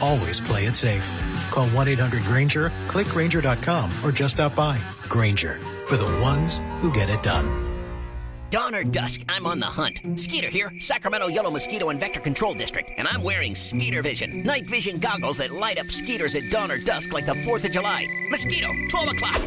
always play it safe. Call 1-800-GRANGER, click Grainger.com, or just stop by. Grainger, for the ones who get it done. Dawn or dusk, I'm on the hunt. Skeeter here, Sacramento Yellow Mosquito and Vector Control District, and I'm wearing Skeeter Vision, night vision goggles that light up skeeters at dawn or dusk like the 4th of July. Mosquito, 12 o'clock.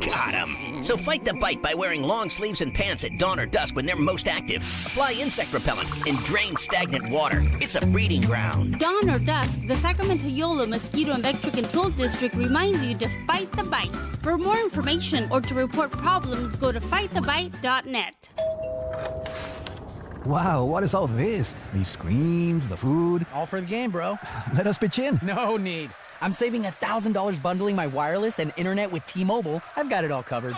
Got him. So fight the bite by wearing long sleeves and pants at dawn or dusk when they're most active. Apply insect repellent and drain stagnant water. It's a breeding ground. Dawn or dusk, the Sacramento Yellow Mosquito and Vector Control District reminds you to fight the bite. For more information or to report problems, go to fightthebite.net. Wow, what is all this? These screens, the food. All for the game, bro. Let us pitch in. No need. I'm saving $1,000 bundling my wireless and internet with T-Mobile. I've got it all covered.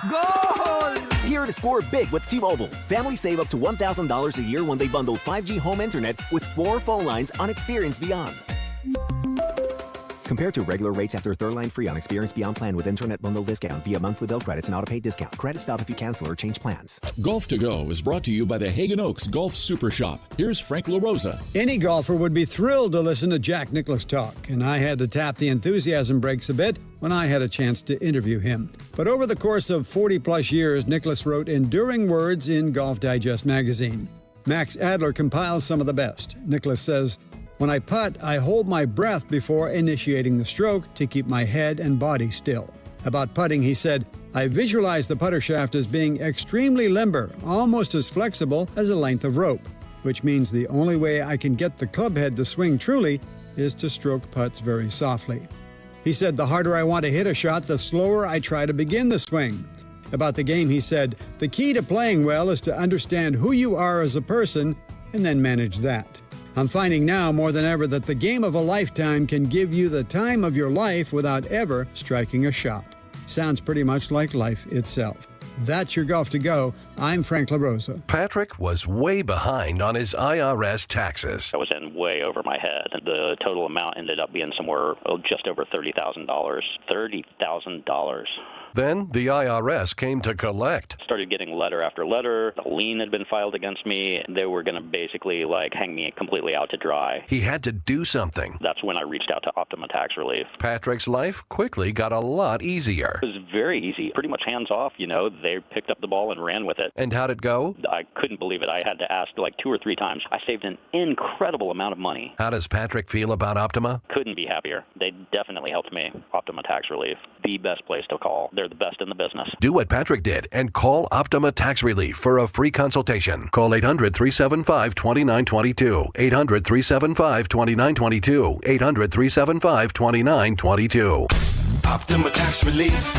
Goal! Here to score big with T-Mobile. Families save up to $1,000 a year when they bundle 5G home internet with 4 phone lines on Experience Beyond. Compared to regular rates after third line free on Experience Beyond plan with internet bundle discount via monthly bill credits and auto-pay discount. Credit stop if you cancel or change plans. Golf to Go is brought to you by the Hagen Oaks Golf Super Shop. Here's Frank LaRosa. Any golfer would be thrilled to listen to Jack Nicklaus talk, and I had to tap the enthusiasm brakes a bit when I had a chance to interview him. But over the course of 40-plus years, Nicklaus wrote enduring words in Golf Digest magazine. Max Adler compiles some of the best. Nicklaus says, "When I putt, I hold my breath before initiating the stroke to keep my head and body still." About putting, he said, "I visualize the putter shaft as being extremely limber, almost as flexible as a length of rope, which means the only way I can get the club head to swing truly is to stroke putts very softly." He said, "The harder I want to hit a shot, the slower I try to begin the swing." About the game, he said, "The key to playing well is to understand who you are as a person and then manage that. I'm finding now more than ever that the game of a lifetime can give you the time of your life without ever striking a shot." Sounds pretty much like life itself. That's your Golf to Go. I'm Frank LaRosa. Patrick was way behind on his IRS taxes. I was in way over my head. The total amount ended up being somewhere just over $30,000. $30,000. Then the IRS came to collect. Started getting letter after letter. A lien had been filed against me. They were going to basically hang me completely out to dry. He had to do something. That's when I reached out to Optima Tax Relief. Patrick's life quickly got a lot easier. It was very easy, pretty much hands off, They picked up the ball and ran with it. And how'd it go? I couldn't believe it. I had to ask 2 or 3 times. I saved an incredible amount of money. How does Patrick feel about Optima? Couldn't be happier. They definitely helped me. Optima Tax Relief, the best place to call. They're the best in the business. Do what Patrick did and call Optima Tax Relief for a free consultation. Call 800-375-2922. 800-375-2922. 800-375-2922. Optima Tax Relief.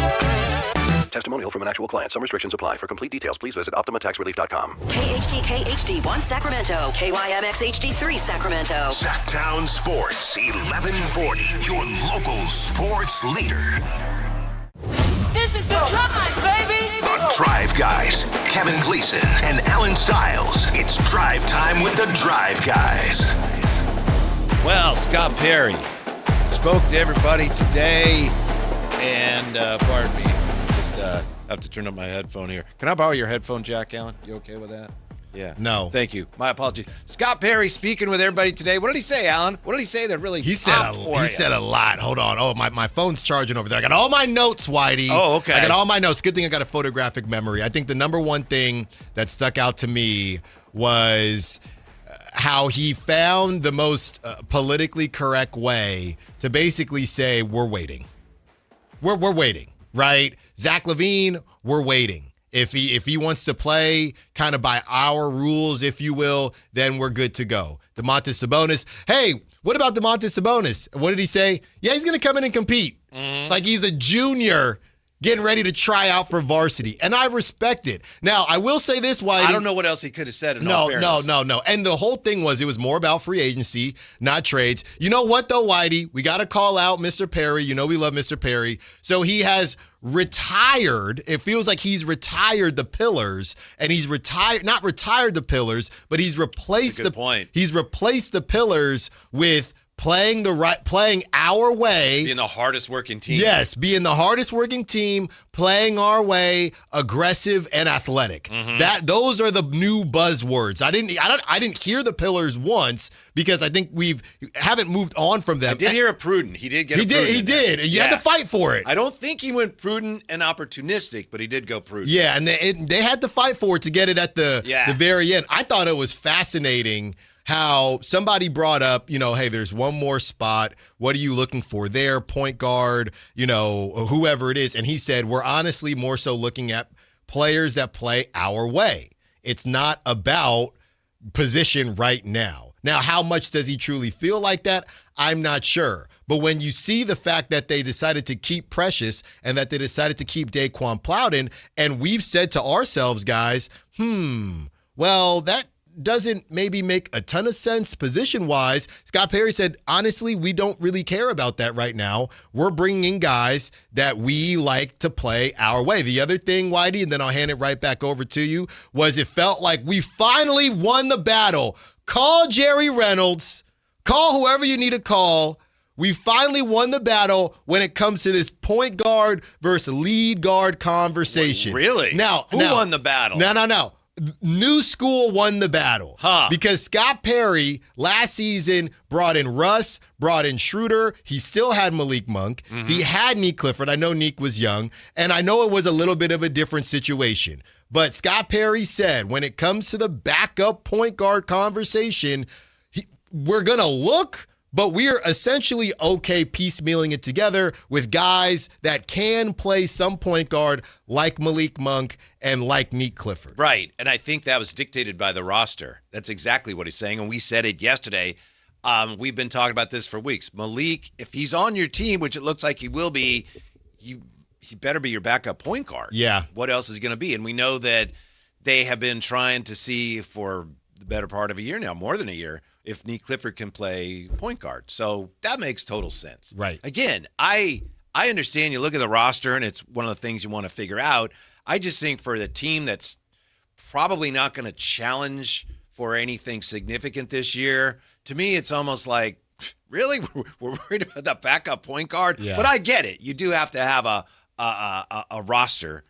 Testimonial from an actual client. Some restrictions apply. For complete details, please visit OptimaTaxRelief.com. KHD1 Sacramento. KYMX HD3 Sacramento. Sactown Sports 1140. Your local sports leader. This is the Drive, baby! The Drive Guys. Kevin Gleason and Alan Stiles. It's drive time with the Drive Guys. Well, Scott Perry spoke to everybody today, and pardon me, just have to turn up my headphone here. Can I borrow your headphone jack, Alan? You okay with that? Yeah. No. Thank you. My apologies. Scott Perry speaking with everybody today. What did he say, Alan? What did he say that really He said a lot. Hold on. Oh, my phone's charging over there. I got all my notes, Whitey. Oh, okay. I got all my notes. Good thing I got a photographic memory. I think the number one thing that stuck out to me was how he found the most politically correct way to basically say, we're waiting. We're waiting, right? Zach LaVine, we're waiting. If he wants to play kind of by our rules, if you will, then we're good to go. Domantas Sabonis. Hey, what about Domantas Sabonis? What did he say? Yeah, he's going to come in and compete. Like he's a junior getting ready to try out for varsity. And I respect it. Now, I will say this, Whitey. I don't know what else he could have said. No. And the whole thing was, it was more about free agency, not trades. You know what, though, Whitey? We got to call out Mr. Perry. You know we love Mr. Perry. So he has retired. It feels like he's retired the pillars, and he's not retired the pillars, but he's replaced That's a good point. He's replaced the pillars with playing our way. Being the hardest working team. Yes, being the hardest working team, playing our way, aggressive and athletic. Those are the new buzzwords. I didn't hear the pillars once because I think we haven't moved on from them. I did hear a prudent. He did get a prudent. He did. You had to fight for it. I don't think he went prudent and opportunistic, but he did go prudent. Yeah, and they had to fight for it to get it at the very end. I thought it was fascinating how somebody brought up, hey, there's one more spot. What are you looking for there? Point guard, whoever it is. And he said, we're honestly more so looking at players that play our way. It's not about position right now. Now, how much does he truly feel like that? I'm not sure. But when you see the fact that they decided to keep Precious and that they decided to keep Daquan Plowden, and we've said to ourselves, guys, well, that doesn't maybe make a ton of sense position-wise. Scott Perry said, honestly, we don't really care about that right now. We're bringing in guys that we like to play our way. The other thing, Whitey, and then I'll hand it right back over to you, was it felt like we finally won the battle. Call Jerry Reynolds. Call whoever you need to call. We finally won the battle when it comes to this point guard versus lead guard conversation. Really? Now, who won the battle? No. New school won the battle. Because Scott Perry last season brought in Russ, brought in Schroeder. He still had Malik Monk. He had Nick Clifford. I know Nick was young, and I know it was a little bit of a different situation. But Scott Perry said when it comes to the backup point guard conversation, we're going to look, but we're essentially okay piecemealing it together with guys that can play some point guard like Malik Monk and like Nick Clifford. Right, and I think that was dictated by the roster. That's exactly what he's saying, and we said it yesterday. We've been talking about this for weeks. Malik, if he's on your team, which it looks like he will be, he better be your backup point guard. Yeah. What else is going to be? And we know that they have been trying to see for the better part of a year now, more than a year, if Nick Clifford can play point guard. So that makes total sense. Right. Again, I understand you look at the roster and it's one of the things you want to figure out. I just think for the team that's probably not going to challenge for anything significant this year, to me it's almost like, really? We're worried about the backup point guard? Yeah. But I get it. You do have to have a roster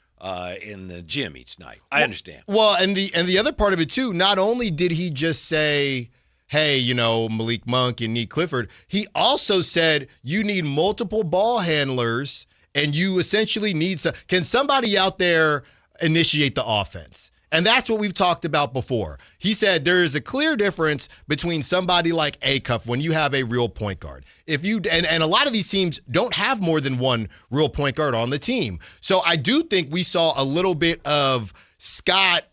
in the gym each night. I understand. Well, and the other part of it too, not only did he just say, hey, Malik Monk and Nick Clifford, he also said you need multiple ball handlers and you essentially need can somebody out there initiate the offense? And that's what we've talked about before. He said there is a clear difference between somebody like Acuff when you have a real point guard. If you and a lot of these teams don't have more than one real point guard on the team. So I do think we saw a little bit of Scott.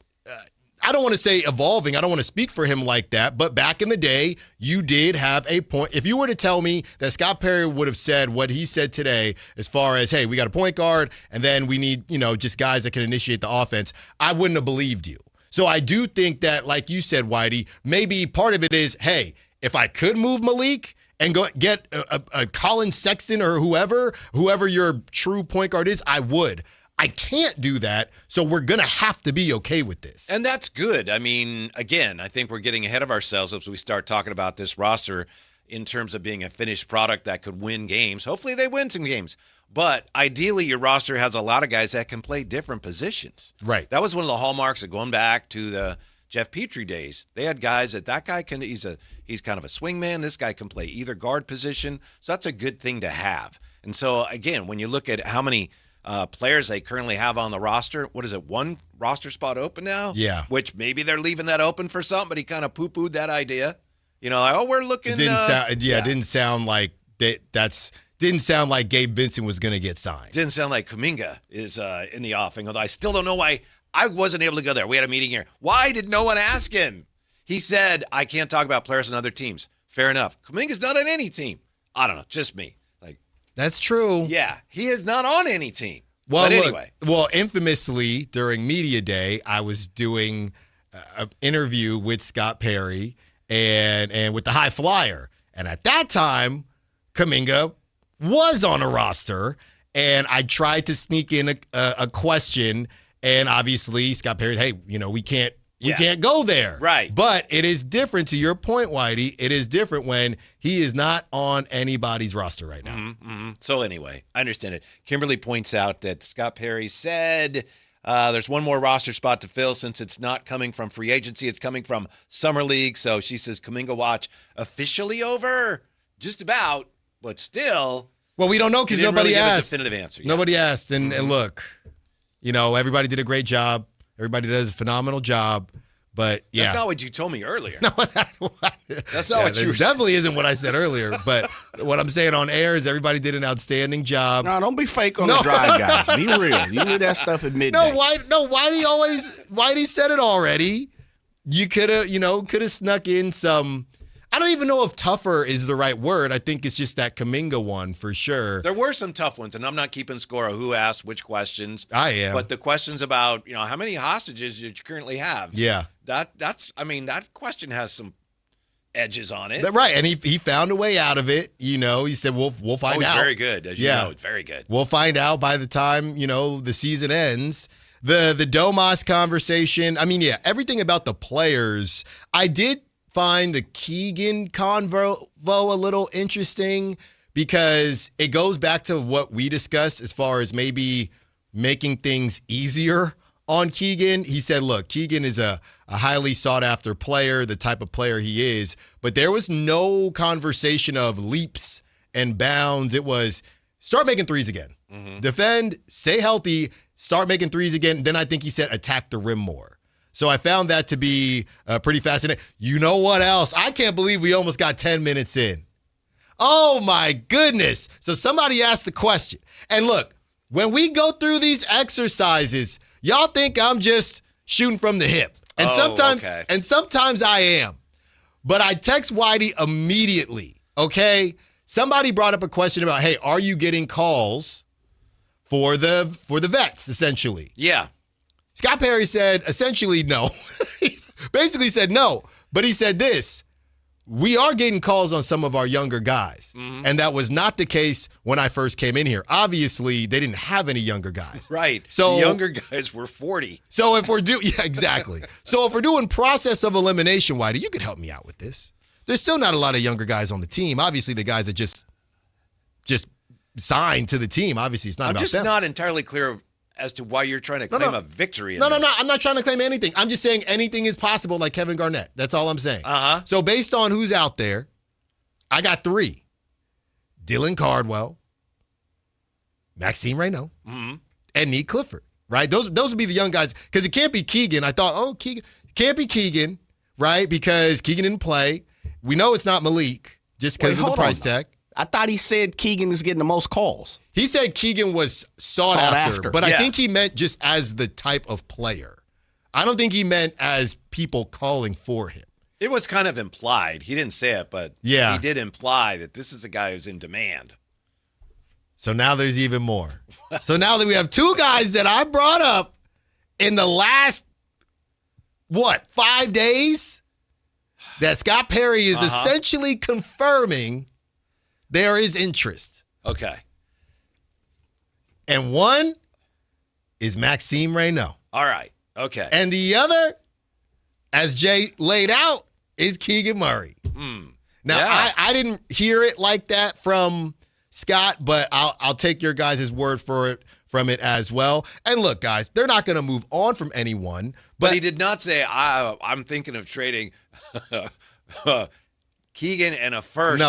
I don't want to say evolving. I don't want to speak for him like that. But back in the day, you did have a point. If you were to tell me that Scott Perry would have said what he said today as far as, hey, we got a point guard and then we need, just guys that can initiate the offense, I wouldn't have believed you. So I do think that, like you said, Whitey, maybe part of it is, hey, if I could move Malik and go get a Colin Sexton or whoever your true point guard is, I would. I can't do that, so we're going to have to be okay with this. And that's good. I mean, again, I think we're getting ahead of ourselves as we start talking about this roster in terms of being a finished product that could win games. Hopefully they win some games. But ideally, your roster has a lot of guys that can play different positions. Right. That was one of the hallmarks of going back to the Jeff Petrie days. They had guys that guy can, he's kind of a swingman. This guy can play either guard position. So that's a good thing to have. And so, again, when you look at how many players they currently have on the roster. What is it, one roster spot open now? Yeah. Which maybe they're leaving that open for something, but he kind of poo-pooed that idea. We're looking. It didn't sound like didn't sound like Gabe Vincent was going to get signed. Didn't sound like Kuminga is in the offing, although I still don't know why I wasn't able to go there. We had a meeting here. Why did no one ask him? He said, I can't talk about players on other teams. Fair enough. Kuminga's not on any team. I don't know, just me. That's true. Yeah, he is not on any team. Well, but anyway. Infamously, during Media Day, I was doing an interview with Scott Perry and with the High Flyer. And at that time, Kuminga was on a roster, and I tried to sneak in a question. And obviously, Scott Perry, hey, we can't We can't go there. Right. But it is different, to your point, Whitey. It is different when he is not on anybody's roster right now. So anyway, I understand it. Kimberly points out that Scott Perry said there's one more roster spot to fill since it's not coming from free agency. It's coming from Summer League. So she says Kuminga watch officially over. Just about, but still. Well, we don't know because nobody asked. A definitive answer. Yeah. Nobody asked. And look, everybody did a great job. Everybody does a phenomenal job. But, yeah. That's not what you told me earlier. No, that's not what you were definitely isn't what I said earlier. But what I'm saying on air is everybody did an outstanding job. No, don't be fake on the drive, guys. Be real. You knew that stuff at midday. Whitey said it already. You could have snuck in some. I don't even know if tougher is the right word. I think it's just that Kuminga one for sure. There were some tough ones, and I'm not keeping score of who asked which questions. I am. But the questions about, how many hostages did you currently have? Yeah. That question has some edges on it. Right, and he found a way out of it. He said, we'll find out. He's very good, as you know. It's very good. We'll find out by the time, the season ends. The Domas conversation, everything about the players. I did find the Keegan convo a little interesting because it goes back to what we discussed as far as maybe making things easier on Keegan. He said, look, Keegan is a highly sought-after player, the type of player he is, but there was no conversation of leaps and bounds. It was start making threes again. Defend, stay healthy, start making threes again. Then I think he said attack the rim more. So I found that to be pretty fascinating. You know what else? I can't believe we almost got 10 minutes in. Oh, my goodness. So somebody asked the question. And look, when we go through these exercises, y'all think I'm just shooting from the hip. And sometimes I am. But I text Whitey immediately, okay? Somebody brought up a question about, hey, are you getting calls for the vets, essentially? Yeah. Scott Perry said essentially no. He basically said no. But he said this, we are getting calls on some of our younger guys. And that was not the case when I first came in here. Obviously, they didn't have any younger guys. Right. So the younger guys were 40. So if we're exactly. So if we're doing process of elimination, Whitey, you could help me out with this. There's still not a lot of younger guys on the team. Obviously, the guys that just signed to the team. Obviously, it's not about them. I'm just not entirely clear as to why you're trying to claim a victory. No, I'm not trying to claim anything. I'm just saying anything is possible like Kevin Garnett. That's all I'm saying. So based on who's out there, I got 3. Dylan Cardwell, Maxime Reynaud, and Nick Clifford, right? Those would be the young guys because it can't be Keegan. I thought, Keegan. Can't be Keegan, right? Because Keegan didn't play. We know it's not Malik just because of the price tag. I thought he said Keegan was getting the most calls. He said Keegan was sought after, but I think he meant just as the type of player. I don't think he meant as people calling for him. It was kind of implied. He didn't say it, but he did imply that this is a guy who's in demand. So now there's even more. So now that we have 2 guys that I brought up in the last, 5 days, that Scott Perry is essentially confirming there is interest. Okay. And one is Maxime Reynaud. All right. Okay. And the other, as Jay laid out, is Keegan Murray. Now, I didn't hear it like that from Scott, but I'll take your guys' word for it from it as well. And look, guys, they're not going to move on from anyone. But he did not say, I'm thinking of trading Keegan and a first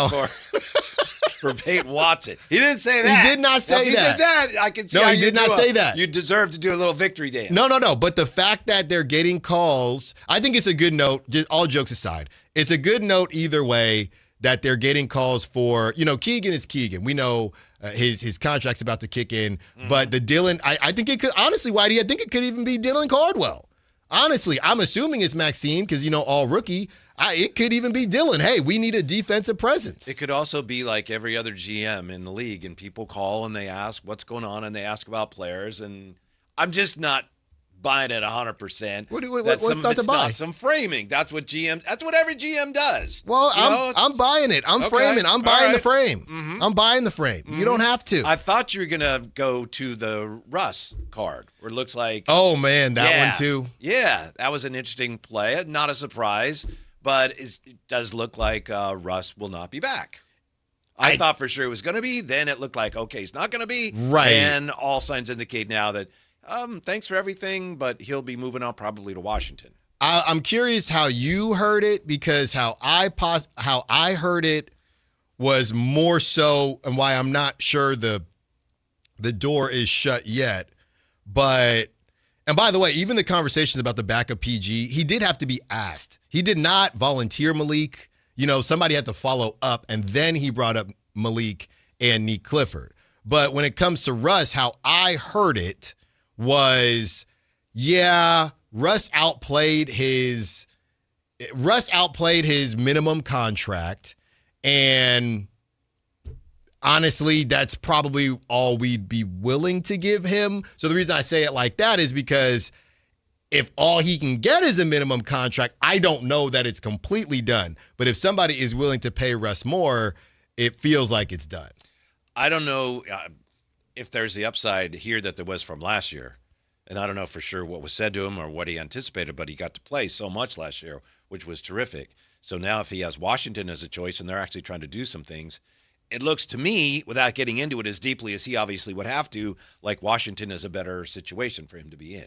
for Peyton Watson. He didn't say that. He did not say that. If he said that, I can see No, how he did not say that. You deserve to do a little victory dance. No. But the fact that they're getting calls, I think it's a good note, just all jokes aside. It's a good note either way that they're getting calls for, Keegan is Keegan. We know his contract's about to kick in. But the Dylan, I think it could, honestly, Whitey, I think it could even be Dylan Cardwell. Honestly, I'm assuming it's Maxime because, all rookie. It could even be Dylan. Hey, we need a defensive presence. It could also be like every other GM in the league, and people call and they ask what's going on, and they ask about players. And I'm just not buying it 100%. What's not to buy? Some framing. That's what every GM does. Well, I'm buying it. I'm framing. I'm buying the frame. Mm-hmm. I'm buying the frame. Mm-hmm. You don't have to. I thought you were going to go to the Russ card, where it looks like. Oh, man, that one too. Yeah, that was an interesting play. Not a surprise, but it does look like Russ will not be back. I thought for sure it was going to be. Then it looked like, okay, he's not going to be. Right. And all signs indicate now that thanks for everything, but he'll be moving on probably to Washington. I'm curious how you heard it, because how I heard it was more so, and why I'm not sure the door is shut yet. But, and by the way, even the conversations about the backup PG, he did have to be asked. He did not volunteer Malik. Somebody had to follow up, and then he brought up Malik and Nick Clifford. But when it comes to Russ, how I heard it was, Russ outplayed his minimum contract, and honestly, that's probably all we'd be willing to give him. So the reason I say it like that is because if all he can get is a minimum contract, I don't know that it's completely done. But if somebody is willing to pay Russ more, it feels like it's done. I don't know if there's the upside here that there was from last year. And I don't know for sure what was said to him or what he anticipated, but he got to play so much last year, which was terrific. So now if he has Washington as a choice and they're actually trying to do some things, it looks to me, without getting into it as deeply as he obviously would have to, like Washington is a better situation for him to be in.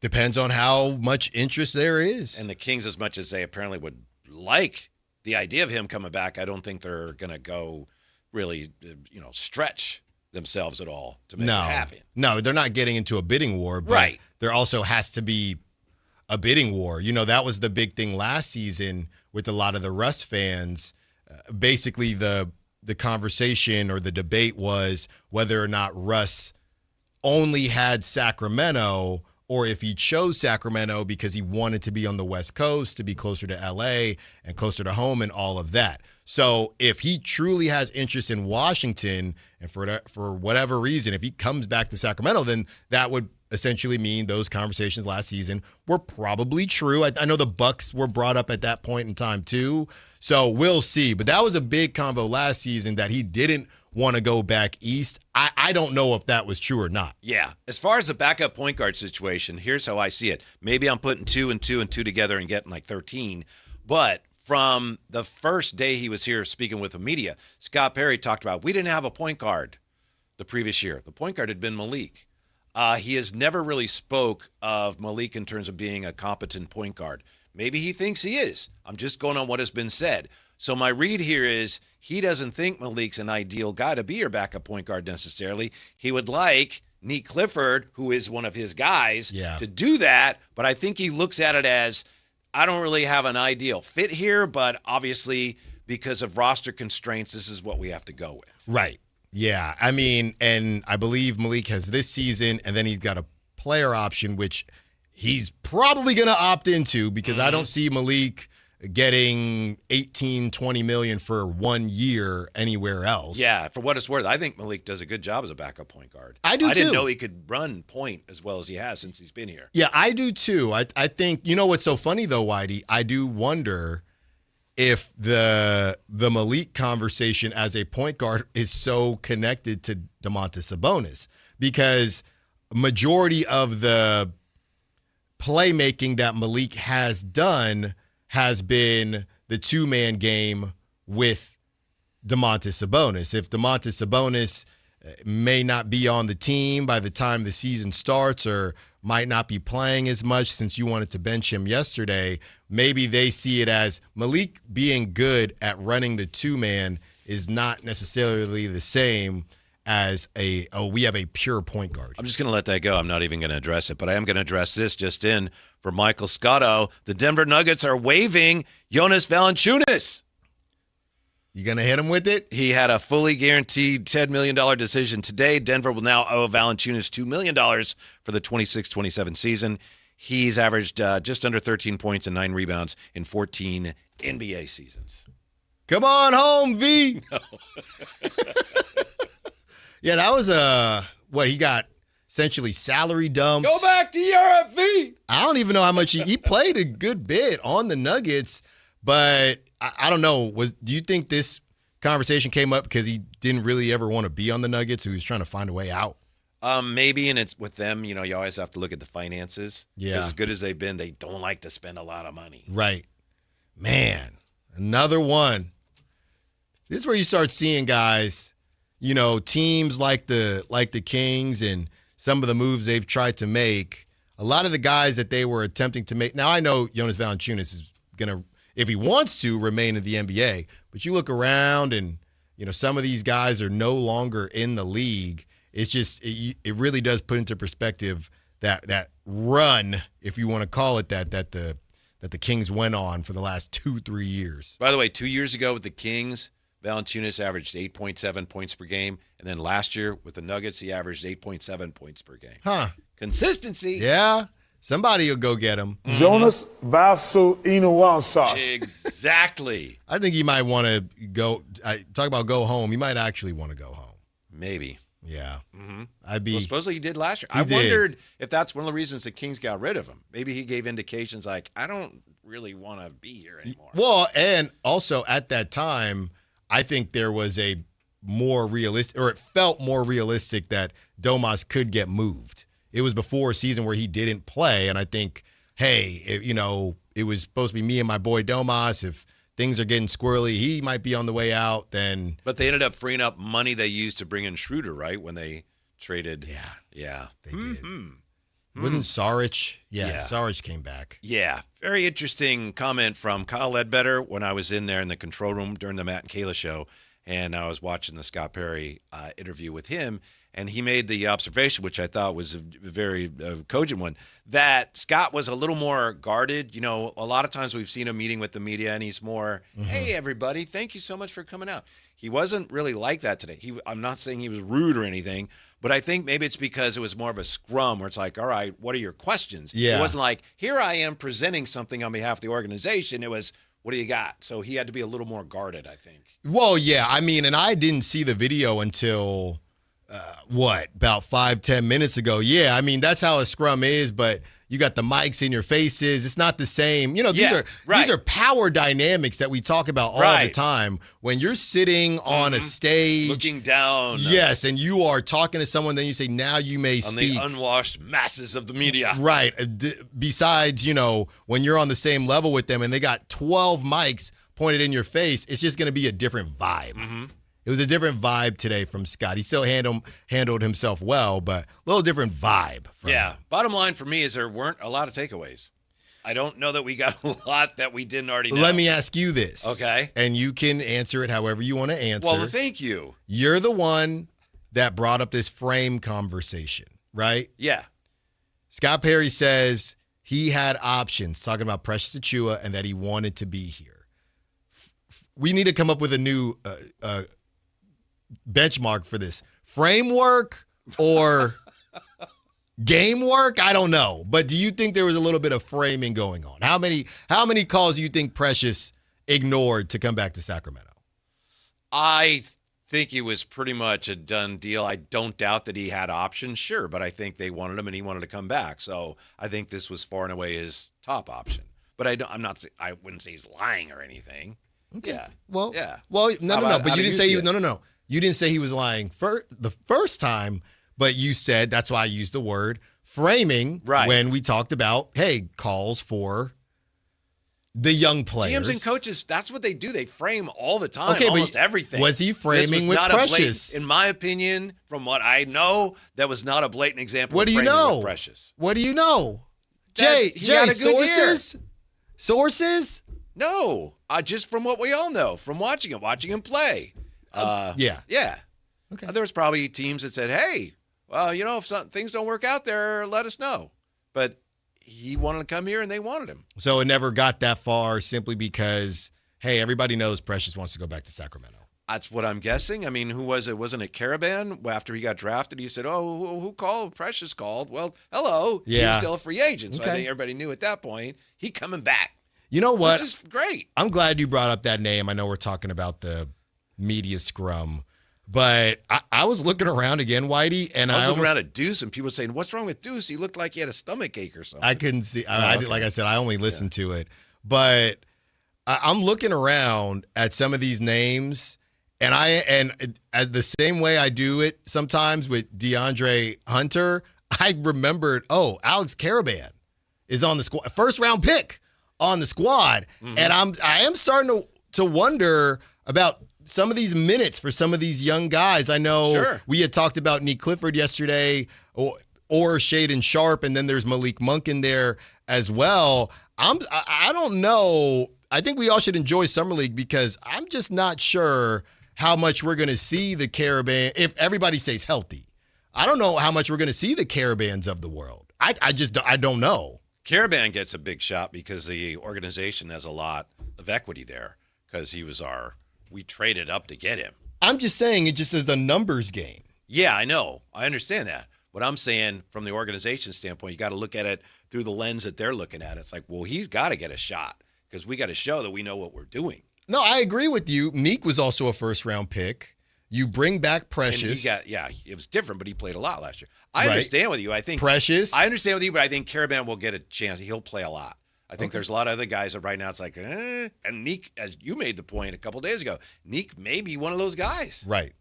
Depends on how much interest there is. And the Kings, as much as they apparently would like the idea of him coming back, I don't think they're going to go really, stretch themselves at all to make it happen. No, they're not getting into a bidding war. But right. There also has to be a bidding war. That was the big thing last season with a lot of the Russ fans. Basically, the conversation or the debate was whether or not Russ only had Sacramento, or if he chose Sacramento because he wanted to be on the West Coast, to be closer to LA and closer to home and all of that. So if he truly has interest in Washington, and for whatever reason, if he comes back to Sacramento, then that would essentially mean those conversations last season were probably true. I know the Bucks were brought up at that point in time too. So we'll see. But that was a big convo last season that he didn't want to go back east. I don't know if that was true or not. Yeah. As far as the backup point guard situation, here's how I see it. Maybe I'm putting 2 and 2 and 2 together and getting like 13. But from the first day he was here speaking with the media, Scott Perry talked about we didn't have a point guard the previous year. The point guard had been Malik. He has never really spoke of Malik in terms of being a competent point guard. Maybe he thinks he is. I'm just going on what has been said. So my read here is he doesn't think Malik's an ideal guy to be your backup point guard necessarily. He would like Nick Clifford, who is one of his guys, to do that. But I think he looks at it as, I don't really have an ideal fit here, but obviously because of roster constraints, this is what we have to go with. Right. Yeah. I mean, and I believe Malik has this season, and then he's got a player option, which he's probably going to opt into, because I don't see Malik getting $18-20 million for 1 year anywhere else. Yeah, for what it's worth, I think Malik does a good job as a backup point guard. I do too. I didn't know he could run point as well as he has since he's been here. Yeah, I do too. I think, what's so funny though, Whitey, I do wonder if the Malik conversation as a point guard is so connected to Domantas Sabonis, because majority of the playmaking that Malik has done has been the two-man game with Domantas Sabonis. If Domantas Sabonis may not be on the team by the time the season starts, or might not be playing as much since you wanted to bench him yesterday, maybe they see it as Malik being good at running the two-man is not necessarily the same as we have a pure point guard. I'm just going to let that go. I'm not even going to address it, but I am going to address this just in for Michael Scotto. The Denver Nuggets are waiving Jonas Valanciunas. You going to hit him with it? He had a fully guaranteed $10 million decision today. Denver will now owe Valanciunas $2 million for the 26-27 season. He's averaged just under 13 points and 9 rebounds in 14 NBA seasons. Come on home, V. No. Yeah, that was he got essentially salary dumped. Go back to Europe, V. I don't even know how much he played a good bit on the Nuggets, but I don't know. Do you think this conversation came up because he didn't really ever want to be on the Nuggets, so he was trying to find a way out? Maybe, and it's with them, you always have to look at the finances. Yeah. As good as they've been, they don't like to spend a lot of money. Right. Man, another one. This is where you start seeing guys, teams like the Kings and some of the moves they've tried to make. A lot of the guys that they were attempting to make. Now, I know Jonas Valanciunas is going to, if he wants to, remain in the NBA. But you look around and, some of these guys are no longer in the league. It's just, it really does put into perspective that run, if you want to call it that the Kings went on for the last 2-3 years. By the way, 2 years ago with the Kings, Valanciunas averaged 8.7 points per game. And then last year with the Nuggets, he averaged 8.7 points per game. Huh. Consistency. Yeah. Somebody will go get him. Jonas Valanciunas. Exactly. I think he might want to go. Talk about go home. He might actually want to go home. Maybe. Yeah. Mm-hmm. Well, supposedly he did last year. I wondered if that's one of the reasons the Kings got rid of him. Maybe he gave indications like, I don't really want to be here anymore. Well, and also at that time, I think there was a more realistic, or it felt more realistic that Domas could get moved. It was before a season where he didn't play, and I think, hey, it was supposed to be me and my boy Domas. If things are getting squirrely, he might be on the way out. Then, but they ended up freeing up money they used to bring in Schroeder, right? When they traded. Yeah, they did. Wasn't Saric? Yeah, Saric came back. Yeah, very interesting comment from Kyle Ledbetter when I was in there in the control room during the Matt and Kayla show, and I was watching the Scott Perry interview with him. And he made the observation, which I thought was a very cogent one, that Scott was a little more guarded. A lot of times we've seen him meeting with the media, and he's more, hey, everybody, thank you so much for coming out. He wasn't really like that today. I'm not saying he was rude or anything, but I think maybe it's because it was more of a scrum where it's like, all right, what are your questions? Yeah. It wasn't like, here I am presenting something on behalf of the organization. It was, what do you got? So he had to be a little more guarded, I think. Well, yeah. I mean, and I didn't see the video until... about 5-10 minutes ago. Yeah, I mean, that's how a scrum is, but you got the mics in your faces. It's not the same. These are power dynamics that we talk about all the time. When you're sitting on a stage. Looking down. Yes, and you are talking to someone, then you say, now you may speak. On the unwashed masses of the media. Right. Besides, when you're on the same level with them and they got 12 mics pointed in your face, it's just going to be a different vibe. Mm-hmm. It was a different vibe today from Scott. He still handled himself well, but a little different vibe. Yeah. Bottom line for me is there weren't a lot of takeaways. I don't know that we got a lot that we didn't already know. Let me ask you this. Okay. And you can answer it however you want to answer. Well, thank you. You're the one that brought up this frame conversation, right? Yeah. Scott Perry says he had options, talking about Precious Achiuwa, and that he wanted to be here. We need to come up with a new benchmark for this. Framework or game work? I don't know. But do you think there was a little bit of framing going on? How many calls do you think Precious ignored to come back to Sacramento? I think it was pretty much a done deal. I don't doubt that he had options, sure, but I think they wanted him and he wanted to come back. So I think this was far and away his top option. But I wouldn't say he's lying or anything. Okay. Yeah. Well, yeah. Well, no. But you didn't say no. You didn't say he was lying the first time, but you said, that's why I used the word framing when we talked about, hey, calls for the young players. GMs and coaches, that's what they do. They frame all the time, okay, almost everything. Was he framing with Precious? In my opinion, from what I know, that was not a blatant example what of framing with Precious. What do you know? Jay, had a good sources? Year. Sources? No, just from what we all know, from watching him play. Yeah. Okay. There was probably teams that said, hey, well, if things don't work out there, let us know. But he wanted to come here and they wanted him. So it never got that far simply because, hey, everybody knows Precious wants to go back to Sacramento. That's what I'm guessing. I mean, who was it? Wasn't it Caravan? After he got drafted, he said, oh, who called? Precious called. Well, hello. Yeah. He was still a free agent. So I think everybody knew at that point he coming back. You know what? Which is great. I'm glad you brought up that name. I know we're talking about the media scrum, but I I was looking around again, Whitey, and I was looking around at Deuce, and people were saying, "What's wrong with Deuce? He looked like he had a stomach ache or something." I couldn't see. Okay. Like I said, I only listened to it, but I'm looking around at some of these names, and as the same way I do it sometimes with DeAndre Hunter, I remembered, Alex Caravan is on the squad, first round pick on the squad, and I am starting to wonder about some of these minutes for some of these young guys. I know we had talked about Nick Clifford yesterday, or Shaden Sharp, and then there's Malik Monk in there as well. I don't know. I think we all should enjoy Summer League because I'm just not sure how much we're going to see the Caravan if everybody stays healthy. I don't know how much we're going to see the Caravans of the world. I don't know. Caravan gets a big shot because the organization has a lot of equity there because we traded up to get him. I'm just saying it just is a numbers game. Yeah, I know. I understand that. What I'm saying from the organization standpoint, you got to look at it through the lens that they're looking at. It's like, well, he's got to get a shot because we got to show that we know what we're doing. No, I agree with you. Meek was also a first-round pick. You bring back Precious. And it was different, but he played a lot last year. I understand with you. I think Precious. I understand with you, but I think Caravan will get a chance. He'll play a lot. I think there's a lot of other guys that right now it's like, And Neek, as you made the point a couple days ago, Neek may be one of those guys. Right.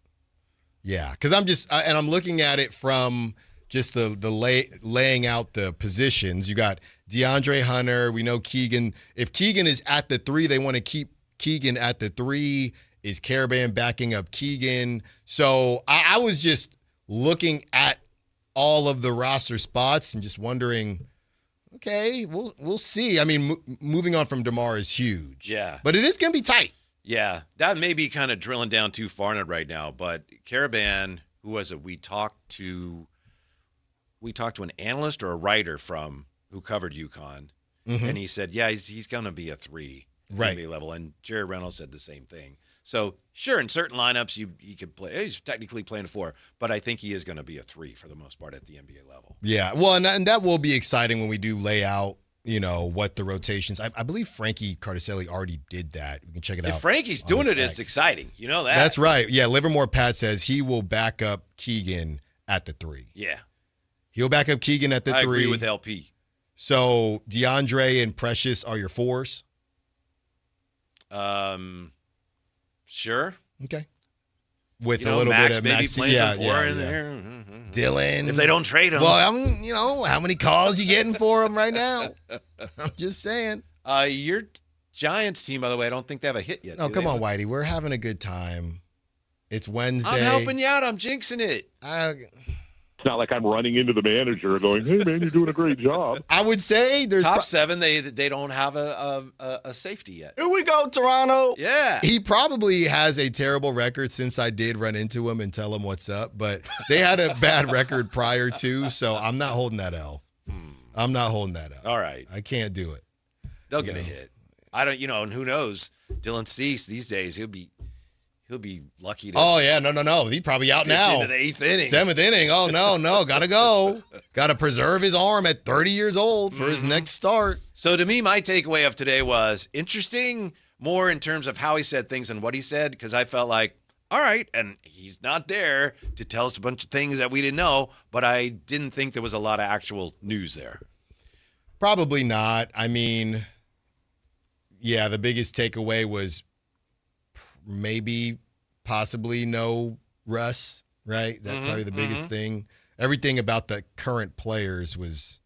Yeah, because I'm looking at it from just the laying out the positions. You got DeAndre Hunter. We know Keegan. If Keegan is at the 3, they want to keep Keegan at the 3. Is Caravan backing up Keegan? So I was just looking at all of the roster spots and just wondering, okay, we'll see. I mean, moving on from DeMar is huge. Yeah. But it is going to be tight. Yeah. That may be kind of drilling down too far in it right now. But Caravan, who was it? We talked to an analyst or a writer who covered UConn. And he said, yeah, he's going to be a 3 NBA level. And Jerry Reynolds said the same thing. So, sure, in certain lineups, he could play. He's technically playing a 4, but I think he is going to be a 3 for the most part at the NBA level. Yeah, well, and that will be exciting when we do lay out, what the rotations. I believe Frankie Cardicelli already did that. We can check it out. If Frankie's doing it, it's exciting. You know that. That's right. Yeah, Livermore Pat says he will back up Keegan at the 3. Yeah. He'll back up Keegan at the 3. I agree with LP. So, DeAndre and Precious are your 4s? Sure. Okay. With a little Max bit of maybe Max, playing some 4 in there. Dylan. If they don't trade him. Well, how many calls you getting for him right now? I'm just saying. Your Giants team, by the way, I don't think they have a hit yet. No, come on, Whitey. We're having a good time. It's Wednesday. I'm helping you out. I'm jinxing it. It's not like I'm running into the manager going, "Hey man, you're doing a great job." I would say there's top 7. They don't have a safety yet. Here we go, Toronto. Yeah, he probably has a terrible record since I did run into him and tell him what's up. But they had a bad record prior to, so I'm not holding that L. I'm not holding that L. All right, I can't do it. They'll get a hit. I don't, and who knows? Dylan Cease these days he'll be lucky to. Oh, yeah. No. He's probably out now. Into the 8th inning. 7th inning. Oh, no. Got to go. Got to preserve his arm at 30 years old for his next start. So, to me, my takeaway of today was interesting more in terms of how he said things and what he said, because I felt like, all right, and he's not there to tell us a bunch of things that we didn't know, but I didn't think there was a lot of actual news there. Probably not. I mean, yeah, the biggest takeaway was possibly no Russ, right? That's probably the biggest thing. Everything about the current players was,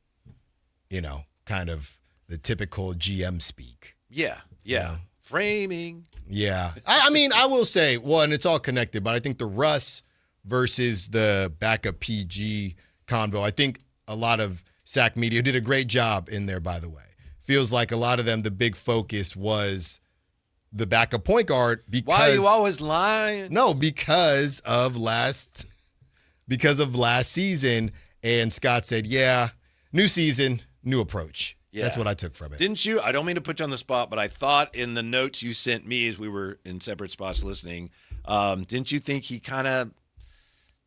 kind of the typical GM speak. Yeah. Framing. Yeah. I mean, I will say, and it's all connected, but I think the Russ versus the backup PG convo, I think a lot of Sac media did a great job in there, by the way. Feels like a lot of them, the big focus was the backup point guard. Because, why are you always lying? No, because of last season. And Scott said, yeah, new season, new approach. Yeah. That's what I took from it. Didn't you? I don't mean to put you on the spot, but I thought in the notes you sent me as we were in separate spots listening, didn't you think he kind of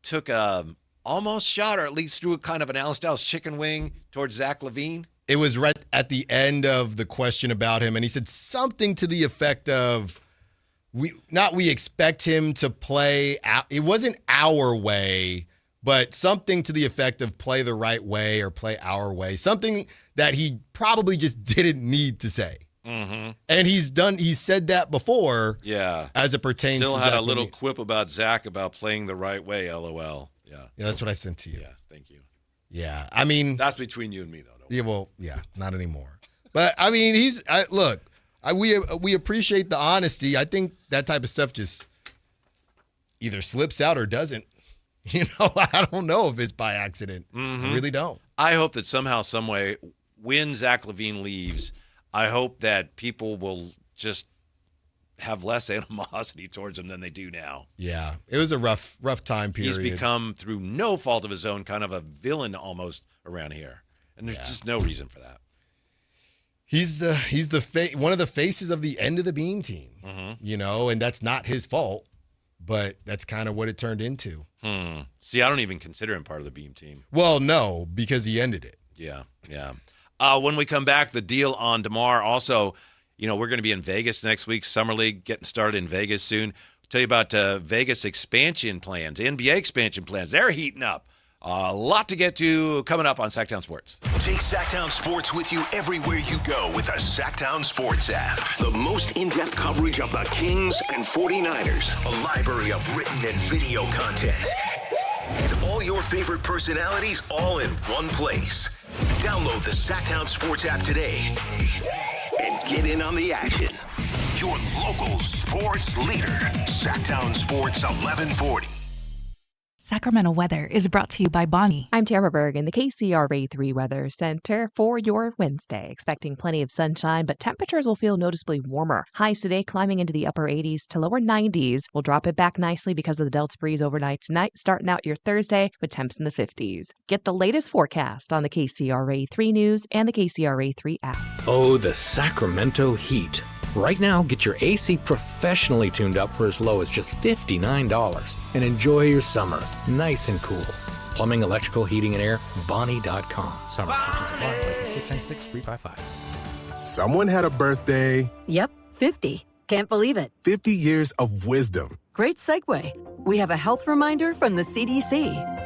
took a almost shot, or at least threw a kind of an Alice Styles chicken wing towards Zach LaVine? It was right at the end of the question about him, and he said something to the effect of, we expect him to play. It wasn't our way, but something to the effect of play the right way or play our way. Something that he probably just didn't need to say. Mm-hmm. And he's said that before. Yeah. As it pertains Still to had Zach a little LaVine. quip about Zach about playing the right way, LOL. Yeah. Yeah, that's what I sent to you. Yeah, thank you. Yeah, I mean. That's between you and me, though. Yeah, well, yeah, not anymore. But, I mean, we appreciate the honesty. I think that type of stuff just either slips out or doesn't. I don't know if it's by accident. Mm-hmm. I really don't. I hope that somehow, some way, when Zach LaVine leaves, I hope that people will just have less animosity towards him than they do now. Yeah, it was a rough time period. He's become, through no fault of his own, kind of a villain almost around here. And there's just no reason for that. He's one of the faces of the end of the Beam team, and that's not his fault, but that's kind of what it turned into. See, I don't even consider him part of the Beam team. Well, no, because he ended it. Yeah. When we come back, the deal on DeMar also, we're going to be in Vegas next week. Summer League getting started in Vegas soon. I'll tell you about Vegas expansion plans, NBA expansion plans. They're heating up. A lot to get to coming up on Sactown Sports. Take Sactown Sports with you everywhere you go with the Sactown Sports app. The most in-depth coverage of the Kings and 49ers. A library of written and video content. And all your favorite personalities all in one place. Download the Sactown Sports app today and get in on the action. Your local sports leader. Sactown Sports 1140. Sacramento weather is brought to you by Bonnie. I'm Tara Berg in the KCRA3 Weather Center for your Wednesday. Expecting plenty of sunshine, but temperatures will feel noticeably warmer. Highs today climbing into the upper 80s to lower 90s. We'll drop it back nicely because of the Delta breeze overnight tonight, starting out your Thursday with temps in the 50s. Get the latest forecast on the KCRA3 News and the KCRA3 app. Oh, the Sacramento heat. Right now, get your AC professionally tuned up for as low as just $59 and enjoy your summer nice and cool. Plumbing, electrical, heating, and air, Bonnie.com. Summer restrictions apply. License 696-355. Someone had a birthday. Yep, 50. Can't believe it. 50 years of wisdom. Great segue. We have a health reminder from the CDC.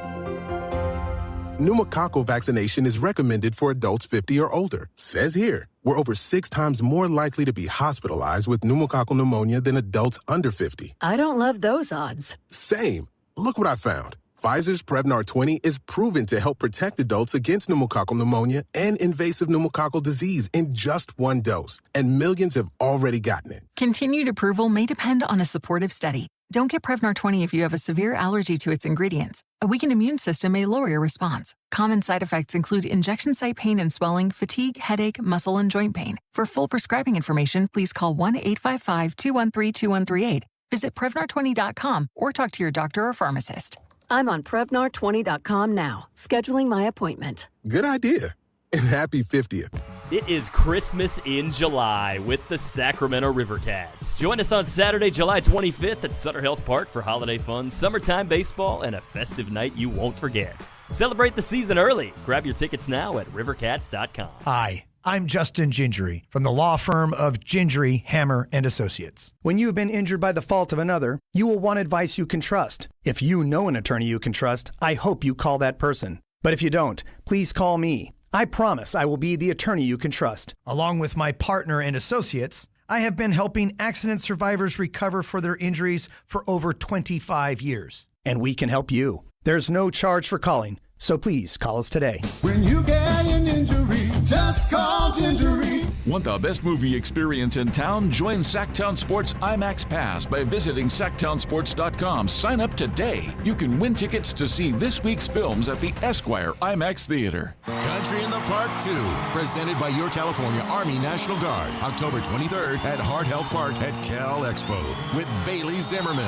Pneumococcal vaccination is recommended for adults 50 or older. Says here, we're over 6 times more likely to be hospitalized with pneumococcal pneumonia than adults under 50. I don't love those odds. Same. Look what I found. Pfizer's Prevnar 20 is proven to help protect adults against pneumococcal pneumonia and invasive pneumococcal disease in just 1 dose. And millions have already gotten it. Continued approval may depend on a supportive study. Don't get Prevnar 20 if you have a severe allergy to its ingredients. A weakened immune system may lower your response. Common side effects include injection site pain and swelling, fatigue, headache, muscle, and joint pain. For full prescribing information, please call 1-855-213-2138. Visit Prevnar20.com or talk to your doctor or pharmacist. I'm on Prevnar20.com now, scheduling my appointment. Good idea. And happy 50th. It is Christmas in July with the Sacramento River Cats. Join us on Saturday, July 25th at Sutter Health Park for holiday fun, summertime baseball, and a festive night you won't forget. Celebrate the season early. Grab your tickets now at rivercats.com. Hi, I'm Justin Gingery from the law firm of Gingery, Hammer, and Associates. When you have been injured by the fault of another, you will want advice you can trust. If you know an attorney you can trust, I hope you call that person. But if you don't, please call me. I promise I will be the attorney you can trust. Along with my partner and associates, I have been helping accident survivors recover for their injuries for over 25 years. And we can help you. There's no charge for calling, so please call us today. When you get an injury, just call Gingery. Want the best movie experience in town? Join Sactown Sports IMAX Pass by visiting SactownSports.com. Sign up today. You can win tickets to see this week's films at the Esquire IMAX Theater. Country in the Park 2, presented by your California Army National Guard, October 23rd at Hart Health Park at Cal Expo with Bailey Zimmerman,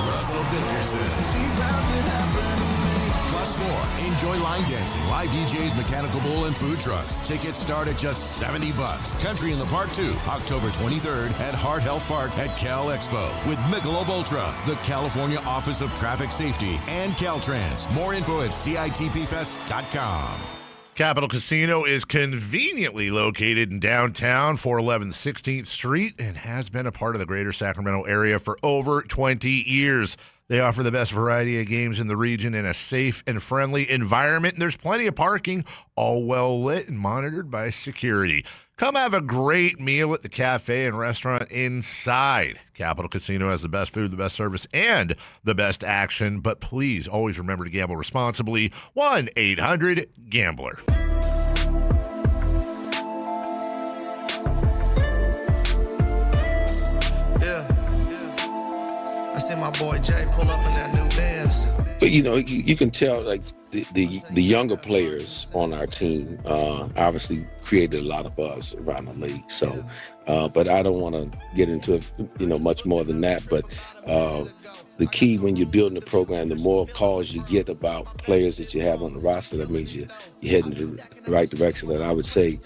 Russell Dickerson. Plus more. Enjoy line dancing, live DJs, mechanical bull, and food trucks. Tickets start at just $70. Country in the Park 2, October 23rd at Hart Health Park at Cal Expo with Michelob Ultra, the California Office of Traffic Safety, and Caltrans. More info at CITPFest.com. Capital Casino is conveniently located in downtown, 411 16th Street, and has been a part of the greater Sacramento area for over 20 years. They offer the best variety of games in the region in a safe and friendly environment, and there's plenty of parking, all well lit and monitored by security. Come have a great meal at the cafe and restaurant inside. Capital Casino has the best food, the best service, and the best action. But please always remember to gamble responsibly. 1-800-GAMBLER. I see my boy Jay pull up in that new Benz. But you can tell like the younger players on our team obviously created a lot of buzz around the league. So, but I don't want to get into it, much more than that. But the key when you're building a program, the more calls you get about players that you have on the roster, that means you're heading in the right direction. And I would say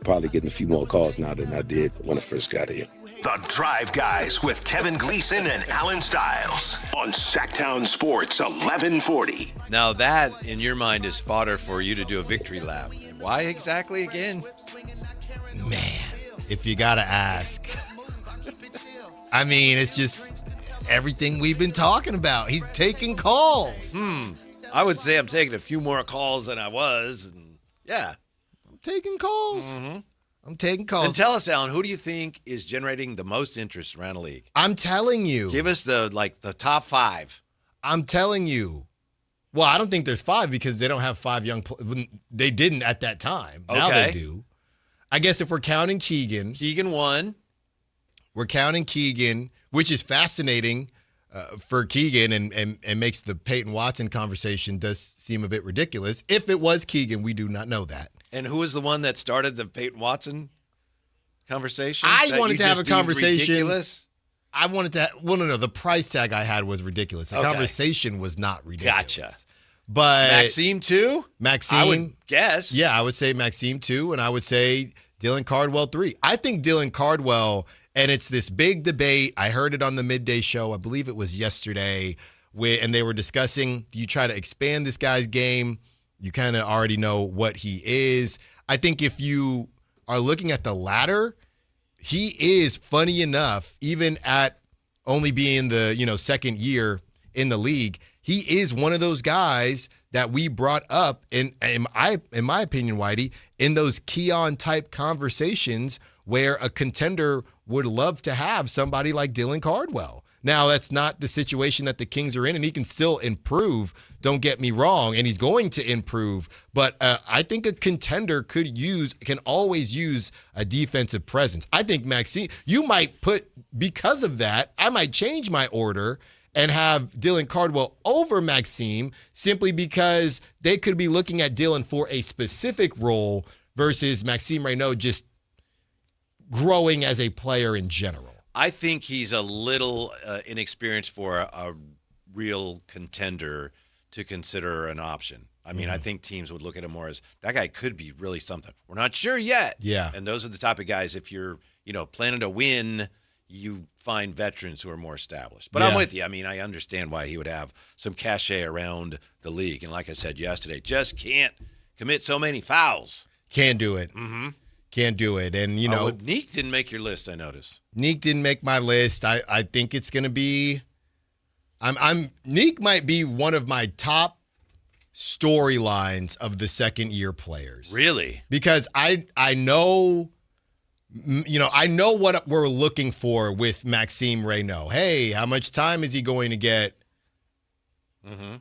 probably getting a few more calls now than I did when I first got here. The Drive Guys with Kevin Gleason and Alan Stiles on Sactown Sports 1140. Now that, in your mind, is fodder for you to do a victory lap. Why exactly again? Man, if you got to ask. I mean, it's just everything we've been talking about. He's taking calls. I would say I'm taking a few more calls than I was. And yeah. I'm taking calls. Mm-hmm. I'm taking calls. And tell us, Alan, who do you think is generating the most interest around the league? I'm telling you. Give us the top 5. I'm telling you. Well, I don't think there's 5 because they don't have 5 young players. They didn't at that time. Okay. Now they do. I guess if we're counting Keegan. Keegan won. We're counting Keegan, which is fascinating for Keegan and makes the Peyton Watson conversation does seem a bit ridiculous. If it was Keegan, we do not know that. And who was the one that started the Peyton Watson conversation? I wanted to have a conversation. Ridiculous? I wanted to. No. The price tag I had was ridiculous. The conversation was not ridiculous. Gotcha. But Maxime too? Maxime, I would guess. Yeah, I would say Maxime 2, and I would say Dylan Cardwell 3. I think Dylan Cardwell, and it's this big debate. I heard it on the midday show. I believe it was yesterday, and they were discussing, do you try to expand this guy's game? You kind of already know what he is. I think if you are looking at the latter, he is, funny enough, even at only being the second year in the league, he is one of those guys that we brought up in my opinion, Whitey, in those Keon type conversations where a contender would love to have somebody like Dylan Cardwell. Now, that's not the situation that the Kings are in, and he can still improve, don't get me wrong, and he's going to improve. But I think a contender can always use a defensive presence. I think Maxime, because of that, I might change my order and have Dylan Cardwell over Maxime simply because they could be looking at Dylan for a specific role versus Maxime Reynaud just growing as a player in general. I think he's a little inexperienced for a real contender to consider an option. I mean, I think teams would look at him more as that guy could be really something. We're not sure yet. Yeah. And those are the type of guys, if you're, planning to win, you find veterans who are more established. But I'm with you. I mean, I understand why he would have some cachet around the league. And like I said yesterday, just can't commit so many fouls. Can't do it. Mm-hmm. Can't do it. And, Neek didn't make your list, I noticed. Neek didn't make my list. I think it's going to be Neek might be one of my top storylines of the second year players. Really? Because I know what we're looking for with Maxime Reynaud. Hey, how much time is he going to get? Mm-hmm.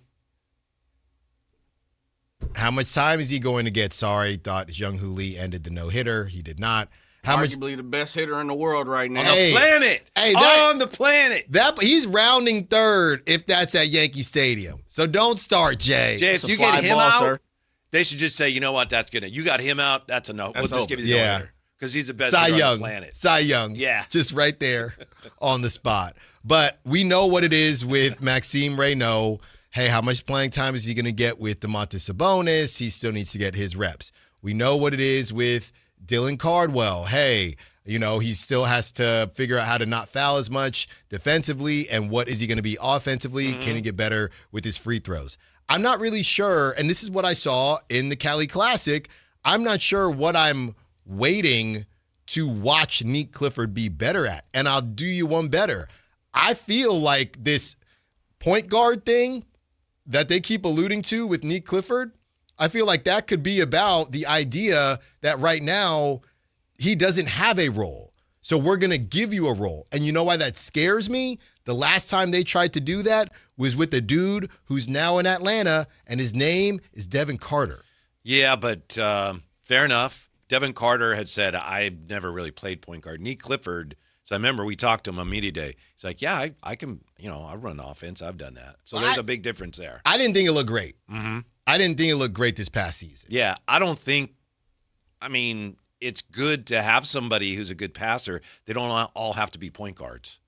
How much time is he going to get? Sorry, thought Jung-Hoo Lee ended the no-hitter. He did not. Arguably the best hitter in the world right now. On the planet. On the planet. He's rounding third if that's at Yankee Stadium. So don't start, Jay. Jay, if you get him out, they should just say, you know what, that's good. You got him out, that's a no. We'll just give you the no-hitter. Because he's the best hitter on the planet. Cy Young. Yeah. Just right there on the spot. But we know what it is with Maxime Reynaud. Hey, how much playing time is he going to get with Domantas Sabonis? He still needs to get his reps. We know what it is with Dylan Cardwell. Hey, he still has to figure out how to not foul as much defensively, and what is he going to be offensively? Mm-hmm. Can he get better with his free throws? I'm not really sure, and this is what I saw in the Cali Classic, I'm not sure what I'm waiting to watch Nick Clifford be better at. And I'll do you one better. I feel like this point guard thing that they keep alluding to with Nick Clifford, I feel like that could be about the idea that right now he doesn't have a role. So we're going to give you a role. And you know why that scares me? The last time they tried to do that was with a dude who's now in Atlanta, and his name is Devin Carter. Yeah, but fair enough. Devin Carter had said, I've never really played point guard. Nick Clifford, so I remember we talked to him on media day. He's like, yeah, I can, I run offense. I've done that. So there's a big difference there. I didn't think it looked great. Mm-hmm. I didn't think it looked great this past season. Yeah, it's good to have somebody who's a good passer. They don't all have to be point guards.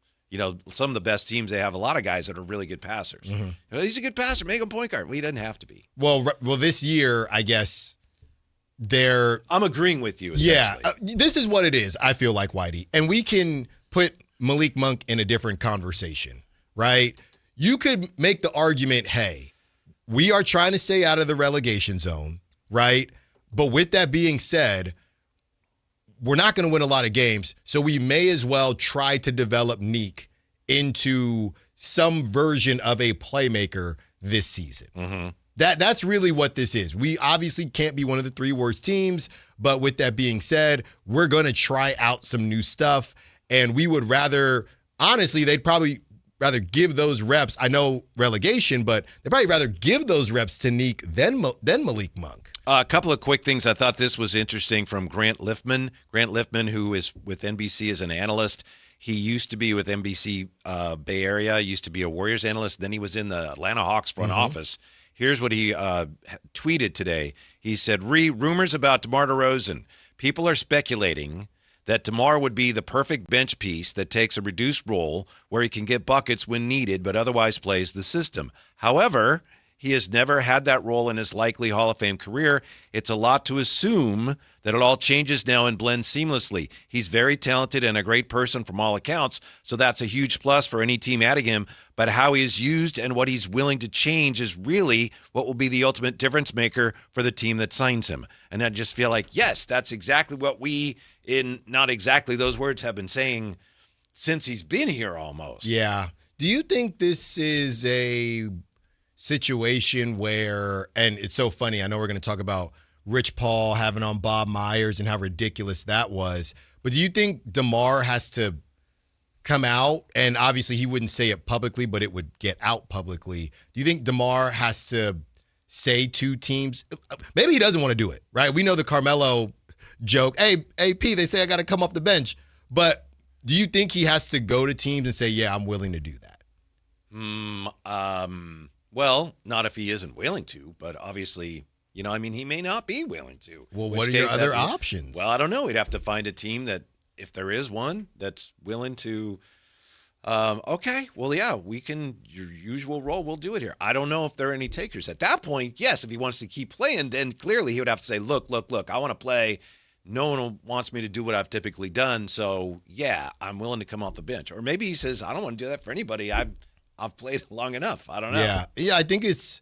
Some of the best teams, they have a lot of guys that are really good passers. Mm-hmm. Well, he's a good passer. Make him point guard. Well, he doesn't have to be. Well, this year, I guess I'm agreeing with you. Yeah, this is what it is, I feel like, Whitey. And we can put Malik Monk in a different conversation, right? You could make the argument, hey, we are trying to stay out of the relegation zone, right? But with that being said, we're not going to win a lot of games, so we may as well try to develop Neek into some version of a playmaker this season. Mm-hmm. That's really what this is. We obviously can't be one of the three worst teams, but with that being said, we're going to try out some new stuff, and we would rather, honestly, they'd probably rather give those reps. I know relegation, but they'd probably rather give those reps to Neek than Malik Monk. A couple of quick things. I thought this was interesting from Grant Liftman. Grant Liftman, who is with NBC as an analyst. He used to be with NBC Bay Area, used to be a Warriors analyst. Then he was in the Atlanta Hawks front office. Here's what he tweeted today. He said, rumors about DeMar DeRozan. People are speculating that DeMar would be the perfect bench piece that takes a reduced role where he can get buckets when needed, but otherwise plays the system. However, he has never had that role in his likely Hall of Fame career. It's a lot to assume that it all changes now and blends seamlessly. He's very talented and a great person from all accounts, so that's a huge plus for any team adding him. But how he is used and what he's willing to change is really what will be the ultimate difference maker for the team that signs him. And I just feel like, yes, that's exactly what we, in not exactly those words, have been saying since he's been here almost. Yeah. Do you think this is a situation where, and it's so funny, I know we're going to talk about Rich Paul having on Bob Myers and how ridiculous that was, but do you think DeMar has to come out, and obviously he wouldn't say it publicly, but it would get out publicly? Do you think DeMar has to say to teams, maybe he doesn't want to do it, right? We know the Carmelo joke, hey P, they say I got to come off the bench, but do you think he has to go to teams and say, yeah, I'm willing to do that? Well, not if he isn't willing to, but obviously, he may not be willing to. Well, what are your other options? Well, I don't know. We'd have to find a team that, if there is one, that's willing to, okay, well, yeah, we can, your usual role, we'll do it here. I don't know if there are any takers. At that point, yes, if he wants to keep playing, then clearly he would have to say, look, I want to play. No one wants me to do what I've typically done, so, yeah, I'm willing to come off the bench. Or maybe he says, I don't want to do that for anybody. I've played long enough. I don't know. Yeah, I think it's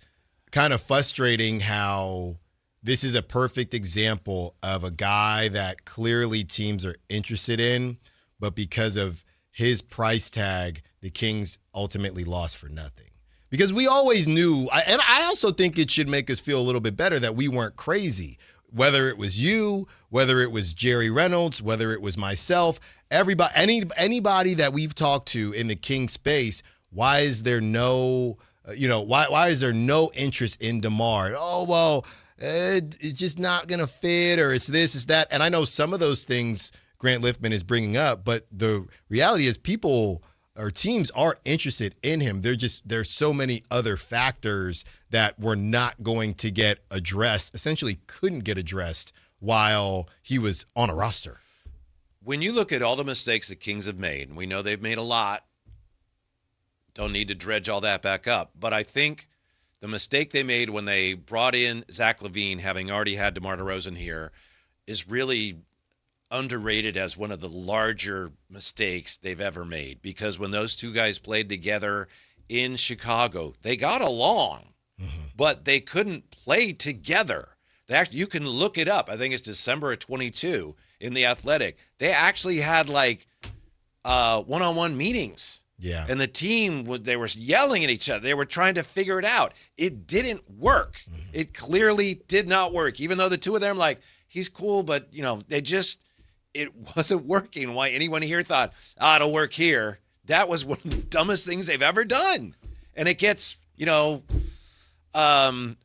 kind of frustrating how this is a perfect example of a guy that clearly teams are interested in, but because of his price tag, the Kings ultimately lost for nothing. Because we always knew, and I also think it should make us feel a little bit better that we weren't crazy. Whether it was you, whether it was Jerry Reynolds, whether it was myself, everybody, anybody that we've talked to in the King space, why is there no, why is there no interest in DeMar? Oh, well, it's just not going to fit, or it's this, it's that. And I know some of those things Grant Liftman is bringing up, but the reality is people or teams are interested in him. There's so many other factors that were not going to get addressed, essentially couldn't get addressed while he was on a roster. When you look at all the mistakes the Kings have made, and we know they've made a lot, don't need to dredge all that back up. But I think the mistake they made when they brought in Zach LaVine, having already had DeMar DeRozan here, is really underrated as one of the larger mistakes they've ever made. Because when those two guys played together in Chicago, they got along. but they couldn't play together. You can look it up. I think it's December of 22 in The Athletic. They actually had like one-on-one meetings. Yeah. And the team, they were yelling at each other. They were trying to figure it out. It didn't work. It clearly did not work. Even though the two of them, like, he's cool, but, it wasn't working. Why anyone here thought, it'll work here. That was one of the dumbest things they've ever done. And it gets,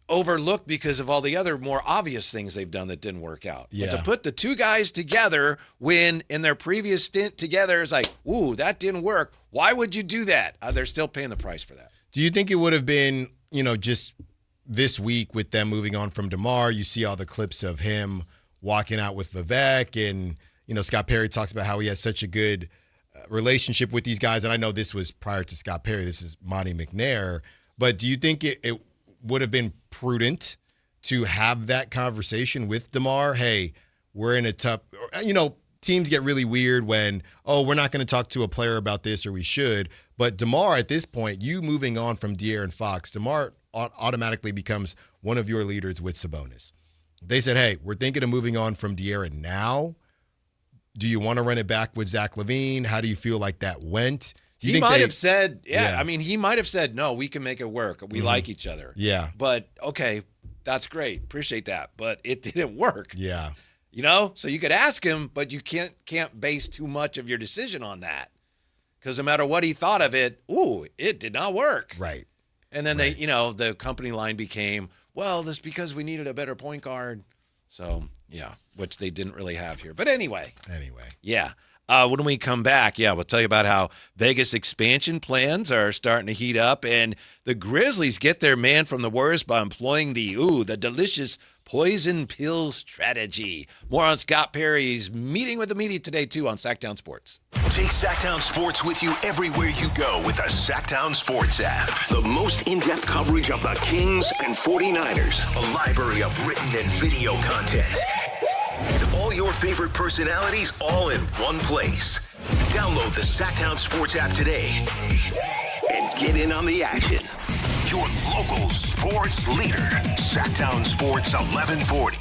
overlooked because of all the other more obvious things they've done that didn't work out. Yeah. But to put the two guys together when in their previous stint together is like, ooh, that didn't work. Why would you do that? They're still paying the price for that. Do you think it would have been, just this week with them moving on from DeMar, you see all the clips of him walking out with Vivek, and, Scott Perry talks about how he has such a good relationship with these guys. And I know this was prior to Scott Perry. This is Monty McNair. But do you think it would have been prudent to have that conversation with DeMar? Hey, we're in a tough, teams get really weird when, we're not going to talk to a player about this, or we should. But DeMar, at this point, you moving on from De'Aaron Fox, DeMar automatically becomes one of your leaders with Sabonis. They said, hey, we're thinking of moving on from De'Aaron now. Do you want to run it back with Zach LaVine? How do you feel like that went? He might have said, he might have said, no, we can make it work. We like each other. Yeah. But, okay, that's great. Appreciate that. But it didn't work. Yeah. So you could ask him, but you can't base too much of your decision on that. Because no matter what he thought of it, it did not work. Right. And then the company line became, well, this because we needed a better point guard. So, which they didn't really have here. But anyway. Yeah. When we come back, we'll tell you about how Vegas expansion plans are starting to heat up, and the Grizzlies get their man from the Warriors by employing the delicious poison pill strategy. More on Scott Perry's meeting with the media today, too, on Sactown Sports. Take Sactown Sports with you everywhere you go with the Sactown Sports app. The most in-depth coverage of the Kings and 49ers. A library of written and video content. And all your favorite personalities all in one place. Download the Sactown Sports app today and get in on the action. Your local sports leader. Sactown Sports 1140.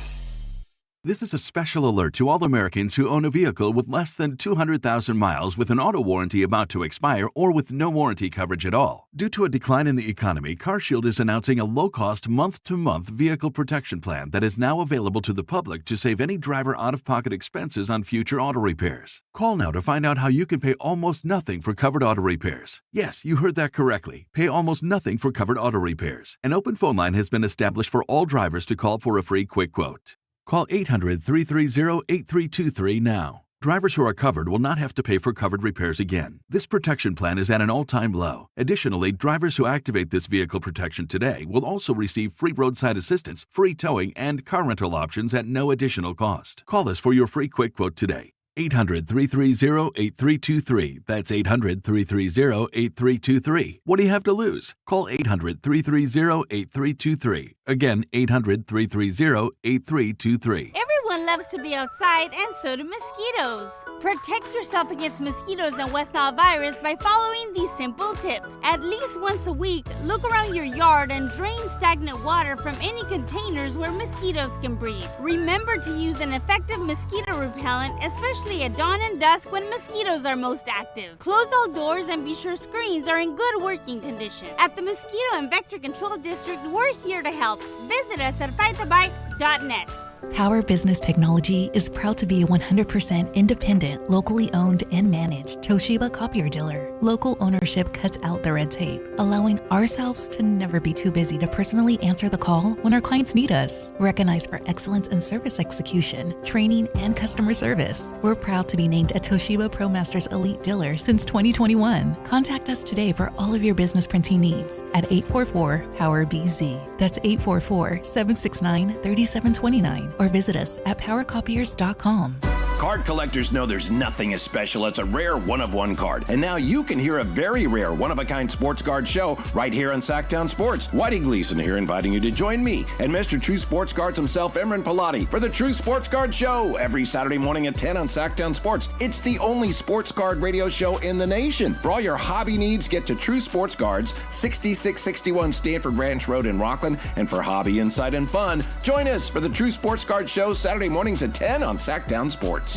This is a special alert to all Americans who own a vehicle with less than 200,000 miles with an auto warranty about to expire or with no warranty coverage at all. Due to a decline in the economy, CarShield is announcing a low-cost month-to-month vehicle protection plan that is now available to the public to save any driver out-of-pocket expenses on future auto repairs. Call now to find out how you can pay almost nothing for covered auto repairs. Yes, you heard that correctly. Pay almost nothing for covered auto repairs. An open phone line has been established for all drivers to call for a free quick quote. Call 800-330-8323 now. Drivers who are covered will not have to pay for covered repairs again. This protection plan is at an all-time low. Additionally, drivers who activate this vehicle protection today will also receive free roadside assistance, free towing, and car rental options at no additional cost. Call us for your free quick quote today. 800-330-8323. That's 800-330-8323. What do you have to lose? Call 800-330-8323. Again, 800-330-8323. Everyone loves to be outside, and so do mosquitoes. Protect yourself against mosquitoes and West Nile virus by following these simple tips. At least once a week, look around your yard and drain stagnant water from any containers where mosquitoes can breed. Remember to use an effective mosquito repellent, especially at dawn and dusk when mosquitoes are most active. Close all doors and be sure screens are in good working condition. At the Mosquito and Vector Control District, we're here to help. Visit us at fightthebite.net. Power Business Technology is proud to be a 100% independent, locally owned and managed Toshiba copier dealer. Local ownership cuts out the red tape, allowing ourselves to never be too busy to personally answer the call when our clients need us. Recognized for excellence in service execution, training, and customer service, we're proud to be named a Toshiba ProMasters Elite Dealer since 2021. Contact us today for all of your business printing needs at 844-POWER-BZ. That's 844-769-3729. Or visit us at powercopiers.com. Card collectors know there's nothing as special as a rare one-of-one card. And now you can hear a very rare one-of-a-kind sports card show right here on Sactown Sports. Whitey Gleason here inviting you to join me and Mr. True Sports Cards himself, Emran Pilati, for the True Sports Card Show every Saturday morning at 10 on Sactown Sports. It's the only sports card radio show in the nation. For all your hobby needs, get to True Sports Cards, 6661 Stanford Ranch Road in Rockland. And for hobby, insight, and fun, join us for the True Sports Card Show Saturday mornings at 10 on Sactown Sports.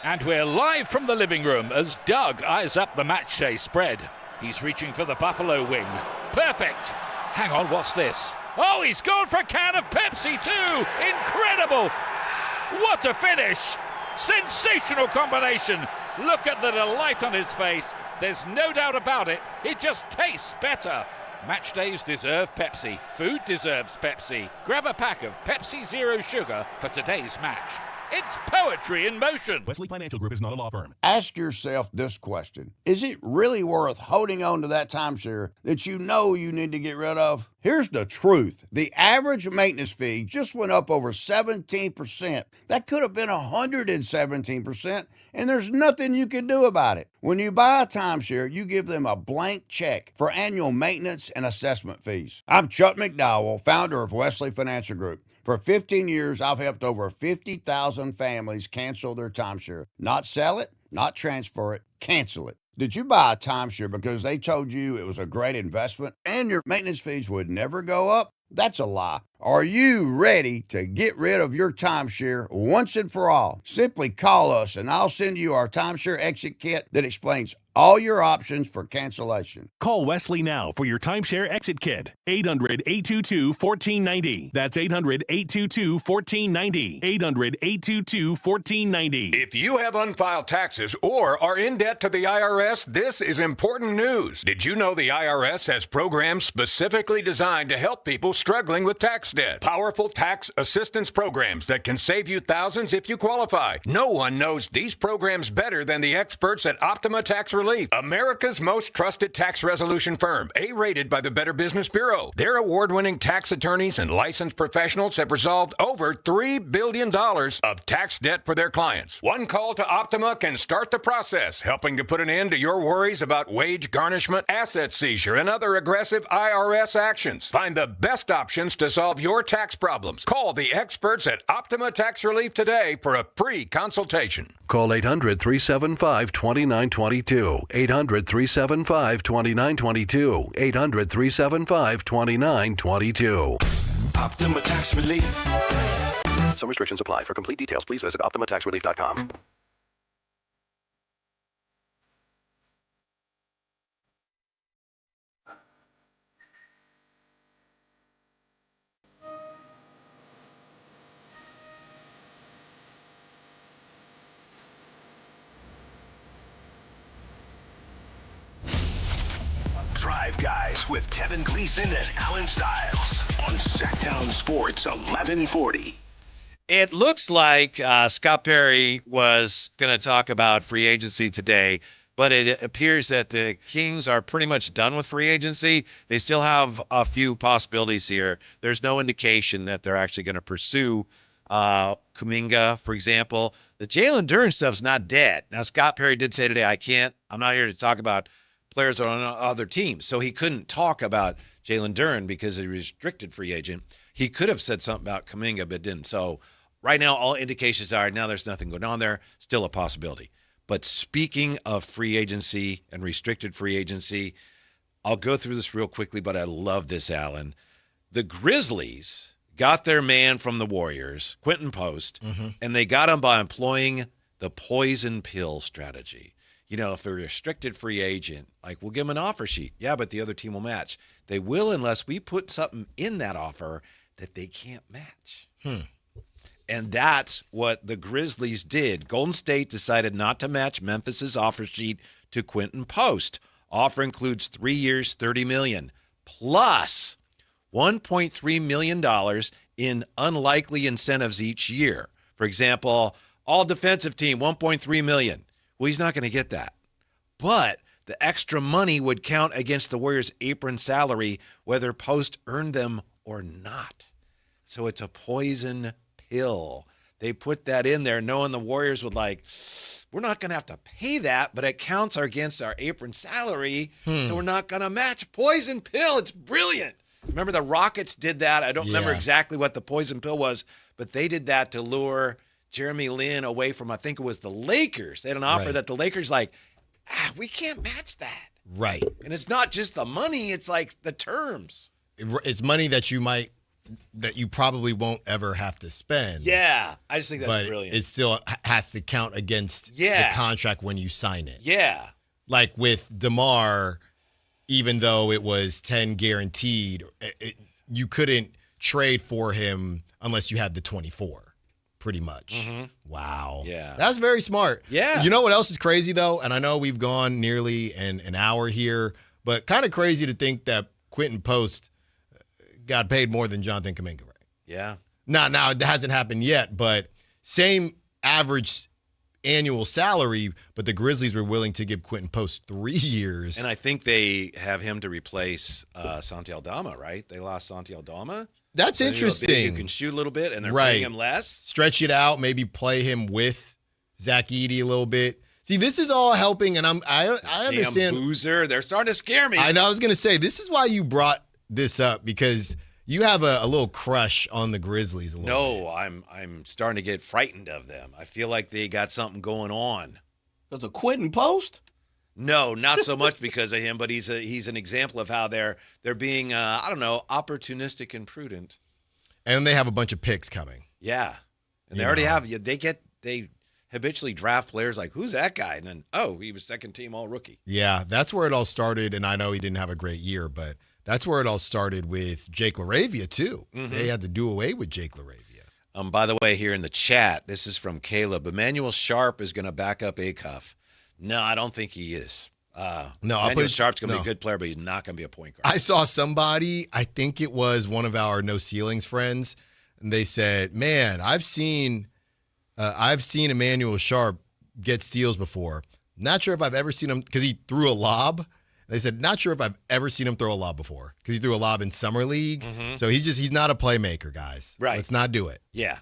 And we're live from the living room as Doug eyes up the match day spread. He's reaching for the Buffalo wing. Perfect! Hang on, what's this? Oh, he's gone for a can of Pepsi too! Incredible! What a finish! Sensational combination! Look at the delight on his face. There's no doubt about it. It just tastes better. Match days deserve Pepsi. Food deserves Pepsi. Grab a pack of Pepsi Zero Sugar for today's match. It's poetry in motion. Wesley Financial Group is not a law firm. Ask yourself this question. Is it really worth holding on to that timeshare that you know you need to get rid of? Here's the truth. The average maintenance fee just went up over 17%. That could have been 117%, and there's nothing you can do about it. When you buy a timeshare, you give them a blank check for annual maintenance and assessment fees. I'm Chuck McDowell, founder of Wesley Financial Group. For 15 years, I've helped over 50,000 families cancel their timeshare. Not sell it, not transfer it, cancel it. Did you buy a timeshare because they told you it was a great investment and your maintenance fees would never go up? That's a lie. Are you ready to get rid of your timeshare once and for all? Simply call us and I'll send you our timeshare exit kit that explains all your options for cancellation. Call Wesley now for your timeshare exit kit. 800-822-1490. That's 800-822-1490. 800-822-1490. If you have unfiled taxes or are in debt to the IRS, this is important news. Did you know the IRS has programs specifically designed to help people struggling with tax debt? Powerful tax assistance programs that can save you thousands if you qualify. No one knows these programs better than the experts at Optima Tax Relief, America's most trusted tax resolution firm, A-rated by the Better Business Bureau. Their award-winning tax attorneys and licensed professionals have resolved over $3 billion of tax debt for their clients. One call to Optima can start the process, helping to put an end to your worries about wage garnishment, asset seizure, and other aggressive IRS actions. Find the best options to solve your tax problems. Call the experts at Optima Tax Relief today for a free consultation. Call 800-375-2922. 800-375-2922. 800-375-2922. Optima Tax Relief. Some restrictions apply. For complete details, please visit OptimaTaxRelief.com. Drive Guys with Kevin Gleason and Alan Stiles on Sactown Sports 1140. It looks like Scott Perry was going to talk about free agency today, but it appears that the Kings are pretty much done with free agency. They still have a few possibilities here. There's no indication that they're actually going to pursue Kuminga, for example. The Jalen Duren stuff's not dead. Now, Scott Perry did say today, I'm not here to talk about players on other teams. So he couldn't talk about Jalen Duren because he's a restricted free agent. He could have said something about Kuminga, but didn't. So right now, all indications are now there's nothing going on there. Still a possibility. But speaking of free agency and restricted free agency, I'll go through this real quickly, but I love this, Alan. The Grizzlies got their man from the Warriors, Quentin Post, and they got him by employing the poison pill strategy. You know, if a restricted free agent, like we'll give them an offer sheet. Yeah, but the other team will match. They will unless we put something in that offer that they can't match. And that's what the Grizzlies did. Golden State decided not to match Memphis's offer sheet to Quentin Post. Offer includes 3 years, $30 million, plus $1.3 million in unlikely incentives each year. For example, all defensive team, $1.3 million. Well, he's not going to get that. But the extra money would count against the Warriors' apron salary, whether Post earned them or not. So it's a poison pill. they put that in there knowing the Warriors would we're not going to have to pay that, but it counts against our apron salary, so we're not going to match. Poison pill, it's brilliant. Remember the Rockets did that? I don't remember exactly what the poison pill was, but they did that to lure Jeremy Lin away from, I think it was the Lakers. They had an offer that the Lakers we can't match that. Right. And it's not just the money, it's the terms. It's money that you probably won't ever have to spend. Yeah, I just think that's brilliant. It still has to count against the contract when you sign it. Yeah. Like with DeMar, even though it was 10 guaranteed, you couldn't trade for him unless you had the 24, pretty much. Mm-hmm. Wow. Yeah. That's very smart. Yeah. You know what else is crazy, though? And I know we've gone nearly an hour here, but kind of crazy to think that Quentin Post got paid more than Jonathan Kuminga, right? Yeah. Now it hasn't happened yet, but same average annual salary, but the Grizzlies were willing to give Quentin Post 3 years. And I think they have him to replace Santi Aldama, right? They lost Santi Aldama. That's interesting. Who can shoot a little bit, and they're paying him less. Stretch it out, maybe play him with Zach Edey a little bit. See, this is all helping, and I understand. Damn Boozer, they're starting to scare me. I know. I was going to say, this is why you brought this up, because you have a little crush on the Grizzlies a little bit. I'm starting to get frightened of them. I feel like they got something going on. There's a Quentin Post? No, not so much because of him, but he's an example of how they're being opportunistic and prudent. And they have a bunch of picks coming. Yeah. And they already have they habitually draft players like, who's that guy? And then, he was second team all rookie. Yeah, that's where it all started, and I know he didn't have a great year, but that's where it all started with Jake LaRavia, too. Mm-hmm. They had to do away with Jake LaRavia. By the way, here in the chat, this is from Caleb. Emmanuel Sharp is going to back up Acuff. No, I don't think he is. Emmanuel Sharp's going to be a good player, but he's not going to be a point guard. I saw somebody, I think it was one of our No Ceilings friends, and they said, man, I've seen Emmanuel Sharp get steals before. Not sure if I've ever seen him, because he threw a lob. They said, not sure if I've ever seen him throw a lob before, because he threw a lob in Summer League. Mm-hmm. So he's not a playmaker, guys. Right. Let's not do it. Yeah.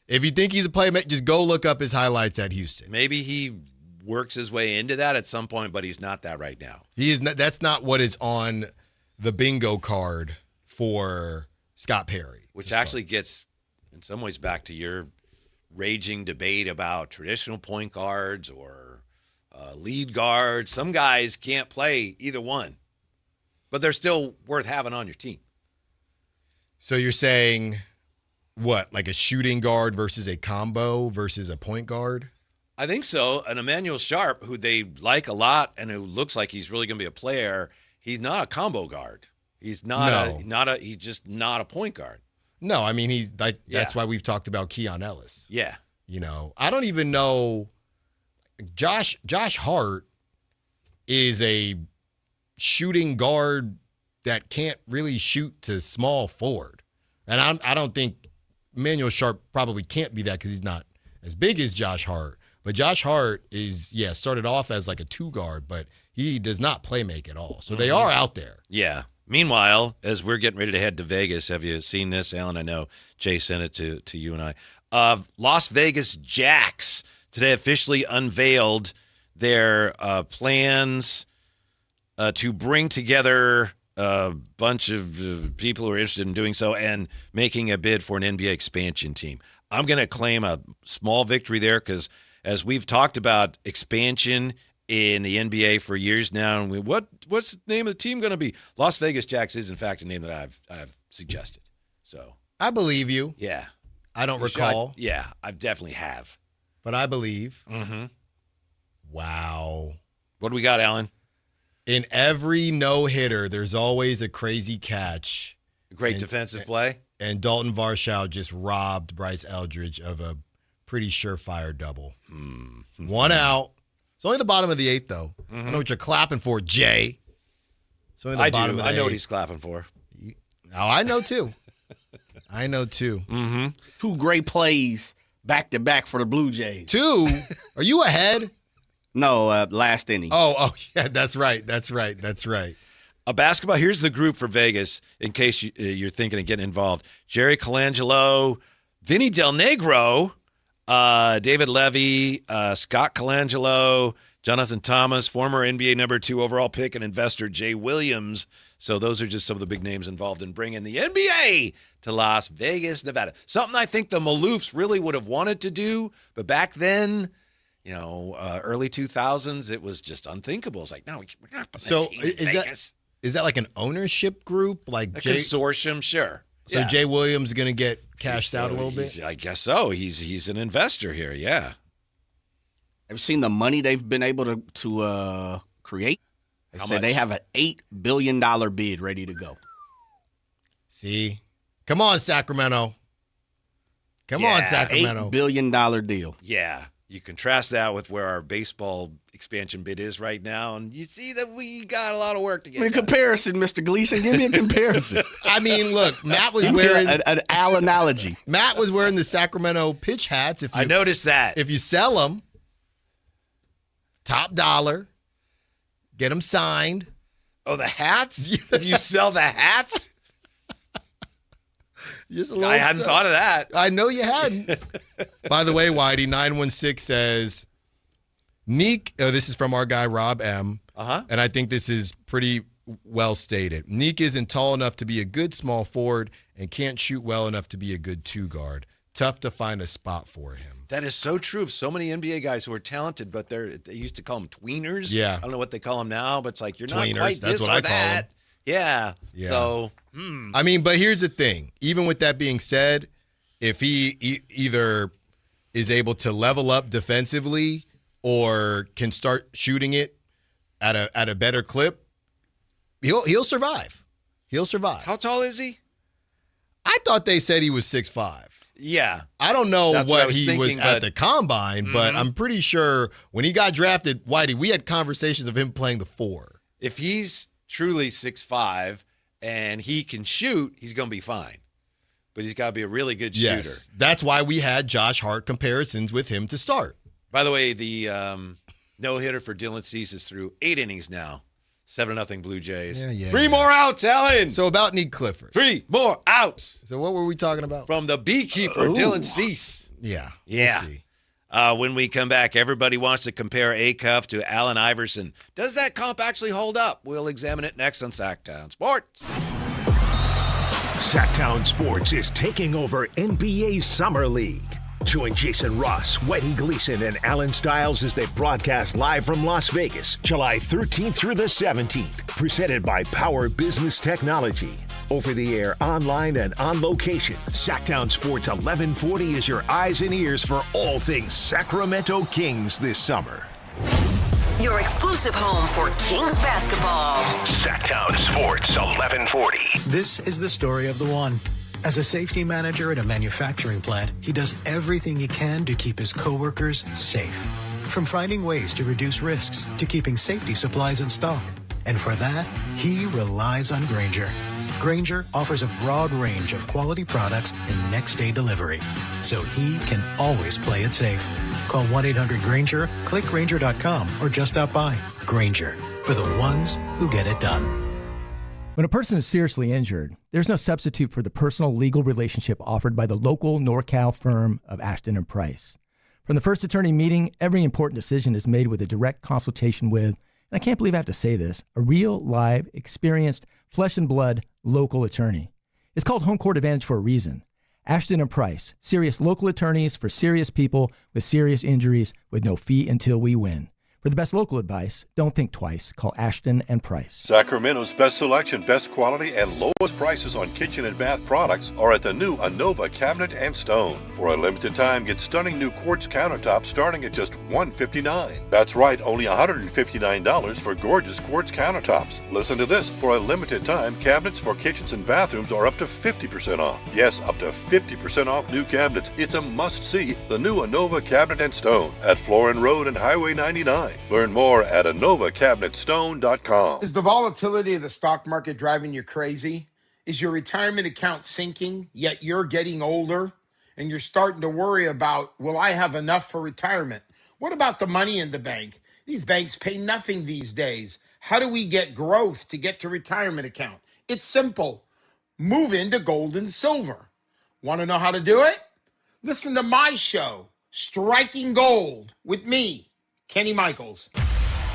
If you think he's a playmaker, just go look up his highlights at Houston. Maybe he works his way into that at some point, but he's not that right now. That's not what is on the bingo card for Scott Perry. Which actually gets, in some ways, back to your raging debate about traditional point guards or lead guards. Some guys can't play either one, but they're still worth having on your team. So you're saying what, like a shooting guard versus a combo versus a point guard? I think so. And Emmanuel Sharp, who they like a lot and who looks like he's really going to be a player, he's not a combo guard. He's he's just not a point guard. No, I mean, that's why we've talked about Keon Ellis. Yeah. I don't even know. Josh Hart is a shooting guard that can't really shoot to small forward. And I don't think Emmanuel Sharp probably can't be that because he's not as big as Josh Hart. But Josh Hart started off as like a 2-guard, but he does not play make at all. So they are out there. Yeah. Meanwhile, as we're getting ready to head to Vegas, have you seen this, Alan? I know Jay sent it to you and I. Las Vegas Jacks today officially unveiled their plans to bring together a bunch of people who are interested in doing so and making a bid for an NBA expansion team. I'm going to claim a small victory there because as we've talked about expansion in the NBA for years now, and what's the name of the team going to be? Las Vegas Jacks is, in fact, a name that I've suggested. So I believe you. Yeah. I don't recall. I definitely have. But I believe. Mm-hmm. Wow. What do we got, Alan? In every no-hitter, there's always a crazy catch. Great defensive play. And Dalton Varsho just robbed Bryce Eldridge of a pretty surefire double. Mm-hmm. 1 out. It's only the bottom of the 8th, though. Mm-hmm. I know what you're clapping for, Jay. It's only the bottom of the 8th. I know what he's clapping for. I know, too. I know, too. Mm-hmm. 2 great plays back-to-back for the Blue Jays. 2? Are you ahead? No, last inning. Oh, yeah, that's right. Basketball, here's the group for Vegas, in case you're thinking of getting involved. Jerry Colangelo, Vinny Del Negro, David Levy, Scott Colangelo, Jonathan Thomas, former NBA number 2 overall pick, and investor Jay Williams. So those are just some of the big names involved in bringing the NBA to Las Vegas, Nevada. Something I think the Maloofs really would have wanted to do, but back then, early 2000s, it was just unthinkable. It's like, no, we're not putting a team in Vegas. Is that like an ownership group? Like a consortium, sure. So yeah. Jay Williams is going to get cashed out a little bit? I guess so. He's an investor here, yeah. Have you seen the money they've been able to create? They said they have an $8 billion bid ready to go. See? Come on, Sacramento. Come on, Sacramento. $8 billion deal. Yeah. You contrast that with where our baseball expansion bid is right now, and you see that we got a lot of work to get done. Comparison, Mr. Gleason. Give me a comparison. I mean, look, Matt was wearing an Al analogy. Matt was wearing the Sacramento pitch hats. I noticed that. If you sell them, top dollar, get them signed. Oh, the hats? If you sell the hats? I hadn't thought of that. I know you hadn't. By the way, Whitey, 916 says, Neek, this is from our guy, Rob M. And I think this is pretty well stated. Neek isn't tall enough to be a good small forward and can't shoot well enough to be a good 2 guard. Tough to find a spot for him. That is so true of so many NBA guys who are talented, but they used to call them tweeners. Yeah. I don't know what they call them now, but it's like you're tweeners, not quite that's this what or I call that. them. Yeah. Yeah. So, I mean, but here's the thing. Even with that being said, if he either is able to level up defensively or can start shooting it at a better clip, he'll survive. He'll survive. How tall is he? I thought they said he was 6'5". Yeah. I don't know That's what I was he thinking, was at the combine, but I'm pretty sure when he got drafted, Whitey, we had conversations of him playing the 4. If he's truly 6'5", and he can shoot, he's going to be fine. But he's got to be a really good shooter. Yes, that's why we had Josh Hart comparisons with him to start. By the way, the no-hitter for Dylan Cease is through 8 innings now. 7-0 Blue Jays. 3 more outs, Alan. So about Neek Clifford. 3 more outs. So what were we talking about? From the beekeeper, Dylan Cease. Yeah. Yeah. We'll see. When we come back, everybody wants to compare Acuff to Allen Iverson. Does that comp actually hold up? We'll examine it next on Sactown Sports. Sactown Sports is taking over NBA Summer League. Join Jason Ross, Whitey Gleason, and Alan Stiles as they broadcast live from Las Vegas, July 13th through the 17th. Presented by Power Business Technology. Over the air, online, and on location, Sactown Sports 1140 is your eyes and ears for all things Sacramento Kings this summer. Your exclusive home for Kings basketball. Sactown Sports 1140. This is the story of the one. As a safety manager at a manufacturing plant, he does everything he can to keep his coworkers safe. From finding ways to reduce risks to keeping safety supplies in stock. And for that, he relies on Grainger. Grainger offers a broad range of quality products and next-day delivery, so he can always play it safe. Call 1-800-GRAINGER, click Grainger.com, or just stop by. Grainger, for the ones who get it done. When a person is seriously injured, there's no substitute for the personal legal relationship offered by the local NorCal firm of Ashton and Price. From the first attorney meeting, every important decision is made with a direct consultation with, and I can't believe I have to say this, a real, live, experienced, flesh and blood local attorney. It's called Home Court Advantage for a reason. Ashton and Price, serious local attorneys for serious people with serious injuries with no fee until we win. For the best local advice, don't think twice. Call Ashton and Price. Sacramento's best selection, best quality, and lowest prices on kitchen and bath products are at the new Anova Cabinet and Stone. For a limited time, get stunning new quartz countertops starting at just $159. That's right, only $159 for gorgeous quartz countertops. Listen to this. For a limited time, cabinets for kitchens and bathrooms are up to 50% off. Yes, up to 50% off new cabinets. It's a must-see. The new Anova Cabinet and Stone at Florin Road and Highway 99. Learn more at AnovaCabinetStone.com. Is the volatility of the stock market driving you crazy? Is your retirement account sinking, yet you're getting older and you're starting to worry about, will I have enough for retirement? What about the money in the bank? These banks pay nothing these days. How do we get growth to get to retirement account? It's simple. Move into gold and silver. Want to know how to do it? Listen to my show, Striking gold with me, Kenny Michaels.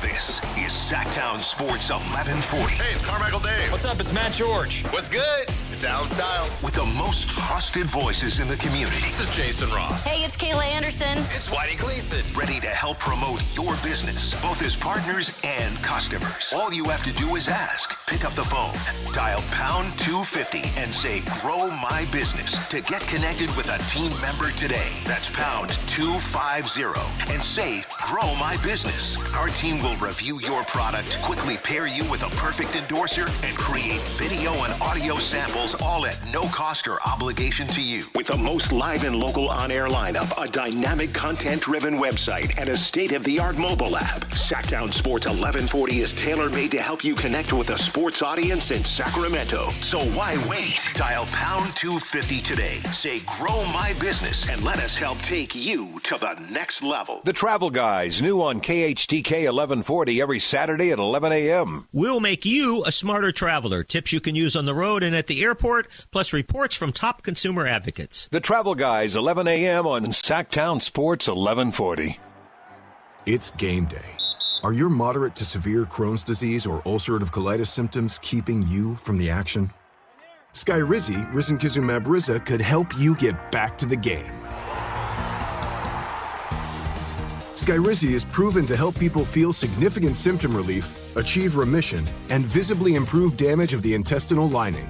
This is Sactown Sports 1140. Hey, it's Carmichael Dave. What's up? It's Matt George. What's good? It's Alan Stiles. With the most trusted voices in the community. This is Jason Ross. Hey, it's Kayla Anderson. It's Whitey Gleason. Ready to help promote your business, both as partners and customers. All you have to do is ask. Pick up the phone, dial pound 250 and say, grow my business to get connected with a team member today. That's pound 250 and say, grow my business. Our team will review your product, quickly pair you with a perfect endorser, and create video and audio samples all at no cost or obligation to you. With the most live and local on-air lineup, a dynamic content-driven website, and a state-of-the-art mobile app, Sactown Sports 1140 is tailor-made to help you connect with a sports audience in Sacramento. So why wait? Dial pound 250 today. Say, grow my business, and let us help take you to the next level. The Travel Guys, new on KHTK 1140 every Saturday at 11 a.m. We'll make you a smarter traveler. Tips you can use on the road and at the airport, plus reports from top consumer advocates. The Travel Guys, 11 a.m. on Sactown Sports 1140. It's game day. Are your moderate to severe Crohn's disease or ulcerative colitis symptoms keeping you from the action? Skyrizi, risankizumab Riza, could help you get back to the game. Skyrizi is proven to help people feel significant symptom relief, achieve remission, and visibly improve damage of the intestinal lining.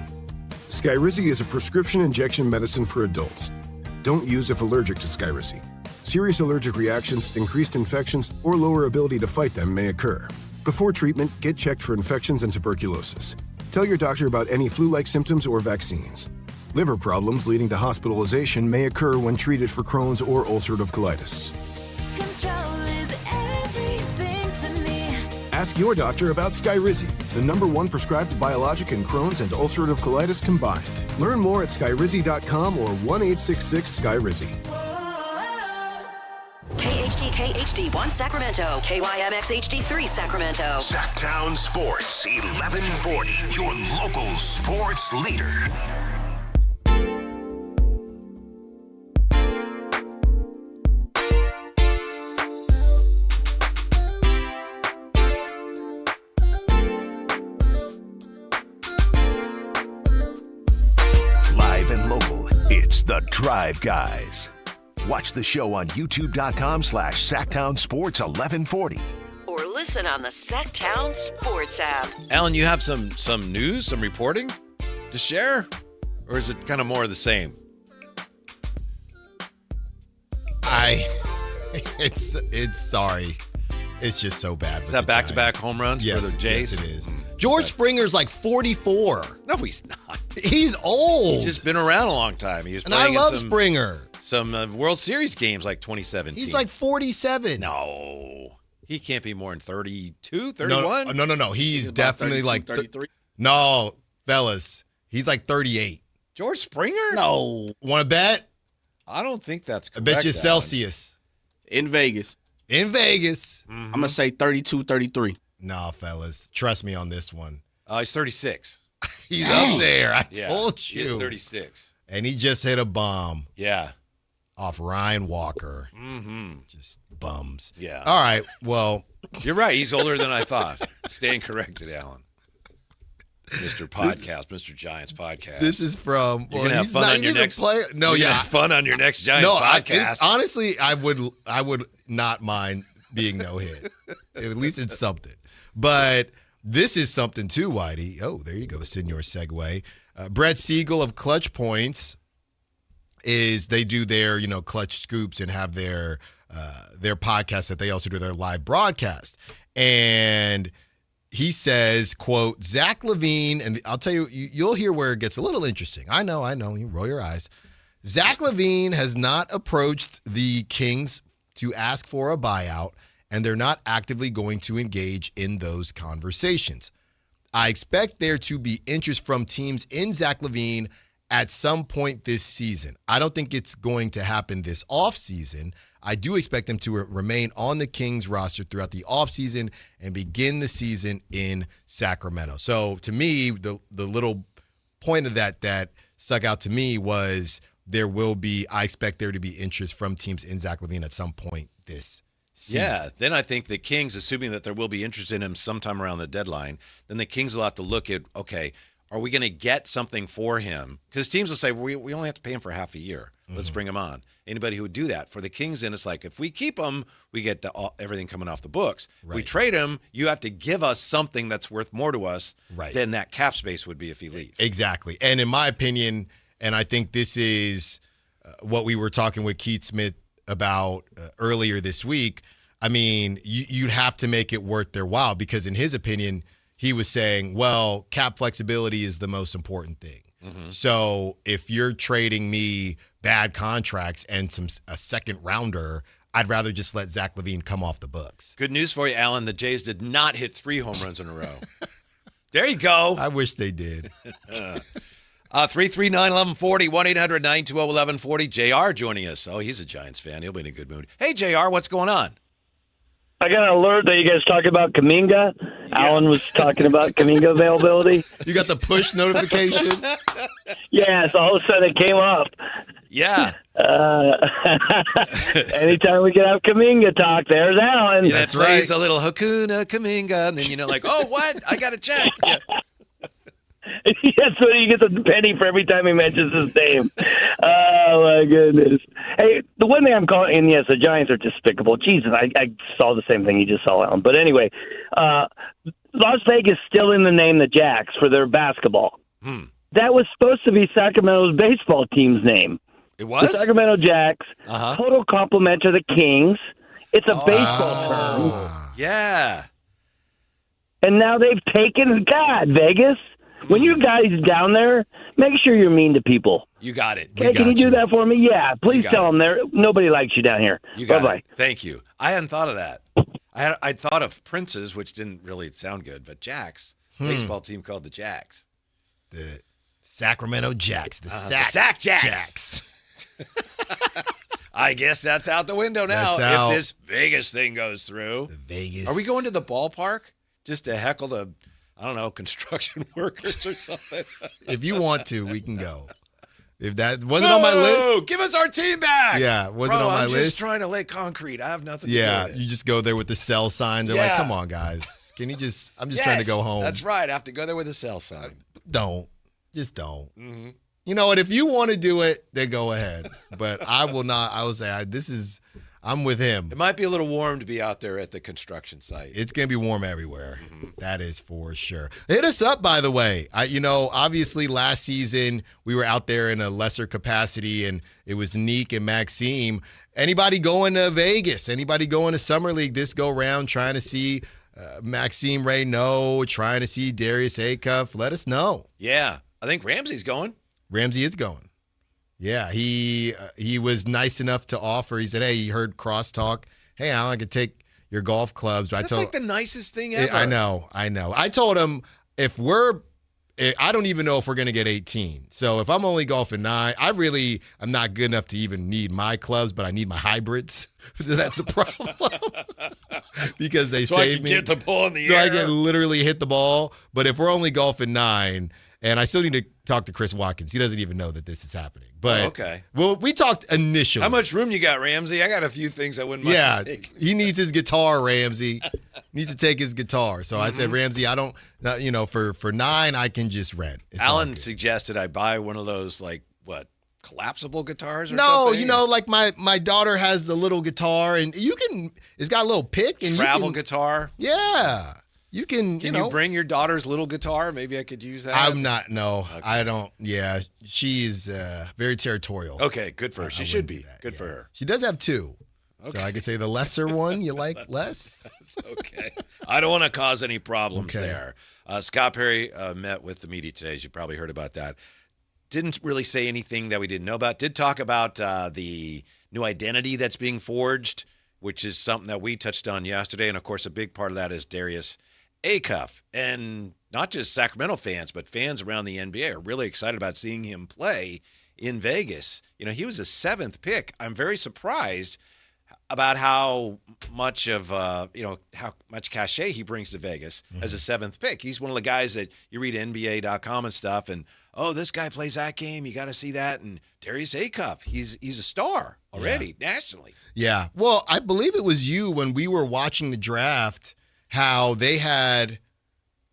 Skyrizi is a prescription injection medicine for adults. Don't use if allergic to Skyrizi. Serious allergic reactions, increased infections, or lower ability to fight them may occur. Before treatment, get checked for infections and tuberculosis. Tell your doctor about any flu-like symptoms or vaccines. Liver problems leading to hospitalization may occur when treated for Crohn's or ulcerative colitis. Control is everything to me. Ask your doctor about Skyrizi, the #1 prescribed biologic in Crohn's and ulcerative colitis combined. Learn more at skyrizi.com or 1-866-SKYRIZI. KHTK HD1 Sacramento, KYMX HD3 Sacramento. Sactown Sports 1140, your local sports leader. Live and local, it's The Drive Guys. Watch the show on youtube.com/Sactown Sports 1140. Or listen on the Sactown Sports app. Alan, you have some news, some reporting to share? Or is it kind of more of the same? It's sorry. It's just so bad. Is that back-to-back home runs for the Jays? Yes, it is. George Springer's like 44. No, he's not. He's old. He's just been around a long time. He was and I playing love in Springer. Some World Series games like 2017. He's like 47. No. He can't be more than 32, 31. No. He's definitely 32, like 33. No, fellas. He's like 38. George Springer? No. Want to bet? I don't think that's correct. I bet you Celsius. In Vegas. In Vegas. I'm going to say 32, 33. No, fellas. Trust me on this one. He's 36. He's up there. I told you. He's 36. And he just hit a bomb. Yeah. Off Ryan Walker. Mm-hmm. Just bums. Yeah. All right. Well, you're right. He's older than I thought. Stand corrected, Alan. Mr. Podcast, Mr. Giants podcast. This is from. Well, you can have fun on your next. No, you yeah, have fun on your next Giants podcast. Honestly, I would not mind being no hit. At least it's something. But this is something too, Whitey. Oh, there you go, Senior segue. Brett Siegel of Clutch Points is they do their Clutch Scoops and have their podcast that they also do their live broadcast. And he says, quote, Zach LaVine, and I'll tell you, you'll hear where it gets a little interesting. I know, you roll your eyes. Zach LaVine has not approached the Kings to ask for a buyout, and they're not actively going to engage in those conversations. I expect there to be interest from teams in Zach LaVine at some point this season. I don't think it's going to happen this offseason. I do expect him to remain on the Kings roster throughout the offseason and begin the season in Sacramento. So to me, the little point of that stuck out to me was I expect there to be interest from teams in Zach LaVine at some point this season. Yeah, then I think the Kings, assuming that there will be interest in him sometime around the deadline, then the Kings will have to look at, okay, are we going to get something for him? Because teams will say, well, we only have to pay him for half a year. Let's bring him on. Anybody who would do that. For the Kings, then it's like, if we keep him, we get everything coming off the books. Right. If we trade him, you have to give us something that's worth more to us than that cap space would be if he leaves. Exactly. And in my opinion, and I think this is what we were talking with Keith Smith about earlier this week, I mean, you'd have to make it worth their while because in his opinion, he was saying, well, cap flexibility is the most important thing. So if you're trading me bad contracts and a second rounder, I'd rather just let Zach LaVine come off the books. Good news for you, Alan. The Jays did not hit 3 home runs in a row. There you go. I wish they did. 339-1140, 1-800-920-1140. JR joining us. Oh, he's a Giants fan. He'll be in a good mood. Hey, JR, what's going on? I got an alert that you guys talking about Kuminga. Yeah. Alan was talking about Kuminga availability. You got the push notification? Yeah, so all of a sudden it came up. Yeah. Anytime we can have Kuminga talk, there's Alan. Yeah, that's right. He's a little Hakuna Kuminga, and then like, oh, what? I got to check. Yeah. Yeah, so you get the penny for every time he mentions his name. Oh, my goodness. Hey, the one thing I'm calling, and yes, the Giants are despicable. Jesus, I saw the same thing you just saw, Alan. But anyway, Las Vegas still in the name the Jacks for their basketball. That was supposed to be Sacramento's baseball team's name. It was? The Sacramento Jacks, total compliment to the Kings. It's a baseball term. Yeah. And now they've taken, God, Vegas. When you guys down there, make sure you're mean to people. You got it. Okay, can you do that for me? Yeah, please tell them there. Nobody likes you down here. Bye-bye. Thank you. I hadn't thought of that. I'd thought of Prince's, which didn't really sound good, but Jacks, baseball team called the Jacks. The Sacramento Jacks. The Sac Jacks. I guess that's out the window now if this Vegas thing goes through. The Vegas. Are we going to the ballpark just to heckle the, I don't know, construction workers or something? If you want to, we can go. If that wasn't on my list. Give us our team back. Yeah, wasn't on my list. I'm just trying to lay concrete. I have nothing to do with it. You just go there with the sell sign. They're like, come on, guys. Can you just, I'm just trying to go home. That's right. I have to go there with a cell sign. Don't. Just don't. Mm-hmm. You know what? If you want to do it, then go ahead. But I will not. I will say, I'm with him. It might be a little warm to be out there at the construction site. It's going to be warm everywhere. Mm-hmm. That is for sure. Hit us up, by the way. Obviously last season we were out there in a lesser capacity, and it was Neek and Maxime. Anybody going to Vegas? Anybody going to Summer League this go round trying to see Maxime Reynaud, trying to see Darius Acuff? Let us know. Yeah. I think Ramsey's going. Ramsey is going. Yeah, he was nice enough to offer. He said, hey, he heard crosstalk. Hey, Alan, I could take your golf clubs. That's like the nicest thing ever. I know. I told him I don't even know if we're going to get 18. So if I'm only golfing 9, I'm not good enough to even need my clubs, but I need my hybrids. That's the problem. Because they save me. So I can get the ball in the air. So I can literally hit the ball. But if we're only golfing 9, and I still need to talk to Chris Watkins. He doesn't even know that this is happening. But okay. Well, we talked initially. How much room you got, Ramsey? I got a few things I wouldn't mind taking. He needs his guitar, Ramsey. Needs to take his guitar. So I said, Ramsey, I don't, for 9, I can just rent. It's Alan suggested I buy one of those, collapsible guitars or something? No, like my daughter has a little guitar, and it's got a little pick. And travel guitar? Yeah. You can you bring your daughter's little guitar? Maybe I could use that. I'm not. No, okay. I don't. Yeah, she's very territorial. Okay, good for her. She should be. Good for her. She does have 2. Okay. So I could say the lesser one you like less. That's okay. I don't want to cause any problems there. Scott Perry met with the media today, as you probably heard about that. Didn't really say anything that we didn't know about. Did talk about the new identity that's being forged, which is something that we touched on yesterday. And, of course, a big part of that is Darius Acuff. And not just Sacramento fans, but fans around the NBA are really excited about seeing him play in Vegas. He was a 7th pick. I'm very surprised about how much of how much cachet he brings to Vegas as a 7th pick. He's one of the guys that you read NBA.com and stuff, and this guy plays that game. You got to see that. And Darius Acuff, he's a star already nationally. Yeah. Well, I believe it was you when we were watching the draft. How they had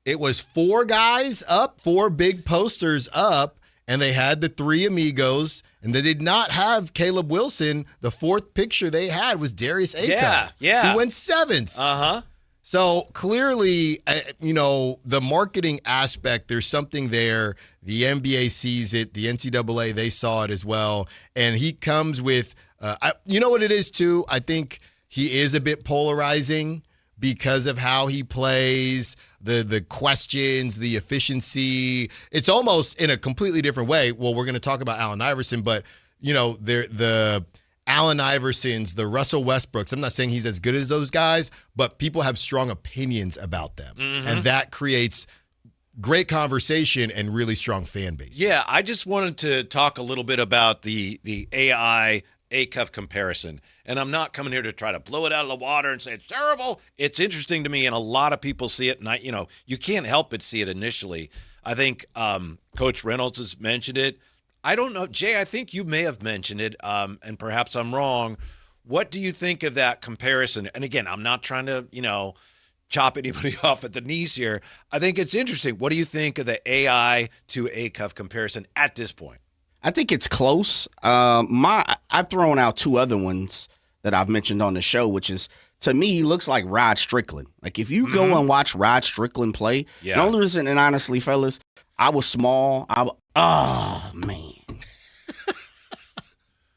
it was 4 guys up, 4 big posters up, and they had the 3 amigos. And they did not have Caleb Wilson. The 4th picture they had was Darius Acuff. Yeah. He went 7th. Uh-huh. So clearly, the marketing aspect, there's something there. The NBA sees it. The NCAA, they saw it as well. And he comes with, you know what it is too? I think he is a bit polarizing because of how he plays, the questions, the efficiency. It's almost in a completely different way. Well, we're going to talk about Allen Iverson, but, the Allen Iversons, the Russell Westbrooks, I'm not saying he's as good as those guys, but people have strong opinions about them. Mm-hmm. And that creates great conversation and really strong fan base. Yeah, I just wanted to talk a little bit about the AI Acuff comparison. And I'm not coming here to try to blow it out of the water and say it's terrible. It's interesting to me, and a lot of people see it, and you can't help but see it initially. I think Coach Reynolds has mentioned it. I don't know, Jay, I think you may have mentioned it, and perhaps I'm wrong. What do you think of that comparison? And again, I'm not trying to, chop anybody off at the knees here. I think it's interesting. What do you think of the AI to Acuff comparison at this point? I think it's close. I've thrown out 2 other ones that I've mentioned on the show, which is, to me, he looks like Rod Strickland. Like, if you go and watch Rod Strickland play, the only reason, and honestly, fellas, I was small. Oh, man.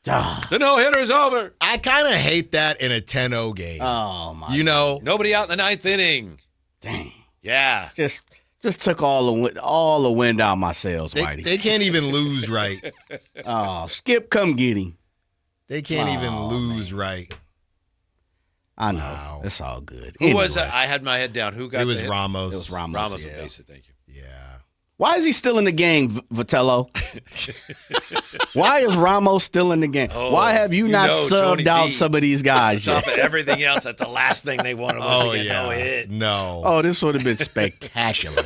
The no-hitter's over. I kind of hate that in a 10-0 game. Oh, my God. Nobody out in the 9th inning. Dang. Yeah. Just took all the wind out of my sails, Whitey. They can't even lose right. Oh, Skip, come get him. They can't even lose right. I know. Wow. It's all good. Who was it? I had my head down. Who got it? Was the hit? Ramos. It was Ramos. Ramos with base hit. Thank you. Yeah. Why is he still in the game, Vitello? Why is Ramos still in the game? Why have you not subbed out some of these guys On yet? top of everything else, that's the last thing they wanted was to get no hit. No. Oh, this would have been spectacular.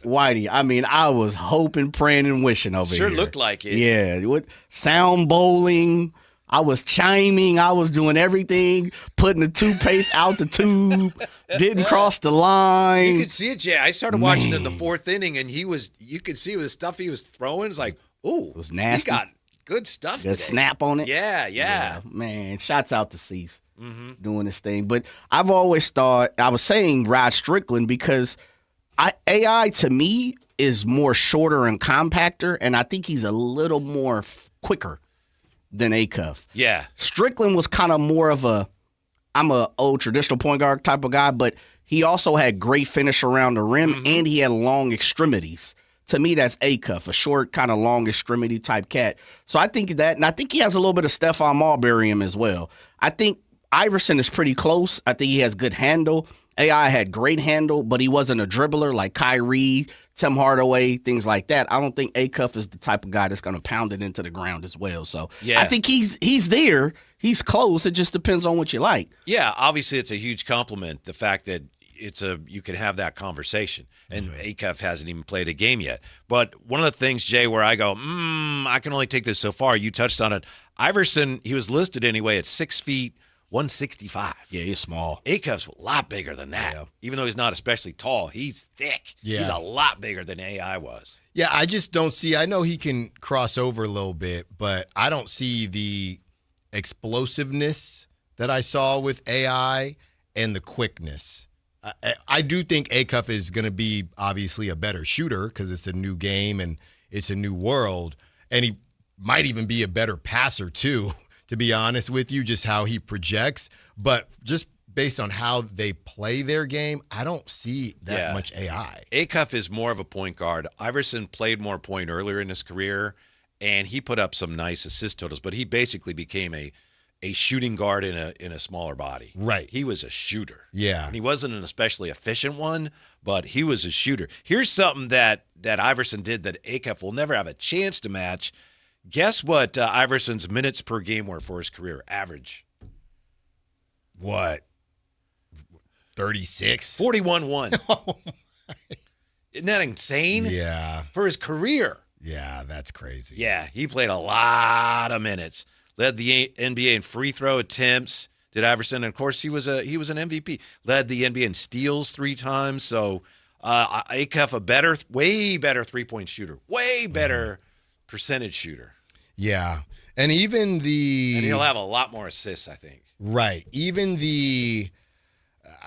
Whitey, I mean, I was hoping, praying, and wishing over here. Sure looked like it. Yeah. With sound bowling. I was chiming. I was doing everything, putting the toothpaste out the tube, didn't cross the line. You could see it, Jay. I started watching in the 4th inning, and you could see the stuff he was throwing. It's like, ooh, it was nasty. He got good stuff today. Snap on it. Yeah. Man, shouts out to Cease doing this thing. But I've always thought, I was saying Rod Strickland because AI to me is more shorter and compactor, and I think he's a little more quicker than Acuff. Yeah. Strickland was kind of more of I'm a old traditional point guard type of guy, but he also had great finish around the rim and he had long extremities. To me, that's Acuff, a short, kind of long extremity type cat. So I think that, and I think he has a little bit of Stephon Marbury in him as well. I think Iverson is pretty close. I think he has good handle. AI had great handle, but he wasn't a dribbler like Kyrie, Tim Hardaway, things like that. I don't think Acuff is the type of guy that's going to pound it into the ground as well. So I think he's there. He's close. It just depends on what you like. Yeah, obviously it's a huge compliment, the fact that you can have that conversation. And Acuff hasn't even played a game yet. But one of the things, Jay, where I go, I can only take this so far. You touched on it. Iverson, he was listed anyway at 6 feet, 165. Yeah, he's small. Acuff's a lot bigger than that. Yeah. Even though he's not especially tall, he's thick. Yeah. He's a lot bigger than AI was. Yeah, I just don't see. I know he can cross over a little bit, but I don't see the explosiveness that I saw with AI and the quickness. I do think Acuff is going to be obviously a better shooter because it's a new game and it's a new world. And he might even be a better passer too, to be honest with you, just how he projects. But just based on how they play their game, I don't see that much AI. Acuff is more of a point guard. Iverson played more point earlier in his career, and he put up some nice assist totals, but he basically became a shooting guard in a smaller body. Right. He was a shooter. Yeah. And he wasn't an especially efficient one, but he was a shooter. Here's something that Iverson did that Acuff will never have a chance to match. Guess what Iverson's minutes per game were for his career? Average. What? 36? 41-1. Isn't that insane? Yeah. For his career. Yeah, that's crazy. Yeah, he played a lot of minutes. Led the NBA in free throw attempts. Did Iverson, and of course he was an MVP. Led the NBA in steals 3 times. So Acuff, way better 3-point shooter, way better percentage shooter. Yeah, and even and he'll have a lot more assists, I think. Right, even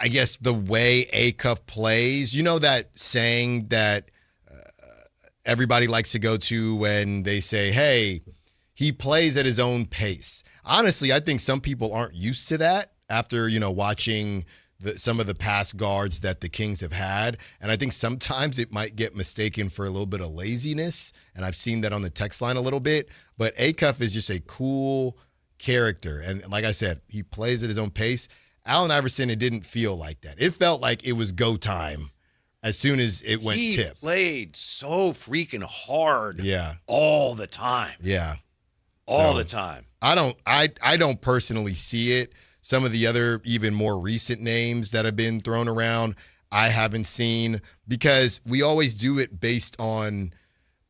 I guess the way Acuff plays. You know that saying that everybody likes to go to when they say, "Hey, he plays at his own pace." Honestly, I think some people aren't used to that after, watching some of the past guards that the Kings have had. And I think sometimes it might get mistaken for a little bit of laziness. And I've seen that on the text line a little bit. But Acuff is just a cool character. And like I said, he plays at his own pace. Allen Iverson, it didn't feel like that. It felt like it was go time as soon as it went tip. He played so freaking hard all the time. Yeah. All the time. I don't personally see it. Some of the other even more recent names that have been thrown around, I haven't seen, because we always do it based on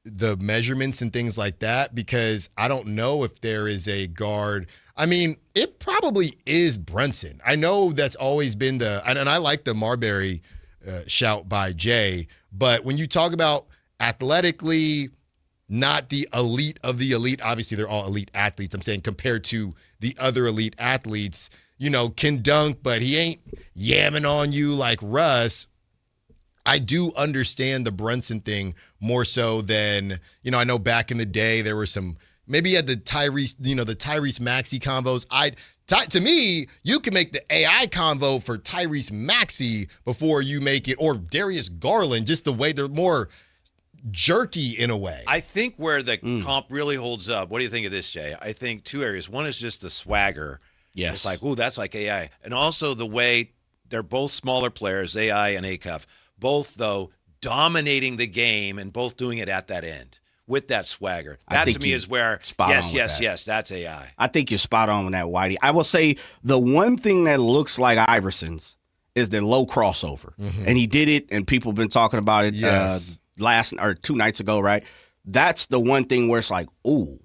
the measurements and things like that, because I don't know if there is a guard. I mean, it probably is Brunson. I know that's always been and I like the Marbury shout by Jay, but when you talk about athletically, not the elite of the elite. Obviously, they're all elite athletes. I'm saying compared to the other elite athletes, can dunk, but he ain't yamming on you like Russ. I do understand the Brunson thing more so than, I know back in the day there were some, maybe you had the Tyrese Maxey combos. To me, you can make the AI convo for Tyrese Maxey before you make it, or Darius Garland, just the way they're more jerky in a way. I think where the comp really holds up, what do you think of this, Jay? I think 2 areas. One is just the swagger. Yes. It's like, ooh, that's like AI. And also the way they're both smaller players, AI and Acuff, both, though, dominating the game and both doing it at that end with that swagger. That, to me, is where, yes, that's AI. I think you're spot on with that, Whitey. I will say the one thing that looks like Iverson's is the low crossover. And he did it, and people have been talking about it last or 2 nights ago, right? That's the one thing where it's like, ooh,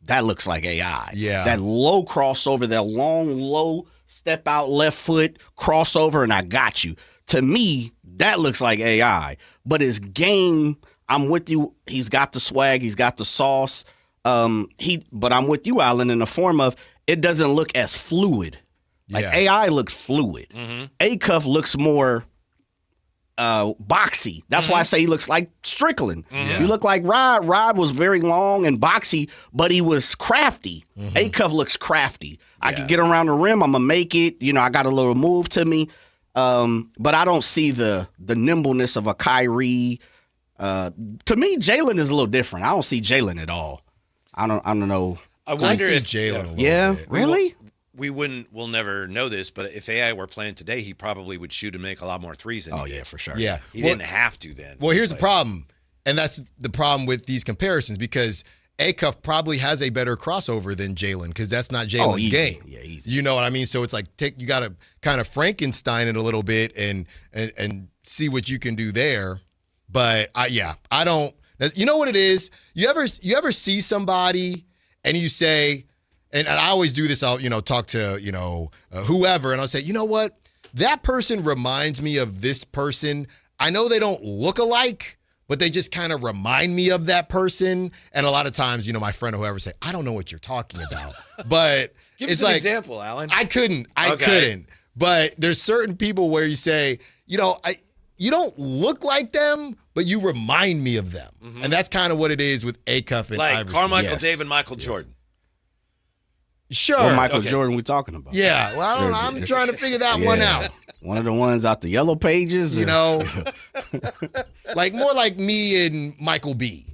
that looks like AI. Yeah. That low crossover, that long, low step out left foot crossover, and I got you. To me, that looks like AI. But his game, I'm with you. He's got the swag. He's got the sauce. But I'm with you, Alan, in the form of it doesn't look as fluid. Like AI looks fluid. Acuff looks more boxy. That's why I say he looks like Strickland. You look like Rod. Rod was very long and boxy, but he was crafty. Acuff looks crafty. I can get around the rim. I'm gonna make it. I got a little move to me. But I don't see the nimbleness of a Kyrie. To me, Jalen is a little different. I don't see Jalen at all. I don't know. I wonder if Jalen. Really? We'll never know this, but if AI were playing today, he probably would shoot and make a lot more threes than he did. For sure. Yeah. He didn't have to then. Well, here's the problem, and that's the problem with these comparisons, because Acuff probably has a better crossover than Jalen, because that's not Jalen's game. Yeah, easy. You know what I mean? So it's like you got to kind of Frankenstein it a little bit and see what you can do there. But I don't. You know what it is? You ever see somebody and you say, and I always do this. I'll talk to whoever, and I'll say, you know what? That person reminds me of this person. I know they don't look alike, but they just kind of remind me of that person. And a lot of times, my friend or whoever say, I don't know what you're talking about. But Give it's us an like, example, Alan. I couldn't. But there's certain people where you say, you don't look like them, but you remind me of them. And that's kind of what it is with Acuff and like Iverson. Carmichael Dave and Michael Jordan. Sure. What Michael Jordan we talking about? Yeah. Well, I'm trying to figure that one out. One of the ones out the yellow pages? Like more like me and Michael B.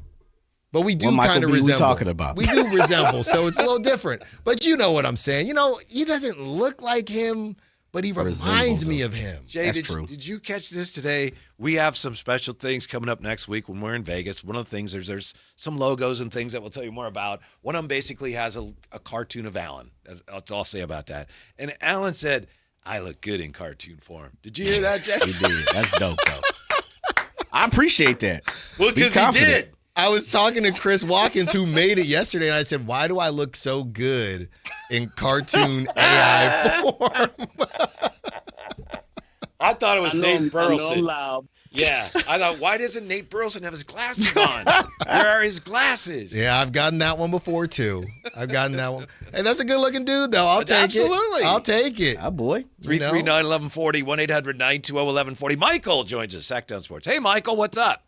But we do What kind of Michael B we resemble. talking about? We do resemble, so it's a little different. But you know what I'm saying. He doesn't look like him, but he reminds me of him. Jay, did you catch this today? We have some special things coming up next week when we're in Vegas. One of the things, there's some logos and things that we'll tell you more about. One of them basically has a cartoon of Alan. I'll say about that. And Alan said, I look good in cartoon form. Did you hear that, Jay? He did. That's dope, though. I appreciate that. Well, because he did. I was talking to Chris Watkins, who made it yesterday, and I said, why do I look so good in cartoon AI form? I thought it was Nate Burleson. Loud. Yeah. I thought, why doesn't Nate Burleson have his glasses on? Where are his glasses? Yeah, I've gotten that one before, too. I've gotten that one. Hey, that's a good-looking dude, though. I'll take Absolutely. it. I'll take it. Ah, boy. 339-1140, 1-800-920-1140. Michael joins us, Sactown Sports. Hey, Michael, what's up?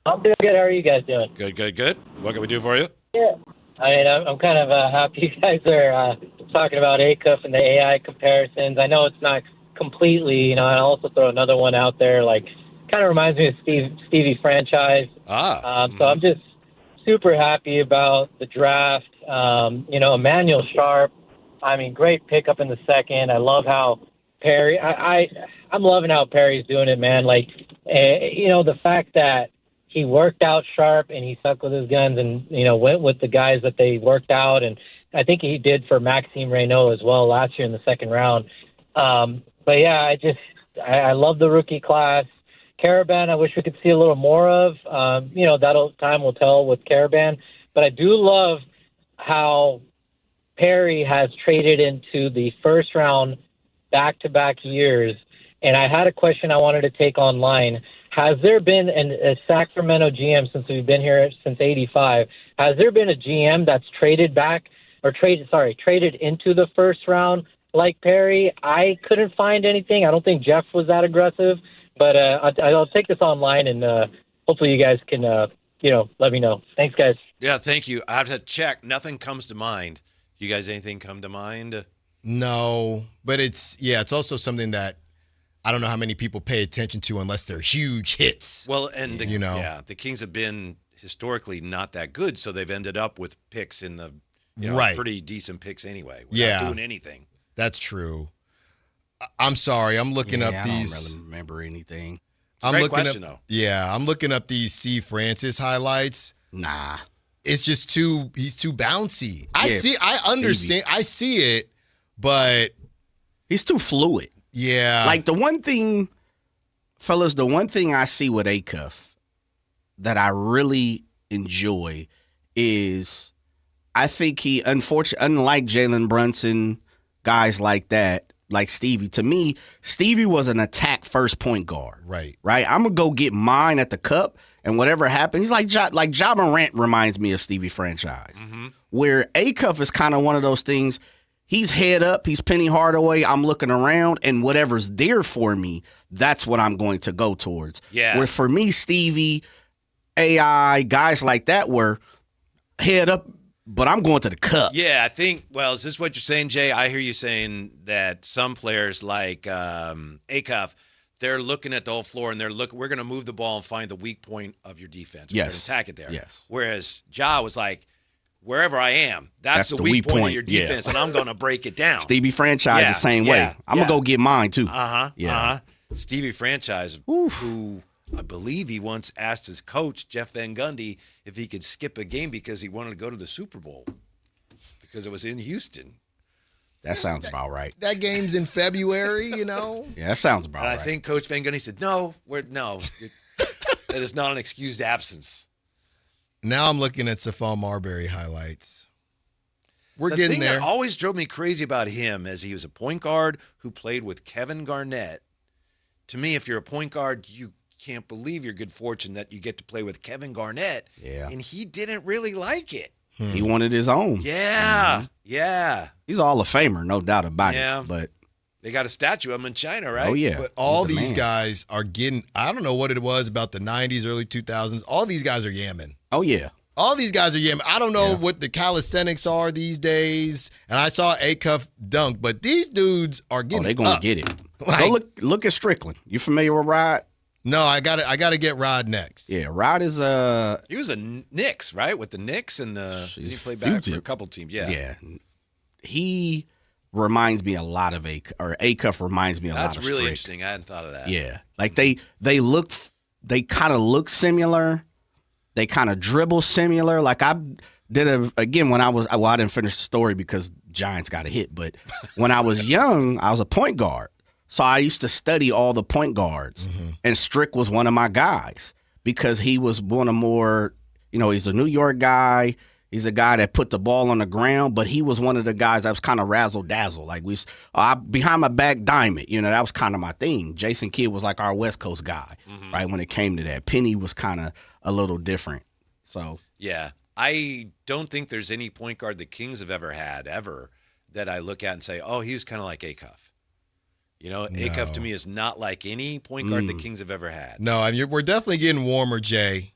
I'm doing good. How are you guys doing? Good. What can we do for you? Yeah. I mean, I'm kind of happy you guys are talking about ACUF and the AI comparisons. I know it's not completely, and I'll also throw another one out there, kind of reminds me of Stevie franchise. So I'm just super happy about the draft. Emmanuel Sharp, I mean, great pickup in the second. I love how Perry, I'm loving how Perry's doing it, man. The fact that he worked out Sharp and he stuck with his guns and, went with the guys that they worked out. And I think he did for Maxime Reynaud as well last year in the second round. But yeah, I love the rookie class. Caravan, I wish we could see a little more of. Time will tell with Caravan. But I do love how Perry has traded into the first round back-to-back years. And I had a question I wanted to take online. Has there been a Sacramento GM since we've been here since '85? Has there been a GM that's traded into the first round like Perry? I couldn't find anything. I don't think Jeff was that aggressive, but I'll take this online and hopefully you guys can let me know. Thanks, guys. Yeah, thank you. I have to check. Nothing comes to mind. You guys, anything come to mind? No, but it's also something that I don't know how many people pay attention to unless they're huge hits. Well, and the Kings have been historically not that good, so they've ended up with picks in the pretty decent picks anyway. Without doing anything. That's true. I'm sorry. I'm looking up these. I don't really remember anything. Great question, though. Yeah, I'm looking up these Steve Francis highlights. Nah, it's just he's too bouncy. I understand. I see it, but he's too fluid. Yeah. The one thing I see with ACUF that I really enjoy is I think he, unfortunately, unlike Jalen Brunson, guys like that, like Stevie, to me, Stevie was an attack first point guard. Right. I'm going to go get mine at the cup, and whatever happens, he's like Ja Morant reminds me of Stevie franchise, where ACUF is kind of one of those things. He's head up. He's Penny Hardaway. I'm looking around, and whatever's there for me, that's what I'm going to go towards. Yeah. Where for me, Stevie, AI, guys like that were head up, but I'm going to the cup. Yeah, I think, is this what you're saying, Jay? I hear you saying that some players like Acuff, they're looking at the whole floor, and we're going to move the ball and find the weak point of your defense. We're going to attack it there. Yes. Whereas Ja was like, wherever I am, that's the weak point of your defense, and I'm going to break it down. Stevie Franchise the same way. I'm going to go get mine, too. Stevie Franchise, who I believe he once asked his coach, Jeff Van Gundy, if he could skip a game because he wanted to go to the Super Bowl because it was in Houston. That sounds about right. That game's in February, Yeah, that sounds about right. I think Coach Van Gundy said, no, that is not an excused absence. Now I'm looking at Stephon Marbury highlights. We're getting there. The thing there. that always drove me crazy about him is he was a point guard who played with Kevin Garnett. To me, if you're a point guard, you can't believe your good fortune that you get to play with Kevin Garnett. Yeah. And he didn't really like it. He wanted his own. Yeah. Yeah. He's a Hall of Famer, no doubt about it. But they got a statue of him in China, right? Oh, yeah. But all these guys are getting, I don't know what it was about the 90s, early 2000s. All these guys are yamming. Oh, yeah. All these guys are yamming. I don't know what the calisthenics are these days. And I saw Acuff dunk, but these dudes are getting they're going to get it. Go look at Strickland. You familiar with Rod? No, I got to get Rod next. Yeah, Rod is he was a Knicks, right? With the Knicks and did he play back for a couple teams? Yeah. Yeah. He reminds me a lot of Acuff reminds me a lot of That's really Strick. interesting. I hadn't thought of that. Yeah. They kind of look similar. They kind of dribble similar. Again, when I didn't finish the story because Giants got a hit, but when I was young, I was a point guard. So I used to study all the point guards, and Strick was one of my guys because he was one of more, he's a New York guy. He's a guy that put the ball on the ground, but he was one of the guys that was kind of razzle-dazzle. Like, behind my back diamond, that was kind of my thing. Jason Kidd was like our West Coast guy, right, when it came to that. Penny was kind of a little different. So yeah, I don't think there's any point guard the Kings have ever had, that I look at and say, oh, he was kind of like Acuff. Acuff to me is not like any point guard the Kings have ever had. No, we're definitely getting warmer, Jay.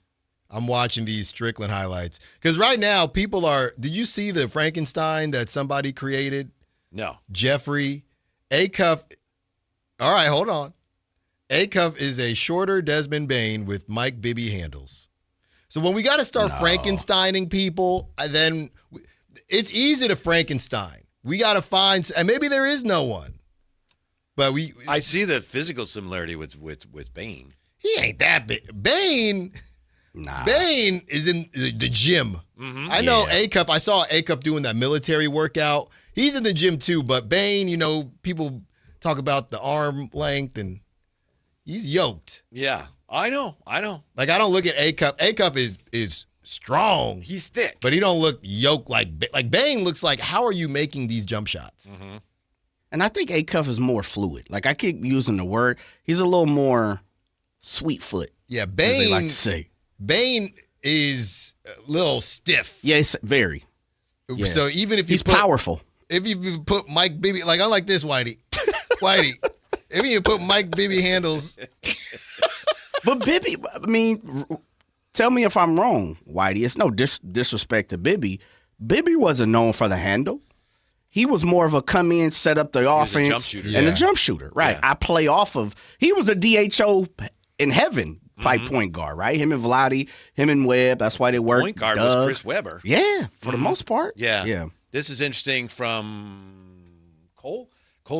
I'm watching these Strickland highlights. Because right now, people are – did you see the Frankenstein that somebody created? No. Jeffrey. Acuff – all right, hold on. Acuff is a shorter Desmond Bain with Mike Bibby handles. So when we got to start Frankensteining people, then it's easy to Frankenstein. We got to find – and maybe there is no one. But I see the physical similarity with Bain. He ain't that big. Bain – Nah. Bain is in the gym. I know Acuff. I saw Acuff doing that military workout. He's in the gym too, but Bain, people talk about the arm length and he's yoked. Yeah, I know. Like, I don't look at Acuff. Acuff is strong. He's thick. But he don't look yoked like Bain looks like, how are you making these jump shots? And I think Acuff is more fluid. Like, I keep using the word. He's a little more sweet foot. Yeah, Bain. As they like to say. Bain is a little stiff. Yes, very. Yeah. So even if he's powerful. If you put Mike Bibby, like, unlike this, Whitey, if you put Mike Bibby handles. But Bibby, tell me if I'm wrong, Whitey. It's no disrespect to Bibby. Bibby wasn't known for the handle. He was more of a come in, set up the offense, and a jump shooter. Right. Yeah. I play off of. He was a DHO in heaven. Point guard, right? Him and Vlade, him and Webb. That's why they work. Point guard was Chris Webber. Yeah, for the most part. Yeah. This is interesting from Cole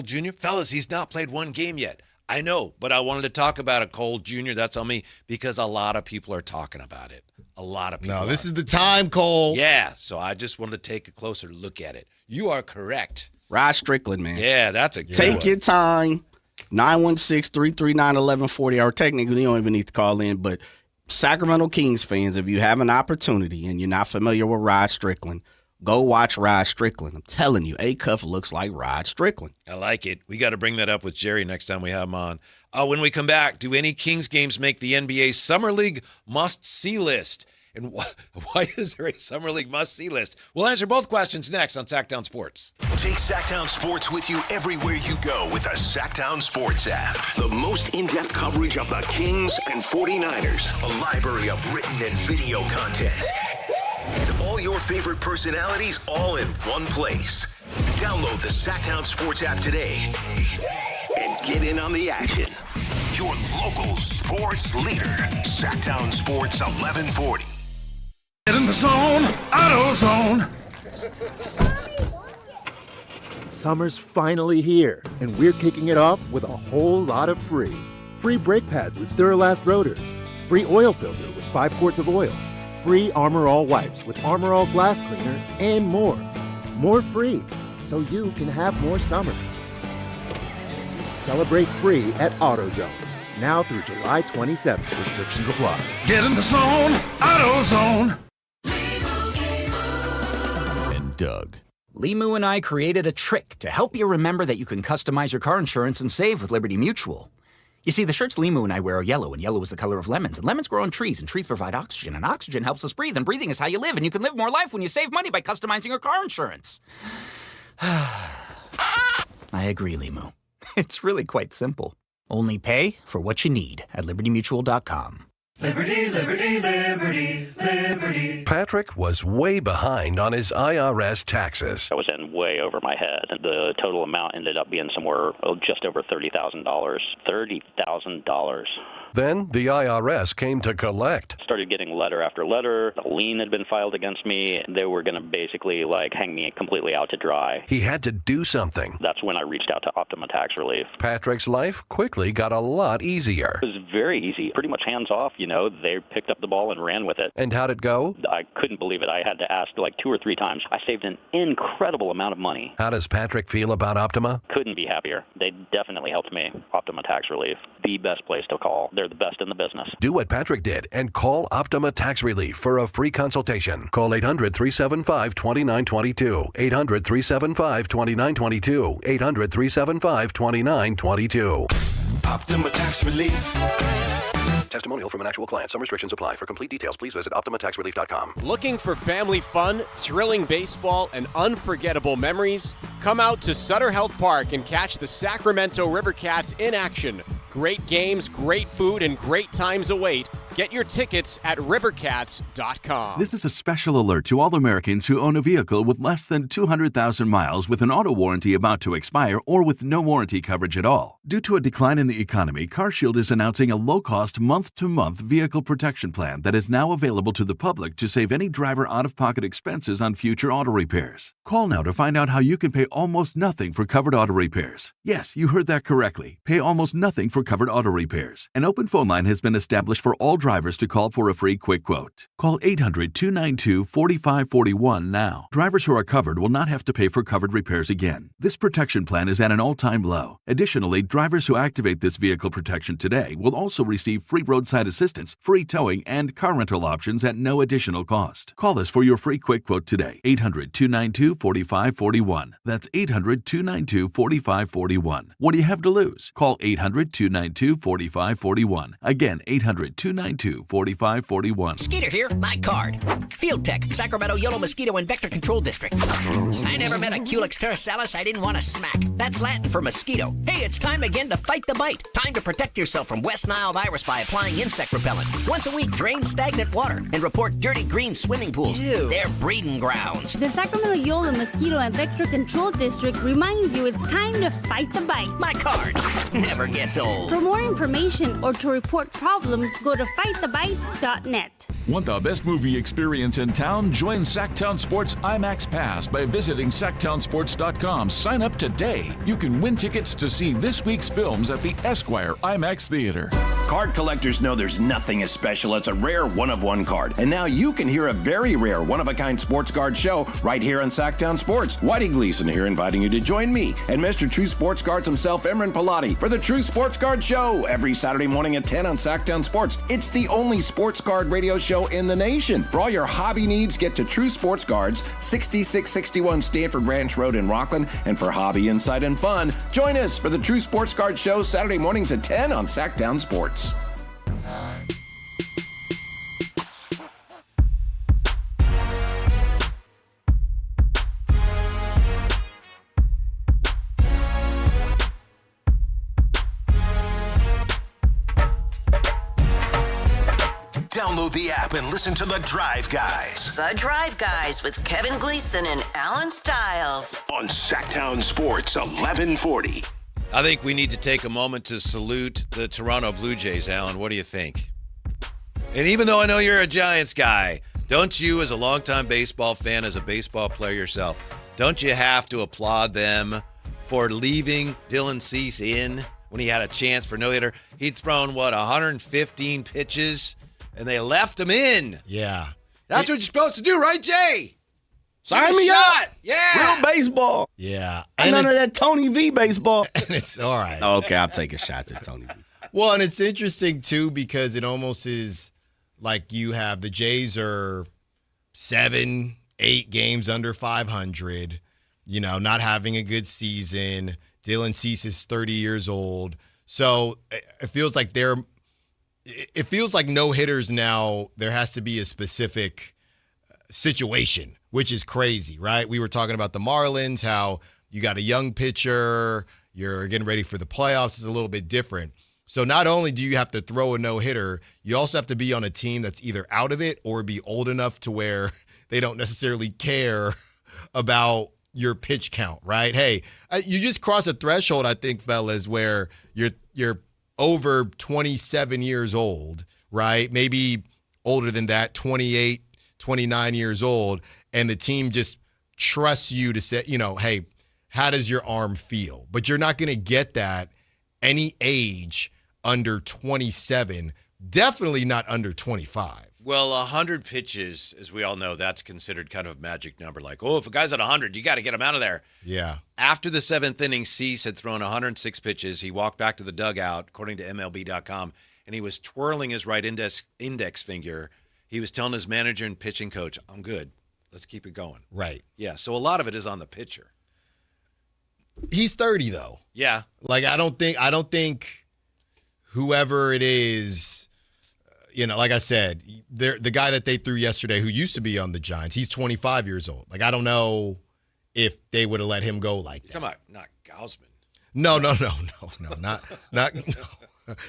Jr. Fellas, he's not played one game yet. I know, but I wanted to talk about a Cole Jr. That's on me because a lot of people are talking about it. A lot of people. No, this is the time, Cole. Yeah, so I just wanted to take a closer look at it. You are correct. Rod Strickland, man. Yeah, that's a good Take one. your time. 916-339-1140, or technically you don't even need to call in, but Sacramento Kings fans, if you have an opportunity and you're not familiar with Rod Strickland, go watch Rod Strickland. I'm telling you, Acuff looks like Rod Strickland. I like it. We got to bring that up with Jerry next time we have him on. When we come back, do any Kings games make the NBA Summer League must-see list? And why is there a Summer League must-see list? We'll answer both questions next on Sactown Sports. Take Sactown Sports with you everywhere you go with the Sactown Sports app. The most in-depth coverage of the Kings and 49ers. A library of written and video content. And all your favorite personalities all in one place. Download the Sactown Sports app today and get in on the action. Your local sports leader. Sactown Sports 1140. Get in the zone, AutoZone. Summer's finally here, and we're kicking it off with a whole lot of free. Free brake pads with Duralast rotors. Free oil filter with 5 quarts of oil. Free Armor All wipes with Armor All glass cleaner, and more. More free, so you can have more summer. Celebrate free at AutoZone. Now through July 27th. Restrictions apply. Get in the zone, AutoZone. And Doug. Limu and I created a trick to help you remember that you can customize your car insurance and save with Liberty Mutual. You see, the shirts Limu and I wear are yellow, and yellow is the color of lemons, and lemons grow on trees, and trees provide oxygen, and oxygen helps us breathe, and breathing is how you live, and you can live more life when you save money by customizing your car insurance. I agree, Limu. It's really quite simple. Only pay for what you need at LibertyMutual.com. Liberty, liberty, liberty, liberty. Patrick was way behind on his IRS taxes. I was in way over my head. The total amount ended up being somewhere just over $30,000. $30,000. Then the IRS came to collect. Started getting letter after letter. A lien had been filed against me. They were going to basically hang me completely out to dry. He had to do something. That's when I reached out to Optima Tax Relief. Patrick's life quickly got a lot easier. It was very easy, pretty much hands off. They picked up the ball and ran with it. And how'd it go? I couldn't believe it. I had to ask 2 or 3 times. I saved an incredible amount of money. How does Patrick feel about Optima? Couldn't be happier. They definitely helped me. Optima Tax Relief, the best place to call. They're the best in the business. Do what Patrick did and call Optima Tax Relief for a free consultation. Call 800-375-2922. 800-375-2922. 800-375-2922. Optima Tax Relief. Testimonial from an actual client. Some restrictions apply. For complete details, please visit OptimaTaxRelief.com. Looking for family fun, thrilling baseball, and unforgettable memories? Come out to Sutter Health Park and catch the Sacramento Rivercats in action. Great games, great food, and great times await. Get your tickets at rivercats.com. This is a special alert to all Americans who own a vehicle with less than 200,000 miles with an auto warranty about to expire or with no warranty coverage at all. Due to a decline in the economy, CarShield is announcing a low-cost month-to-month vehicle protection plan that is now available to the public to save any driver out-of-pocket expenses on future auto repairs. Call now to find out how you can pay almost nothing for covered auto repairs. Yes, you heard that correctly. Pay almost nothing for covered auto repairs. An open phone line has been established for all drivers to call for a free quick quote. Call 800-292-4541 now. Drivers who are covered will not have to pay for covered repairs again. This protection plan is at an all-time low. Additionally, drivers who activate this vehicle protection today will also receive free roadside assistance, free towing, and car rental options at no additional cost. Call us for your free quick quote today. 800-292-4541. That's 800-292-4541. What do you have to lose? Call 800-292-4541. Again, 800-292-4541. Skeeter here, my card. Field Tech, Sacramento Yellow Mosquito and Vector Control District. I never met a Culex terrasalis I didn't want to smack. That's Latin for mosquito. Hey, it's time again to fight the bite. Time to protect yourself from West Nile virus by applying insect repellent. Once a week, drain stagnant water and report dirty green swimming pools. Ew. They're breeding grounds. The Sacramento Yellow Mosquito and Vector Control District reminds you it's time to fight the bite. My card never gets old. For more information or to report problems, go to fightthebite.net. Want the best movie experience in town? Join Sactown Sports IMAX Pass by visiting SactownSports.com. Sign up today. You can win tickets to see this week's films at the Esquire IMAX Theater. Card collectors know there's nothing as special as a rare one-of-one card. And now you can hear a very rare one-of-a-kind sports card show right here on Sactown Sports. Whitey Gleason here inviting you to join me and Mr. True Sports Cards himself, Emran Pilati, for the True Sports Card Show every Saturday morning at 10 on Sactown Sports. It's the only sports card radio show in the nation. For all your hobby needs, get to True Sports Cards, 6661 Stanford Ranch Road in Rockland. And for hobby, insight, and fun, join us for the True Sports Card Show Saturday mornings at 10 on Sactown Sports. Download the app and listen to The Drive Guys. The Drive Guys with Kevin Gleason and Alan Stiles. On Sactown Sports 1140. I think we need to take a moment to salute the Toronto Blue Jays, Alan. What do you think? And even though I know you're a Giants guy, don't you, as a longtime baseball fan, as a baseball player yourself, don't you have to applaud them for leaving Dylan Cease in when he had a chance for no-hitter? He'd thrown, 115 pitches, and they left him in. Yeah. That's what you're supposed to do, right, Jay? Sign me up. Yeah. Real baseball. Yeah. And none of that Tony V baseball. And it's all right. Oh, okay, I'll take a shot at Tony V. Well, and it's interesting, too, because it almost is like you have the Jays are 7, 8 games under 500, not having a good season. Dylan Cease is 30 years old. So it feels like no hitters now. There has to be a specific situation, which is crazy, right? We were talking about the Marlins, how you got a young pitcher, you're getting ready for the playoffs. It's a little bit different. So not only do you have to throw a no-hitter, you also have to be on a team that's either out of it or be old enough to where they don't necessarily care about your pitch count, right? Hey, you just cross a threshold, I think, fellas, where you're over 27 years old, right? Maybe older than that, 28, 29 years old, and the team just trusts you to say, hey, how does your arm feel? But you're not going to get that any age under 27, definitely not under 25. Well, 100 pitches, as we all know, that's considered kind of a magic number. Like, if a guy's at 100, you got to get him out of there. Yeah. After the seventh inning, Cease had thrown 106 pitches. He walked back to the dugout, according to MLB.com, and he was twirling his right index finger. He was telling his manager and pitching coach, I'm good. Let's keep it going. Right. Yeah, so a lot of it is on the pitcher. He's 30, though. Yeah. Like, I don't think whoever it is, like I said, the guy that they threw yesterday who used to be on the Giants, he's 25 years old. Like, I don't know if they would have let him go like that. Come on, not Gausman. No, not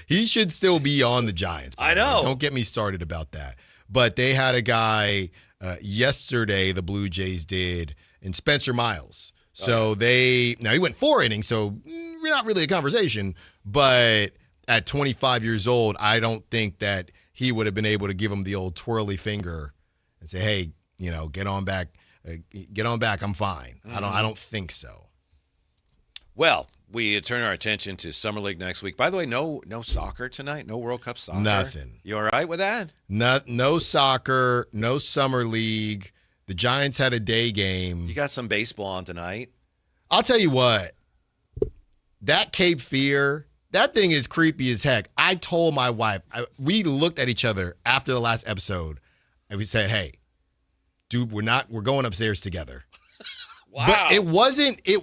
He should still be on the Giants. I know. Don't get me started about that. But they had a guy yesterday, the Blue Jays did, in Spencer Miles. So he went 4 innings, so not really a conversation. But at 25 years old, I don't think that he would have been able to give him the old twirly finger and say, hey, get on back. I'm fine. Mm-hmm. I don't think so. Well, we turn our attention to Summer League next week. By the way, no soccer tonight? No World Cup soccer? Nothing. You all right with that? No soccer, no Summer League. The Giants had a day game. You got some baseball on tonight. I'll tell you what. That Cape Fear, that thing is creepy as heck. I told my wife, we looked at each other after the last episode, and we said, hey, dude, we're going upstairs together. Wow. But it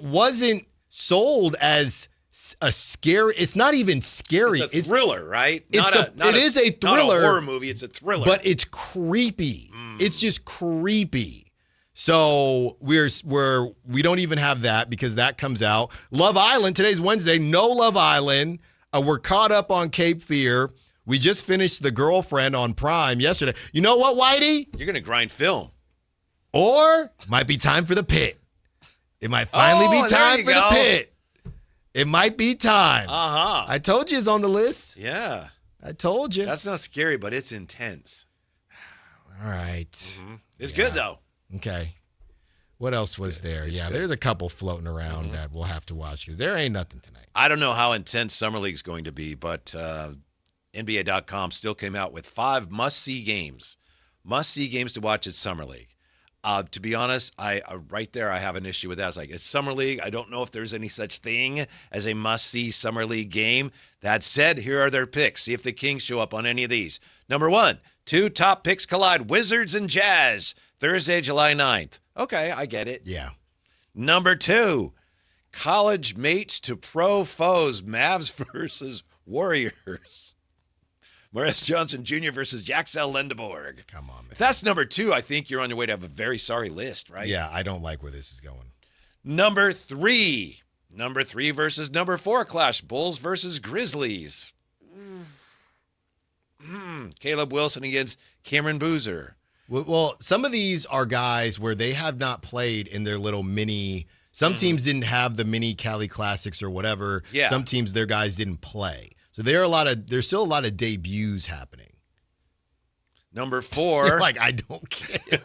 wasn't sold as a scary. It's not even scary. It's a thriller, right? It is a thriller. Not a horror movie. It's a thriller. But it's creepy. It's just creepy. So we don't even have that because that comes out. Love Island, today's Wednesday. No Love Island. We're caught up on Cape Fear. We just finished The Girlfriend on Prime yesterday. You know what, Whitey? You're going to grind film. Or might be time for The Pit. It might finally be time for The Pit. It might be time. Uh-huh. I told you it's on the list. Yeah. I told you. That's not scary, but it's intense. All right. Mm-hmm. It's good, though. Okay. What else was there? Good. There's a couple floating around that we'll have to watch because there ain't nothing tonight. I don't know how intense Summer League's going to be, but NBA.com still came out with 5 must-see games. Must-see games to watch at Summer League. To be honest, I right there, I have an issue with that. It's like, it's Summer League. I don't know if there's any such thing as a must-see Summer League game. That said, here are their picks. See if the Kings show up on any of these. Number 1, 2 top picks collide. Wizards and Jazz, Thursday, July 9th. Okay, I get it. Yeah. Number 2, college mates to pro foes. Mavs versus Warriors. Morris Johnson Jr. versus Yaxel Lendeborg. Come on, man. If that's number 2, I think you're on your way to have a very sorry list, right? Yeah, I don't like where this is going. Number 3. Number 3 versus number 4 clash. Bulls versus Grizzlies. Caleb Wilson against Cameron Boozer. Well, some of these are guys where they have not played in their little mini. Some teams didn't have the mini Cali Classics or whatever. Yeah. Some teams, their guys didn't play. So there's still a lot of debuts happening. Number 4. You're like, I don't care.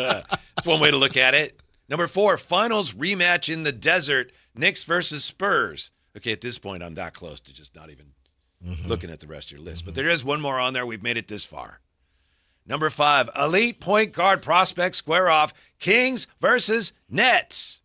That's one way to look at it. Number 4, finals rematch in the desert. Knicks versus Spurs. Okay, at this point, I'm that close to just not even looking at the rest of your list. But there is one more on there. We've made it this far. Number 5, elite point guard prospect square off. Kings versus Nets.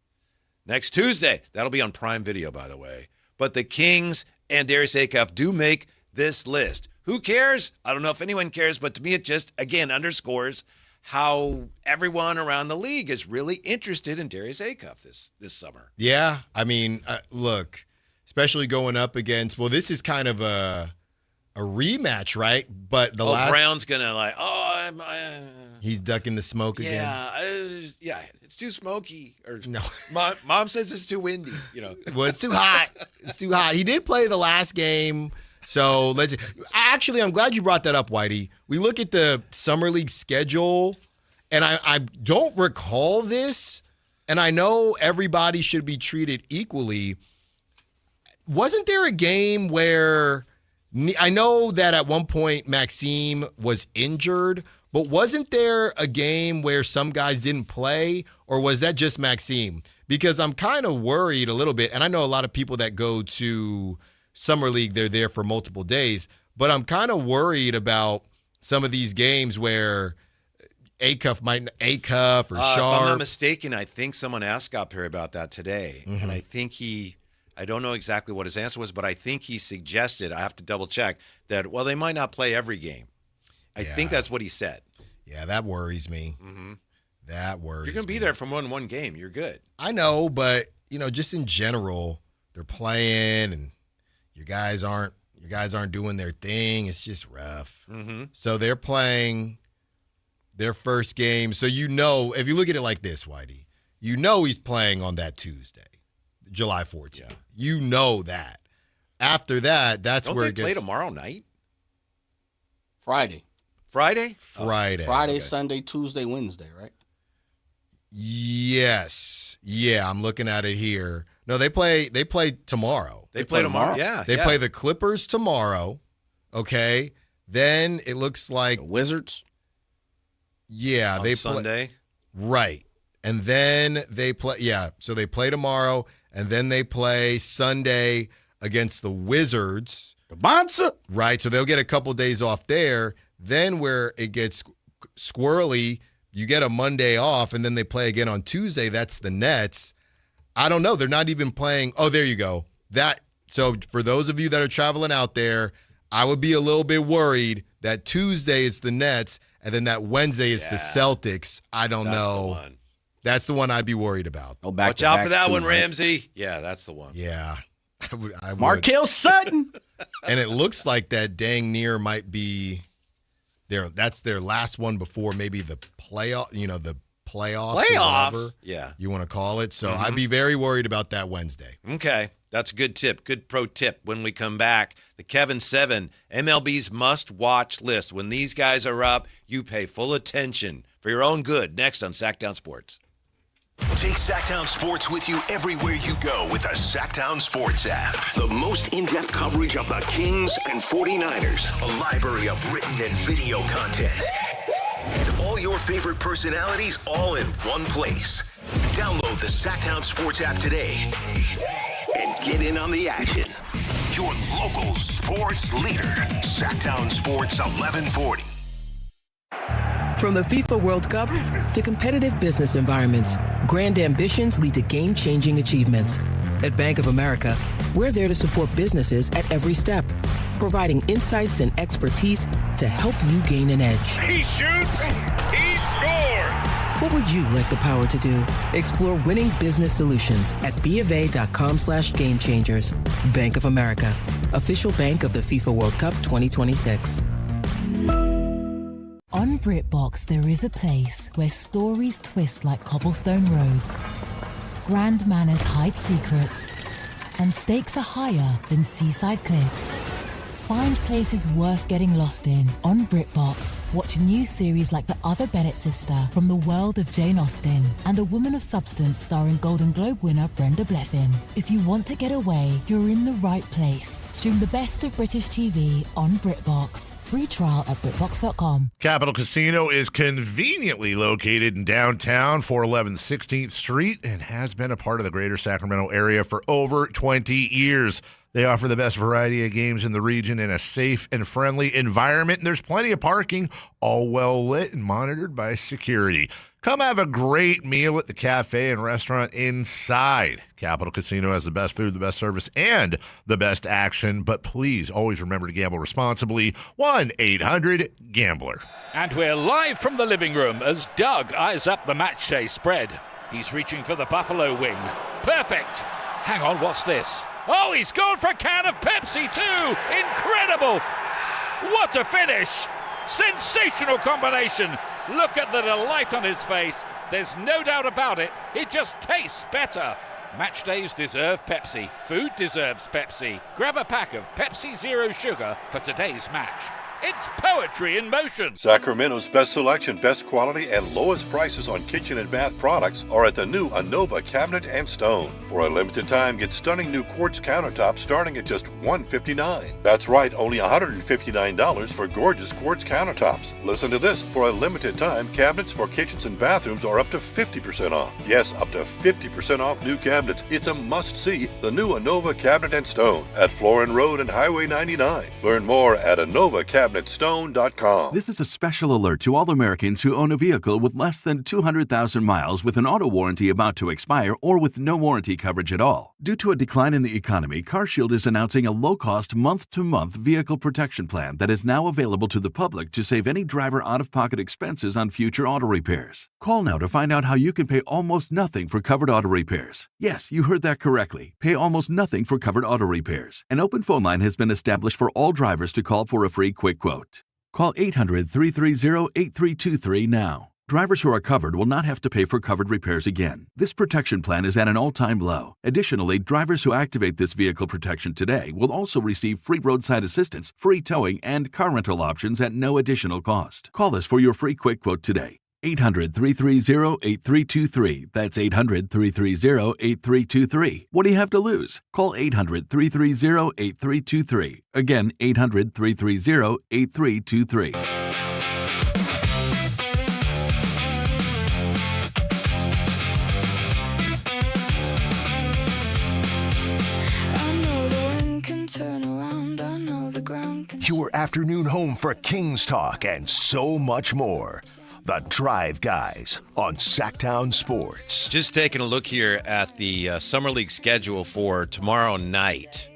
Next Tuesday. That'll be on Prime Video, by the way. But the Kings and Darius Acuff do make this list. Who cares? I don't know if anyone cares, but to me it just, again, underscores how everyone around the league is really interested in Darius Acuff this summer. Yeah, I mean, look, especially going up against, well, this is kind of a rematch, right? But Brown's going to he's ducking the smoke again. Yeah, it's too smoky. Or no, mom says it's too windy. Well, it's too hot. It's too hot. He did play the last game, so Actually, I'm glad you brought that up, Whitey. We look at the Summer League schedule, and I don't recall this, and I know everybody should be treated equally. Wasn't there a game where I know that at one point Maxime was injured, but wasn't there a game where some guys didn't play, or was that just Maxime? Because I'm kind of worried a little bit, and I know a lot of people that go to Summer League, they're there for multiple days, but I'm kind of worried about some of these games where Acuff or Sharp. If I'm not mistaken, I think someone asked Scott Perry about that today, and I think I don't know exactly what his answer was, but I think he suggested, I have to double check, that, well, they might not play every game. I think that's what he said. Yeah, that worries me. Mm-hmm. That worries me. You're going to be there for one game. You're good. I know, but, just in general, they're playing and your guys aren't doing their thing. It's just rough. Mm-hmm. So they're playing their first game. So if you look at it like this, Whitey, he's playing on that Tuesday. July 14th. Yeah. You know that. After that, that's Don't where they it gets... play tomorrow night? Friday. Friday? Friday, Sunday, Tuesday, Wednesday, right? Yes. Yeah, I'm looking at it here. No, they play tomorrow. They play tomorrow? Yeah. They play the Clippers tomorrow. Okay. Then it looks like... The Wizards? Yeah. On Sunday? Right. And then they play... Yeah, so they play tomorrow... And then they play Sunday against the Wizards. The Bonza. Right, so they'll get a couple days off there. Then where it gets squirrely, you get a Monday off, and then they play again on Tuesday. That's the Nets. I don't know. They're not even playing. Oh, there you go. So for those of you that are traveling out there, I would be a little bit worried that Tuesday is the Nets, and then that Wednesday is the Celtics. I don't know. That's the one I'd be worried about. Watch out for that one, Ramsey. Yeah, that's the one. Yeah. I would. Markelle Sutton. And it looks like that dang near might be that's their last one before maybe the playoff, the playoffs. Or whatever you want to call it. So I'd be very worried about that Wednesday. Okay. That's a good tip. Good pro tip. When we come back, the Kevin 7, MLB's must-watch list. When these guys are up, you pay full attention for your own good. Next on Sactown Sports. Take Sactown Sports with you everywhere you go with the Sactown Sports app. The most in-depth coverage of the Kings and 49ers. A library of written and video content. And all your favorite personalities all in one place. Download the Sactown Sports app today and get in on the action. Your local sports leader. Sactown Sports 1140. From the FIFA World Cup to competitive business environments, grand ambitions lead to game-changing achievements. At Bank of America, we're there to support businesses at every step, providing insights and expertise to help you gain an edge. He shoots, he scores! What would you like the power to do? Explore winning business solutions at BofA.com/gamechangers. Bank of America, official bank of the FIFA World Cup 2026. On BritBox, there is a place where stories twist like cobblestone roads, grand manners hide secrets, and stakes are higher than seaside cliffs. Find places worth getting lost in on BritBox. Watch new series like The Other Bennett Sister from the world of Jane Austen and A Woman of Substance starring Golden Globe winner Brenda Blethyn. If you want to get away, you're in the right place. Stream the best of British TV on BritBox. Free trial at BritBox.com. Capital Casino is conveniently located in downtown 411 16th Street and has been a part of the greater Sacramento area for over 20 years. They offer the best variety of games in the region in a safe and friendly environment, and there's plenty of parking, all well lit and monitored by security. Come have a great meal at the cafe and restaurant inside. Capital Casino has the best food, the best service, and the best action, but please always remember to gamble responsibly. 1-800-GAMBLER. And we're live from the living room as Doug eyes up the matchday spread. He's reaching for the buffalo wing. Perfect! Hang on, what's this? Oh, he's gone for a can of Pepsi too! Incredible! What a finish! Sensational combination! Look at the delight on his face. There's no doubt about it. It just tastes better. Match days deserve Pepsi. Food deserves Pepsi. Grab a pack of Pepsi Zero Sugar for today's match. It's poetry in motion. Sacramento's best selection, best quality, and lowest prices on kitchen and bath products are at the new Anova Cabinet and Stone. For a limited time, get stunning new quartz countertops starting at just $159. That's right, only $159 for gorgeous quartz countertops. Listen to this. For a limited time, cabinets for kitchens and bathrooms are up to 50% off. Yes, up to 50% off new cabinets. It's a must-see, the new Anova Cabinet and Stone at Florin Road and Highway 99. Learn more at AnovaCabinetStone.com. This is a special alert to all Americans who own a vehicle with less than 200,000 miles with an auto warranty about to expire or with no warranty coverage at all. Due to a decline in the economy, CarShield is announcing a low-cost month-to-month vehicle protection plan that is now available to the public to save any driver out-of-pocket expenses on future auto repairs. Call now to find out how you can pay almost nothing for covered auto repairs. Yes, you heard that correctly. Pay almost nothing for covered auto repairs. An open phone line has been established for all drivers to call for a free quick quote. Call 800-330-8323 now. Drivers who are covered will not have to pay for covered repairs again. This protection plan is at an all-time low. Additionally, drivers who activate this vehicle protection today will also receive free roadside assistance, free towing, and car rental options at no additional cost. Call us for your free quick quote today. 800-330-8323. That's 800-330-8323. What do you have to lose? Call 800-330-8323. Again, 800-330-8323. Your afternoon home for Kings talk and so much more. The Drive Guys on Sactown Sports. Just taking a look here at the Summer League schedule for tomorrow night.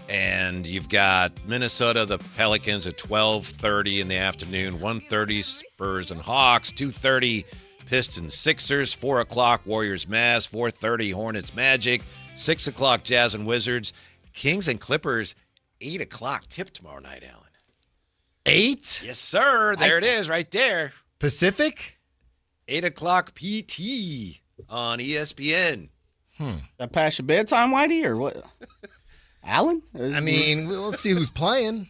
And you've got Minnesota, the Pelicans at 12:30 in the afternoon, 1:30 Spurs and Hawks, 2:30 Pistons Sixers, 4 o'clock Warriors Mavs, 4:30 Hornets Magic, 6 o'clock Jazz and Wizards, Kings and Clippers, 8 o'clock tip tomorrow night, Alan. 8? Yes, sir. There it is right there. Pacific? 8 o'clock PT on ESPN. That past your bedtime, Whitey, or what? Alan? I mean, let's see who's playing.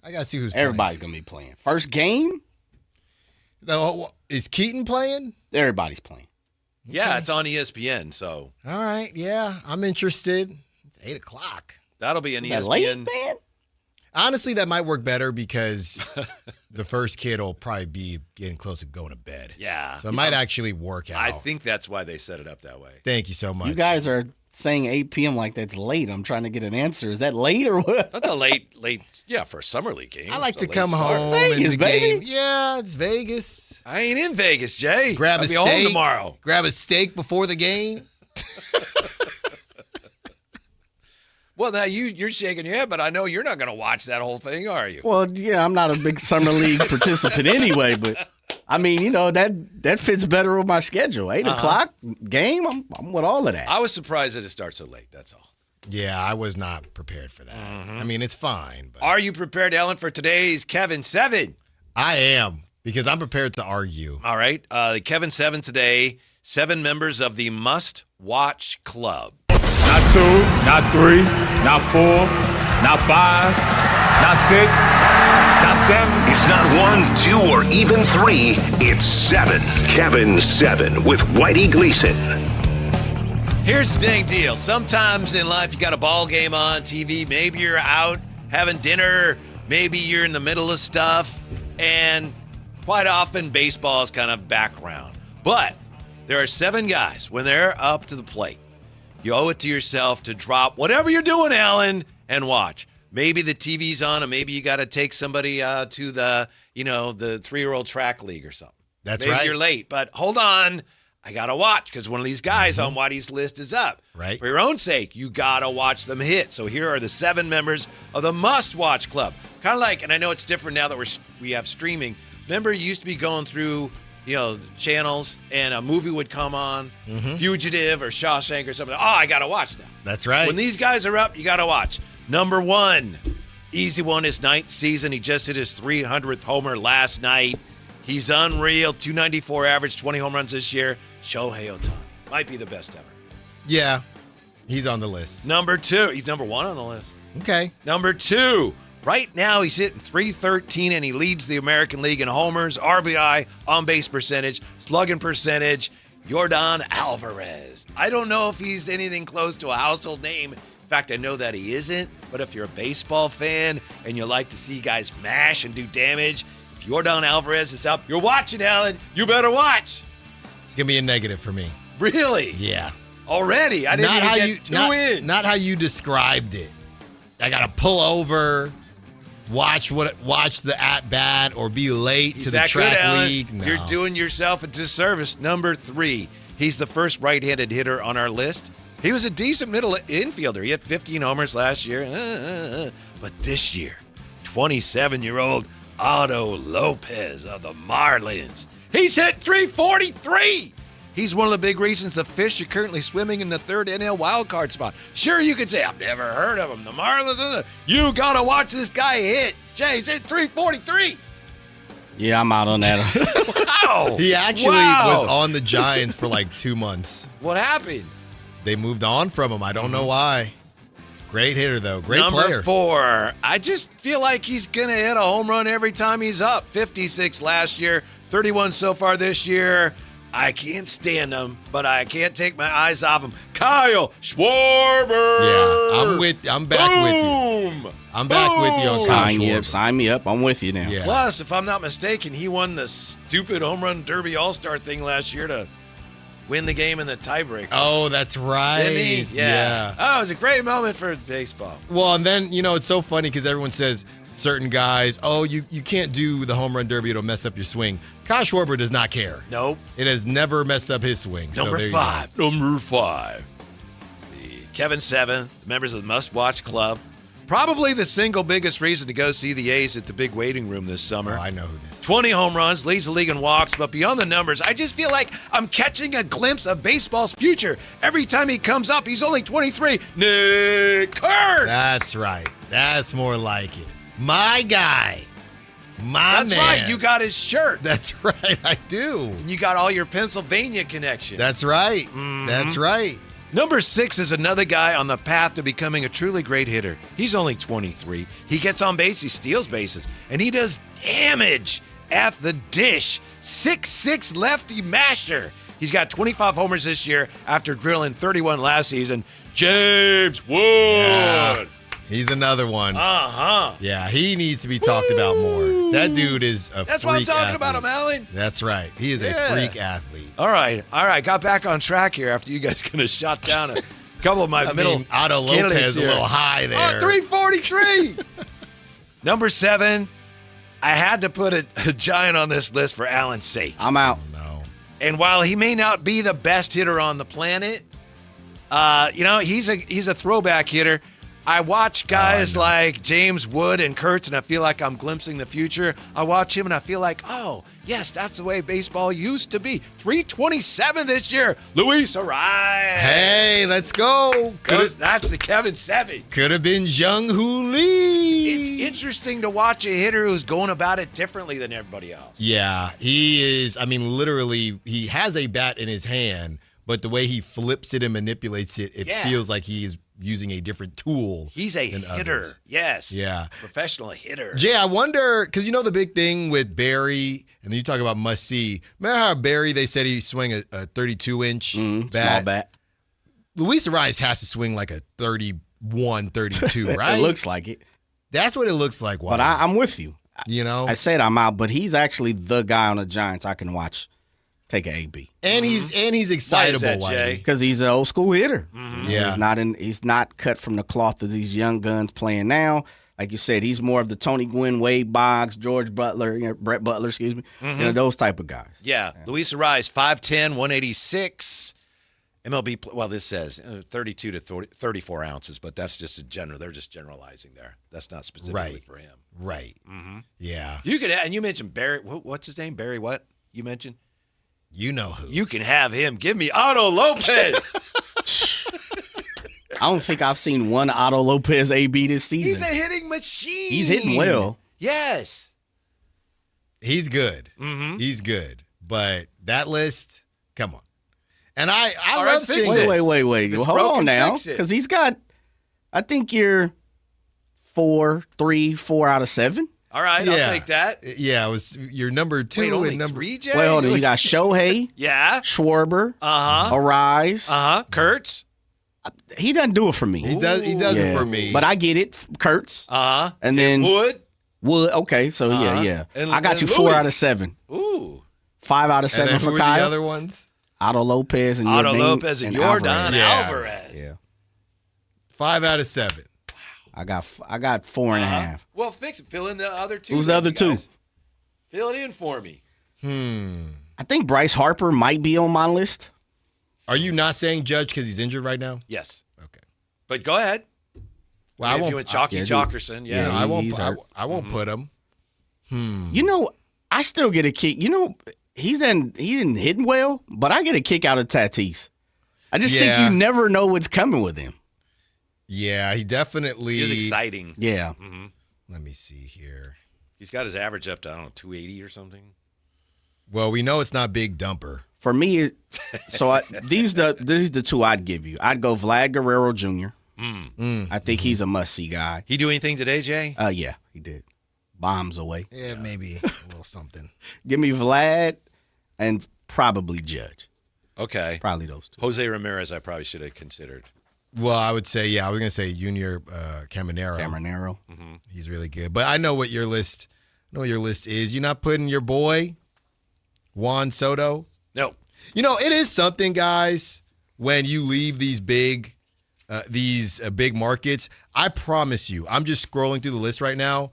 I got to see who's Everybody's going to be playing. First game? No, is Keaton playing? Everybody's playing. Yeah, it's on ESPN, so. All right, yeah, I'm interested. It's 8 o'clock. That'll be an Is ESPN. that late, man? Honestly, that might work better because the first kid will probably be getting close to going to bed. Yeah. So it might actually work out. I think that's why they set it up that way. Thank you so much. You guys are saying 8 p.m. like that's late. I'm trying to get an answer. Is that late or what? That's a late, yeah, for a Summer League game. I like It's a to late come start. home Vegas, in the baby. game. Yeah, it's Vegas. I ain't in Vegas, Jay. Grab I'll a be steak home tomorrow. Grab a steak before the game. Well, now you're shaking your head, but I know you're not going to watch that whole thing, are you? Well, yeah, I'm not a big Summer League participant anyway, but I mean, you know, that fits better with my schedule. 8 o'clock game, I'm with all of that. I was surprised that it starts so late, that's all. Yeah, I was not prepared for that. I mean, it's fine. But Are you prepared, Ellen, for today's Kevin 7? I am, because I'm prepared to argue. All right. Kevin 7 today, 7 members of the Must Watch Club. Not 2, not 3, not 4, not 5, not 6, not 7. It's not 1, 2, or even 3. It's 7. Kevin 7 with Whitey Gleason. Here's the dang deal. Sometimes in life you got a ball game on TV. Maybe you're out having dinner. Maybe you're in the middle of stuff. And quite often baseball is kind of background. But there are 7 guys, when they're up to the plate, you owe it to yourself to drop whatever you're doing, Alan, and watch. Maybe the TV's on, and maybe you got to take somebody to the 3-year-old track league or something. That's right. Maybe you're late, but hold on. I got to watch because one of these guys on Whitey's list is up. Right. For your own sake, you got to watch them hit. So here are the 7 members of the Must Watch Club. Kind of like, and I know it's different now that we have streaming. Remember, you used to be going through channels, and a movie would come on, Fugitive or Shawshank or something. Oh, I got to watch now. That's right. When these guys are up, you got to watch. Number 1, easy one, his 9th season. He just hit his 300th homer last night. He's unreal. 294 average, 20 home runs this year. Shohei Ohtani. Might be the best ever. Yeah, he's on the list. Number 2, he's number 1 on the list. Okay. Number 2, Right now, he's hitting .313, and he leads the American League in homers, RBI, on-base percentage, slugging percentage. Yordan Alvarez. I don't know if he's anything close to a household name. In fact, I know that he isn't. But if you're a baseball fan and you like to see guys mash and do damage, if Yordan Alvarez is up, you're watching, Alan. You better watch. It's going to be a negative for me. Really? Yeah. Already? I didn't even get two in. Not how you described it. I got to pull over, watch the at-bat, or be late to the track league. No. You're doing yourself a disservice. Number 3. He's the first right-handed hitter on our list. He was a decent middle infielder. He had 15 homers last year. But this year, 27-year-old Otto Lopez of the Marlins. He's hit .343. He's one of the big reasons the Fish are currently swimming in the 3rd NL wildcard spot. Sure, you could say, I've never heard of him. The Marlins, you got to watch this guy hit. Jay, he's hit .343. Yeah, I'm out on that. Wow. He actually was on the Giants for like 2 months. What happened? They moved on from him. I don't know why. Great hitter, though. Great Number player. 4. I just feel like he's going to hit a home run every time he's up. 56 last year, 31 so far this year. I can't stand him, but I can't take my eyes off him. Kyle Schwarber. Yeah, I'm back with you. I'm back with you on Kyle Schwarber. Sign me up. I'm with you now. Yeah. Plus, if I'm not mistaken, he won the stupid home run derby all-star thing last year to win the game in the tiebreaker. Oh, that's right. Didn't he? Yeah. Oh, it was a great moment for baseball. Well, and then, it's so funny because everyone says certain guys, you can't do the home run derby. It'll mess up your swing. Kyle Schwarber does not care. Nope. It has never messed up his swing. Number 5. Number 5. The Kevin 7, members of the Must Watch Club. Probably the single biggest reason to go see the A's at the big waiting room this summer. Oh, I know who this is. 20 home runs, leads the league in walks, but beyond the numbers, I just feel like I'm catching a glimpse of baseball's future. Every time he comes up, he's only 23. Nick Kurtz! That's right. That's more like it. My guy. That's man. right. You got his shirt. That's right. I do. And you got all your Pennsylvania connection. That's right. Mm-hmm. That's right. Number 6 is another guy on the path to becoming a truly great hitter. He's only 23. He gets on base, he steals bases, and he does damage at the dish. 6'6" lefty masher. He's got 25 homers this year after drilling 31 last season. James Wood. Yeah. He's another one. Uh-huh. Yeah, he needs to be talked about more. That dude is a That's freak what I'm talking athlete. about him, Alan. That's right. He is a freak athlete. All right. Got back on track here after you guys kind of shot down a couple of my Otto Lopez a little high there. Oh, 343. Number 7. I had to put a giant on this list for Alan's sake. I'm out. Oh, no. And while he may not be the best hitter on the planet, he's a throwback hitter. I watch guys like James Wood and Kurtz, and I feel like I'm glimpsing the future. I watch him, and I feel like, oh, yes, that's the way baseball used to be. 327 this year. Luis Arias. Hey, let's go. That's the Kevin 7. Could have been Jung Hoo Lee. It's interesting to watch a hitter who's going about it differently than everybody else. Yeah, he is. I mean, literally, he has a bat in his hand, but the way he flips it and manipulates it, it feels like he is using a different tool. He's a hitter. Others. Yes. Yeah. Professional hitter. Jay, I wonder, because the big thing with Barry, and then you talk about must see. Remember how Barry, they said he swing a 32-inch bat? Small bat. Luis Arias has to swing like a 31, 32, right? It looks like it. That's what it looks like. But I'm with you. I said I'm out, but he's actually the guy on the Giants I can watch take an AB. And he's excitable, because he's an old school hitter. Mm-hmm. Yeah, he's not cut from the cloth of these young guns playing now. Like you said, he's more of the Tony Gwynn, Wade Boggs, George Butler, Brett Butler, excuse me. Mm-hmm. Those type of guys. Yeah. Luis Arias, 5'10", 186. MLB, well, this says 32 to 34 ounces, but that's just a general. They're just generalizing there. That's not specifically for him. Right. Mm-hmm. Yeah. And you mentioned Barry. What's his name? Barry what? You mentioned? You know who. You can have him. Give me Otto Lopez. I don't think I've seen one Otto Lopez AB this season. He's a hitting machine. He's hitting well. Yes. He's good. Mm-hmm. He's good. But that list, come on. And I right, love seeing Wait. Well, hold on now. Because he's got, I think you're 4 out of 7. All right, I'll take that. Yeah, it was your number 2. Wait, only and number 3, Jay? Well, you got Shohei. Yeah. Schwarber. Arise. Kurtz. He doesn't do it for me. He does it for me. But I get it. Kurtz. And then Wood. Okay, so yeah. And- I got and you 4 Louis. out of 7. Ooh. 5 out of 7 and then for who Kyle. are the other ones? Otto Lopez and Otto Jordan Lopez and Jordan Alvarez. Yeah. 5 out of 7. I got 4.5. Well, fix it. Fill in the other 2. Who's the other 2? Fill it in for me. I think Bryce Harper might be on my list. Are you not saying Judge because he's injured right now? Yes. Okay. But go ahead. Well, if you went Chalky Chalkerson, yeah. I won't put him. You know, I still get a kick. You know, he didn't hit well, but I get a kick out of Tatis. I just think you never know what's coming with him. Yeah, he definitely He was exciting. Yeah. Let me see here. He's got his average up to, 280 or something. Well, we know it's not Big Dumper. For me, these the 2 I'd give you. I'd go Vlad Guerrero Jr. I think he's a must-see guy. He do anything today, Jay? Yeah, he did. Bombs away. Yeah, maybe a little something. Give me Vlad and probably Judge. Okay. Probably those 2. Jose Ramirez, I probably should have considered. Well, I would say, I was going to say Junior Caminero. Caminero. He's really good. But I know what your list is. You're not putting your boy, Juan Soto? No. You know, it is something, guys, when you leave these big markets. I promise you, I'm just scrolling through the list right now.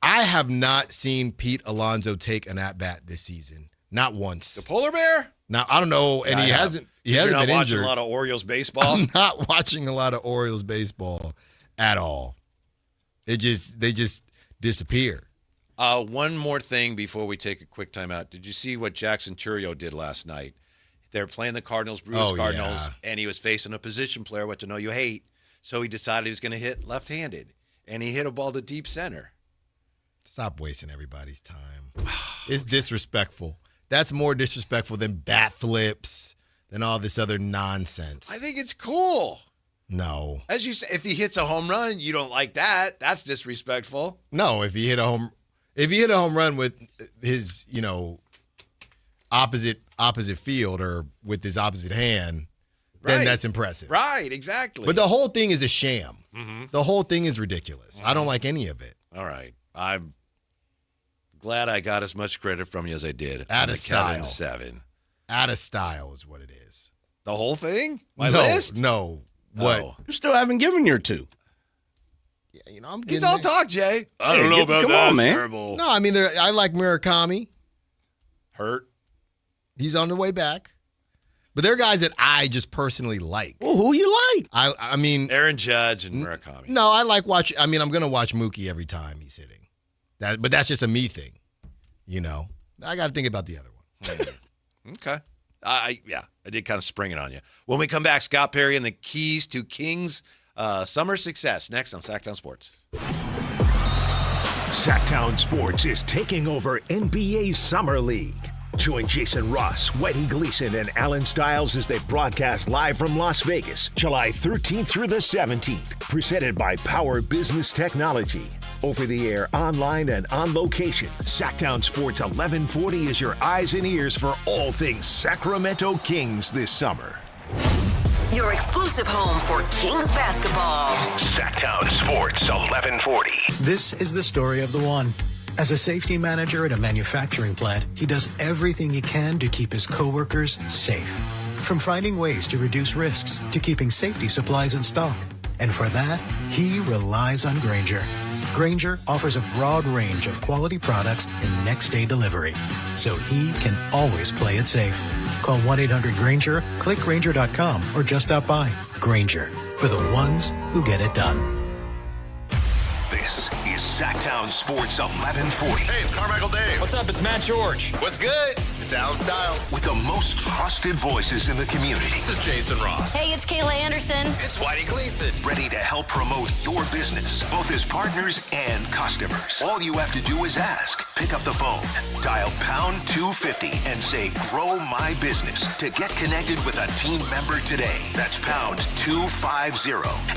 I have not seen Pete Alonso take an at-bat this season. Not once. The Polar Bear? Now, I don't know, and he hasn't been injured. You're not watching a lot of Orioles baseball? I'm not watching a lot of Orioles baseball at all. They just disappear. One more thing before we take a quick timeout. Did you see what Jackson Chourio did last night? They're playing the Cardinals, Cardinals, and he was facing a position player, what to know you hate. So he decided he was going to hit left-handed, and he hit a ball to deep center. Stop wasting everybody's time. It's disrespectful. That's more disrespectful than bat flips, than all this other nonsense. I think it's cool. No. As you say, if he hits a home run, you don't like that. That's disrespectful. No, if he hit a home run with his, opposite field or with his opposite hand, then that's impressive. Right, exactly. But the whole thing is a sham. The whole thing is ridiculous. I don't like any of it. All right. I'm glad I got as much credit from you as I did. Out of style. Kevin 7. Out of style is what it is. The whole thing? My list? No. What? Oh. You still haven't given your 2. Yeah, I'm getting He's all there. talk, Jay. I don't know Hey, about come that. on, man. Terrible. No, I mean, I like Murakami. Hurt. He's on the way back. But there are guys that I just personally like. Well, who you like? I mean, Aaron Judge and Murakami. No, I like watch. I mean, I'm gonna watch Mookie every time he's hitting. But that's just a me thing, I got to think about the other one. Okay. I did kind of spring it on you. When we come back, Scott Perry and the keys to Kings' summer success next on Sactown Sports. Sactown Sports is taking over NBA Summer League. Join Jason Ross, Whitey Gleason, and Alan Stiles as they broadcast live from Las Vegas, July 13th through the 17th. Presented by Power Business Technology. Over the air, online, and on location, Sactown Sports 1140 is your eyes and ears for all things Sacramento Kings this summer. Your exclusive home for Kings basketball. Sactown Sports 1140. This is the story of the one. As a safety manager at a manufacturing plant, he does everything he can to keep his coworkers safe. From finding ways to reduce risks to keeping safety supplies in stock. And for that, he relies on Grainger. Grainger offers a broad range of quality products and next-day delivery, so he can always play it safe. Call 1-800-GRAINGER, click Grainger.com, or just stop by. Grainger, for the ones who get it done. This is Sactown Sports 1140. Hey, it's Carmichael Dave. What's up? It's Matt George. What's good? It's Alan Styles. With the most trusted voices in the community. This is Jason Ross. Hey, it's Kayla Anderson. It's Whitey Gleason. Ready to help promote your business, both as partners and customers. All you have to do is ask. Pick up the phone, dial pound 250 and say, grow my business to get connected with a team member today. That's pound 250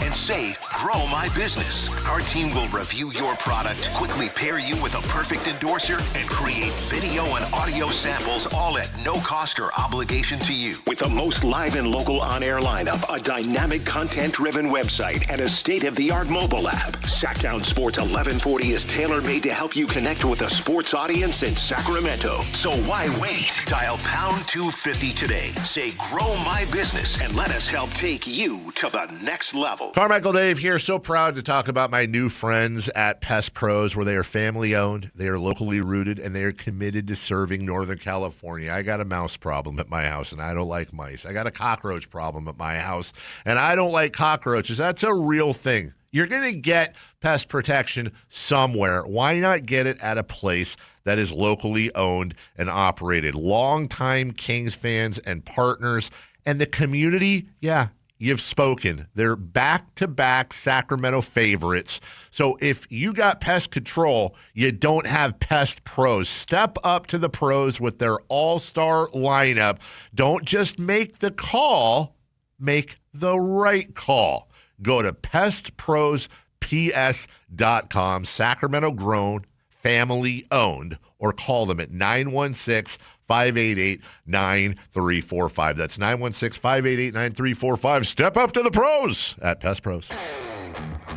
and say, grow my business. Our team will review your product, quickly pair you with a perfect endorser, and create video and audio samples, all at no cost or obligation to you. With the most live and local on-air lineup, a dynamic content-driven website, and a state-of-the-art mobile app, Sactown Sports 1140 is tailor-made to help you connect with a sports audience in Sacramento. So why wait? Dial pound 250 today. Say, grow my business, and let us help take you to the next level. Carmichael Dave here. So proud to talk about my new friends at Pest Pros, where they are family-owned, they are locally rooted, and they are committed to serving Northern California. I got a mouse problem at my house, and I don't like mice. I got a cockroach problem at my house, and I don't like cockroaches. That's a real thing. You're going to get pest protection somewhere. Why not get it at a place that is locally owned and operated? Longtime Kings fans and partners, and the community, yeah, you've spoken. They're back-to-back Sacramento favorites. So if you got pest control, you don't have Pest Pros. Step up to the pros with their all-star lineup. Don't just make the call, make the right call. Go to pestprosps.com, Sacramento grown, family owned, or call them at 916-588-9345. That's 916-588-9345. Step up to the pros at Pest Pros.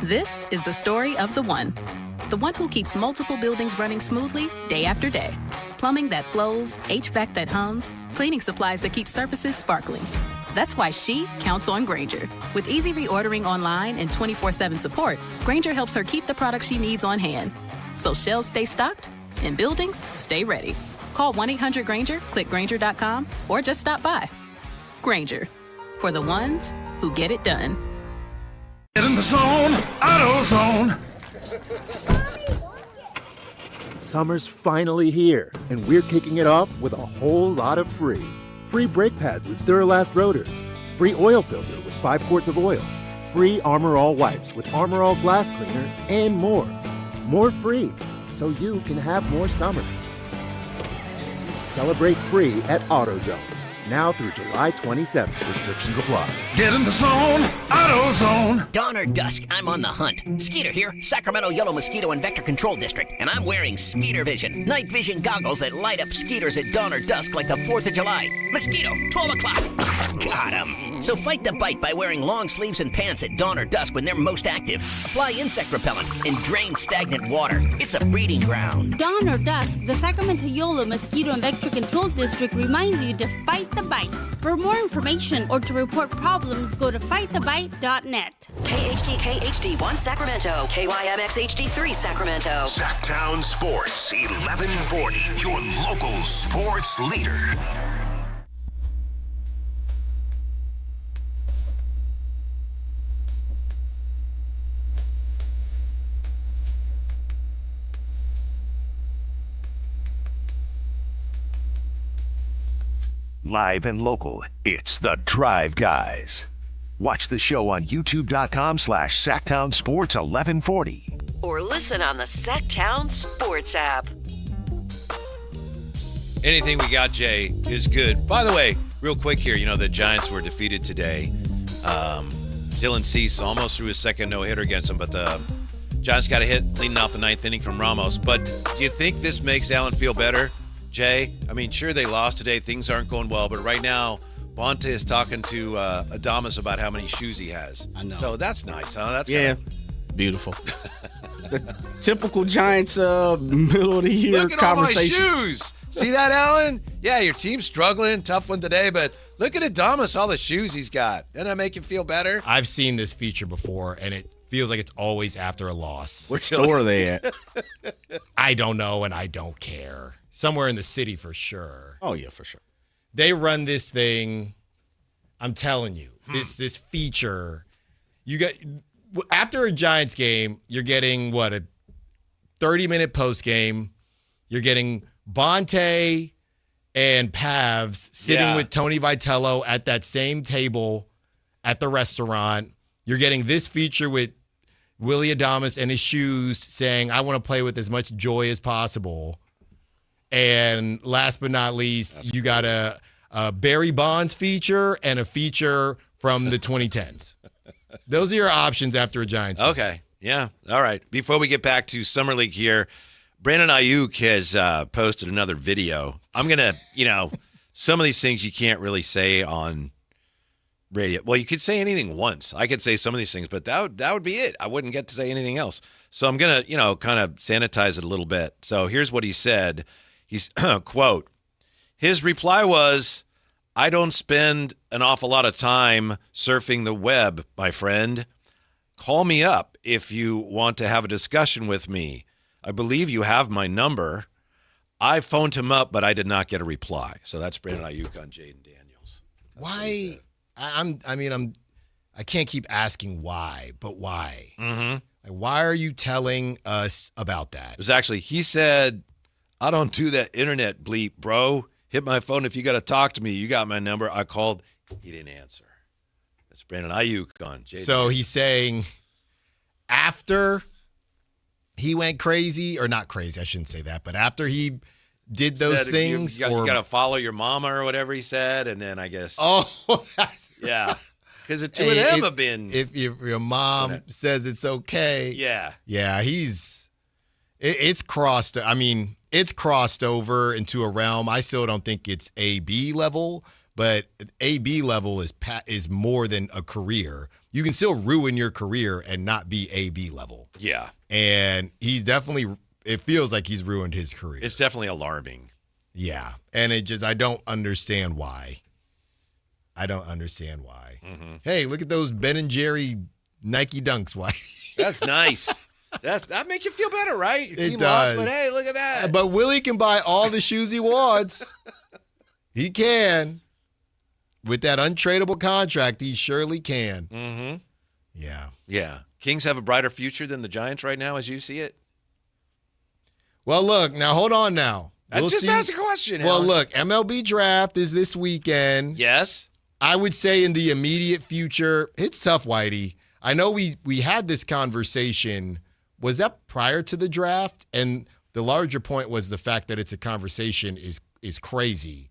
This is the story of the one who keeps multiple buildings running smoothly day after day. Plumbing that flows, HVAC that hums, cleaning supplies that keep surfaces sparkling. That's why she counts on Grainger. With easy reordering online and 24/7 support, Grainger helps her keep the products she needs on hand. So shelves stay stocked and buildings stay ready. Call 1-800-GRAINGER, click Grainger.com, or just stop by. Grainger, for the ones who get it done. Get in the zone, AutoZone. Summer's finally here, and we're kicking it off with a whole lot of free. Free brake pads with Duralast rotors. Free oil filter with 5 quarts of oil. Free Armor All wipes with Armor All glass cleaner, and more. More free, so you can have more summer. Celebrate free at AutoZone. Now through July 27th. Restrictions apply. Get in the zone, AutoZone. Dawn or dusk, I'm on the hunt. Skeeter here, Sacramento Yellow Mosquito and Vector Control District, and I'm wearing Skeeter Vision, night vision goggles that light up skeeters at dawn or dusk like the 4th of July. Mosquito, 12 o'clock. Got 'em. So fight the bite by wearing long sleeves and pants at dawn or dusk when they're most active. Apply insect repellent and drain stagnant water. It's a breeding ground. Dawn or dusk, the Sacramento Yolo Mosquito and Vector Control District reminds you to fight the bite. For more information or to report problems, go to fightthebite.net. KHD1 Sacramento, KYMX HD3 Sacramento. Sactown Sports 1140, your local sports leader. Live and local, it's the Drive Guys. Watch the show on youtube.com/Sactown Sports 1140. Or listen on the Sactown Sports app. Anything we got, Jay, is good. By the way, real quick here, the Giants were defeated today. Dylan Cease almost threw his second no-hitter against them, but the Giants got a hit leading off the 9th inning from Ramos. But do you think this makes Allen feel better, Jay? I mean, sure, they lost today. Things aren't going well, but right now, Bonte is talking to Adames about how many shoes he has. I know. So that's nice, huh? That's beautiful. The typical Giants middle of the year look at conversation. All my shoes. See that, Alan? Yeah, your team's struggling, tough one today, but look at Adames, all the shoes he's got. Doesn't that make you feel better? I've seen this feature before, and it feels like it's always after a loss. What store are they at? I don't know, and I don't care. Somewhere in the city for sure. Oh, yeah, for sure. They run this thing. I'm telling you, this feature. You get after a Giants game, you're getting a 30-minute post game. You're getting Bonte and Pavs sitting Yeah. with Tony Vitello at that same table at the restaurant. You're getting this feature with Willie Adames and his shoes saying, I want to play with as much joy as possible. And last but not least, you got a Barry Bonds feature and a feature from the 2010s. Those are your options after a Giants game. Okay. Yeah. All right. Before we get back to Summer League here, Brandon Ayuk has posted another video. I'm going to, some of these things you can't really say on radio. Well, you could say anything once. I could say some of these things, but that would be it. I wouldn't get to say anything else. So I'm going to, kind of sanitize it a little bit. So here's what he said. He's, quote, his reply was, I don't spend an awful lot of time surfing the web, my friend. Call me up if you want to have a discussion with me. I believe you have my number. I phoned him up, but I did not get a reply. So that's Brandon Ayuk on Jaden Daniels. Why? I can't keep asking why, but why? Mm-hmm. Like, why are you telling us about that? It was actually, he said, I don't do that internet bleep, bro. Hit my phone if you got to talk to me. You got my number. I called. He didn't answer. That's Brandon Ayuk on Jaden. So he's saying after he went crazy, or not crazy, I shouldn't say that, but after he did those things. You got to follow your mama or whatever he said, and then I guess. Oh, that's, yeah. Because the two of them have been. If your mom says it's okay. Yeah. Yeah, it's crossed. I mean, it's crossed over into a realm. I still don't think it's AB level, but AB level is more than a career. You can still ruin your career and not be AB level. Yeah. And he's definitely, it feels like he's ruined his career. It's definitely alarming. Yeah. And I don't understand why. Mm-hmm. Hey, look at those Ben and Jerry Nike Dunks, White. That's nice. That makes you feel better, right? Your It team does. lost, but hey, look at that. But Willie can buy all the shoes he wants. He can. With that untradeable contract, he surely can. Mm-hmm. Yeah. Yeah. Kings have a brighter future than the Giants right now, as you see it? Well, look, now hold on now. I just asked a question, Well, Alan. look, MLB draft is this weekend. Yes. I would say in the immediate future, it's tough, Whitey. I know we had this conversation. Was that prior to the draft? And the larger point was the fact that it's a conversation is crazy.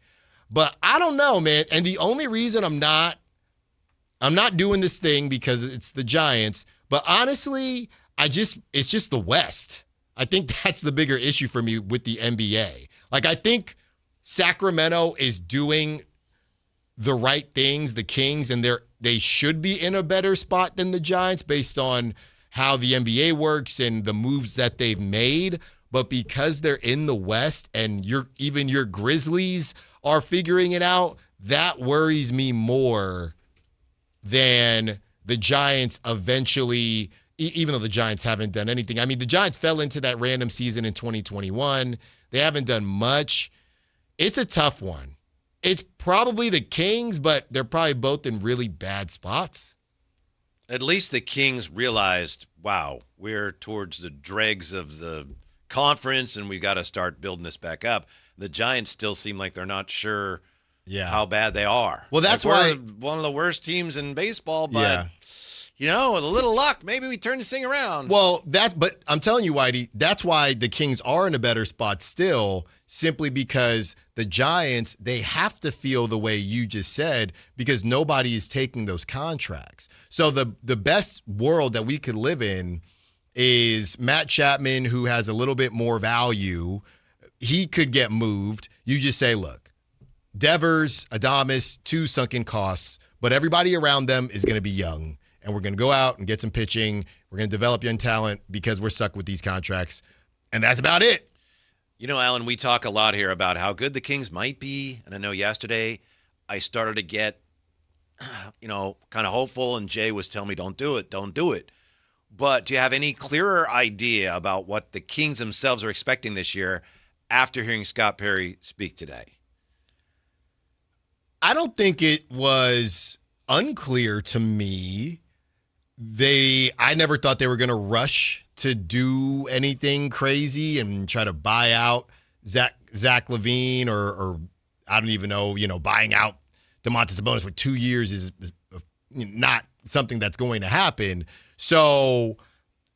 But I don't know, man. And the only reason I'm not doing this thing because it's the Giants. But honestly, it's just the West. I think that's the bigger issue for me with the NBA. Like, I think Sacramento is doing the right things, the Kings, and they should be in a better spot than the Giants based on how the NBA works and the moves that they've made. But because they're in the West and even your Grizzlies are figuring it out, that worries me more than the Giants eventually, even though the Giants haven't done anything. I mean, the Giants fell into that random season in 2021. They haven't done much. It's a tough one. It's probably the Kings, but they're probably both in really bad spots. At least the Kings realized, wow, we're towards the dregs of the conference and we've got to start building this back up. The Giants still seem like they're not sure how bad they are. Well, that's why why we're one of the worst teams in baseball, but with a little luck, maybe we turn this thing around. Well, but I'm telling you, Whitey, that's why the Kings are in a better spot still, simply because the Giants, they have to feel the way you just said because nobody is taking those contracts. So the best world that we could live in is Matt Chapman, who has a little bit more value. He could get moved. You just say, look, Devers, Adames, 2 sunken costs, but everybody around them is going to be young. And we're going to go out and get some pitching. We're going to develop young talent because we're stuck with these contracts. And that's about it. You know, Alan, we talk a lot here about how good the Kings might be. And I know yesterday I started to get, kind of hopeful. And Jay was telling me, don't do it. But do you have any clearer idea about what the Kings themselves are expecting this year after hearing Scott Perry speak today? I don't think it was unclear to me. I never thought they were going to rush to do anything crazy and try to buy out Zach LaVine or I don't even know, buying out Domantas Sabonis for 2 years is not something that's going to happen. So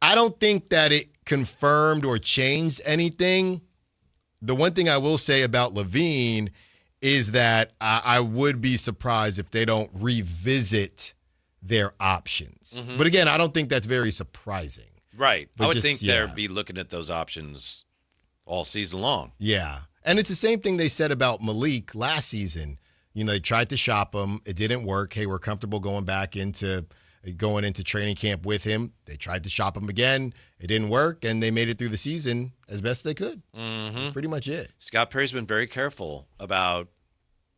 I don't think that it confirmed or changed anything. The one thing I will say about LaVine is that I would be surprised if they don't revisit their options. Mm-hmm. But again, I don't think that's very surprising. Right. But I would think they'd be looking at those options all season long. Yeah. And it's the same thing they said about Malik last season. They tried to shop him. It didn't work. Hey, we're comfortable going into training camp with him. They tried to shop him again. It didn't work, and they made it through the season as best they could. Mm-hmm. That's pretty much it. Scott Perry's been very careful about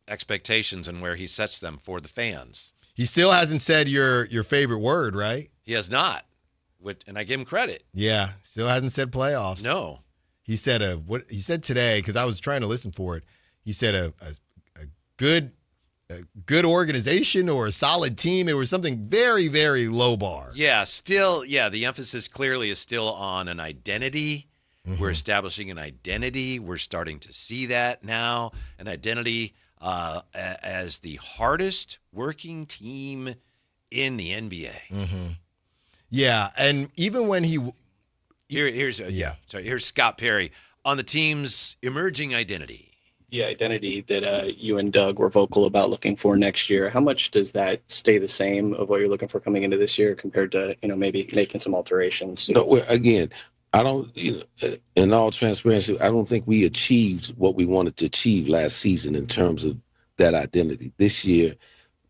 expectations and where he sets them for the fans. He still hasn't said your favorite word, right? He has not, and I give him credit. Yeah, still hasn't said playoffs. No. He said what he said today, because I was trying to listen for it. He said a good organization or a solid team. It was something very, very low bar. Yeah, still, the emphasis clearly is still on an identity. Mm-hmm. We're establishing an identity. We're starting to see that now, an identity as the hardest working team in the NBA. Mm-hmm. Yeah, and even when here's Scott Perry on the team's emerging identity. The identity that you and Doug were vocal about looking for next year, how much does that stay the same of what you're looking for coming into this year compared to, maybe making some alterations? No, again, I don't, in all transparency, I don't think we achieved what we wanted to achieve last season in terms of that identity. This year,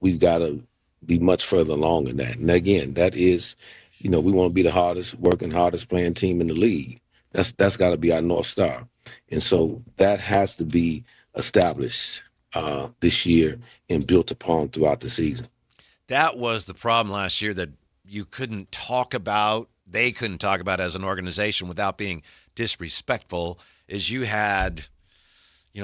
we've got to be much further along in that. And again, that is, we want to be the hardest working, hardest playing team in the league. That's got to be our North Star. And so that has to be established this year and built upon throughout the season. That was the problem last year that they couldn't talk about as an organization without being disrespectful, is you had,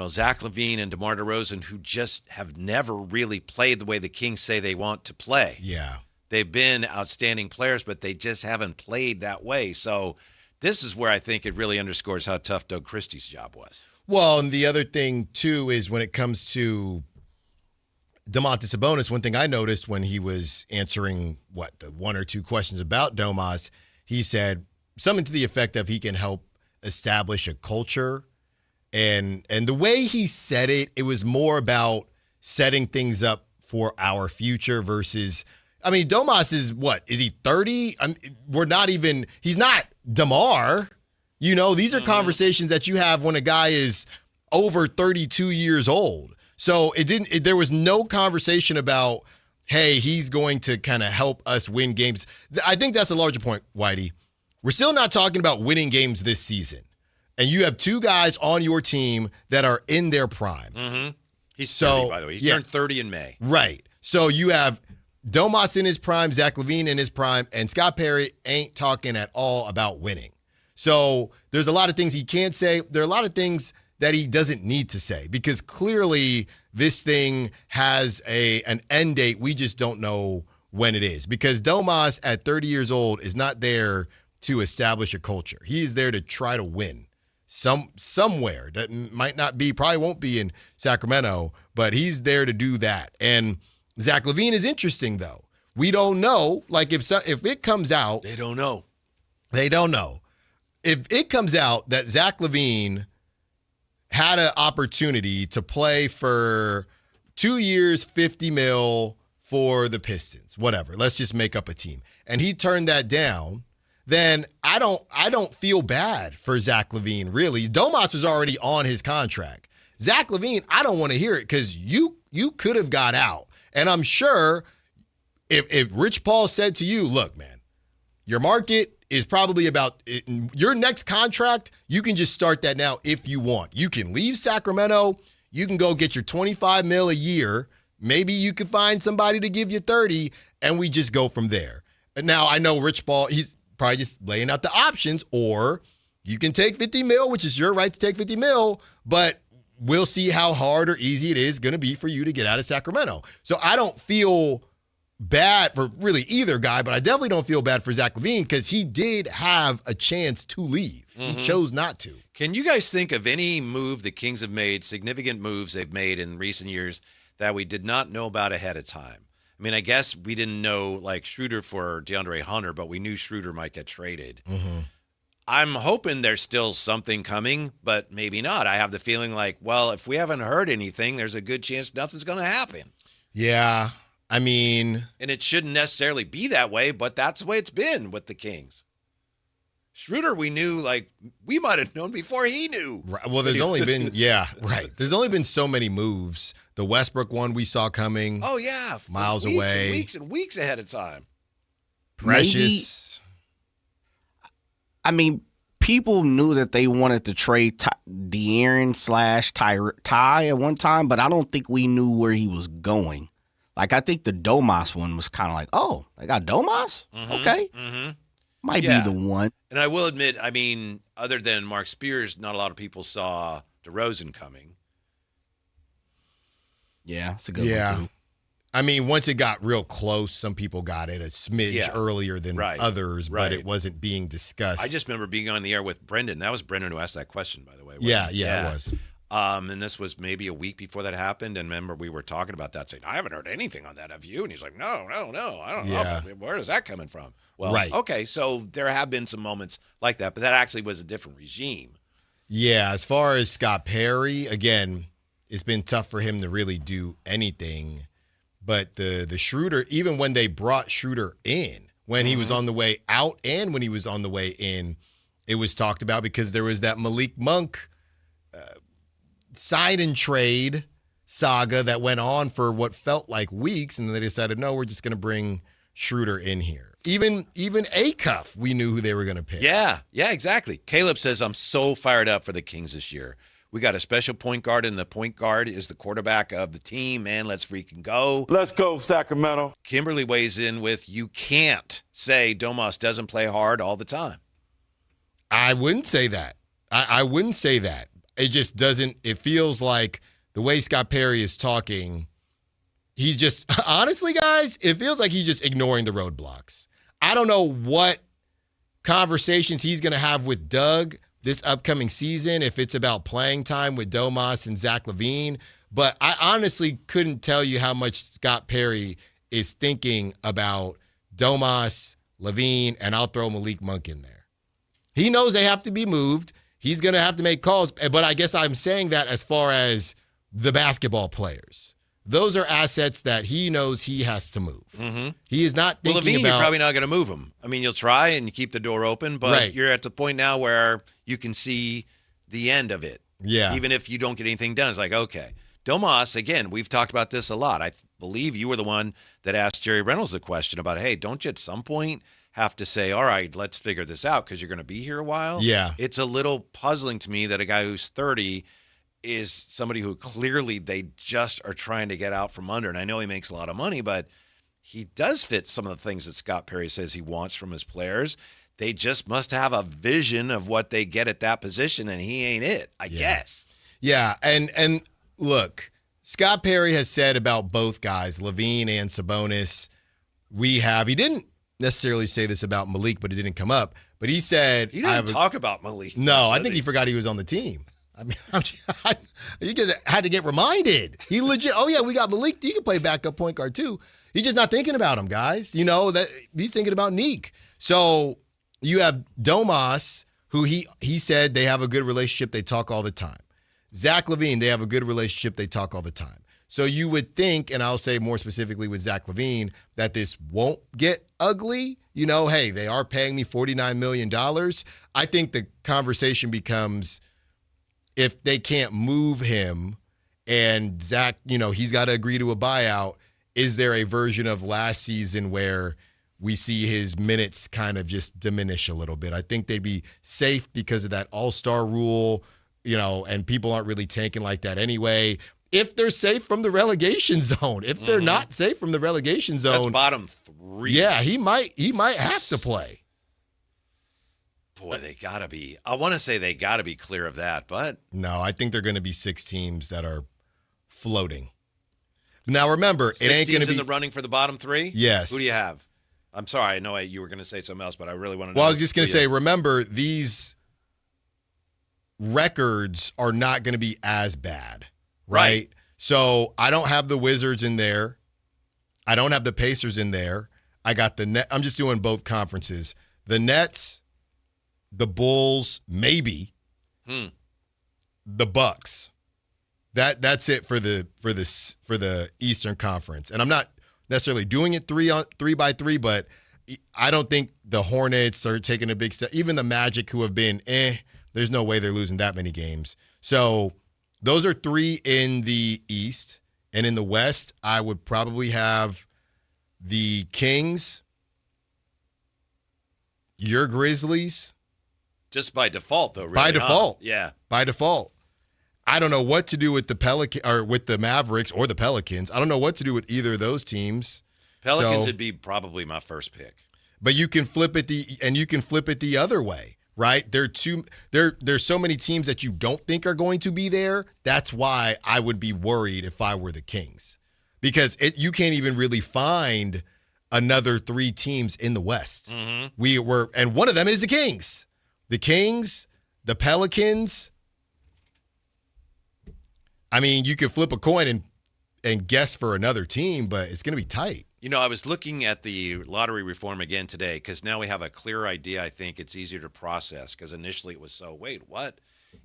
Zach LaVine and DeMar DeRozan, who just have never really played the way the Kings say they want to play. Yeah. They've been outstanding players, but they just haven't played that way. So this is where I think it really underscores how tough Doug Christie's job was. Well, and the other thing, too, is when it comes to Domantas Sabonis, one thing I noticed when he was answering, the one or two questions about Domas, he said something to the effect of he can help establish a culture. And the way he said it, it was more about setting things up for our future versus, Domas is is he 30? He's not DeMar. These are conversations that you have when a guy is over 32 years old. So there was no conversation about, hey, he's going to kind of help us win games. I think that's a larger point, Whitey. We're still not talking about winning games this season. And you have two guys on your team that are in their prime. Mm-hmm. He's 30, by the way. He turned 30 in May. Right. So you have Domas in his prime, Zach LaVine in his prime, and Scott Perry ain't talking at all about winning. So there's a lot of things he can't say. There are a lot of things that he doesn't need to say because clearly this thing has an end date. We just don't know when it is because Domas at 30 years old is not there to establish a culture. He is there to try to win somewhere. That might not be, probably won't be in Sacramento, but he's there to do that. And Zach LaVine is interesting though. We don't know. Like if it comes out, they don't know. They don't know. If it comes out that Zach LaVine had an opportunity to play for 2 years, $50 million for the Pistons, whatever, let's just make up a team, and he turned that down, then I don't feel bad for Zach LaVine, really. Domas was already on his contract. Zach LaVine, I don't want to hear it because you could have got out. And I'm sure if Rich Paul said to you, look, man, your market is probably about your next contract. You can just start that now if you want. You can leave Sacramento. You can go get your $25 million a year. Maybe you could find somebody to give you 30, and we just go from there. Now, I know Rich Paul, he's probably just laying out the options, or you can take $50 million, which is your right to take $50 million, but we'll see how hard or easy it is going to be for you to get out of Sacramento. So I don't feel bad for really either guy, but I definitely don't feel bad for Zach LaVine because he did have a chance to leave. He chose not to. Can you guys think of any move the Kings have made, significant moves they've made in recent years that we did not know about ahead of time? I mean, I guess we didn't know like Schroeder for DeAndre Hunter, but we knew Schroeder might get traded. I'm hoping there's still something coming, but maybe not. I have the feeling like, well, if we haven't heard anything, there's a good chance nothing's going to happen. Yeah, I mean... And it shouldn't necessarily be that way, but that's the way it's been with the Kings. Schroeder, we knew, like, we might have known before he knew. Right. Well, there's only been, There's only been so many moves. The Westbrook one we saw coming. Oh, yeah. Miles weeks away. And weeks and weeks ahead of time. Precious. I mean, people knew that they wanted to trade De'Aaron / Ty at one time, but I don't think we knew where he was going. Like, I think the Domas one was kind of like, oh, they got Domas? Okay. Might be the one. And I will admit, I mean, other than Mark Spears, not a lot of people saw DeRozan coming. Yeah, it's a good one, too. I mean, once it got real close, some people got it a smidge earlier than others, but it wasn't being discussed. I just remember being on the air with Brendan. That was Brendan who asked that question, by the way. Yeah, it was. And this was maybe a week before that happened. And remember, we were talking about that, saying, I haven't heard anything on that. Have you? And he's like, no, I don't know. Where is that coming from? Well, okay, so there have been some moments like that, but that actually was a different regime. Yeah, as far as Scott Perry, again, it's been tough for him to really do anything. But the Schroeder, even when they brought Schroeder in, when he was on the way out and when he was on the way in, it was talked about because there was that Malik Monk sign and trade saga that went on for what felt like weeks, and then they decided, no, we're just going to bring Schroeder in here. Even Acuff, we knew who they were going to pick. Yeah, exactly. Caleb says, I'm so fired up for the Kings this year. We got a special point guard, and the point guard is the quarterback of the team. Man, let's freaking go. Let's go, Sacramento. Kimberly weighs in with, you can't say Domas doesn't play hard all the time. I wouldn't say that. I wouldn't say that. It just doesn't – it feels like the way Scott Perry is talking, he's just – honestly, guys, it feels like he's just ignoring the roadblocks. I don't know what conversations he's going to have with Doug this upcoming season, if it's about playing time with Domas and Zach LaVine, but I honestly couldn't tell you how much Scott Perry is thinking about Domas, LaVine, and I'll throw Malik Monk in there. He knows they have to be moved. He's going to have to make calls, but I guess I'm saying that as far as the basketball players. Those are assets that he knows he has to move. He is not thinking LaVine, about... you're probably not going to move him. I mean, you'll try and you keep the door open, but you're at the point now where you can see the end of it. Yeah. Even if you don't get anything done, it's like, okay. Domas, again, we've talked about this a lot. I believe you were the one that asked Jerry Reynolds the question about, hey, don't you at some point have to say, all right, let's figure this out because you're going to be here a while? Yeah. It's a little puzzling to me that a guy who's 30 is somebody who clearly they just are trying to get out from under. And I know he makes a lot of money, but he does fit some of the things that Scott Perry says he wants from his players. They just must have a vision of what they get at that position, and he ain't it, I guess. Yeah, and look, Scott Perry has said about both guys, LaVine and Sabonis, he didn't necessarily say this about Malik, but it didn't come up, but he said... He didn't talk about Malik. No, I think he forgot he was on the team. I mean, you guys had to get reminded. He legit, oh yeah, we got Malik. He can play backup point guard too. He's just not thinking about him, guys. You know, that he's thinking about Neek. So you have Domas, who he said they have a good relationship. They talk all the time. Zach LaVine, they have a good relationship. They talk all the time. So you would think, and I'll say more specifically with Zach LaVine, that this won't get ugly. You know, hey, they are paying me $49 million. I think the conversation becomes, if they can't move him and Zach, you know, he's got to agree to a buyout, is there a version of last season where we see his minutes kind of just diminish a little bit? I think they'd be safe because of that all-star rule, you know, and people aren't really tanking like that anyway. If they're safe from the relegation zone, if they're not safe from the relegation zone. That's bottom 3. Yeah, he might have to play. Boy, they got to be. I want to say they got to be clear of that, but. No, I think they're going to be 6 teams that are floating. Now remember, it ain't going to be in the running for the bottom 3. Yes. Who do you have? I'm sorry, I know you were going to say something else, but I really want to know. Well, I was just going to say, remember, these records are not going to be as bad, right? So I don't have the Wizards in there. I don't have the Pacers in there. I got the Net. I'm just doing both conferences. The Nets, the Bulls, maybe. The Bucks. That's it for the Eastern Conference. And I'm not necessarily doing it 3 by 3, but I don't think the Hornets are taking a big step. Even the Magic, who have been there's no way they're losing that many games. So those are 3 in the East. And in the West, I would probably have the Kings, your Grizzlies. Just by default, though, really. By default. Yeah. By default. I don't know what to do with with the Mavericks or the Pelicans. I don't know what to do with either of those teams. Pelicans would be probably my first pick. But you can flip it the other way, right? There's so many teams that you don't think are going to be there. That's why I would be worried if I were the Kings. Because you can't even really find another 3 teams in the West. And one of them is the Kings. The Kings, the Pelicans. I mean, you could flip a coin and guess for another team, but it's going to be tight. You know, I was looking at the lottery reform again today because now we have a clear idea. I think it's easier to process because initially it was wait, what?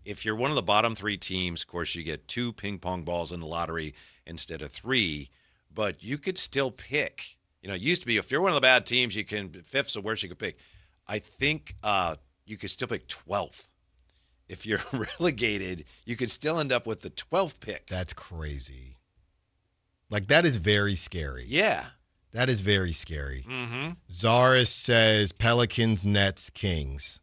If you're one of the bottom 3 teams, of course, you get 2 ping pong balls in the lottery instead of 3, but you could still pick. You know, it used to be if you're one of the bad teams, you can 5th, so worse you could pick. I think you could still pick 12th. If you're relegated, you could still end up with the 12th pick. That's crazy. Like, that is very scary. Yeah. That is very scary. Zaris says Pelicans, Nets, Kings.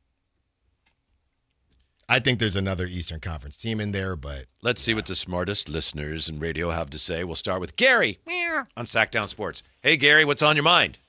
I think there's another Eastern Conference team in there, but... Let's see what the smartest listeners in radio have to say. We'll start with Gary on Sactown Sports. Hey, Gary, what's on your mind?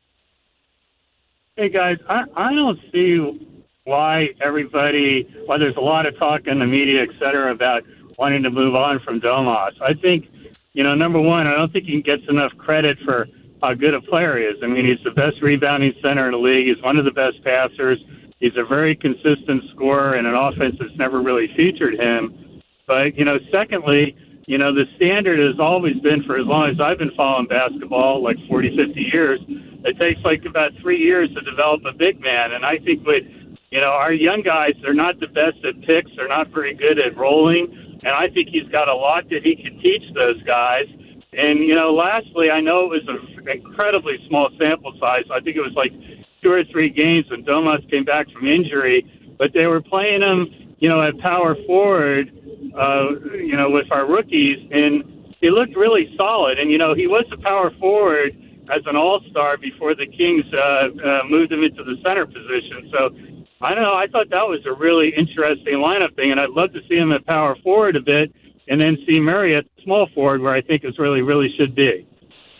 Hey, guys, I don't see why there's a lot of talk in the media, et cetera, about wanting to move on from Domas. I think, number one, I don't think he gets enough credit for how good a player he is. I mean, he's the best rebounding center in the league. He's one of the best passers. He's a very consistent scorer in an offense that's never really featured him. But, secondly, the standard has always been, for as long as I've been following basketball, like 40, 50 years, it takes about 3 years to develop a big man. And I think our young guys, they're not the best at picks. They're not very good at rolling. And I think he's got a lot that he can teach those guys. And, lastly, I know it was an incredibly small sample size. I think it was 2 or 3 games when Domas came back from injury. But they were playing him, at power forward, with our rookies. And he looked really solid. And, he was a power forward as an all-star before the Kings moved him into the center position. So, I don't know. I thought that was a really interesting lineup thing, and I'd love to see him at power forward a bit and then see Murray at small forward where I think is really should be.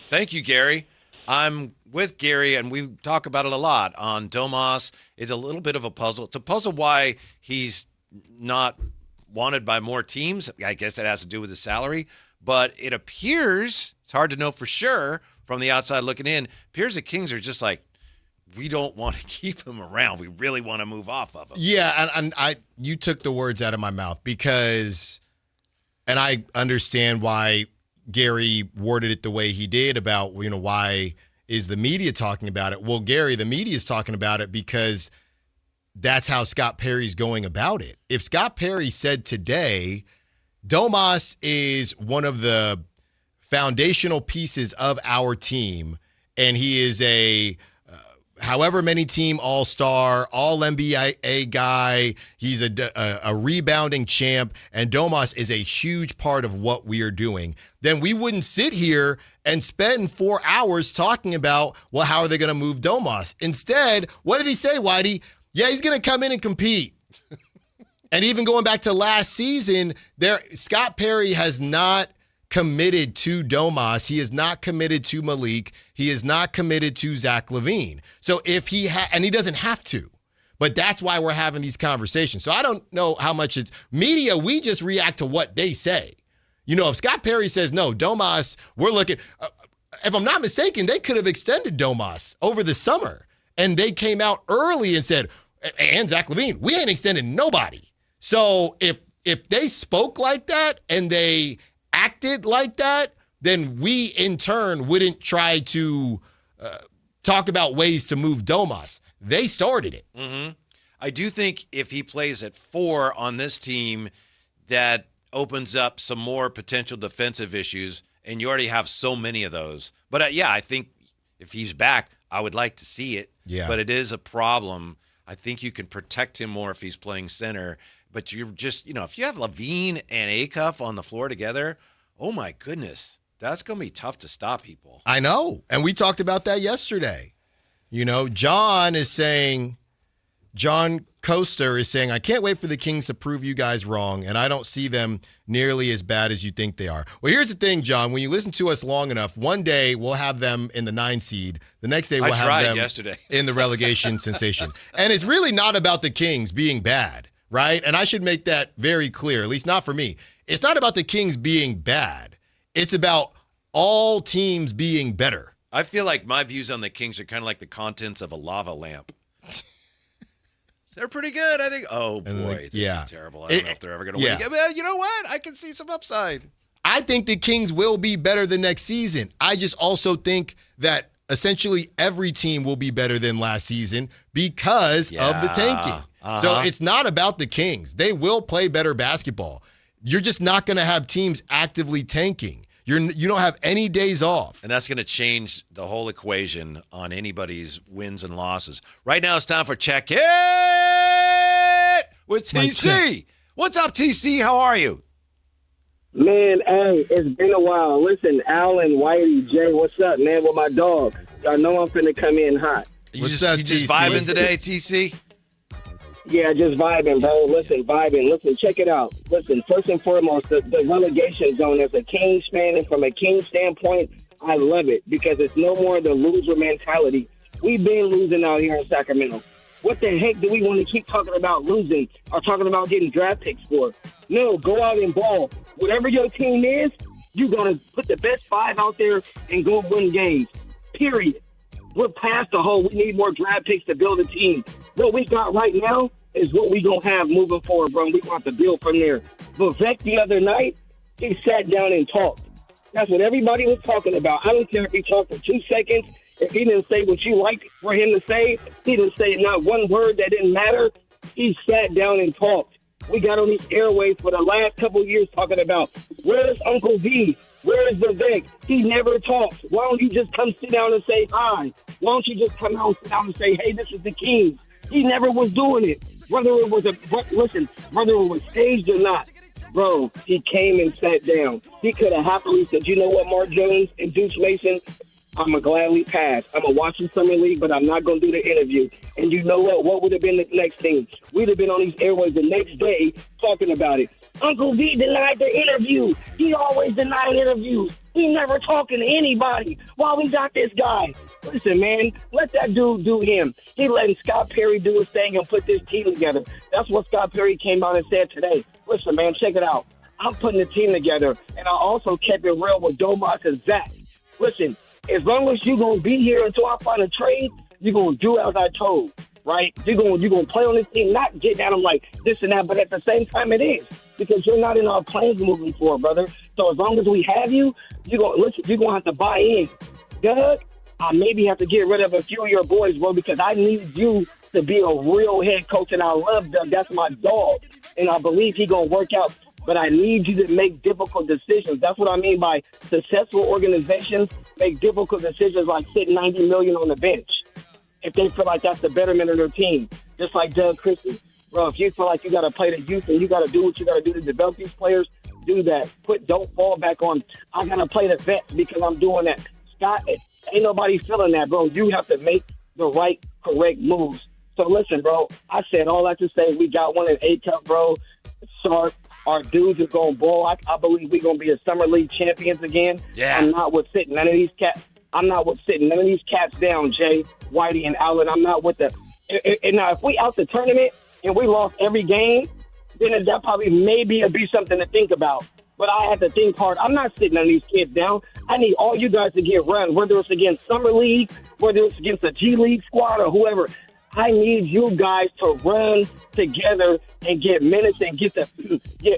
Thank you, Gary. I'm with Gary, and we talk about it a lot on Domas. It's a little bit of a puzzle. It's a puzzle why he's not wanted by more teams. I guess it has to do with his salary, but it appears, it's hard to know for sure from the outside looking in, appears the Kings are just we don't want to keep him around. We really want to move off of him. Yeah, and you took the words out of my mouth because, and I understand why Gary worded it the way he did about, why is the media talking about it? Well, Gary, the media is talking about it because that's how Scott Perry's going about it. If Scott Perry said today, Domas is one of the foundational pieces of our team, and he is a however many team all-star, all-NBA guy. He's a rebounding champ, and Domas is a huge part of what we are doing. Then we wouldn't sit here and spend 4 hours talking about, well, how are they going to move Domas? Instead, what did he say, Whitey? Yeah, he's going to come in and compete. And even going back to last season, Scott Perry has not committed to Domas. He is not committed to Malik. He is not committed to Zach LaVine. So if and he doesn't have to, but that's why we're having these conversations. So I don't know how much it's media. We just react to what they say. If Scott Perry says, no, Domas, we're looking, if I'm not mistaken, they could have extended Domas over the summer. And they came out early and said, and Zach LaVine, we ain't extending nobody. So if they spoke like that and they acted like that, then we in turn wouldn't try to talk about ways to move Domas. They started it. Mm-hmm. I do think if he plays at 4 on this team, that opens up some more potential defensive issues, and you already have so many of those. But I think if he's back, I would like to see it. Yeah. But it is a problem. I think you can protect him more if he's playing center. But you're just, if you have LaVine and Acuff on the floor together, oh my goodness, that's going to be tough to stop people. I know. And we talked about that yesterday. John Coaster is saying, I can't wait for the Kings to prove you guys wrong, and I don't see them nearly as bad as you think they are. Well, here's the thing, John. When you listen to us long enough, one day we'll have them in the 9 seed. The next day we'll have them yesterday. in the relegation sensation. And it's really not about the Kings being bad, right? And I should make that very clear, at least not for me. It's not about the Kings being bad. It's about all teams being better. I feel like my views on the Kings are kind of like the contents of a lava lamp. They're pretty good, I think. Oh, boy, this is terrible. I don't know if they're ever going to win again. But you know what? I can see some upside. I think the Kings will be better the next season. I just also think that essentially every team will be better than last season because of the tanking. So it's not about the Kings. They will play better basketball. You're just not going to have teams actively tanking. You don't have any days off. And that's going to change the whole equation on anybody's wins and losses. Right now it's time for Check It with TC. What's up, TC? How are you? Man, hey, it's been a while. Listen, Alan, Whitey, Jay, what's up, man, with my dog? Y'all know I'm finna come in hot. You just vibing today, TC? Yeah, just vibing, bro. Listen, vibing. Listen, check it out. Listen, first and foremost, the relegation zone, as a Kings fan, and from a Kings standpoint, I love it because it's no more the loser mentality. We've been losing out here in Sacramento. What the heck do we want to keep talking about losing or talking about getting draft picks for? No, go out and ball. Whatever your team is, you're going to put the best 5 out there and go win games, period. We're past the whole, we need more draft picks to build a team. What we got right now is what we going to have moving forward, bro. We want to build from there. Vivek the other night, he sat down and talked. That's what everybody was talking about. I don't care if he talked for 2 seconds. If he didn't say what you liked for him to say, he didn't say not one word that didn't matter. He sat down and talked. We got on these airways for the last couple of years talking about, where's Uncle V? Where's Vivek? He never talks. Why don't you just come sit down and say hi? Why don't you just come out and sit down and say, hey, this is the Kings? He never was doing it. Whether it was staged or not, bro, he came and sat down. He could have happily said, you know what, Mark Jones and Deuce Mason, I'm going to gladly pass. I'm going to watch the Summer League, but I'm not going to do the interview. And you know what? What would have been the next thing? We'd have been on these airways the next day talking about it. Uncle V denied the interview. He always denied interviews. He never talking to anybody. Why we got this guy? Listen, man, let that dude do him. He letting Scott Perry do his thing and put this team together. That's what Scott Perry came out and said today. Listen, man, check it out. I'm putting the team together, and I also kept it real with Domas and Zach. Listen, as long as you're going to be here until I find a trade, you're going to do as I told, right? You're going to play on this team, not get at them like this and that, but at the same time it is because you're not in our plans moving forward, brother. So as long as we have you, you're going to have to buy in. Doug, I maybe have to get rid of a few of your boys, bro, because I need you to be a real head coach, and I love Doug. That's my dog, and I believe he's going to work out. But I need you to make difficult decisions. That's what I mean by successful organizations make difficult decisions like sitting $90 million on the bench if they feel like that's the betterment of their team. Just like Doug Christie. Bro, if you feel like you got to play the youth and you got to do what you got to do to develop these players, do that. Don't fall back on, I got to play the vets because I'm doing that. Scott, ain't nobody feeling that, bro. You have to make the right, correct moves. So listen, bro, I said all that to say we got one in A-Cup, bro. Sharp. Our dudes are going to ball. I believe we're going to be a Summer League champions again. Yeah. I'm not with sitting none of these cats. I'm not with sitting none of these cats down, Jay, Whitey, and Allen. I'm not with the. And now, if we out the tournament and we lost every game, then that probably maybe it'd be something to think about. but I had to think hard. I'm not sitting on these kids down. I need all you guys to get run, whether it's against Summer League, whether it's against the G League squad or whoever. I need you guys to run together and get minutes and get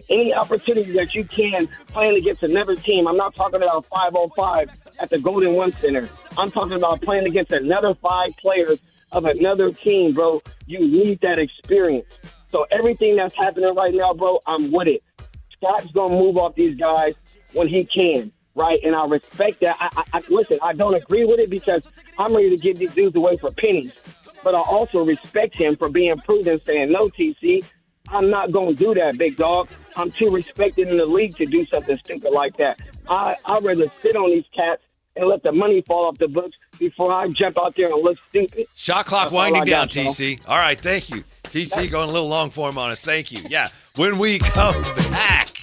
any opportunity that you can playing against another team. I'm not talking about 5-on-5 at the Golden One Center. I'm talking about playing against another 5 players of another team, bro. You need that experience. So everything that's happening right now, bro, I'm with it. Scott's going to move off these guys when he can, right? And I respect that. Listen, I don't agree with it because I'm ready to give these dudes away for pennies. But I also respect him for being prudent, saying, no, TC, I'm not going to do that, big dog. I'm too respected in the league to do something stupid like that. I'd rather sit on these cats and let the money fall off the books before I jump out there and look stupid. Shot clock winding down, TC. All right, thank you. TC going a little long form on us. Thank you. Yeah, when we come back,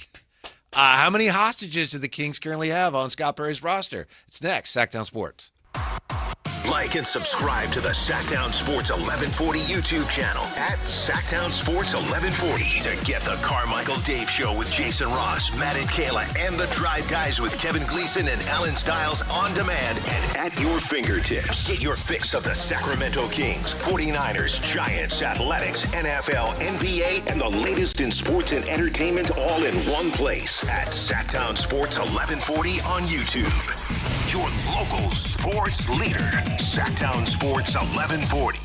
how many hostages do the Kings currently have on Scott Perry's roster? It's next, Sactown Sports. Like and subscribe to the Sactown Sports 1140 YouTube channel at Sactown Sports 1140 to get the Carmichael Dave Show with Jason Ross, Matt and Kayla, and the Drive Guys with Kevin Gleason and Alan Stiles on demand and at your fingertips. Get your fix of the Sacramento Kings, 49ers, Giants, Athletics, NFL, NBA, and the latest in sports and entertainment all in one place at Sactown Sports 1140 on YouTube. Your local sports leader, Sactown Sports 1140.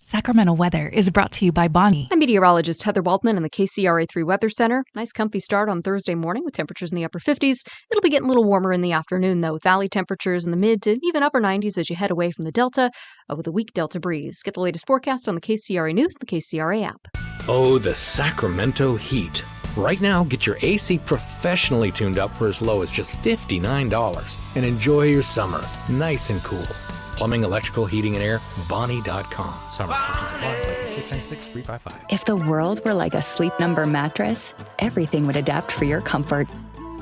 Sacramento weather is brought to you by Bonnie. I'm meteorologist Heather Waldman in the KCRA3 Weather Center. Nice comfy start on Thursday morning with temperatures in the upper 50s. It'll be getting a little warmer in the afternoon, though, with valley temperatures in the mid to even upper 90s as you head away from the Delta with a weak Delta breeze. Get the latest forecast on the KCRA News, the KCRA app. Oh, the Sacramento heat. Right now, get your AC professionally tuned up for as low as just $59 and enjoy your summer nice and cool. Plumbing, electrical, heating, and air, Bonnie.com. Summer restrictions apply. License 696-355. If the world were like a Sleep Number mattress, everything would adapt for your comfort.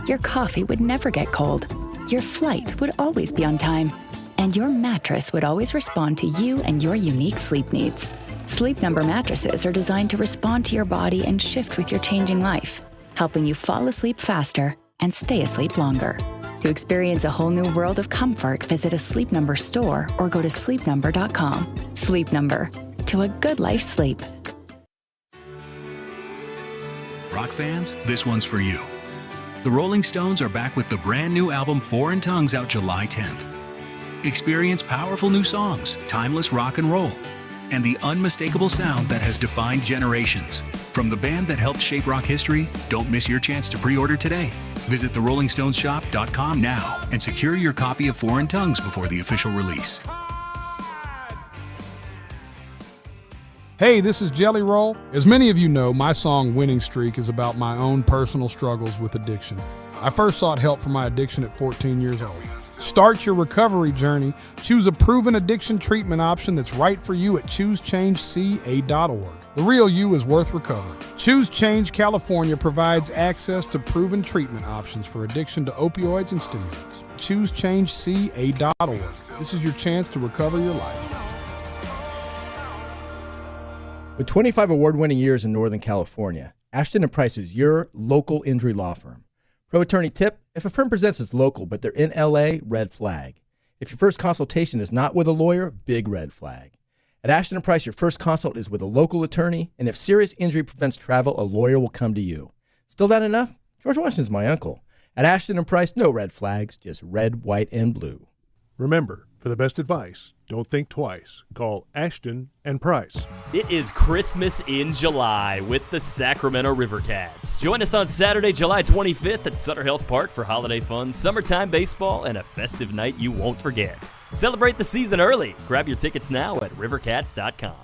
Your coffee would never get cold. Your flight would always be on time. And your mattress would always respond to you and your unique sleep needs. Sleep Number mattresses are designed to respond to your body and shift with your changing life, helping you fall asleep faster and stay asleep longer. To experience a whole new world of comfort, visit a Sleep Number store or go to sleepnumber.com. Sleep Number, to a good life's sleep. Rock fans, this one's for you. The Rolling Stones are back with the brand new album Foreign Tongues out July 10th. Experience powerful new songs, timeless rock and roll, and the unmistakable sound that has defined generations. From the band that helped shape rock history, don't miss your chance to pre-order today. Visit therollingstonesshop.com now and secure your copy of Foreign Tongues before the official release. Hey, this is Jelly Roll. As many of you know, my song Winning Streak is about my own personal struggles with addiction. I first sought help for my addiction at 14 years old. Start your recovery journey. Choose a proven addiction treatment option that's right for you at ChooseChangeCA.org. The real you is worth recovering. Choose Change California provides access to proven treatment options for addiction to opioids and stimulants. ChooseChangeCA.org. This is your chance to recover your life. With 25 award-winning years in Northern California, Ashton & Price is your local injury law firm. Pro attorney tip: if a firm presents it's local but they're in LA, red flag. If your first consultation is not with a lawyer, big red flag. At Ashton & Price, your first consult is with a local attorney, and if serious injury prevents travel, a lawyer will come to you. Still not enough? George Washington's my uncle. At Ashton & Price, no red flags, just red, white, and blue. Remember, for the best advice, don't think twice. Call Ashton & Price. It is Christmas in July with the Sacramento River Cats. Join us on Saturday, July 25th at Sutter Health Park for holiday fun, summertime baseball, and a festive night you won't forget. Celebrate the season early. Grab your tickets now at rivercats.com.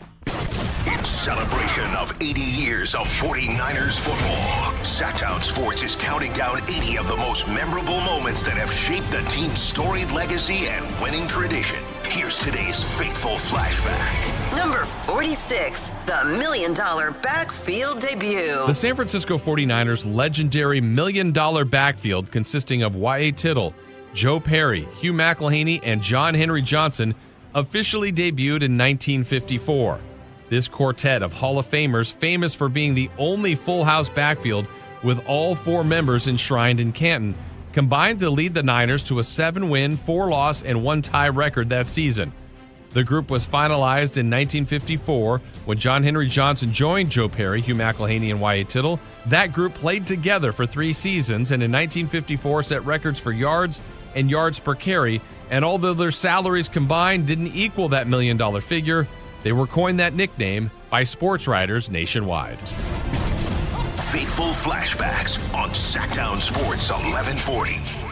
In celebration of 80 years of 49ers football, Sactown Sports is counting down 80 of the most memorable moments that have shaped the team's storied legacy and winning tradition. Here's today's faithful flashback. Number 46, the $1 million backfield debut. The San Francisco 49ers' legendary $1 million backfield, consisting of Y.A. Tittle, Joe Perry, Hugh McElhaney, and John Henry Johnson, officially debuted in 1954. This quartet of Hall of Famers, famous for being the only full house backfield, with all 4 members enshrined in Canton, combined to lead the Niners to a 7-win, 4-loss, and 1-tie record that season. The group was finalized in 1954 when John Henry Johnson joined Joe Perry, Hugh McElhaney, and Y.A. Tittle. That group played together for 3 seasons and in 1954 set records for yards and yards per carry. And although their salaries combined didn't equal that $1 million figure, they were coined that nickname by sports writers nationwide. Faithful Flashbacks on Sactown Sports 1140.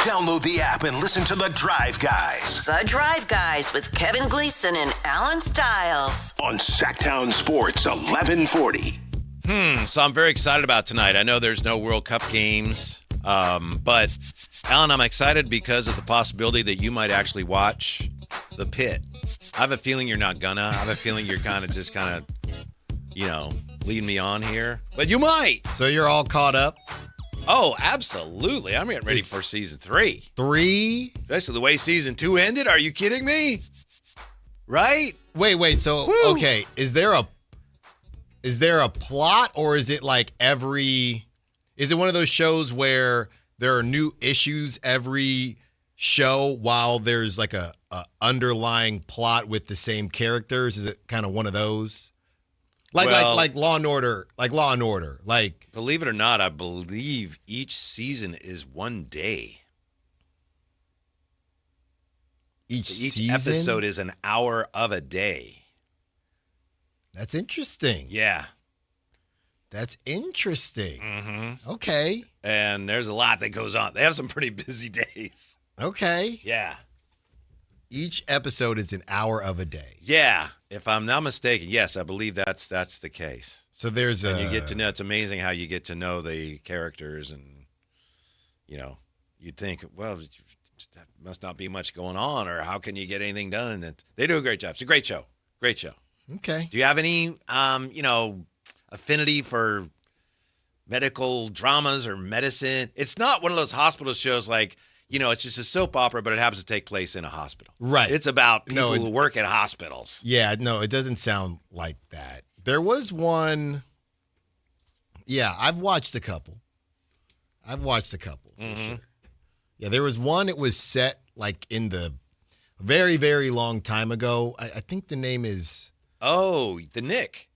Download the app and listen to The Drive Guys. The Drive Guys with Kevin Gleason and Alan Stiles. On Sactown Sports 1140. So I'm very excited about tonight. I know there's no World Cup games, but Alan, I'm excited because of the possibility that you might actually watch The Pit. I have a feeling you're not gonna. I have a feeling you're kind of, leading me on here. But you might. So you're all caught up? Oh, absolutely. I'm getting ready for season 3. 3? Especially the way season 2 ended. Are you kidding me? Right? Wait. So, okay, is there a plot, or is it like is it one of those shows where there are new issues every show while there's like a underlying plot with the same characters? Is it kind of one of those? Like Law and Order, like believe it or not, I believe each season is 1 day. Each episode is an hour of a day. That's interesting. Yeah. That's interesting. Mm-hmm. Okay. And there's a lot that goes on. They have some pretty busy days. Okay. Yeah. Each episode is an hour of a day. Yeah. If I'm not mistaken, yes, I believe that's the case. So there's and you get to know, it's amazing how you get to know the characters, and you'd think, well, that must not be much going on, or how can you get anything done? And they do a great job. It's a great show. Great show. Okay. Do you have any affinity for medical dramas or medicine? It's not one of those hospital shows like, it's just a soap opera, but it happens to take place in a hospital. Right. It's about people who work at hospitals. Yeah, no, it doesn't sound like that. There was one. Yeah, I've watched a couple. For sure. Yeah, there was one. It was set like in the very, very long time ago. I think the name is. Oh, The Nick.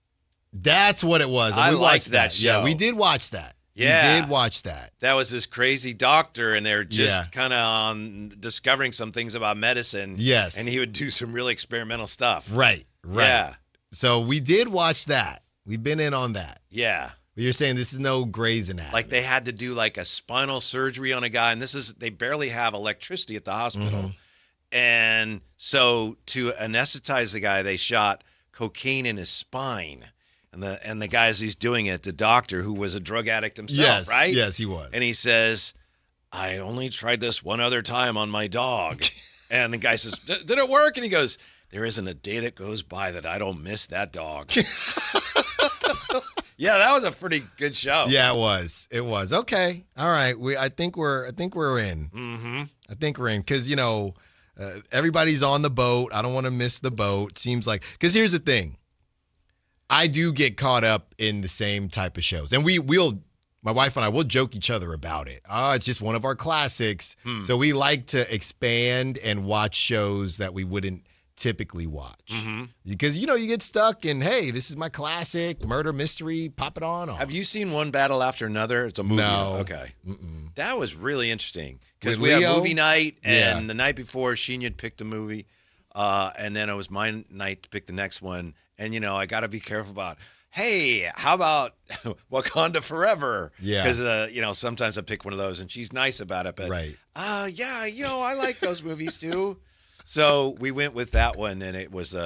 That's what it was. I liked that show. Yeah, we did watch that. Yeah. We did watch that. That was this crazy doctor, and they're just kind of discovering some things about medicine. Yes. And he would do some really experimental stuff. Right. Yeah. So we did watch that. We've been in on that. Yeah. But you're saying this is no Grey's Anatomy. Like they had to do like a spinal surgery on a guy, and they barely have electricity at the hospital. Mm-hmm. And so to anesthetize the guy, they shot cocaine in his spine. And the guy, as he's doing it, the doctor, who was a drug addict himself, right? Yes, he was. And he says, I only tried this one other time on my dog. And the guy says, did it work? And he goes, there isn't a day that goes by that I don't miss that dog. Yeah, that was a pretty good show. Yeah, it was. It was. Okay. All right. I think we're in. Mm-hmm. I think we're in because, everybody's on the boat. I don't want to miss the boat. Seems like, because here's the thing. I do get caught up in the same type of shows. And my wife and I will joke each other about it. It's just one of our classics. So we like to expand and watch shows that we wouldn't typically watch. Mm-hmm. Because, you get stuck in, hey, this is my classic, murder mystery, pop it on. Have you seen One Battle After Another? It's a movie. No. Okay. Mm-mm. That was really interesting. Because With we Leo? had movie night, and the night before, Sheen had picked a movie. And then it was my night to pick the next one. And, I got to be careful about, hey, how about Wakanda Forever? Yeah. Because, sometimes I pick one of those, and she's nice about it. But, right. Yeah, I like those movies, too. So we went with that one, and it was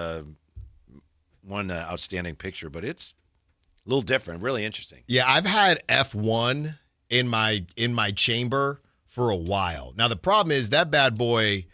one outstanding picture. But it's a little different, really interesting. Yeah, I've had F1 in my chamber for a while. Now, the problem is that bad boy,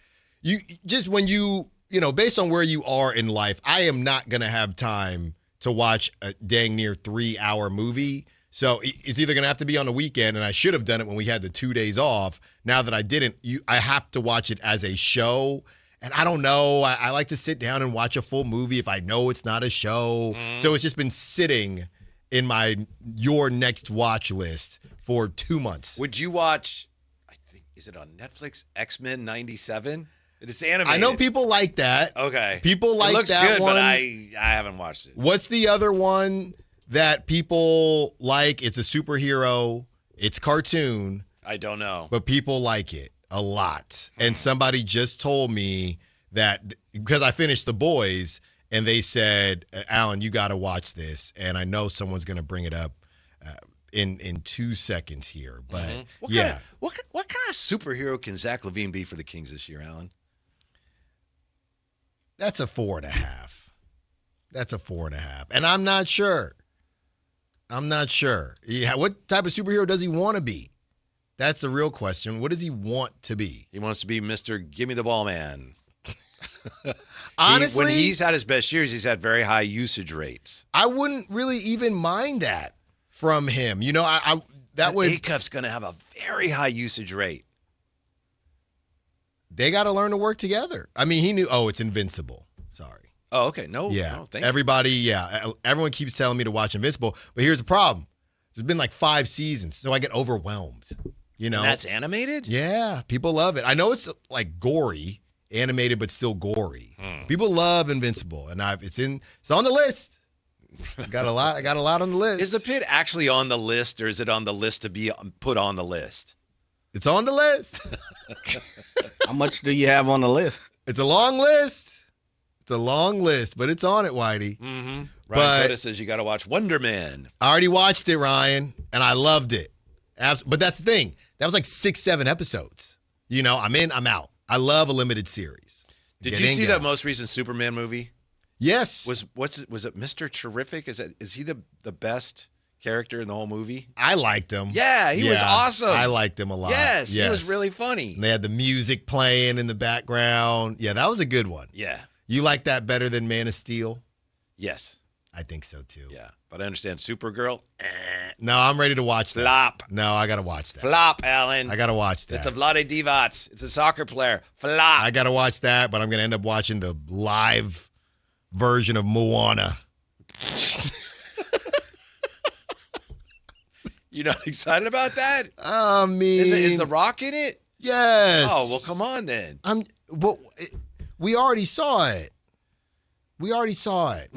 based on where you are in life, I am not going to have time to watch a dang near 3-hour movie. So it's either going to have to be on the weekend, and I should have done it when we had the 2 days off. Now that I didn't, I have to watch it as a show. And I don't know. I like to sit down and watch a full movie if I know it's not a show. So it's just been sitting in your next watch list for 2 months. Would you watch, I think, is it on Netflix, X-Men 97? It is animated. I know people like that. Okay. People like it looks that good, one. but I haven't watched it. What's the other one that people like? It's a superhero. It's cartoon. I don't know. But people like it a lot. And somebody just told me that because I finished The Boys and they said, Alan, you got to watch this. And I know someone's going to bring it up in 2 seconds here. But What yeah. What kind of superhero can Zach LaVine be for the Kings this year, Alan? That's a 4.5. That's a 4.5. And I'm not sure. Yeah, what type of superhero does he want to be? That's the real question. What does he want to be? He wants to be Mr. Give Me the Ball Man. Honestly, when he's had his best years, he's had very high usage rates. I wouldn't really even mind that from him. You know, Acuff's going to have a very high usage rate. They got to learn to work together. I mean, he knew, it's Invincible. Sorry. Oh, okay. No. Yeah. No, thank you. Everybody, everyone keeps telling me to watch Invincible. But here's the problem. There's been like 5 seasons, so I get overwhelmed. You know? And that's animated? Yeah. People love it. I know it's like gory, animated, but still gory. People love Invincible, and it's on the list. I got a lot on the list. Is the pit actually on the list, or is it on the list to be put on the list? It's on the list. How much do you have on the list? It's a long list. But it's on it, Whitey. Ryan But Coda says you got to watch Wonder Man. I already watched it, Ryan, and I loved it. But that's the thing. That was like 6-7 episodes. You know, I'm in, I'm out. I love a limited series. Did you see that most recent Superman movie? Yes. Was it Mr. Terrific? Is he the best character in the whole movie? I liked him. Yeah, he was awesome. I liked him a lot. Yes, he was really funny. And they had the music playing in the background. Yeah, that was a good one. Yeah. You like that better than Man of Steel? Yes. I think so too. Yeah, but I understand Supergirl. No, I'm ready to watch that. Flop. No, I got to watch that. Flop, Alan. I got to watch that. It's a Vlade Divac. It's a soccer player. Flop. I got to watch that, but I'm going to end up watching the live version of Moana. You're not excited about that? I mean, is The Rock in it? Yes. Oh, well, come on then. We already saw it. We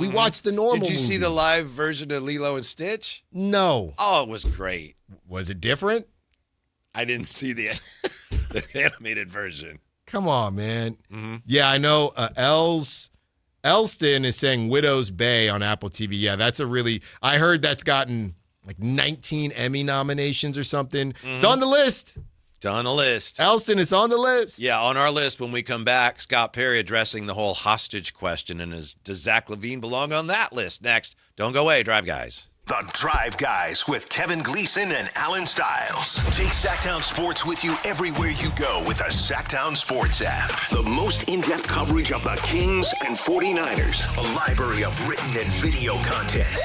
watched the normal Did you see movie. the live version of Lilo and Stitch? No. Oh, it was great. Was it different? I didn't see the animated version. Come on, man. Yeah, I know. Elston is saying Widow's Bay on Apple TV. Yeah, I heard that's gotten like 19 Emmy nominations or something. It's on the list. It's on the list. Elston, it's on the list. Yeah, on our list when we come back, Scott Perry addressing the whole hostage question. And does Zach LaVine belong on that list? Next. Don't go away, Drive Guys. The Drive Guys with Kevin Gleason and Alan Stiles. Take Sactown Sports with you everywhere you go with the Sactown Sports app. The most in-depth coverage of the Kings and 49ers. A library of written and video content.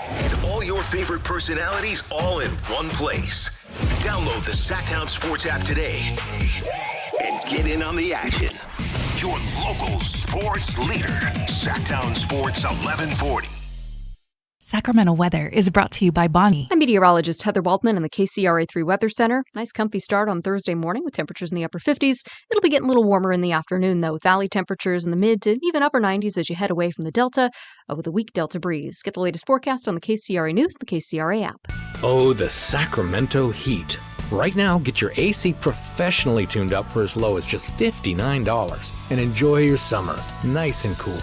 And all your favorite personalities all in one place. Download the Sactown Sports app today and get in on the action. Your local sports leader. Sactown Sports 1140. Sacramento weather is brought to you by Bonnie. I'm meteorologist Heather Waldman in the KCRA3 Weather Center. Nice comfy start on Thursday morning with temperatures in the upper 50s. It'll be getting a little warmer in the afternoon, though, with valley temperatures in the mid to even upper 90s as you head away from the Delta with a weak Delta breeze. Get the latest forecast on the KCRA News and the KCRA app. Oh, the Sacramento heat. Right now, get your AC professionally tuned up for as low as just $59 and enjoy your summer nice and cool.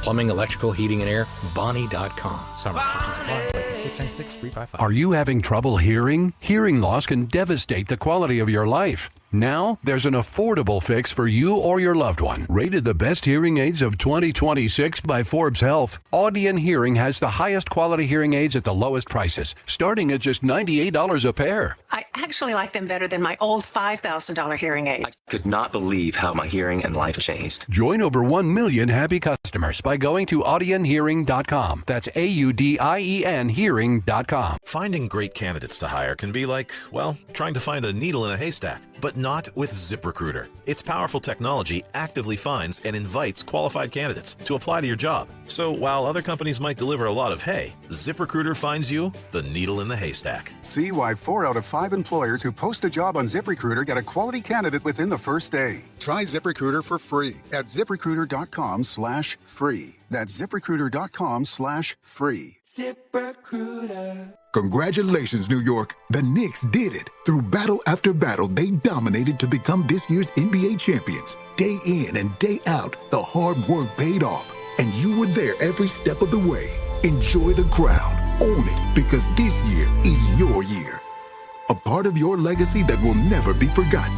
Plumbing, electrical, heating, and air, Bonnie.com. Summer restrictions apply. License 696-355. Are you having trouble hearing? Hearing loss can devastate the quality of your life. Now, there's an affordable fix for you or your loved one. Rated the best hearing aids of 2026 by Forbes Health, Audion Hearing has the highest quality hearing aids at the lowest prices, starting at just $98 a pair. I actually like them better than my old $5,000 hearing aid. I could not believe how my hearing and life changed. Join over 1 million happy customers by going to audionhearing.com. That's AUDIEN hearing.com. Finding great candidates to hire can be like, well, trying to find a needle in a haystack, but not with ZipRecruiter. Its powerful technology actively finds and invites qualified candidates to apply to your job. So while other companies might deliver a lot of hay, ZipRecruiter finds you the needle in the haystack. See why 4 out of 5 employers who post a job on ZipRecruiter get a quality candidate within the first day. Try ZipRecruiter for free at ZipRecruiter.com/free. That's ZipRecruiter.com/free. ZipRecruiter. Congratulations, New York. The Knicks did it. Through battle after battle, they dominated to become this year's NBA champions. Day in and day out, the hard work paid off, and you were there every step of the way. Enjoy the crown. Own it, because this year is your year. A part of your legacy that will never be forgotten.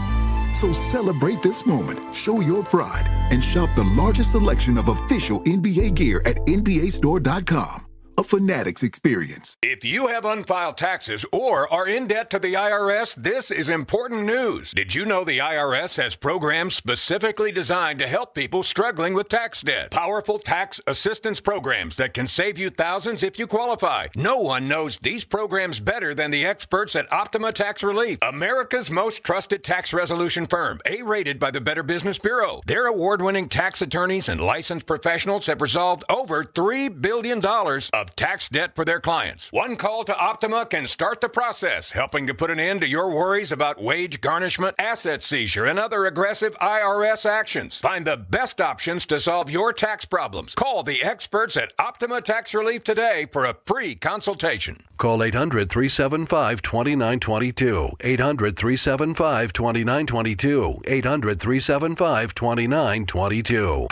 So celebrate this moment, show your pride, and shop the largest selection of official NBA gear at NBAstore.com. A Fanatics experience. If you have unfiled taxes or are in debt to the IRS, this is important news. Did you know the IRS has programs specifically designed to help people struggling with tax debt? Powerful tax assistance programs that can save you thousands if you qualify. No one knows these programs better than the experts at Optima Tax Relief, America's most trusted tax resolution firm, A-rated by the Better Business Bureau. Their award-winning tax attorneys and licensed professionals have resolved over $3 billion of tax debt for their clients. One call to Optima can start the process, helping to put an end to your worries about wage garnishment, asset seizure, and other aggressive IRS actions. Find the best options to solve your tax problems. Call the experts at Optima Tax Relief today for a free consultation. Call 800-375-2922. 800-375-2922. 800-375-2922.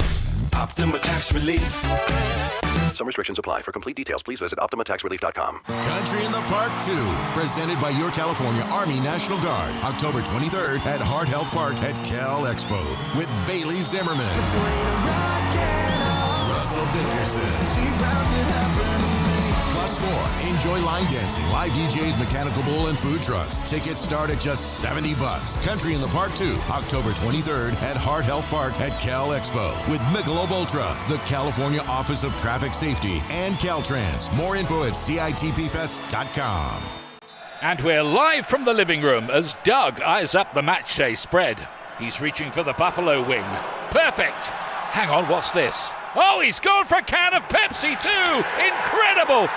Optima Tax Relief. Some restrictions apply. For complete details, please visit OptimaTaxRelief.com. Country in the Park 2, presented by your California Army National Guard, October 23rd at Heart Health Park at Cal Expo with Bailey Zimmerman, Russell Dickerson. Plus more. Enjoy line dancing, live DJs, mechanical bull, and food trucks. Tickets start at just $70. Country in the Park 2, October 23rd at Heart Health Park at Cal Expo with Michelob Ultra, the California Office of Traffic Safety, and Caltrans. More info at CITPFest.com. And we're live from the living room as Doug eyes up the match day spread. He's reaching for the Buffalo wing. Perfect. Hang on, what's this? Oh, he's gone for a can of Pepsi too. Incredible.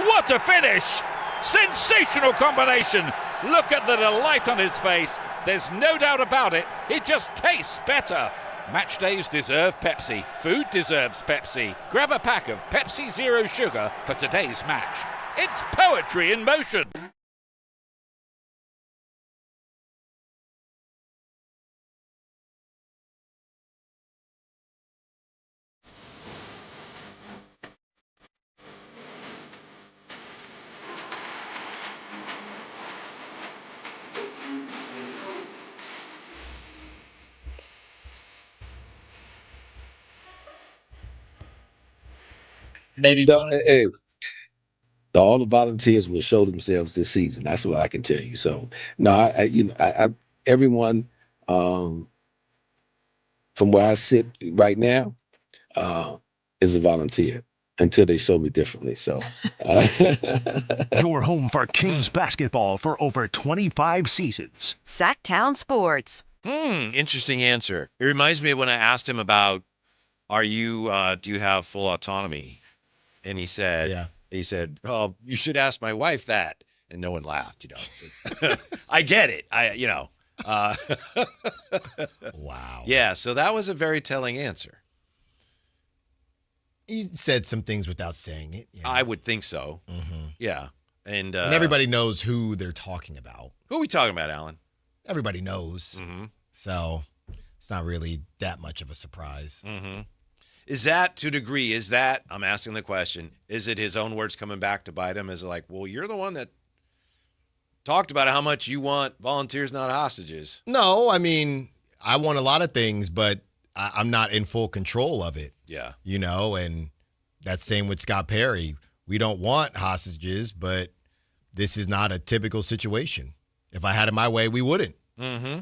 What a finish. Sensational combination. Look at the delight on his face. There's no doubt about it. It just tastes better. Match days deserve Pepsi. Food deserves Pepsi. Grab a pack of Pepsi Zero Sugar for today's match. It's poetry in motion. Maybe all the volunteers will show themselves this season. That's what I can tell you. So no, everyone from where I sit right now is a volunteer until they show me differently. So Your home for Kings basketball for over 25 seasons. Sactown Sports. Interesting answer. It reminds me of when I asked him about, do you have full autonomy? And he said, oh, you should ask my wife that. And no one laughed, I get it. Wow. Yeah, so that was a very telling answer. He said some things without saying it. I would think so. Mm-hmm. Yeah. And everybody knows who they're talking about. Who are we talking about, Alan? Everybody knows. Mm-hmm. So it's not really that much of a surprise. Mm-hmm. Is that, to a degree, I'm asking the question, is it his own words coming back to bite him? Is it like, well, you're the one that talked about how much you want volunteers, not hostages. No, I mean, I want a lot of things, but I'm not in full control of it. Yeah. And that's same with Scott Perry. We don't want hostages, but this is not a typical situation. If I had it my way, we wouldn't. Mm-hmm.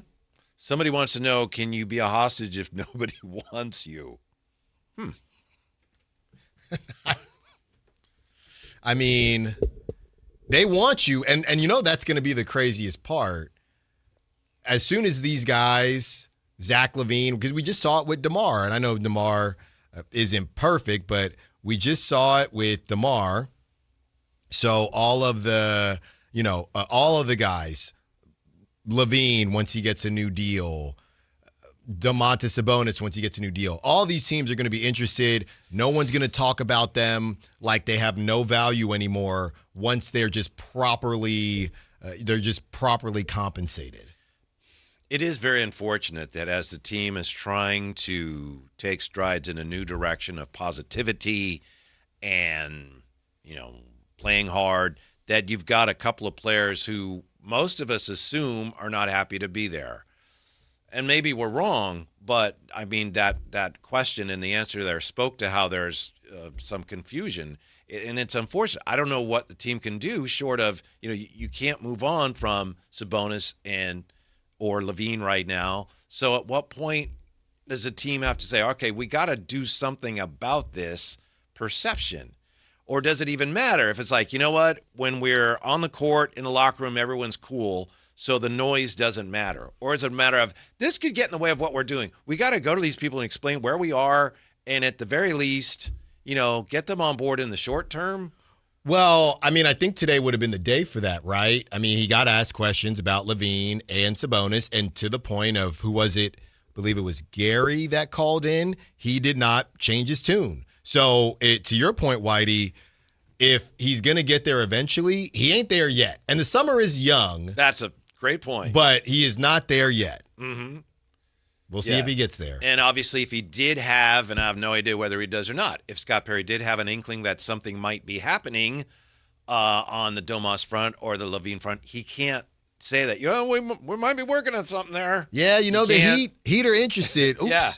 Somebody wants to know, can you be a hostage if nobody wants you? I mean, they want you. And that's going to be the craziest part. As soon as these guys, Zach LaVine, because we just saw it with DeMar, and I know DeMar isn't perfect, but we just saw it with DeMar. So all of the guys, LaVine once he gets a new deal, Domantas Sabonis once he gets a new deal. All these teams are going to be interested. No one's going to talk about them like they have no value anymore once they're just properly compensated. It is very unfortunate that as the team is trying to take strides in a new direction of positivity and, playing hard, that you've got a couple of players who most of us assume are not happy to be there. And maybe we're wrong, but I mean that question and the answer there spoke to how there's some confusion. And it's unfortunate. I don't know what the team can do short of, you can't move on from Sabonis or LaVine right now. So at what point does a team have to say, okay, we got to do something about this perception? Or does it even matter if it's like, you know what, when we're on the court in the locker room, everyone's cool, so the noise doesn't matter? Or is it a matter of this could get in the way of what we're doing? We got to go to these people and explain where we are, and at the very least, get them on board in the short term? Well, I mean, I think today would have been the day for that, right? I mean, he got asked questions about LaVine and Sabonis, and to the point of, who was it? I believe it was Gary that called in. He did not change his tune. So, to your point, Whitey, if he's going to get there eventually, he ain't there yet. And the summer is young. That's a great point. But he is not there yet. Mm-hmm. We'll see if he gets there. And obviously, if he did have, and I have no idea whether he does or not, if Scott Perry did have an inkling that something might be happening on the Domas front or the LaVine front, he can't say that. We might be working on something there. Yeah, the Heat are interested. Oops. Yeah.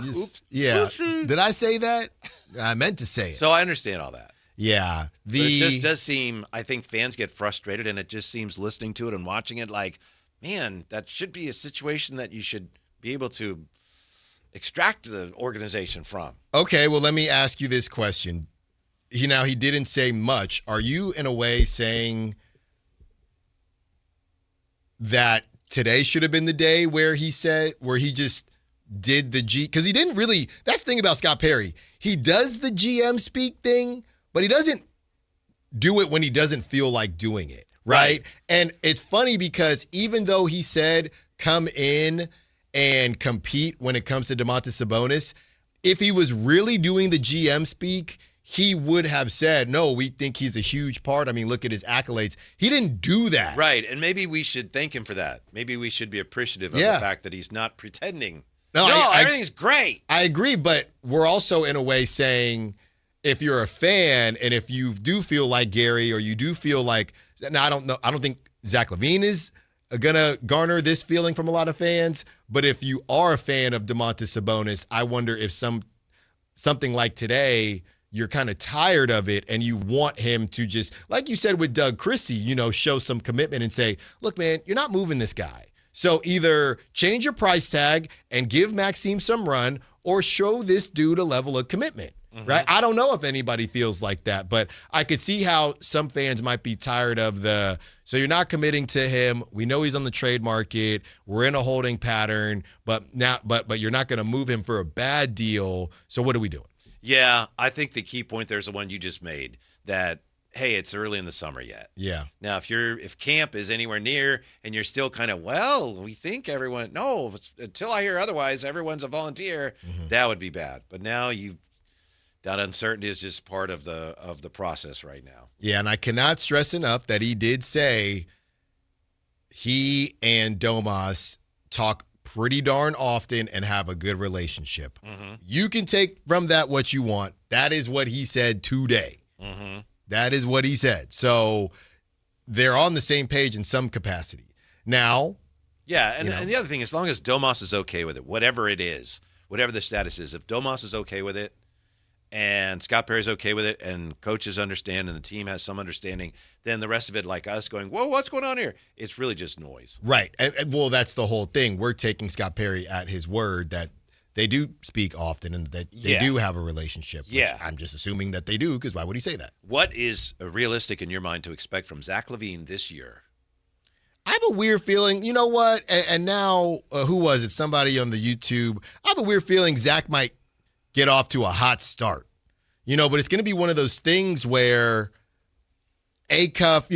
Oops. Yeah. Did I say that? I meant to say it. So I understand all that. Yeah. But it just does seem, I think fans get frustrated, and it just seems listening to it and watching it like, man, that should be a situation that you should be able to extract the organization from. Okay, well, let me ask you this question. He didn't say much. Are you, in a way, saying that today should have been the day where he just did the because he didn't really, that's the thing about Scott Perry. He does the GM speak thing, but he doesn't do it when he doesn't feel like doing it, right? And it's funny because even though he said come in and compete when it comes to Domantas Sabonis, if he was really doing the GM speak, he would have said, no, we think he's a huge part. I mean, look at his accolades. He didn't do that. Right, and maybe we should thank him for that. Maybe we should be appreciative of the fact that he's not pretending. No, everything's great. I agree, but we're also in a way saying, if you're a fan and if you do feel like Gary or you do feel like, now I don't know, I don't think Zach LaVine is going to garner this feeling from a lot of fans, but if you are a fan of Domantas Sabonis, I wonder if something like today, you're kind of tired of it and you want him to just, like you said with Doug Christie, show some commitment and say, look, man, you're not moving this guy. So either change your price tag and give Maxime some run or show this dude a level of commitment, right? I don't know if anybody feels like that, but I could see how some fans might be tired of so you're not committing to him. We know he's on the trade market. We're in a holding pattern, but you're not going to move him for a bad deal. So what are we doing? Yeah, I think the key point there is the one you just made, that hey, it's early in the summer yet. Yeah. Now, if camp is anywhere near and you're still kind of, we think everyone, no, until I hear otherwise, everyone's a volunteer, that would be bad. But now that uncertainty is just part of the process right now. Yeah, and I cannot stress enough that he did say he and Domas talk pretty darn often and have a good relationship. You can take from that what you want. That is what he said today. That is what he said. So they're on the same page in some capacity. Now, yeah, and the other thing, as long as Domas is okay with it, whatever it is, whatever the status is, if Domas is okay with it and Scott Perry's okay with it and coaches understand and the team has some understanding, then the rest of it, like us going, whoa, what's going on here? It's really just noise. Right. And well, that's the whole thing. We're taking Scott Perry at his word that they do speak often and that they do have a relationship. Which I'm just assuming that they do, because why would he say that? What is realistic in your mind to expect from Zach LaVine this year? I have a weird feeling, you know what? And now, who was it? Somebody on the YouTube. I have a weird feeling Zach might get off to a hot start, but it's going to be one of those things where Acuff,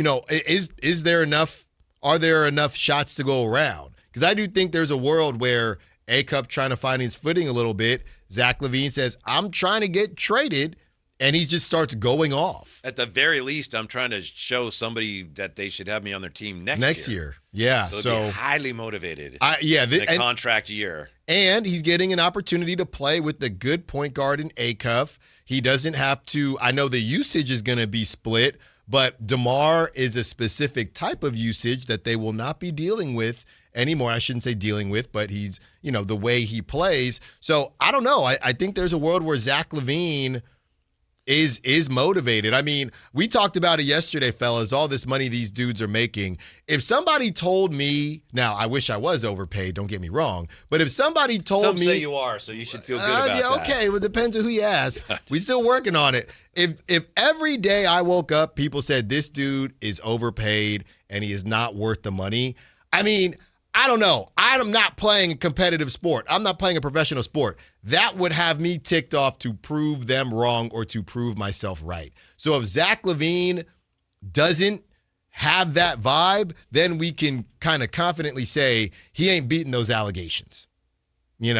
are there enough shots to go around? Because I do think there's a world where Acuff trying to find his footing a little bit. Zach LaVine says, I'm trying to get traded. And he just starts going off. At the very least, I'm trying to show somebody that they should have me on their team next year. Yeah. So be highly motivated. Contract year. And he's getting an opportunity to play with the good point guard in Acuff. He doesn't have to. I know the usage is going to be split, but DeMar is a specific type of usage that they will not be dealing with anymore. I shouldn't say dealing with, but he's, the way he plays. So I don't know. I think there's a world where Zach LaVine is motivated. I mean, we talked about it yesterday, fellas, all this money these dudes are making. If somebody told me, now I wish I was overpaid, don't get me wrong, but if somebody told me. Some say you are, so you should feel good about that. Okay, well, it depends on who you ask. We're still working on it. If every day I woke up, people said this dude is overpaid and he is not worth the money, I mean, I don't know. I'm not playing a competitive sport. I'm not playing a professional sport. That would have me ticked off to prove them wrong or to prove myself right. So if Zach LaVine doesn't have that vibe, then we can kind of confidently say he ain't beating those allegations, he,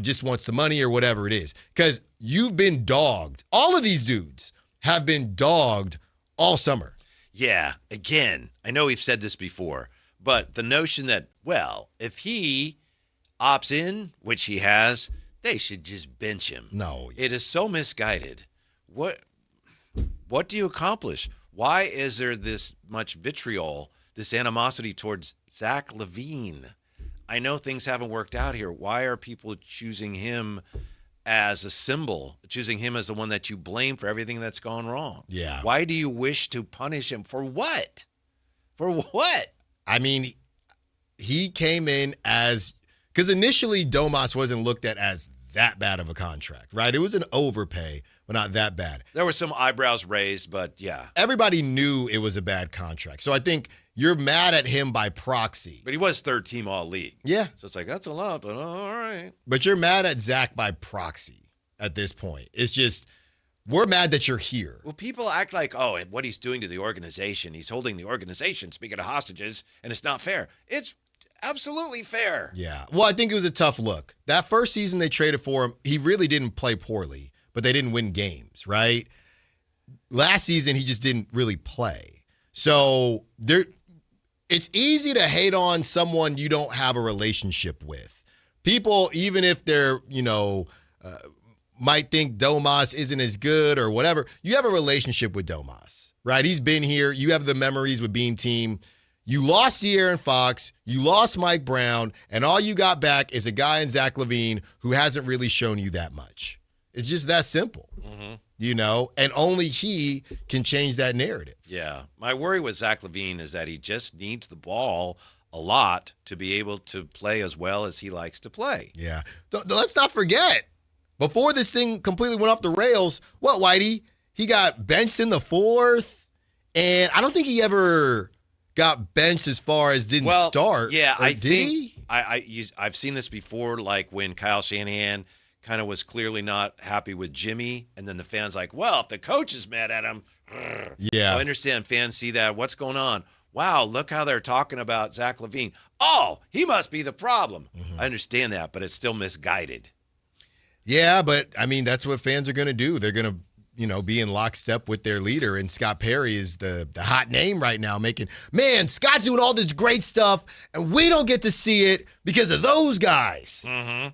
just wants the money or whatever it is. Because you've been dogged. All of these dudes have been dogged all summer. Yeah, again, I know we've said this before, but the notion that, well, if he opts in, which he has, they should just bench him. No. It is so misguided. What do you accomplish? Why is there this much vitriol, this animosity towards Zach LaVine? I know things haven't worked out here. Why are people choosing him as a symbol, choosing him as the one that you blame for everything that's gone wrong? Yeah. Why do you wish to punish him? For what? For what? I mean, he came in because initially Domas wasn't looked at as that bad of a contract, right? It was an overpay, but not that bad. There were some eyebrows raised, but yeah. Everybody knew it was a bad contract. So I think you're mad at him by proxy. But he was third team all league. Yeah. So it's like, that's a lot, but all right. But you're mad at Zach by proxy at this point. It's just, we're mad that you're here. Well, people act like, what he's doing to the organization, he's holding the organization, speaking of hostages, and it's not fair. It's absolutely fair. Yeah. Well, I think it was a tough look. That first season they traded for him, he really didn't play poorly, but they didn't win games, right? Last season, he just didn't really play. So it's easy to hate on someone you don't have a relationship with. People, even if they're, might think Domas isn't as good or whatever, you have a relationship with Domas, right? He's been here. You have the memories with Beam Team. You lost De'Aaron Fox. You lost Mike Brown. And all you got back is a guy in Zach LaVine who hasn't really shown you that much. It's just that simple, and only he can change that narrative. Yeah. My worry with Zach LaVine is that he just needs the ball a lot to be able to play as well as he likes to play. Yeah. Let's not forget, before this thing completely went off the rails, Whitey? He got benched in the fourth, and I don't think he ever got benched as far as didn't start. Yeah, I've I've seen this before, like when Kyle Shanahan kind of was clearly not happy with Jimmy, and then the fans like, well, if the coach is mad at him, yeah. So I understand fans see that. What's going on? Wow, look how they're talking about Zach LaVine. Oh, he must be the problem. I understand that, but it's still misguided. Yeah, but I mean, that's what fans are going to do. They're going to, be in lockstep with their leader. And Scott Perry is the hot name right now, man, Scott's doing all this great stuff, and we don't get to see it because of those guys. Mm-hmm.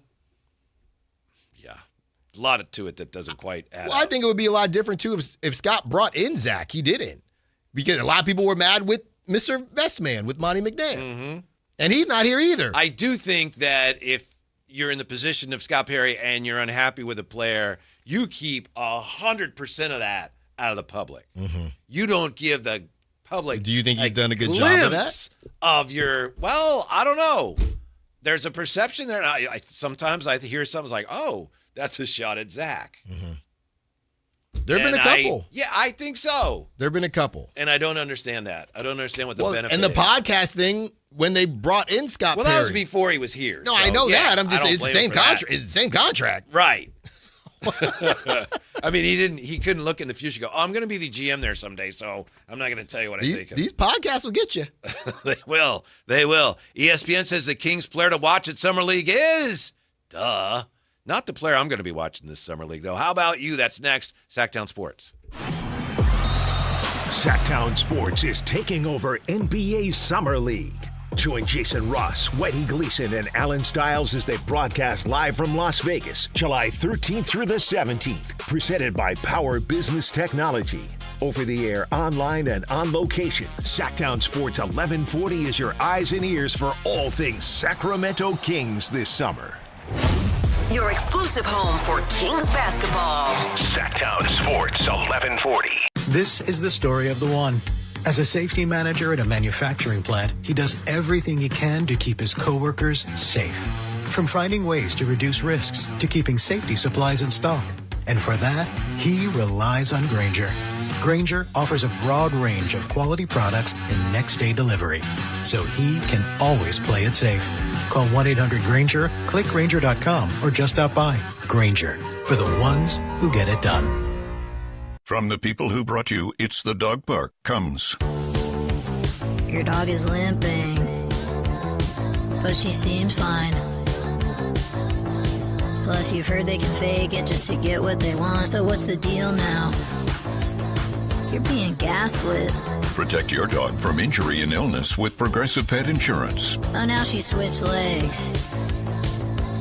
Yeah, a lot to it that doesn't quite add up. I think it would be a lot different, too, if Scott brought in Zach. He didn't. Because a lot of people were mad with Mr. Best Man, with Monty McNair. And he's not here either. I do think that if you're in the position of Scott Perry and you're unhappy with a player, you keep 100% of that out of the public. You don't give the public. Do you think he's done a good job of that? Of your, well, I don't know. There's a perception there. Sometimes I hear something like, oh, that's a shot at Zach. There have been a couple. I think so. There have been a couple. And I don't understand that. I don't understand what the benefit and the is. podcast thing, when they brought in Scott Perry. Well, that was before he was here. No, so, I know that. I'm just saying it's it's the same contract. It's the same contract. Right. I mean, he couldn't look in the future and go, oh, I'm going to be the GM there someday, so I'm not going to tell you what I think. These podcasts will get you. They will. ESPN says the Kings player to watch at Summer League is, not the player I'm going to be watching this Summer League, though. How about you? That's next. Sactown Sports. Sactown Sports is taking over NBA Summer League. Join Jason Ross, Whitey Gleason, and Alan Stiles as they broadcast live from Las Vegas, July 13th through the 17th. Presented by Power Business Technology. Over the air, online, and on location, Sactown Sports 1140 is your eyes and ears for all things Sacramento Kings this summer. Your exclusive home for Kings basketball. Sactown Sports 1140. This is the story of the one. As a safety manager at a manufacturing plant, he does everything he can to keep his coworkers safe. From finding ways to reduce risks to keeping safety supplies in stock. And for that, he relies on Grainger. Grainger offers a broad range of quality products and next-day delivery, so he can always play it safe. Call 1-800-GRAINGER, click Grainger.com, or just stop by. Grainger, for the ones who get it done. From the people who brought you It's the Dog Park comes. Your dog is limping, but she seems fine. Plus, you've heard they can fake it just to get what they want. So what's the deal now? You're being gaslit. Protect your dog from injury and illness with Progressive Pet Insurance. Oh, now she switched legs.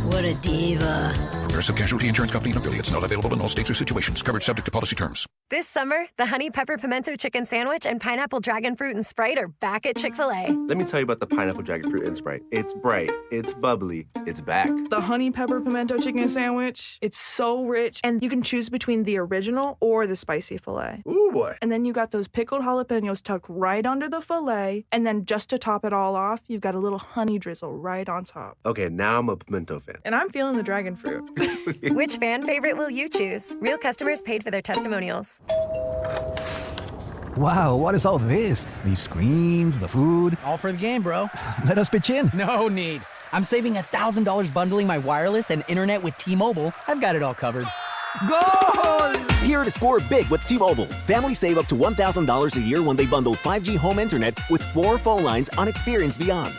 What a diva. Progressive Casualty Insurance Company and affiliates. Not available in all states or situations. Coverage subject to policy terms. This summer, the Honey Pepper Pimento Chicken Sandwich and Pineapple Dragon Fruit and Sprite are back at Chick-fil-A. Let me tell you about the Pineapple Dragon Fruit and Sprite. It's bright, it's bubbly, it's back. The Honey Pepper Pimento Chicken Sandwich, it's so rich, and you can choose between the original or the spicy filet. Ooh, boy. And then you got those pickled jalapenos tucked right under the filet, and then just to top it all off, you've got a little honey drizzle right on top. Okay, now I'm a pimento fan. And I'm feeling the dragon fruit. Which fan favorite will you choose? Real customers paid for their testimonials. Wow, what is all this? These screens, the food. All for the game, bro. Let us pitch in. No need. I'm saving $1,000 bundling my wireless and internet with T-Mobile. I've got it all covered. Goal! Here to score big with T-Mobile. Families save up to $1,000 a year when they bundle 5G home internet with 4 phone lines on Experience Beyond.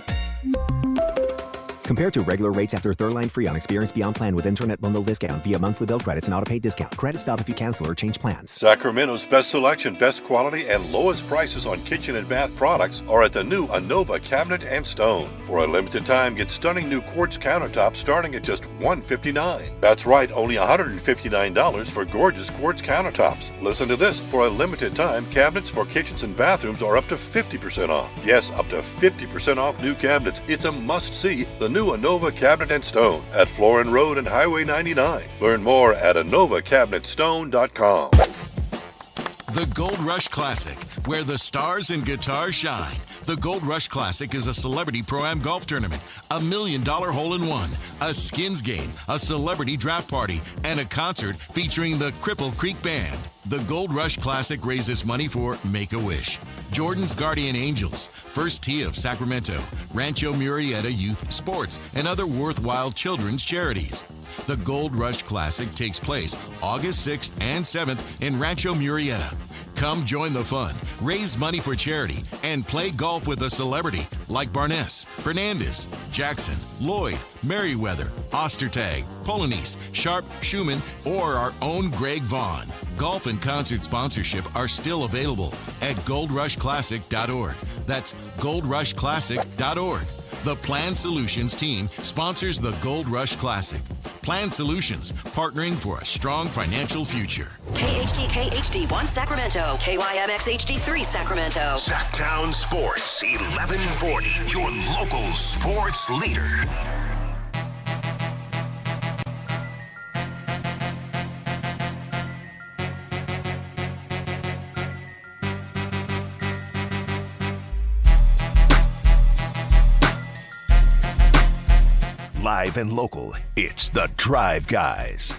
Compared to regular rates after third line free on Experience Beyond plan with internet bundle discount via monthly bill credits and auto-pay discount. Credit stop if you cancel or change plans. Sacramento's best selection, best quality, and lowest prices on kitchen and bath products are at the new Anova Cabinet and Stone. For a limited time, get stunning new quartz countertops starting at just $159. That's right, only $159 for gorgeous quartz countertops. Listen to this. For a limited time, cabinets for kitchens and bathrooms are up to 50% off. Yes, up to 50% off new cabinets. It's a must-see. The new Anova Cabinet and Stone at Florin Road and Highway 99. Learn more at AnovaCabinetStone.com. The Gold Rush Classic, where the stars and guitars shine. The Gold Rush Classic is a celebrity pro-am golf tournament, $1 million hole-in-one, a skins game, a celebrity draft party, and a concert featuring the Cripple Creek Band. The Gold Rush Classic raises money for Make-A-Wish, Jordan's Guardian Angels, First Tee of Sacramento, Rancho Murrieta Youth Sports, and other worthwhile children's charities. The Gold Rush Classic takes place August 6th and 7th in Rancho Murrieta. Come join the fun, raise money for charity, and play golf with a celebrity like Barnes, Fernandez, Jackson, Lloyd, Merriweather, Ostertag, Polonese, Sharp, Schumann, or our own Greg Vaughn. Golf and concert sponsorship are still available at goldrushclassic.org. That's goldrushclassic.org. The Plan Solutions team sponsors the Gold Rush Classic. Plan Solutions, partnering for a strong financial future. KHD HD1 Sacramento, KYMX HD3 Sacramento. Sactown Sports 1140, your local sports leader. Live and local, it's The Drive Guys.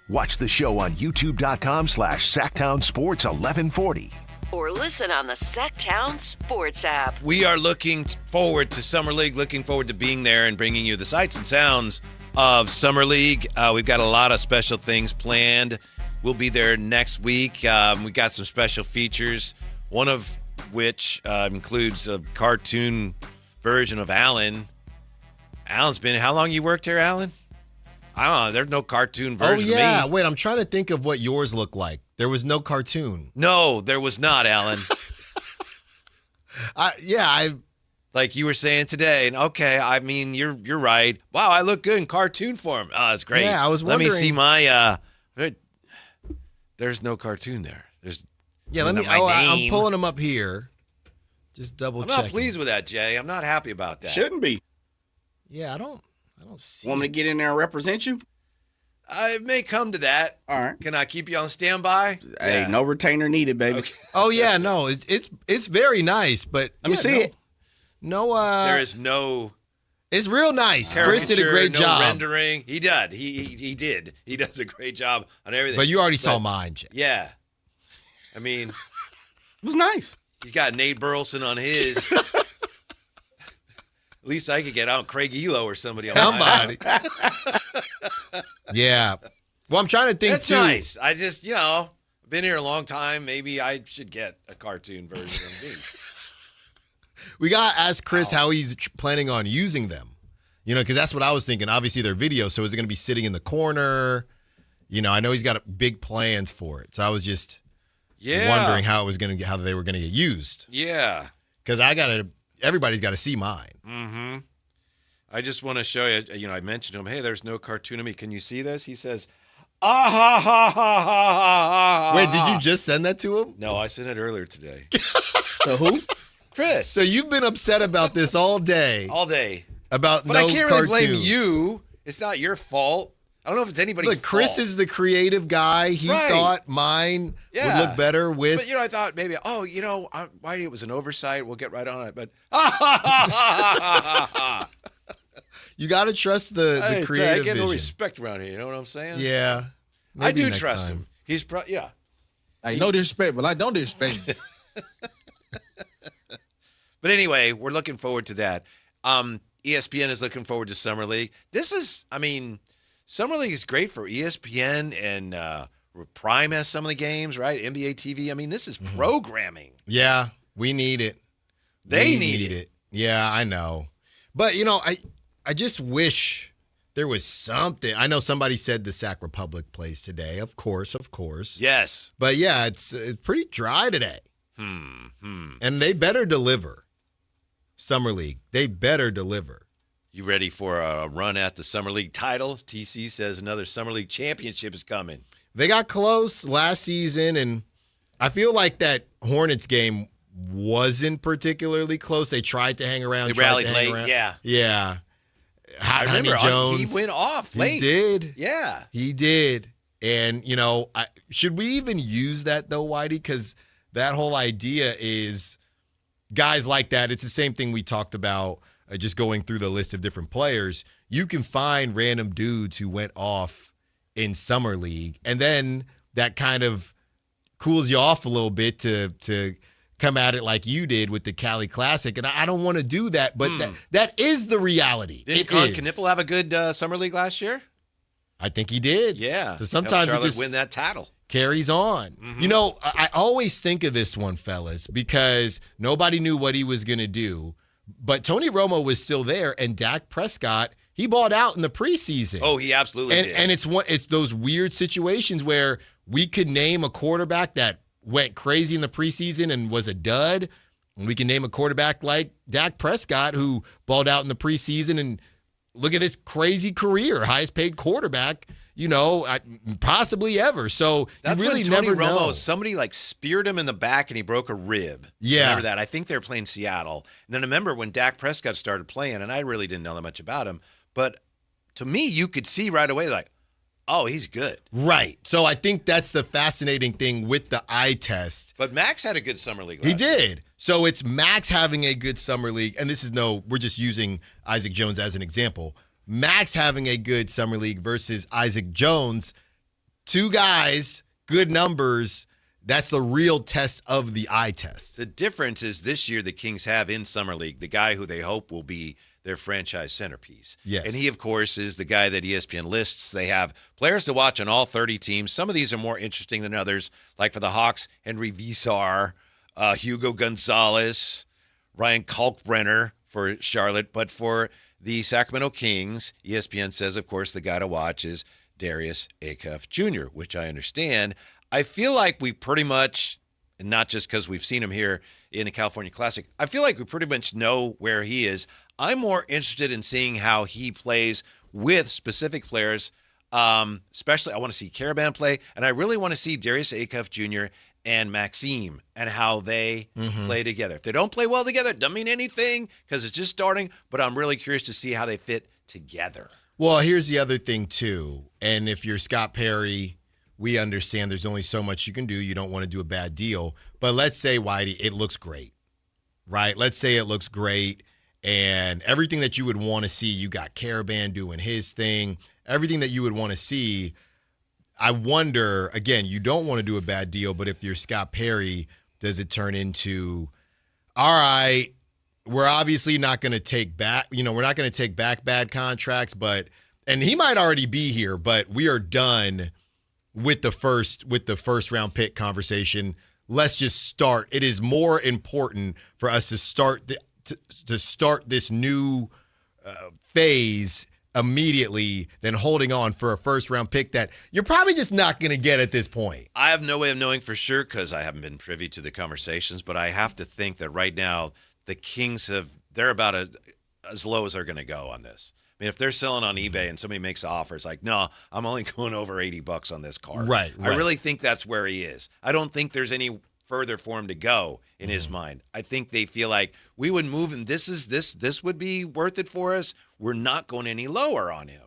Watch the show on youtube.com/Sactown Sports 1140. Or listen on the Sactown Sports app. We are looking forward to Summer League, looking forward to being there and bringing you the sights and sounds of Summer League. We've got a lot of special things planned. We'll be there next week. We got some special features, one of which includes a cartoon version of Alan. Alan's been, how long you worked here, Alan? I don't know. There's no cartoon version of me. Wait, I'm trying to think of what yours looked like. There was no cartoon. No, there was not, Alan. Like you were saying today, and okay, I mean, you're right. Wow, I look good in cartoon form. Oh, that's great. Yeah, I was wondering. Let me see my, there's no cartoon there. I'm pulling them up here. Just double checking. I'm not pleased with that, Jay. I'm not happy about that. Shouldn't be. Yeah, I don't see. Want me to get in there and represent you? It may come to that. All right. Can I keep you on standby? Hey, no retainer needed, baby. Okay. Oh yeah, no, it's very nice, but let me see it. No, there is no. It's real nice. Chris did a great job. Rendering. He did. He did. He does a great job on everything. But you already saw mine, Jay. Yeah. I mean, it was nice. He's got Nate Burleson on his. At least I could get out Craig Elo or somebody. Yeah. Well, I'm trying to think That's too. Nice. I just, I've been here a long time. Maybe I should get a cartoon version of me. We got to ask Chris how he's planning on using them. Because that's what I was thinking. Obviously, they're video, so is it going to be sitting in the corner? I know he's got big plans for it. So I was just wondering how they were going to get used. Yeah. Because everybody's got to see mine. Mm-hmm. I just want to show you, I mentioned to him, hey, there's no cartoon of me. Can you see this? He says, ah, ha, ha, ha, ha, ha. Wait, did you just send that to him? No, I sent it earlier today. To who? Chris. So you've been upset about this all day. All day. About but no I can't cartoon. really blame you. It's not your fault. I don't know if it's anybody's fault. Look, Chris is the creative guy. He thought mine would look better with. But, I thought maybe, why it was an oversight. We'll get right on it. But, you got to trust the creative I get no vision. respect around here. You know what I'm saying? Yeah. I do trust him. He's No disrespect, but I don't disrespect him. But anyway, we're looking forward to that. ESPN is looking forward to Summer League. Summer League is great for ESPN and Prime has some of the games, right? NBA TV. I mean, this is programming. Yeah, we need it. They need it. Yeah, I know. But, I just wish there was something. I know somebody said the Sac Republic plays today. Of course. Yes. But, yeah, it's pretty dry today. And they better deliver. Summer League. They better deliver. You ready for a run at the Summer League title? TC says another Summer League championship is coming. They got close last season, and I feel like that Hornets game wasn't particularly close. They tried to hang around. They rallied late, yeah. I remember Jones, he went off late. He did. Yeah. He did. And, should we even use that, though, Whitey? Because that whole idea is guys like that. It's the same thing we talked about just going through the list of different players. You can find random dudes who went off in Summer League, and then that kind of cools you off a little bit to come at it like you did with the Cali Classic. And I don't want to do that, but that is the reality. Did Knipple have a good Summer League last year? I think he did. Yeah. So sometimes Charlotte it just win that title. Carries on. I always think of this one, fellas, because nobody knew what he was going to do. But Tony Romo was still there, and Dak Prescott, he balled out in the preseason. Oh, he absolutely did. And it's those weird situations where we could name a quarterback that went crazy in the preseason and was a dud. And we can name a quarterback like Dak Prescott who balled out in the preseason and look at this crazy career, highest paid quarterback, possibly ever. So that's you really when Tony never Romo, know. somebody speared him in the back and he broke a rib. Yeah. Remember that? I think they're playing Seattle. And then I remember when Dak Prescott started playing, and I really didn't know that much about him, but to me, you could see right away, oh, he's good. Right. So I think that's the fascinating thing with the eye test. But Max had a good summer league. He did. So it's Max having a good summer league. And we're just using Isaac Jones as an example. Max having a good summer league versus Isaac Jones. Two guys, good numbers. That's the real test of the eye test. The difference is this year the Kings have in summer league the guy who they hope will be their franchise centerpiece. Yes. And he, of course, is the guy that ESPN lists. They have players to watch on all 30 teams. Some of these are more interesting than others. Like for the Hawks, Henry Visar, Hugo Gonzalez, Ryan Kalkbrenner for Charlotte. But for the Sacramento Kings, ESPN says, of course, the guy to watch is Darius Acuff Jr., which I understand. I feel like we pretty much, and not just because we've seen him here in the California Classic, I feel like we pretty much know where he is. I'm more interested in seeing how he plays with specific players. Especially, I want to see Caravan play, and I really want to see Darius Acuff Jr. and Maxime and how they play together. If they don't play well together, it doesn't mean anything because it's just starting, but I'm really curious to see how they fit together. Well, here's the other thing, too. And if you're Scott Perry, we understand there's only so much you can do. You don't want to do a bad deal. But let's say, Whitey, it looks great, right? Let's say it looks great. And everything that you would want to see, you got Caravan doing his thing, everything that you would want to see. I wonder, again, you don't want to do a bad deal, but if you're Scott Perry, does it turn into, all right, we're obviously not going to take back, we're not going to take back bad contracts, and he might already be here, but we are done with the first round pick conversation. Let's just start. It is more important for us to start to start this new phase immediately than holding on for a first-round pick that you're probably just not going to get at this point. I have no way of knowing for sure because I haven't been privy to the conversations, but I have to think that right now the Kings they're about as low as they're going to go on this. I mean, if they're selling on eBay and somebody makes offers like, no, I'm only going over $80 on this car. Right. I really think that's where he is. I don't think there's any further for him to go in his mind. I think they feel like we would move and this would be worth it for us. We're not going any lower on him.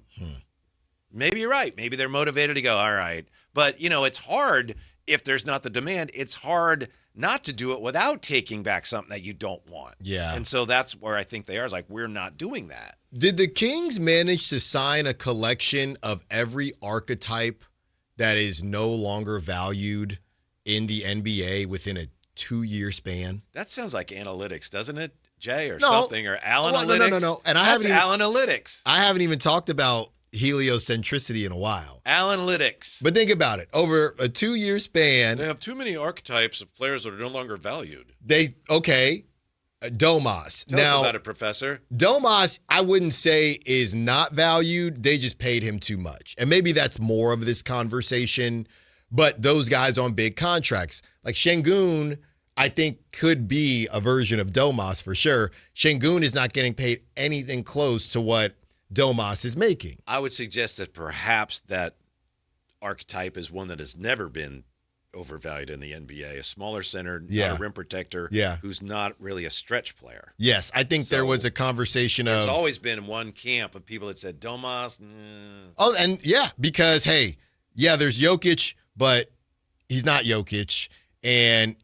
Maybe you're right. Maybe they're motivated to go, all right. But, it's hard if there's not the demand. It's hard not to do it without taking back something that you don't want. Yeah. And so that's where I think they are. It's like, we're not doing that. Did the Kings manage to sign a collection of every archetype that is no longer valued in the NBA within a 2-year span? That sounds like analytics, doesn't it, Jay, or something? Or analytics? No. And that's analytics. I haven't even talked about heliocentricity in a while. Analytics. But think about it. Over a 2-year span. They have too many archetypes of players that are no longer valued. Domas. Tell us about it, Professor. Domas, I wouldn't say is not valued. They just paid him too much. And maybe that's more of this conversation. But those guys on big contracts, like Şengün, I think could be a version of Domas for sure. Şengün is not getting paid anything close to what Domas is making. I would suggest that perhaps that archetype is one that has never been overvalued in the NBA. A smaller center, not a rim protector, who's not really a stretch player. Yes, I think there was a conversation there's always been one camp of people that said, Domas, Oh, and because, there's Jokic, but he's not Jokic. And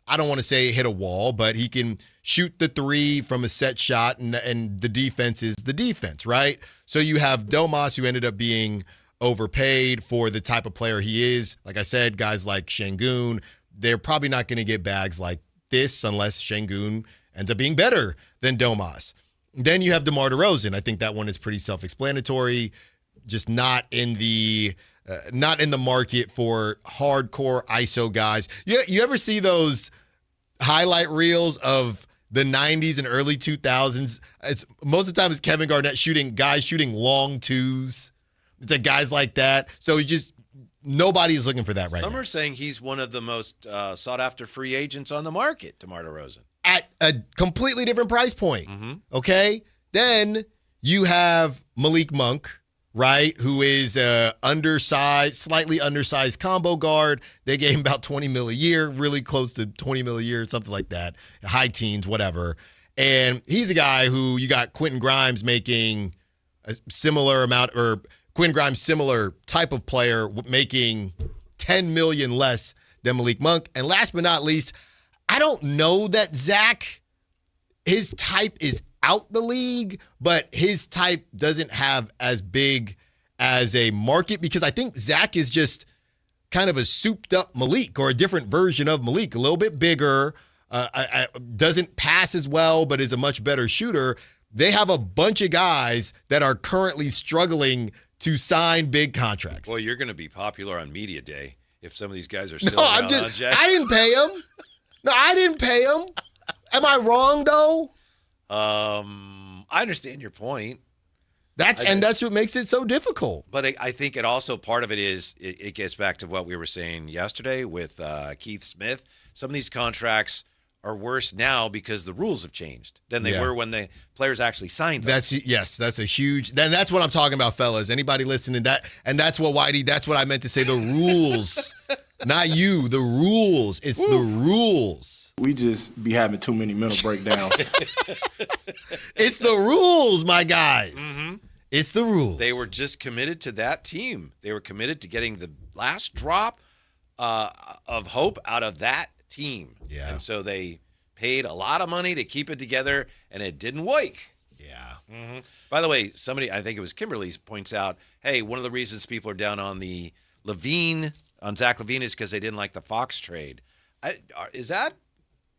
I don't want to say hit a wall, but he can shoot the three from a set shot, and the defense is the defense, right? So you have Domas, who ended up being overpaid for the type of player he is. Like I said, guys like Şengün, they're probably not going to get bags like this unless Şengün ends up being better than Domas. Then you have DeMar DeRozan. I think that one is pretty self-explanatory, just not in the market for hardcore ISO guys. You ever see those highlight reels of the 90s and early 2000s? Most of the time it's Kevin Garnett shooting long twos. It's like guys like that. So nobody's looking for that right now. Some are saying he's one of the most sought-after free agents on the market, DeMar DeRozan. At a completely different price point, okay? Then You have Malik Monk, right, who is a slightly undersized combo guard. They gave him about $20 million a year, really close to $20 million a year, something like that, high teens, whatever. And he's a guy who you got Quentin Grimes making a similar amount, or Quentin Grimes similar type of player making $10 million less than Malik Monk. And last but not least, I don't know that Zach, his type is out the league, but his type doesn't have as big as a market, because I think Zach is just kind of a souped up Malik, or a different version of Malik, a little bit bigger, doesn't pass as well, but is a much better shooter. They have a bunch of guys that are currently struggling to sign big contracts. Well, you're going to be popular on media day if some of these guys are still around. I didn't pay him. No, I didn't pay him. Am I wrong, though? I understand your point. That's what makes it so difficult. But I think it also, part of it is, it gets back to what we were saying yesterday with Keith Smith. Some of these contracts are worse now because the rules have changed than they were when the players actually signed them. That's a huge. Then that's what I'm talking about, fellas. Anybody listening? That's what Whitey. That's what I meant to say. The rules, not you. The rules. It's the rules. We just be having too many mental breakdowns. It's the rules, my guys. Mm-hmm. It's the rules. They were just committed to that team. They were committed to getting the last drop of hope out of that team. Yeah. And so they paid a lot of money to keep it together, and it didn't work. Yeah. Mm-hmm. By the way, somebody, I think it was Kimberly, points out, hey, one of the reasons people are down on Zach LaVine is because they didn't like the Fox trade. Is that?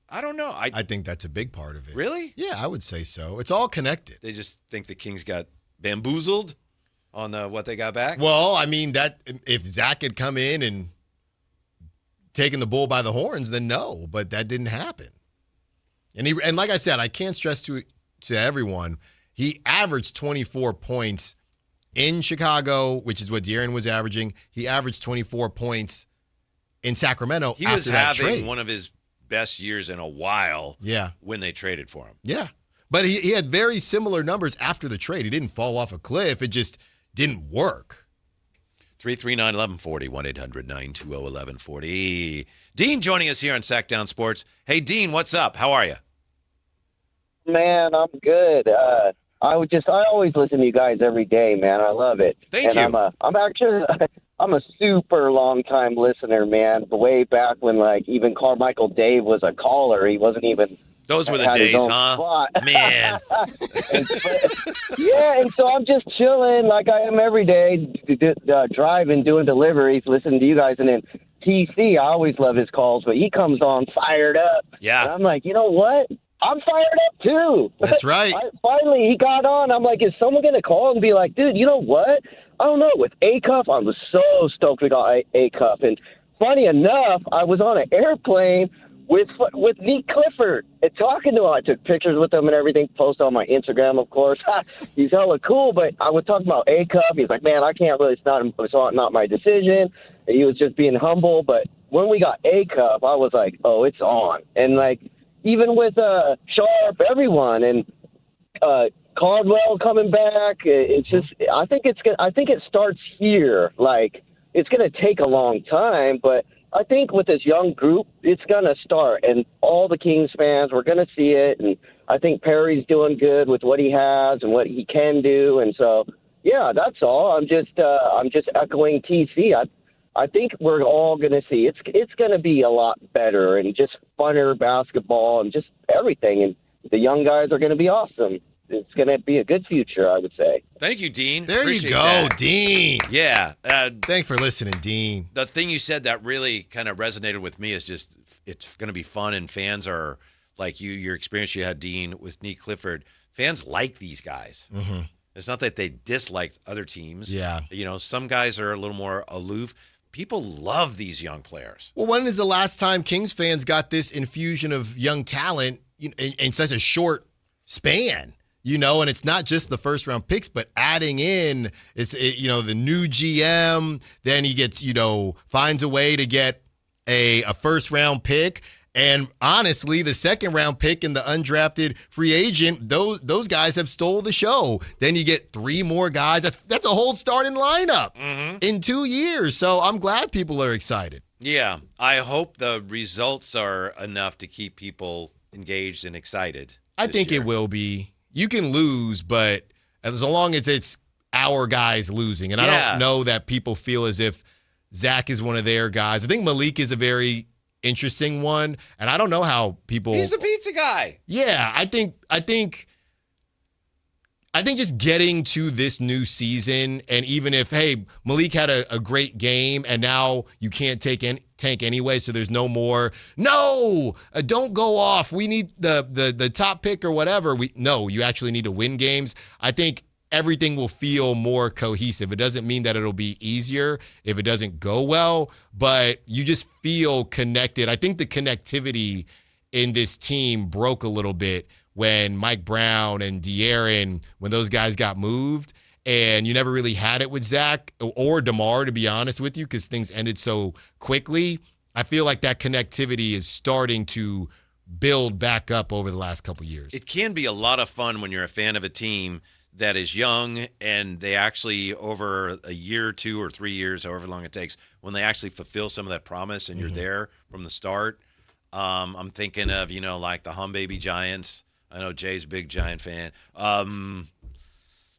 I don't know. I think that's a big part of it. Really? Yeah, I would say so. It's all connected. They just think the Kings got bamboozled on what they got back? Well, I mean, that if Zach had come in and taken the bull by the horns, then no, but that didn't happen. And like I said, I can't stress to everyone, he averaged 24 points in Chicago, which is what De'Aaron was averaging. He averaged 24 points in Sacramento. He was having trade. One of his best years in a while. Yeah. When they traded for him. Yeah. But he had very similar numbers after the trade. He didn't fall off a cliff. It just didn't work. 339-1140, 1-800-920-1140. Dean joining us here on Sactown Sports. Hey, Dean, what's up? How are you? Man, I'm good. I always listen to you guys every day, man. I love it. Thank you. I'm a super long time listener, man. Way back when even Carmichael Dave was a caller, he wasn't even. Those were the days, huh? Spot. Man. And so I'm just chilling like I am every day, driving, doing deliveries, listening to you guys. And then TC, I always love his calls, but he comes on fired up. Yeah. And I'm like, you know what? I'm fired up, too. That's right. Finally, he got on. I'm like, is someone going to call and be like, dude, you know what? I don't know. With A-Cup, I was so stoked we got A-Cup. And funny enough, I was on an airplane with Nick Clifford and talking to him. I took pictures with him and everything, posted on my Instagram, of course. He's hella cool, but I was talking about A-Cup. He's like, man, I can't really, it's not my decision. And he was just being humble. But when we got A-Cup, I was like, oh, it's on. And even with Sharp, everyone, and Caldwell coming back, it's just, I think it starts here. It's going to take a long time, but I think with this young group, it's going to start. And all the Kings fans, we're going to see it. And I think Perry's doing good with what he has and what he can do. And so, yeah, that's all. I'm just echoing TC. I think we're all going to see it's going to be a lot better and just funner basketball and just everything. And the young guys are going to be awesome. It's going to be a good future, I would say. Thank you, Dean. There Appreciate you go, that. Dean. Yeah. Thanks for listening, Dean. The thing you said that really kind of resonated with me is just it's going to be fun, and fans are like your experience you had, Dean, with Nick Clifford. Fans like these guys. Mm-hmm. It's not that they disliked other teams. Yeah. Some guys are a little more aloof. People love these young players. Well, when is the last time Kings fans got this infusion of young talent in such a short span? And it's not just the first round picks, but adding in, the new GM, then he gets, finds a way to get a first round pick. And honestly, the second round pick and the undrafted free agent, those guys have stole the show. Then you get 3 more guys. That's a whole starting lineup in 2 years. So I'm glad people are excited. Yeah, I hope the results are enough to keep people engaged and excited. I think it will be. You can lose, but as long as it's our guys losing. And I don't know that people feel as if Zach is one of their guys. I think Malik is a very interesting one, and I don't know how people. He's the pizza guy. Yeah, I think just getting to this new season, and even if Malik had a great game, and now you can't tank anyway, so there's no more. No, don't go off. We need the top pick or whatever. You actually need to win games. I think everything will feel more cohesive. It doesn't mean that it'll be easier if it doesn't go well, but you just feel connected. I think the connectivity in this team broke a little bit when Mike Brown and De'Aaron, when those guys got moved, and you never really had it with Zach or DeMar, to be honest with you, because things ended so quickly. I feel like that connectivity is starting to build back up over the last couple years. It can be a lot of fun when you're a fan of a team that is young and they actually, over a year, 2 or 3 years, however long it takes, when they actually fulfill some of that promise and you're there from the start. I'm thinking of, like the Hum Baby Giants. I know Jay's a big Giant fan.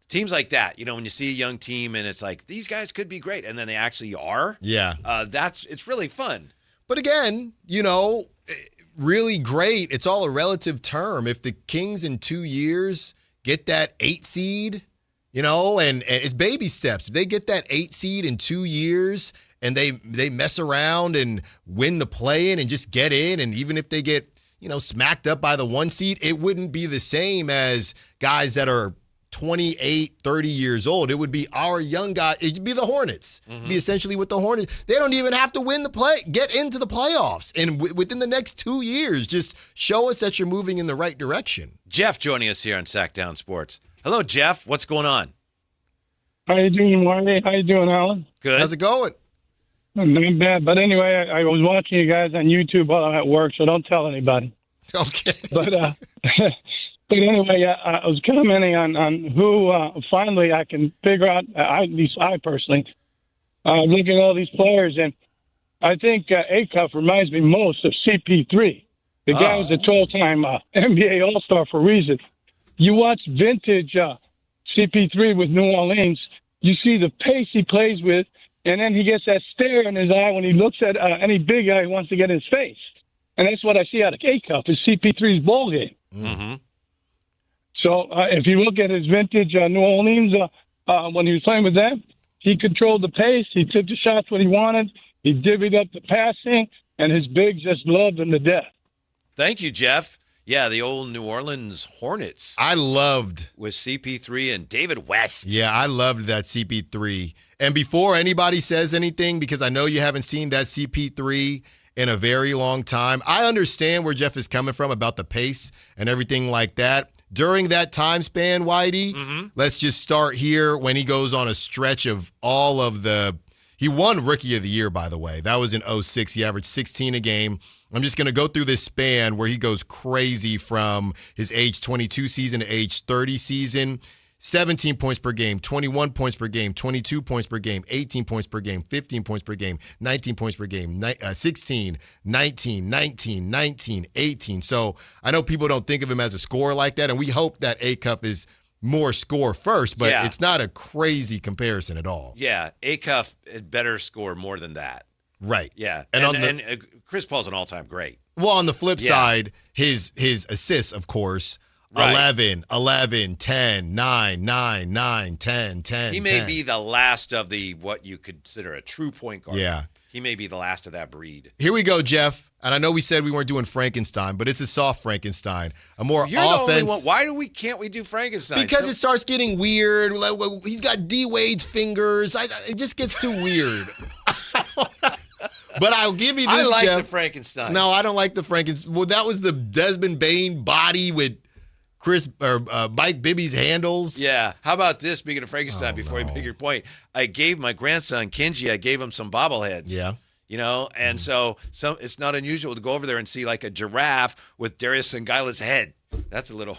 Teams like that, when you see a young team and it's like, these guys could be great, and then they actually are. Yeah. It's really fun. But again, really great. It's all a relative term. If the Kings in 2 years get that 8 seed, and it's baby steps. If they get that 8 seed in 2 years and they mess around and win the play-in and just get in, and even if they get, smacked up by the 1 seed, it wouldn't be the same as guys that are 28, 30 years old. It would be our young guy. It'd be the Hornets. It'd be essentially with the Hornets. They don't even have to get into the playoffs. And within the next 2 years, just show us that you're moving in the right direction. Jeff joining us here on Sactown Sports. Hello, Jeff. What's going on? How you doing, Marty? How you doing, Alan? Good. How's it going? Not bad. But anyway, I was watching you guys on YouTube while I'm at work, so don't tell anybody. Okay. But but anyway, I was commenting on who finally I can figure out, at least I personally, looking at all these players, and I think Acuff reminds me most of CP3. The guy was a 12-time NBA All-Star for a reason. You watch vintage CP3 with New Orleans, you see the pace he plays with, and then he gets that stare in his eye when he looks at any big guy who wants to get in his face. And that's what I see out of Acuff, is CP3's ball game. Mm-hmm. So if you look at his vintage New Orleans, when he was playing with them, he controlled the pace. He took the shots when he wanted. He divvied up the passing, and his bigs just loved him to death. Thank you, Jeff. Yeah, the old New Orleans Hornets. I loved. With CP3 and David West. Yeah, I loved that CP3. And before anybody says anything, because I know you haven't seen that CP3 in a very long time, I understand where Jeff is coming from about the pace and everything like that. During that time span, Whitey, let's just start here when he goes on a stretch of all of the – he won Rookie of the Year, by the way. That was in 2006. He averaged 16 a game. I'm just going to go through this span where he goes crazy from his age 22 season to age 30 season. 17 points per game, 21 points per game, 22 points per game, 18 points per game, 15 points per game, 19 points per game, 16, 19, 19, 19, 18. So I know people don't think of him as a scorer like that, and we hope that Acuff is more score first, but it's not a crazy comparison at all. Yeah, Acuff had better score more than that. Right. Yeah, and Chris Paul's an all-time great. Well, on the flip side, his assists, of course, right. 11, 10, 9, 9, 9, 10, 10, He may 10. be the last of the what you could consider a true point guard. Yeah. He may be the last of that breed. Here we go, Jeff. And I know we said we weren't doing Frankenstein, but it's a soft Frankenstein. A more You're offense. the only one. Why can't we do Frankenstein? Because it starts getting weird. Like, he's got D Wade's fingers. It just gets too weird. But I'll give you this, I like Jeff. the Frankenstein. No, I don't like the Frankenstein. Well, that was the Desmond Bain body with Mike Bibby's handles. Yeah. How about this, speaking of Frankenstein, before you make your point? I gave my grandson, Kenji, I gave him some bobbleheads. Yeah. And so it's not unusual to go over there and see like a giraffe with Darius Sangaila's head. That's a little.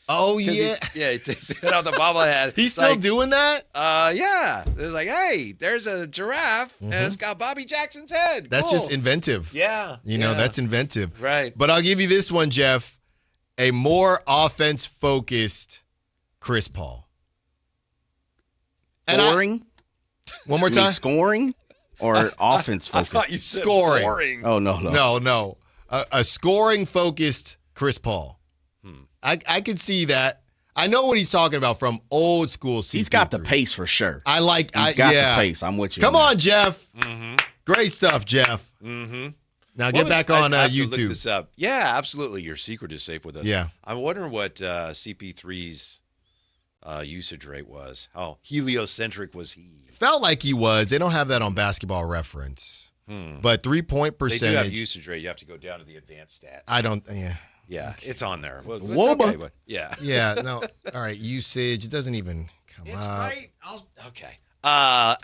Oh, yeah. He takes it out the bobblehead. He's still doing that? Yeah. It's like, hey, there's a giraffe, and it's got Bobby Jackson's head. That's Cool. just inventive. Yeah. That's inventive. Right. But I'll give you this one, Jeff. A more offense-focused Chris Paul. Scoring? One more time? Scoring or offense focused? I thought you said scoring. boring. Oh, no. No. A scoring-focused Chris Paul. I could see that. I know what he's talking about from old school CP3. He's got the pace for sure. He's got the pace. I'm with you. Come on, that. Jeff. Mm-hmm. Great stuff, Jeff. Mm-hmm. Now get back on I have to YouTube. look this up. Yeah, absolutely. Your secret is safe with us. Yeah. I'm wondering what CP3's usage rate was. How heliocentric was he? Felt like he was. They don't have that on Basketball Reference. But 3-point percentage. They do have usage rate. You have to go down to the advanced stats. I don't. Yeah. Yeah, it's on there. Well, it's Whoa, okay, but yeah. Yeah. No. All right. Usage. It doesn't even come It's up. right. Okay.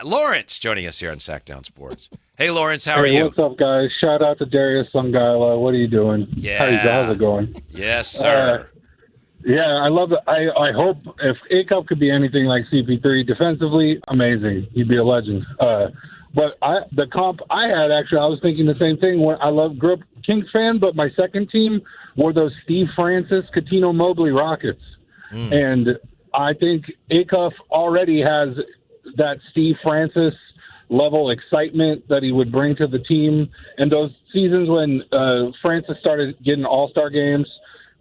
Lawrence joining us here on Sactown Sports. Hey, Lawrence, how are you? What's up, guys? Shout out to Darius Sangala. What are you doing? Yeah. How's it going? Yes, sir. Yeah, I love it. I hope if A-Cup could be anything like CP3 defensively, amazing. He'd be a legend. But the comp I had, actually, I was thinking the same thing. When grew up Kings fan, but my second team were those Steve Francis, Cuttino Mobley Rockets. And I think A-Cup already has that Steve Francis level excitement that he would bring to the team. And those seasons when Francis started getting all-star games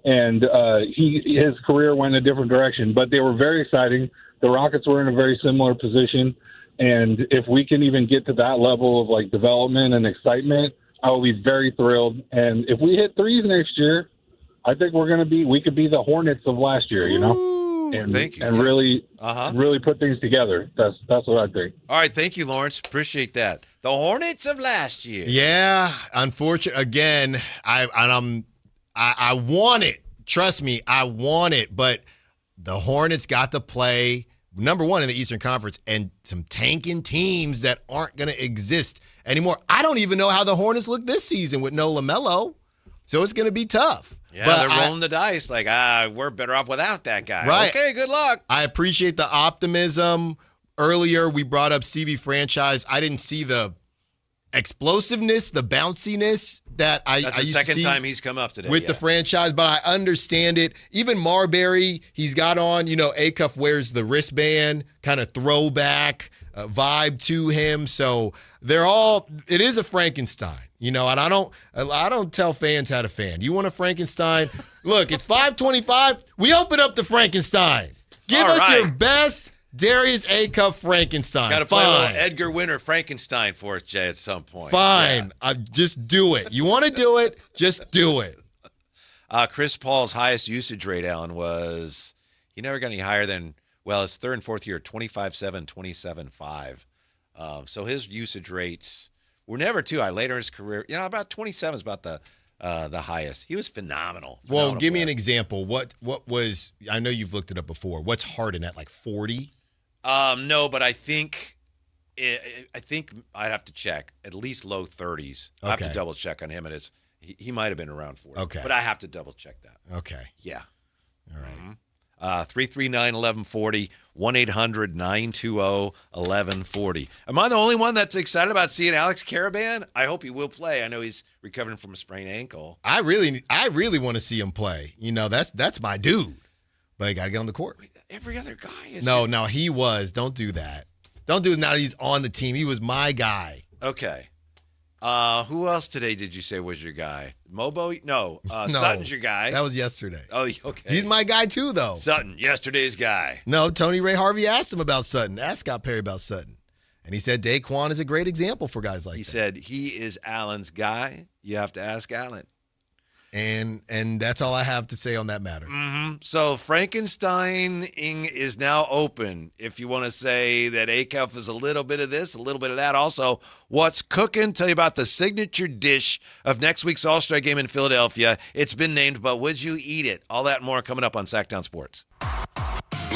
and his career went a different direction. But they were very exciting. The Rockets were in a very similar position. And if we can even get to that level of like development and excitement, I will be very thrilled. And if we hit threes next year, I think we could be the Hornets of last year, and thank you. And really put things together. That's what I think. All right, thank you, Lawrence. Appreciate that. The Hornets of last year. Yeah, unfortunate. Again, I want it. Trust me, I want it. But the Hornets got to play number one in the Eastern Conference and some tanking teams that aren't going to exist anymore. I don't even know how the Hornets look this season with no LaMelo, so it's going to be tough. Yeah, but they're rolling the dice like, we're better off without that guy. Right. Okay, good luck. I appreciate the optimism. Earlier, we brought up CB franchise. I didn't see the explosiveness, the bounciness that I That's the used to second see time he's come up today. with the franchise, but I understand it. Even Marbury, he's got on, A-Cuff wears the wristband, kind of throwback vibe to him. So it is a Frankenstein, and I don't tell fans how to fan. You want a Frankenstein? Look, it's 5:25. We open up the Frankenstein. Give us your best Darius A-Cuff Frankenstein. Got to play a little Edgar Winter Frankenstein for us, Jay, at some point. Fine. Yeah. Just do it. You want to do it, just do it. Chris Paul's highest usage rate, Alan, was he never got any higher than, his third and fourth year, 25.7, 27.5. So his usage rates were never too high. Later in his career, about 27 is about the highest. He was phenomenal. Well, give me an example. What was, I know you've looked it up before. What's Harden at, like 40? No, but I think I'd have to check. At least low 30s. I have to double check on him. He might have been around 40. Okay. But I have to double check that. Okay. Yeah. All right. 339-1140, 1-800-920-1140. Am I the only one that's excited about seeing Alex Caravan? I hope he will play. I know he's recovering from a sprained ankle. I really want to see him play. That's my dude. But he got to get on the court. Every other guy is. No, he was. Don't do that. Don't do it now that he's on the team. He was my guy. Okay. Who else today did you say was your guy? Mobo? No. Sutton's your guy. That was yesterday. Oh, okay. He's my guy too, though. Sutton, yesterday's guy. No, Tony Ray Harvey asked him about Sutton. Asked Scott Perry about Sutton. And he said Daquan is a great example for guys like that. He said he is Allen's guy. You have to ask Allen. And that's all I have to say on that matter. Mm-hmm. So Frankensteining is now open. If you want to say that A-Cuff is a little bit of this, a little bit of that. Also, what's cooking? Tell you about the signature dish of next week's All-Star game in Philadelphia. It's been named, but would you eat it? All that and more coming up on Sactown Sports.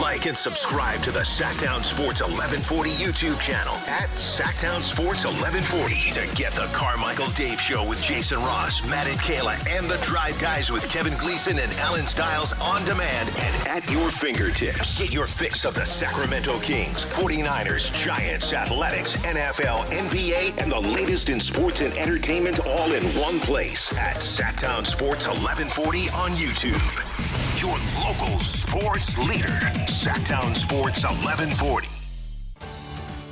Like and subscribe to the Sactown Sports 1140 YouTube channel at Sactown Sports 1140 to get the Carmichael Dave Show with Jason Ross, Matt and Kayla, and the Drive Guys with Kevin Gleason and Alan Stiles on demand and at your fingertips. Get your fix of the Sacramento Kings, 49ers, Giants, Athletics, NFL, NBA, and the latest in sports and entertainment all in one place at Sactown Sports 1140 on YouTube. Your local sports leader, Sactown Sports 1140.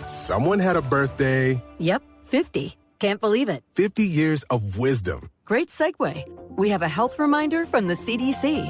Someone had a birthday. Yep, 50. Can't believe it. 50 years of wisdom. Great segue. We have a health reminder from the CDC.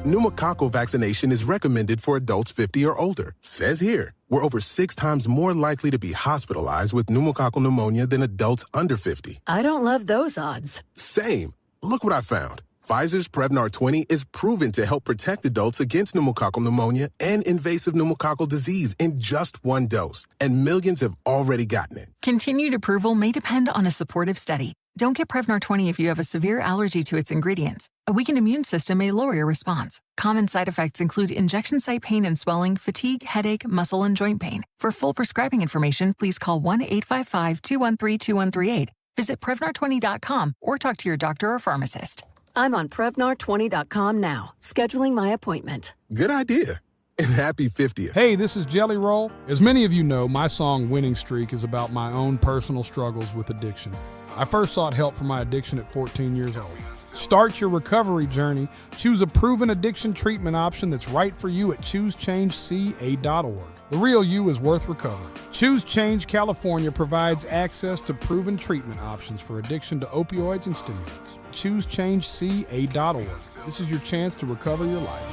Pneumococcal vaccination is recommended for adults 50 or older. Says here, we're over 6 times more likely to be hospitalized with pneumococcal pneumonia than adults under 50. I don't love those odds. Same. Look what I found. Pfizer's Prevnar 20 is proven to help protect adults against pneumococcal pneumonia and invasive pneumococcal disease in just 1 dose, and millions have already gotten it. Continued approval may depend on a supportive study. Don't get Prevnar 20 if you have a severe allergy to its ingredients. A weakened immune system may lower your response. Common side effects include injection site pain and swelling, fatigue, headache, muscle, and joint pain. For full prescribing information, please call 1-855-213-2138. Visit Prevnar20.com or talk to your doctor or pharmacist. I'm on Prevnar20.com now, scheduling my appointment. Good idea. And happy 50th. Hey, this is Jelly Roll. As many of you know, my song Winning Streak is about my own personal struggles with addiction. I first sought help for my addiction at 14 years old. Start your recovery journey. Choose a proven addiction treatment option that's right for you at ChooseChangeCA.org. The real you is worth recovering. Choose Change California provides access to proven treatment options for addiction to opioids and stimulants. ChooseChangeCA.org. This is your chance to recover your life.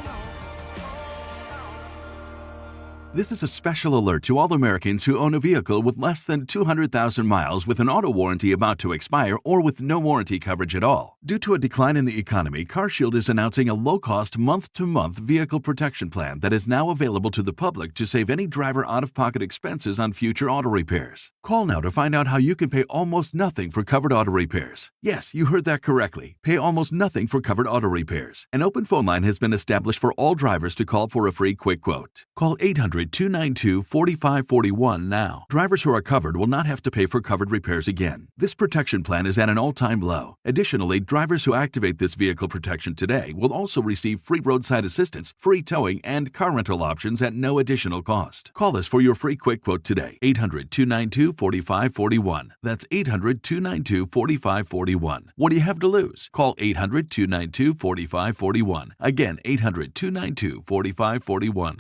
This is a special alert to all Americans who own a vehicle with less than 200,000 miles with an auto warranty about to expire or with no warranty coverage at all. Due to a decline in the economy, CarShield is announcing a low-cost month-to-month vehicle protection plan that is now available to the public to save any driver out-of-pocket expenses on future auto repairs. Call now to find out how you can pay almost nothing for covered auto repairs. Yes, you heard that correctly. Pay almost nothing for covered auto repairs. An open phone line has been established for all drivers to call for a free quick quote. Call 800-292-4541 now. Drivers who are covered will not have to pay for covered repairs again. This protection plan is at an all-time low. Additionally, drivers who activate this vehicle protection today will also receive free roadside assistance, free towing, and car rental options at no additional cost. Call us for your free quick quote today. 800-292-4541. That's 800-292-4541. What do you have to lose? Call 800-292-4541. Again, 800-292-4541.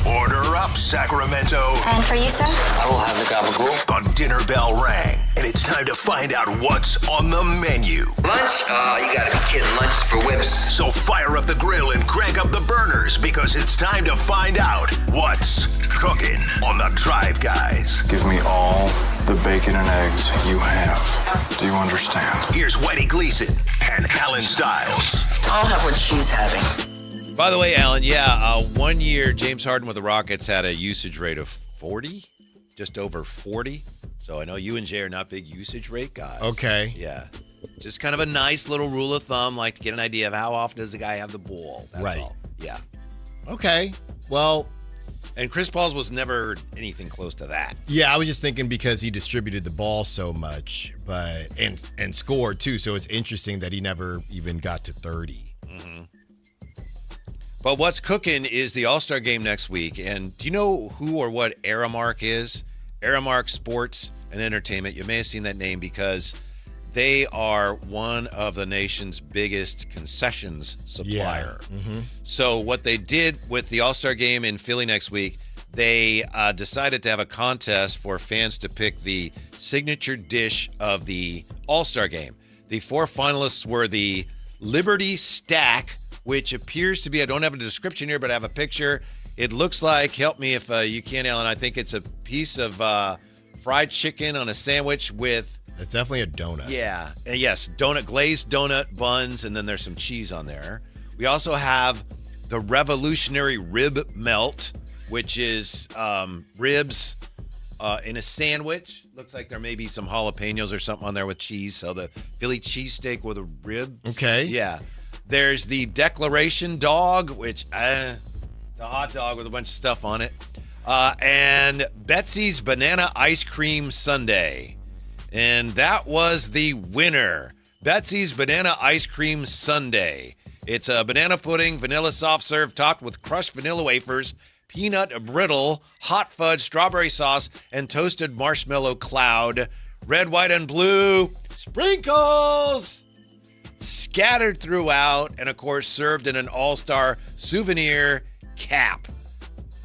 Order up, Sacramento. And for you, sir? I will have the gabagool. The dinner bell rang, and it's time to find out what's on the menu. Lunch? Oh, you gotta be kidding. Lunch is for whips. So fire up the grill and crank up the burners, because it's time to find out what's cooking on the Drive Guys. Give me all the bacon and eggs you have. Do you understand? Here's Whitey Gleason and Alan Stiles. I'll have what she's having. By the way, Alan, 1 year James Harden with the Rockets had a usage rate of 40, just over 40. So I know you and Jay are not big usage rate guys. Okay. Yeah. Just kind of a nice little rule of thumb, like to get an idea of how often does the guy have the ball. That's all. Yeah. Okay. Well, and Chris Paul's was never anything close to that. Yeah, I was just thinking because he distributed the ball so much, but and scored too. So it's interesting that he never even got to 30. Mm-hmm. But what's cooking is the All-Star game next week. And do you know who or what Aramark is? Aramark Sports and Entertainment. You may have seen that name because they are one of the nation's biggest concessions supplier. Yeah. Mm-hmm. So what they did with the All-Star game in Philly next week, they decided to have a contest for fans to pick the signature dish of the All-Star game. The 4 finalists were the Liberty Stack, which appears to be, I don't have a description here, but I have a picture. It looks like, help me if you can, Alan, I think it's a piece of fried chicken on a sandwich with... It's definitely a donut. Yeah. Yes, glazed donut buns, and then there's some cheese on there. We also have the Revolutionary Rib Melt, which is ribs in a sandwich. Looks like there may be some jalapenos or something on there with cheese. So the Philly cheesesteak with a rib. Okay. Yeah. There's the Declaration Dog, which It's a hot dog with a bunch of stuff on it. And Betsy's Banana Ice Cream Sundae. And that was the winner. Betsy's Banana Ice Cream Sundae. It's a banana pudding, vanilla soft serve topped with crushed vanilla wafers, peanut brittle, hot fudge, strawberry sauce, and toasted marshmallow cloud. Red, white, and blue sprinkles scattered throughout, and of course served in an all-star souvenir cap.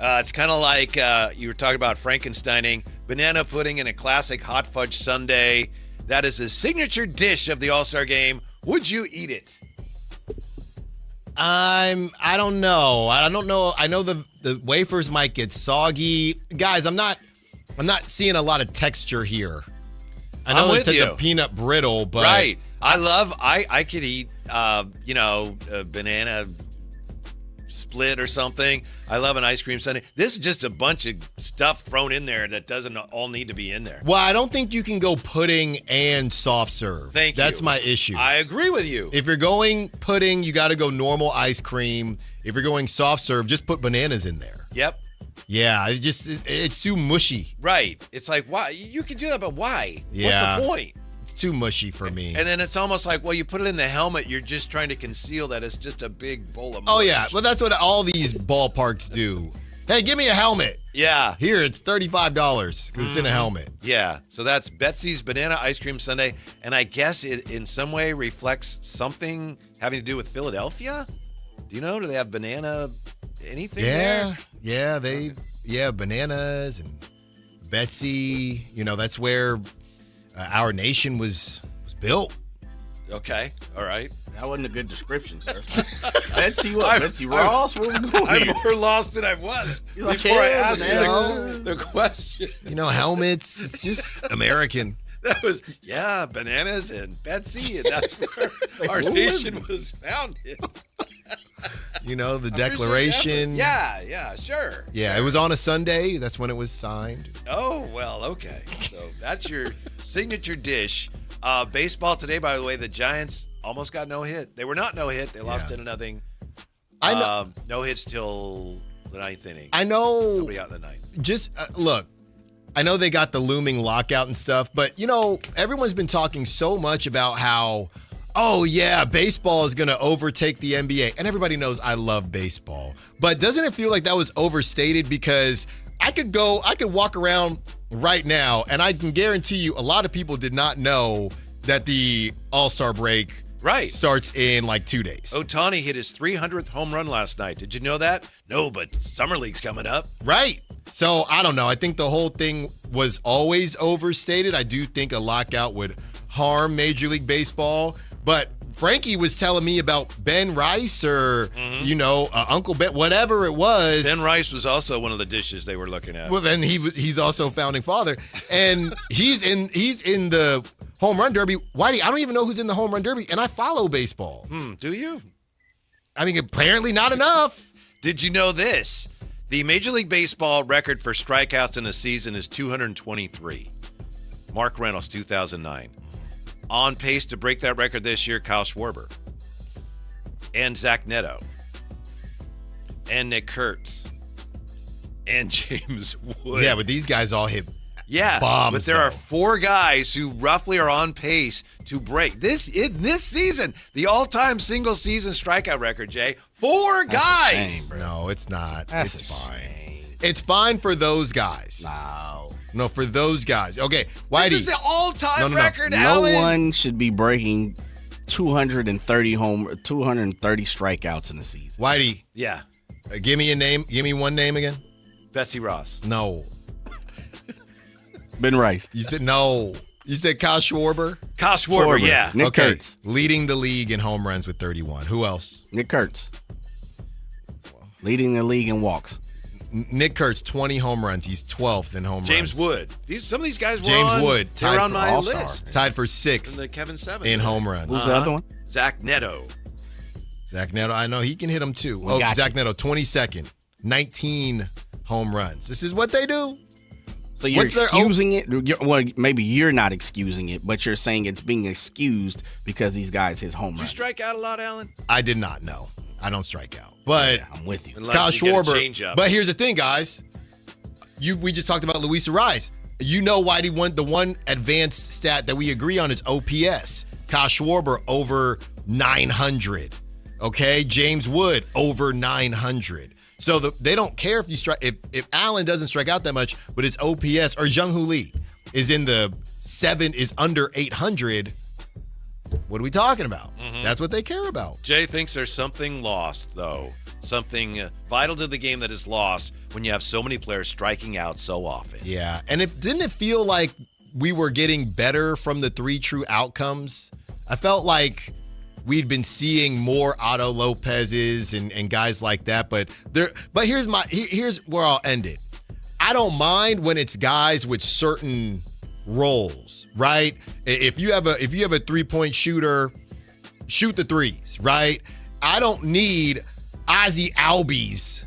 It's kind of like you were talking about Frankensteining, banana pudding and a classic hot fudge sundae. That is a signature dish of the All-Star Game. Would you eat it? I don't know. I don't know. I know the wafers might get soggy. Guys, I'm not seeing a lot of texture here. I know it's a peanut brittle, but right. I could eat a banana split or something. I love an ice cream sundae. This is just a bunch of stuff thrown in there that doesn't all need to be in there. Well, I don't think you can go pudding and soft serve. Thank you. That's my issue. I agree with you. If you're going pudding, you got to go normal ice cream. If you're going soft serve, just put bananas in there. Yep. Yeah, it's too mushy. Right. It's like, why? You can do that, but why? Yeah. What's the point? It's too mushy for me. And then it's almost like, well, you put it in the helmet, you're just trying to conceal that it's just a big bowl of mush. Oh, yeah. Well, that's what all these ballparks do. Hey, give me a helmet. Yeah. Here, it's $35 because it's in a helmet. Yeah. So that's Betsy's Banana Ice Cream Sundae. And I guess it in some way reflects something having to do with Philadelphia. Do you know? Do they have banana anything there? Yeah, bananas and Betsy. You know, that's where our nation was built. Okay. All right. That wasn't a good description, sir. Betsy what? Betsy Ross? Where we going? I'm more lost than I was before I asked you the question. You know, helmets. It's just American. That was, bananas and Betsy, and that's where our nation was founded. You know, the Declaration. Yeah, sure. Yeah, it was on a Sunday. That's when it was signed. Oh, well, okay. So that's your signature dish. Baseball today, by the way, the Giants almost got no hit. They were not no hit. They lost 10-0. I know. No hits till the ninth inning. I know. Nobody out in the ninth. Just look. I know they got the looming lockout and stuff, but, you know, everyone's been talking so much about how, baseball is going to overtake the NBA. And everybody knows I love baseball. But doesn't it feel like that was overstated? Because I could walk around right now, and I can guarantee you a lot of people did not know that the All-Star break starts in like 2 days. Ohtani hit his 300th home run last night. Did you know that? No, but Summer League's coming up. Right. So, I don't know. I think the whole thing was always overstated. I do think a lockout would harm Major League Baseball. But Frankie was telling me about Ben Rice or, Uncle Ben, whatever it was. Ben Rice was also one of the dishes they were looking at. Well, then he's also founding father. And he's in the home run derby. Whitey, I don't even know who's in the home run derby, and I follow baseball. Do you? I mean, apparently not enough. Did you know this? The Major League Baseball record for strikeouts in a season is 223. Mark Reynolds, 2009. On pace to break that record this year, Kyle Schwarber. And Zach Neto. And Nick Kurtz. And James Wood. Yeah, but these guys all hit bombs. But there are 4 guys who roughly are on pace to break this season, the all-time single-season strikeout record, Jay. 4 guys. No, it's not. That's it's fine. It's fine for those guys. No, for those guys. Okay, Whitey. This is the all-time record, No Alan. one should be breaking 230 strikeouts in a season. Whitey. Yeah. Give me a name. Give me one name again. Betsy Ross. No. Ben Rice. You said no. You said Kyle Schwarber? Kyle Schwarber, yeah. Nick Kurtz. Leading the league in home runs with 31. Who else? Nick Kurtz. Leading the league in walks. Nick Kurtz, 20 home runs. He's 12th in home James runs. Wood. Some of these guys were James Wood, they were tied on for my All-Star. list. Tied for 6th And the Kevin Seven in home runs. Who's the other one? Zach Neto. Zach Neto, I know he can hit them too. Zach Neto, 22nd, 19 home runs. This is what they do. So you're excusing it? Well, maybe you're not excusing it, but you're saying it's being excused because these guys hit home runs. Did you strike out a lot, Alan? I did not know. I don't strike out. But I'm with you. Unless Kyle you get a Schwarber. changeup. But here's the thing, guys. We just talked about Luis Ariz. You know why he won the one advanced stat that we agree on is OPS. Kyle Schwarber over 900. Okay, James Wood over 900. So they don't care if you strike. If Allen doesn't strike out that much, but it's OPS or Jung-Hoo Lee is in the 7 is under 800. What are we talking about? Mm-hmm. That's what they care about. Jay thinks there's something lost, though. Something vital to the game that is lost when you have so many players striking out so often. Yeah, and didn't it feel like we were getting better from the 3 true outcomes? I felt like we'd been seeing more Otto Lopez's and guys like that, but here's where I'll end it. I don't mind when it's guys with certain roles, right? If you have a 3-point shooter, shoot the threes, right? I don't need Ozzie Albies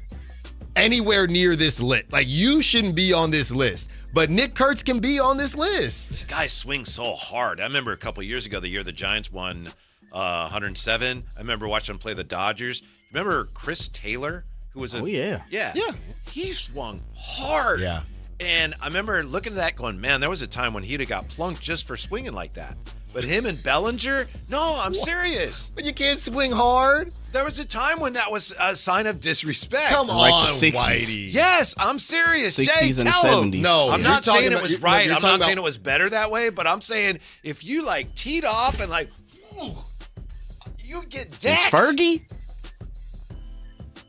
anywhere near this list. Like, you shouldn't be on this list, but Nick Kurtz can be on this list. Guys swing so hard. I remember a couple years ago, the year the Giants won 107. I remember watching them play the Dodgers. Remember Chris Taylor, who was yeah. He swung hard. Yeah. And I remember looking at that going, man, there was a time when he'd have got plunked just for swinging like that. But him and Bellinger, no, I'm serious. But you can't swing hard. There was a time when that was a sign of disrespect. Come Like on, the 60s. Whitey. Yes, I'm serious. 60s Jay, and the tell him. 70s. No, I'm you're not talking saying about- it was no, right. you're I'm talking not saying about- it was better that way, but I'm saying if you like teed off and like, you get decked. It's Fergie?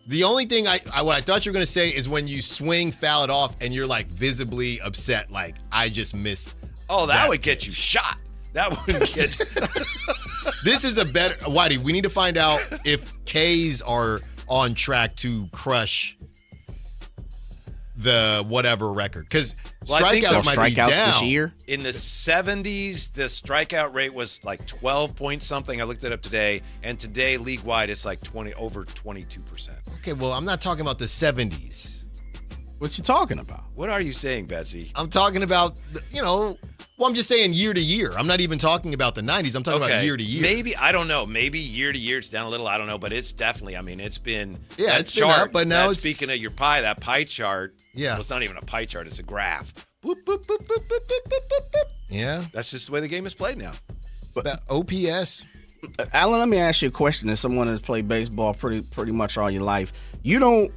The only thing what I thought you were going to say is when you swing, foul it off, and you're like visibly upset, like, I just missed. Oh, that would get you shot. That wouldn't get. This is a better. Whitey, we need to find out if K's are on track to crush the whatever record. Because strikeouts might be down. This year? In the 70s, the strikeout rate was like 12 point something. I looked it up today. And today, league-wide, it's like over 22%. Okay, well, I'm not talking about the 70s. What you talking about? What are you saying, Betsy? I'm talking about, I'm just saying year to year. I'm not even talking about the 90s. I'm talking about year to year. Maybe, I don't know. Maybe year to year it's down a little. I don't know. But it's definitely, it's been. Yeah, it's been up, but now it's. Speaking of your pie, that pie chart. Yeah. Well, it's not even a pie chart. It's a graph. Boop, boop, boop, boop, boop, boop, boop, boop, boop. Yeah. That's just the way the game is played now. It's about OPS. Alan, let me ask you a question. As someone that's played baseball pretty much all your life,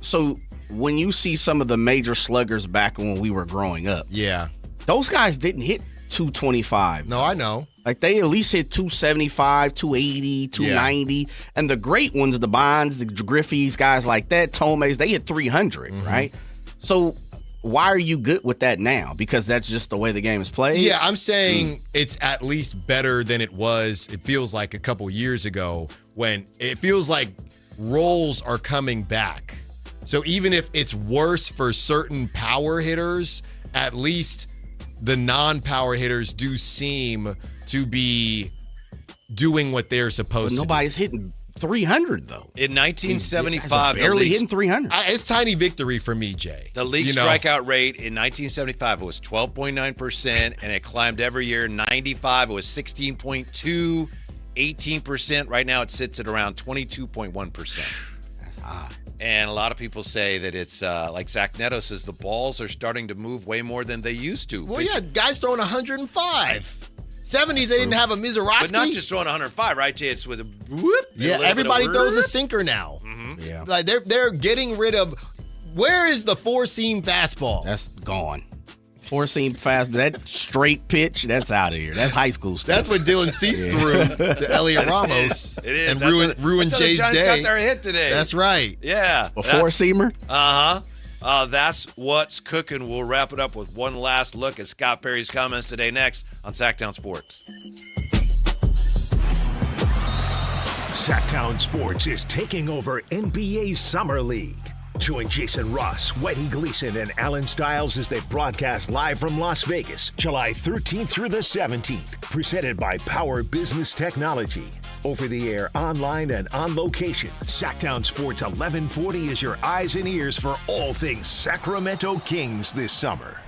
so when you see some of the major sluggers back when we were growing up, yeah, those guys didn't hit 225. No, I know. Like, they at least hit 275, 280, 290. Yeah. And the great ones, the Bonds, the Griffeys, guys like that, Tomes, they hit 300, right? So why are you good with that now? Because that's just the way the game is played? Yeah, I'm saying it's at least better than it was, it feels like, a couple years ago, when it feels like roles are coming back. So even if it's worse for certain power hitters, at least the non-power hitters do seem to be doing what they're supposed to. Nobody's hitting 300, though. In 1975, barely hitting 300. It's tiny victory for me, Jay. The league strikeout rate in 1975 was 12.9%, and it climbed every year. 95, it was 16.2, 18%. Right now, it sits at around 22.1%. That's high. And a lot of people say that it's like Zach Neto says, the balls are starting to move way more than they used to. Well, yeah, guys throwing 105. 70s, they didn't have a Mizorowski. But not just throwing 105, right, Jay? It's with a whoop. Yeah, everybody throws a sinker now. Mm-hmm. Yeah. Like, they're getting rid of. Where is the four-seam fastball? That's gone. Four-seam fast, that straight pitch, that's out of here. That's high school stuff. That's what Dylan Cease threw to Elliot Ramos. It is. And ruined Jay's the Giants day. got their hit today. That's right. Yeah. A four-seamer? That's what's cooking. We'll wrap it up with one last look at Scott Perry's comments today next on Sactown Sports. Sactown Sports is taking over NBA Summer League. Join Jason Ross, Whitey Gleason, and Alan Stiles as they broadcast live from Las Vegas, July 13th through the 17th. Presented by Power Business Technology. Over the air, online, and on location, Sactown Sports 1140 is your eyes and ears for all things Sacramento Kings this summer.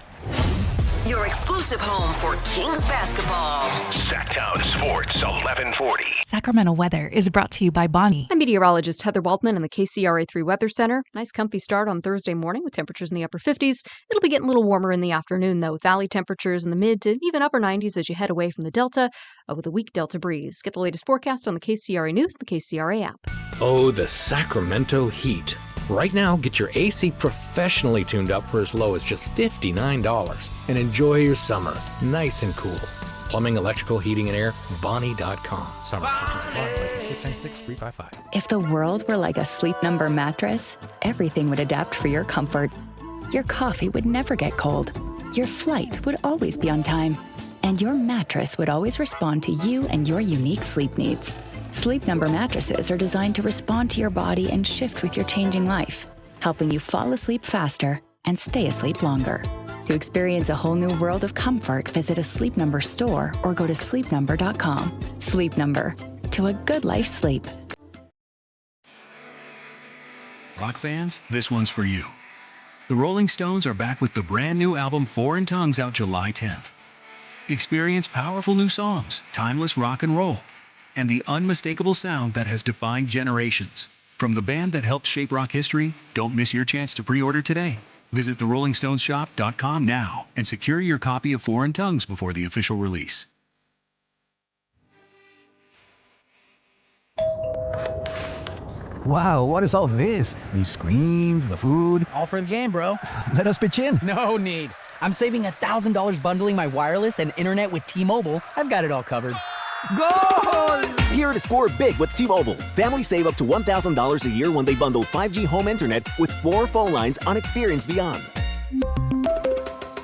Your exclusive home for Kings basketball. Sactown Sports 1140. Sacramento weather is brought to you by Bonnie. I'm meteorologist Heather Waldman in the KCRA3 Weather Center. Nice comfy start on Thursday morning with temperatures in the upper 50s. It'll be getting a little warmer in the afternoon, though, with valley temperatures in the mid to even upper 90s as you head away from the Delta with a weak Delta breeze. Get the latest forecast on the KCRA News and the KCRA app. Oh, the Sacramento heat. Right now, get your AC professionally tuned up for as low as just $59 and enjoy your summer nice and cool. Plumbing, electrical, heating, and air, Bonnie.com. Summer restrictions apply. License 696-355. If the world were like a Sleep Number mattress, everything would adapt for your comfort. Your coffee would never get cold. Your flight would always be on time. And your mattress would always respond to you and your unique sleep needs. Sleep Number mattresses are designed to respond to your body and shift with your changing life, helping you fall asleep faster and stay asleep longer. To experience a whole new world of comfort, visit a Sleep Number store or go to sleepnumber.com. Sleep Number. To a good life sleep. Rock fans, this one's for you. The Rolling Stones are back with the brand new album Foreign Tongues out July 10th. Experience powerful new songs, timeless rock and roll, and the unmistakable sound that has defined generations. From the band that helped shape rock history, don't miss your chance to pre-order today. Visit therollingstonesshop.com now and secure your copy of Foreign Tongues before the official release. Wow, what is all this? These screens, the food. All for the game, bro. Let us pitch in. No need. I'm saving $1,000 bundling my wireless and internet with T-Mobile. I've got it all covered. Goal! Here to score big with T-Mobile. Families save up to $1,000 a year when they bundle 5G home internet with 4 phone lines on Experience Beyond.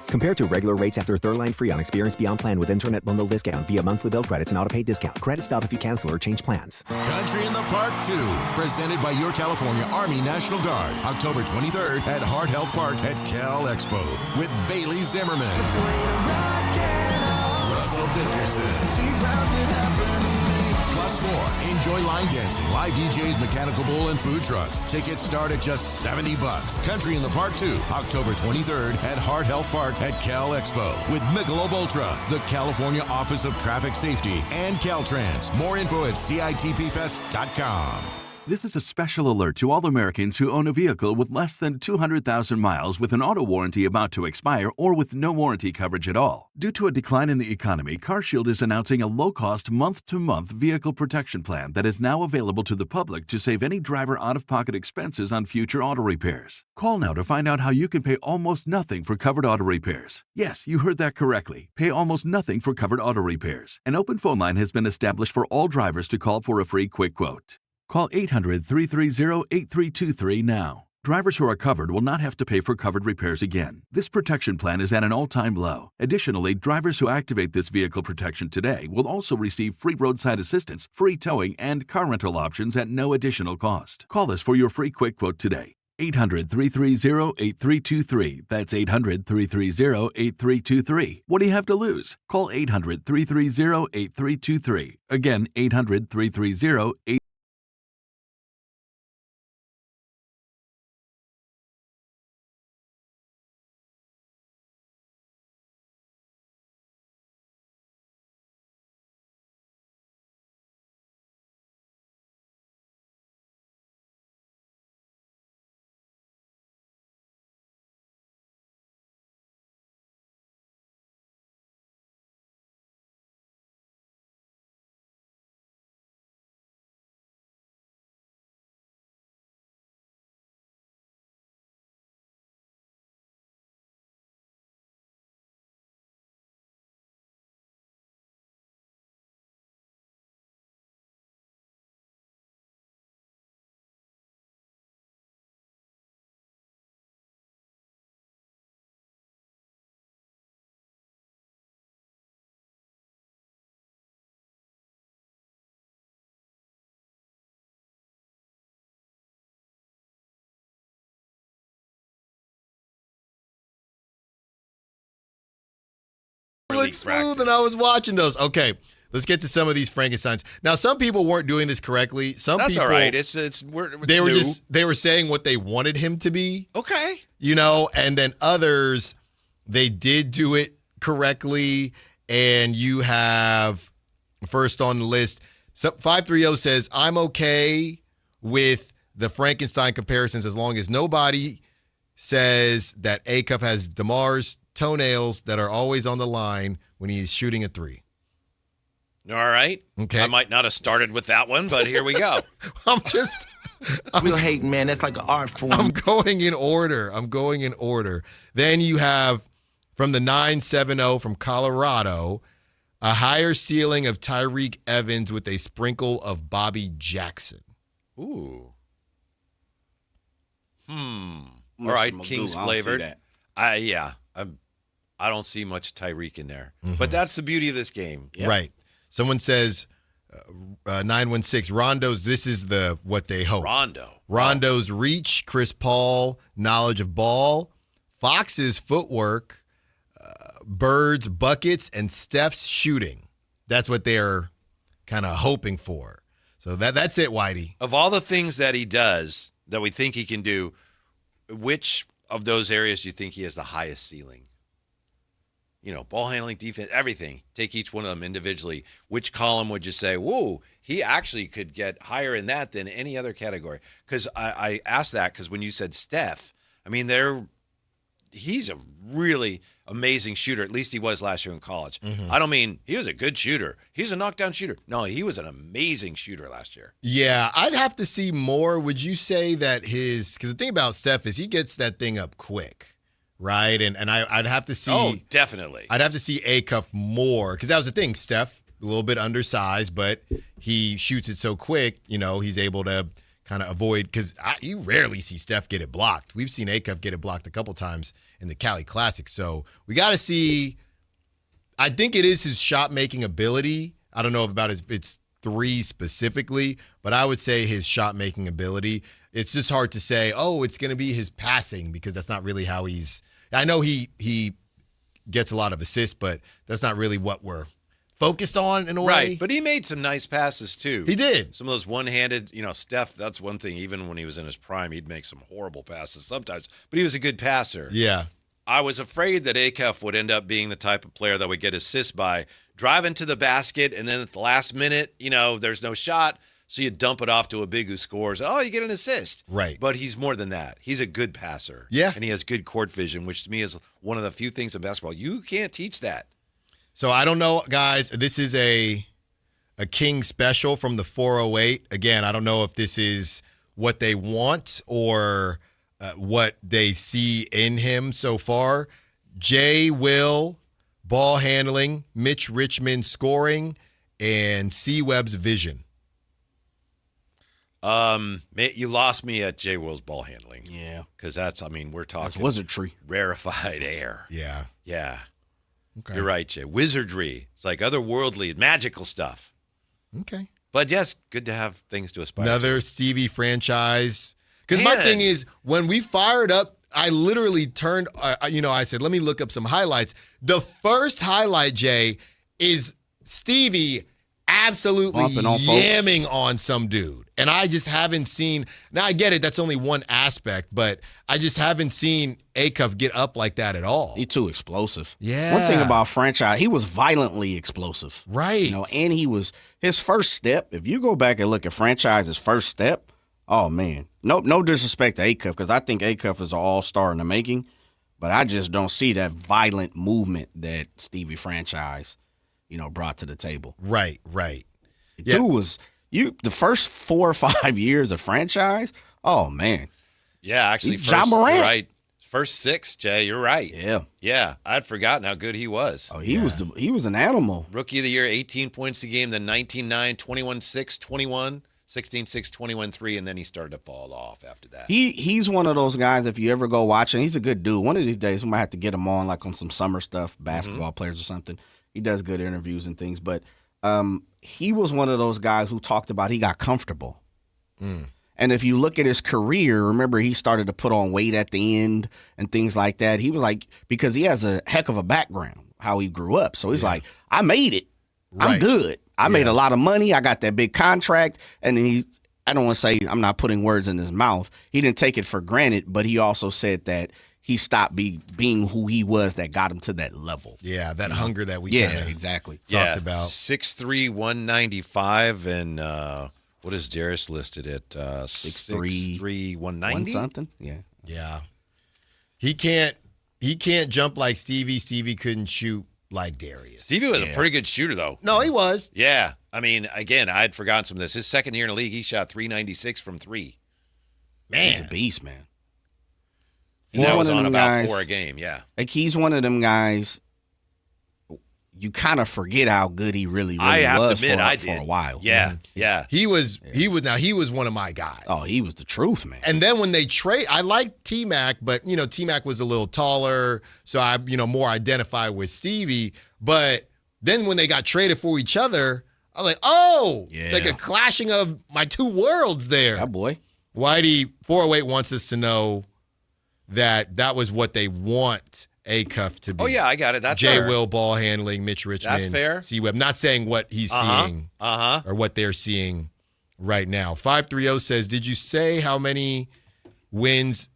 Compared to regular rates after third line free on Experience Beyond plan with internet bundle discount via monthly bill credits and auto-pay discount. Credit stop if you cancel or change plans. Country in the Park 2, presented by your California Army National Guard. October 23rd at Heart Health Park at Cal Expo with Bailey Zimmerman, Russell Dickerson, plus more. Enjoy line dancing, live DJs, mechanical bull, and food trucks. Tickets start at just $70. Country in the Park 2, October 23rd at Heart Health Park at Cal Expo with Michelob Ultra, the California Office of Traffic Safety, and Caltrans. More info at CITPFest.com. This is a special alert to all Americans who own a vehicle with less than 200,000 miles with an auto warranty about to expire or with no warranty coverage at all. Due to a decline in the economy, CarShield is announcing a low-cost month-to-month vehicle protection plan that is now available to the public to save any driver out-of-pocket expenses on future auto repairs. Call now to find out how you can pay almost nothing for covered auto repairs. Yes, you heard that correctly. Pay almost nothing for covered auto repairs. An open phone line has been established for all drivers to call for a free quick quote. Call 800-330-8323 now. Drivers who are covered will not have to pay for covered repairs again. This protection plan is at an all-time low. Additionally, drivers who activate this vehicle protection today will also receive free roadside assistance, free towing, and car rental options at no additional cost. Call us for your free quick quote today. 800-330-8323. That's 800-330-8323. What do you have to lose? Call 800-330-8323. Again, 800-330-8323. Looked smooth, and I was watching those. Okay, let's get to some of these Frankensteins. Now, some people weren't doing this correctly. That's people, all right. It's they were saying what they wanted him to be. Okay, and then others, they did do it correctly. And you have first on the list, So 530 says, I'm okay with the Frankenstein comparisons as long as nobody says that A-Cup has DeMar's toenails that are always on the line when he is shooting a three. All right. Okay. I might not have started with that one, but here we go. Real hate, man. That's like an art form. I'm going in order. Then you have from the 970 from Colorado, a higher ceiling of Tyreek Evans with a sprinkle of Bobby Jackson. Ooh. All right, King's flavored. I don't see much Tyreek in there. Mm-hmm. But that's the beauty of this game. Yep. Right. Someone says 916 Rondo's. This is what they hope. Rondo's reach, Chris Paul knowledge of ball, Fox's footwork, Bird's buckets, and Steph's shooting. That's what they're kind of hoping for. So that's it, Whitey. Of all the things that he does that we think he can do, which of those areas do you think he has the highest ceiling? You know, ball handling, defense, everything. Take each one of them individually. Which column would you say, whoa, he actually could get higher in that than any other category? Because I asked that because when you said Steph, I mean, he's a really amazing shooter. At least he was last year in college. Mm-hmm. I don't mean he was a good shooter. He was a knockdown shooter. No, he was an amazing shooter last year. Yeah, I'd have to see more. Would you say that because the thing about Steph is he gets that thing up quick. Right, and I'd have to see. Oh, definitely. I'd have to see A-Cuff more because that was the thing. Steph, a little bit undersized, but he shoots it so quick. You know, he's able to kind of avoid because you rarely see Steph get it blocked. We've seen A-Cuff get it blocked a couple times in the Cali Classic. So we got to see. I think it is his shot making ability. I don't know about it's three specifically, but I would say his shot making ability. It's just hard to say, it's going to be his passing because that's not really how he's. I know he gets a lot of assists, but that's not really what we're focused on in a way. Right, but he made some nice passes too. He did. Some of those one-handed, Steph, that's one thing. Even when he was in his prime, he'd make some horrible passes sometimes, but he was a good passer. Yeah. I was afraid that Acuff would end up being the type of player that would get assists by driving to the basket, and then at the last minute, there's no shot. So you dump it off to a big who scores. Oh, you get an assist. Right. But he's more than that. He's a good passer. Yeah. And he has good court vision, which to me is one of the few things in basketball. You can't teach that. So I don't know, guys. This is a King special from the 408. Again, I don't know if this is what they want or what they see in him so far. Jay Will, ball handling, Mitch Richmond scoring, and C. Webb's vision. You lost me at Jay Will's ball handling. Yeah. Because we're talking wizardry. Rarefied air. Yeah. Yeah. Okay. You're right, Jay. Wizardry. It's like otherworldly, magical stuff. Okay. But yes, good to have things to aspire Another to. Stevie franchise. Because my thing is, when we fired up, I literally turned, I said, let me look up some highlights. The first highlight, Jay, is Stevie absolutely yamming on some dude. And I just haven't seen, now I get it, that's only one aspect, but I just haven't seen Acuff get up like that at all. He's too explosive. Yeah. One thing about franchise, he was violently explosive. Right. And he was, his first step, if you go back and look at franchise's first step, oh man, no disrespect to Acuff, because I think Acuff is an all-star in the making, but I just don't see that violent movement that Stevie franchise, brought to the table. Right. Dude was, the first 4 or 5 years of franchise, oh man. Yeah, actually, Ja Morant. You're right. First 6, Jay, you're right. Yeah. Yeah, I'd forgotten how good he was. Oh, he was an animal. Rookie of the year, 18 points a game, then 19-9, 21-6, 21, 16-6, 21-3, and then he started to fall off after that. He's one of those guys, if you ever go watching, he's a good dude. One of these days, we might have to get him on, like on some summer stuff, basketball players or something. He does good interviews and things, but he was one of those guys who talked about he got comfortable. And if you look at his career, remember he started to put on weight at the end and things like that. He was like, because he has a heck of a background, how he grew up. So he's like, I made it. Right. I'm good. I made a lot of money. I got that big contract. And then I don't want to say I'm not putting words in his mouth. He didn't take it for granted, but he also said that he stopped being who he was that got him to that level. Yeah, that hunger that we exactly talked about. 6'3", 195, and what is Darius listed at? 6'3", 190? Something. Yeah. He can't jump like Stevie. Stevie couldn't shoot like Darius. Stevie was a pretty good shooter, though. No, he was. Yeah. I mean, again, I had forgotten some of this. His second year in the league, he shot 396 from 3. Man. He's a beast, man. He's was on about 4 a game, yeah. Like, he's one of them guys, you kind of forget how good he really was I have to admit, I did. For a while. Yeah, yeah. He was one of my guys. Oh, he was the truth, man. And then when they trade, I liked T-Mac, but, T-Mac was a little taller, so I, more identified with Stevie. But then when they got traded for each other, I was like, like a clashing of my two worlds there. Yeah, boy. Whitey, 408 wants us to know that was what they want A-Cuff to be. Oh, yeah, I got it. That's Jay fair. Will, ball handling, Mitch Richmond. That's fair. C-Web. Not saying what he's seeing or what they're seeing right now. 530 says, did you say how many wins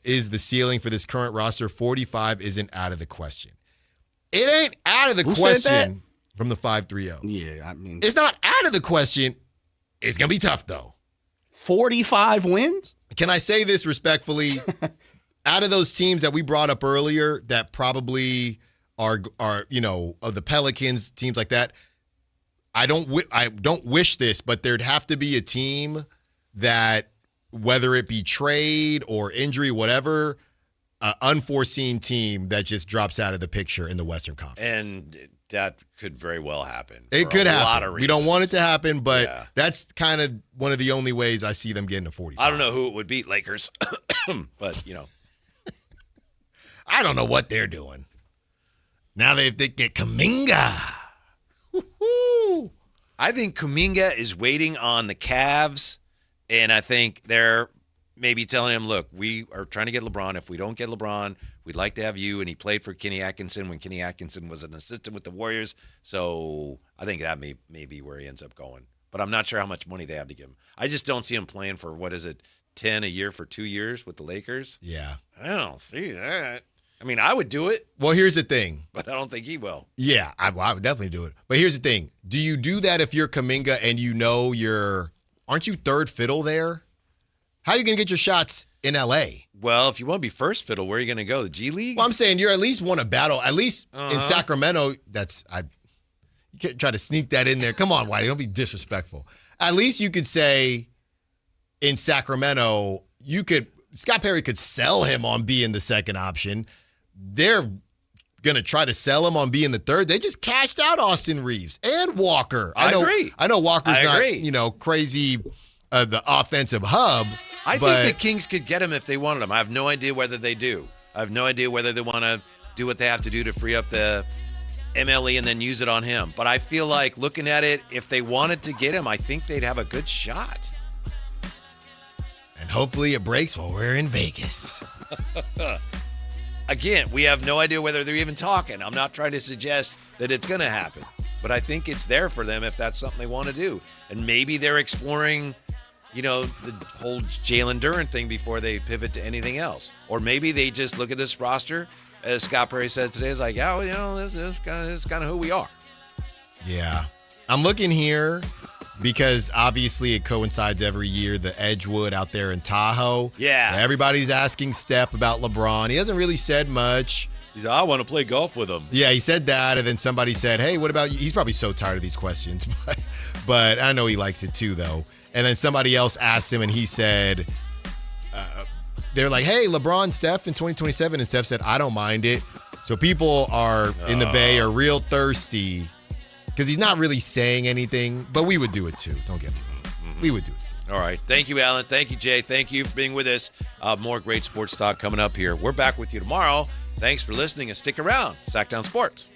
is the ceiling for this current roster? 45 isn't out of the question. It ain't out of the question from the 530. Yeah, I mean. It's not out of the question. It's going to be tough, though. 45 wins? Can I say this respectfully? Out of those teams that we brought up earlier that probably are of the Pelicans, teams like that, I don't wish this, but there'd have to be a team that, whether it be trade or injury, whatever, an unforeseen team that just drops out of the picture in the Western Conference. And that could very well happen. It could happen. Lot of we don't want it to happen, but Yeah. that's kind of one of the only ways I see them getting to 45. I don't know who it would beat, Lakers, but, I don't know what they're doing. Now they get Kuminga. Woo-hoo. I think Kuminga is waiting on the Cavs, and I think they're maybe telling him, look, we are trying to get LeBron. If we don't get LeBron, we'd like to have you. And he played for Kenny Atkinson when Kenny Atkinson was an assistant with the Warriors. So I think that may be where he ends up going. But I'm not sure how much money they have to give him. I just don't see him playing for, 10 a year for 2 years with the Lakers? Yeah. I don't see that. I mean, I would do it. Well, here's the thing. But I don't think he will. Yeah, I would definitely do it. But here's the thing. Do you do that if you're Kuminga and aren't you third fiddle there? How are you going to get your shots in L.A.? Well, if you want to be first fiddle, where are you going to go? The G League? Well, I'm saying you're at least won a battle. At least in Sacramento, you can't try to sneak that in there. Come on, Whitey, don't be disrespectful. At least you could say in Sacramento, Scott Perry could sell him on being the second option. They're going to try to sell him on being the third. They just cashed out Austin Reeves and Walker. I agree. I know Walker's not, crazy the offensive hub. I think the Kings could get him if they wanted him. I have no idea whether they do. I have no idea whether they want to do what they have to do to free up the MLE and then use it on him. But I feel like looking at it, if they wanted to get him, I think they'd have a good shot. And hopefully it breaks while we're in Vegas. Again, we have no idea whether they're even talking. I'm not trying to suggest that it's going to happen. But I think it's there for them if that's something they want to do. And maybe they're exploring, the whole Jalen Duren thing before they pivot to anything else. Or maybe they just look at this roster, as Scott Perry said today, it's like, this is kind of who we are. Yeah. I'm looking here because obviously it coincides every year, the Edgewood out there in Tahoe. Yeah. So everybody's asking Steph about LeBron. He hasn't really said much. He's like, I want to play golf with him. Yeah, he said that, and then somebody said, hey, what about you? He's probably so tired of these questions, but I know he likes it too, though. And then somebody else asked him, and he said, they're like, hey, LeBron, Steph in 2027, and Steph said, I don't mind it. So people are in the Bay are real thirsty because he's not really saying anything, but we would do it too. Don't get me wrong. We would do it too. All right. Thank you, Alan. Thank you, Jay. Thank you for being with us. More great sports talk coming up here. We're back with you tomorrow. Thanks for listening and stick around. Sactown Sports.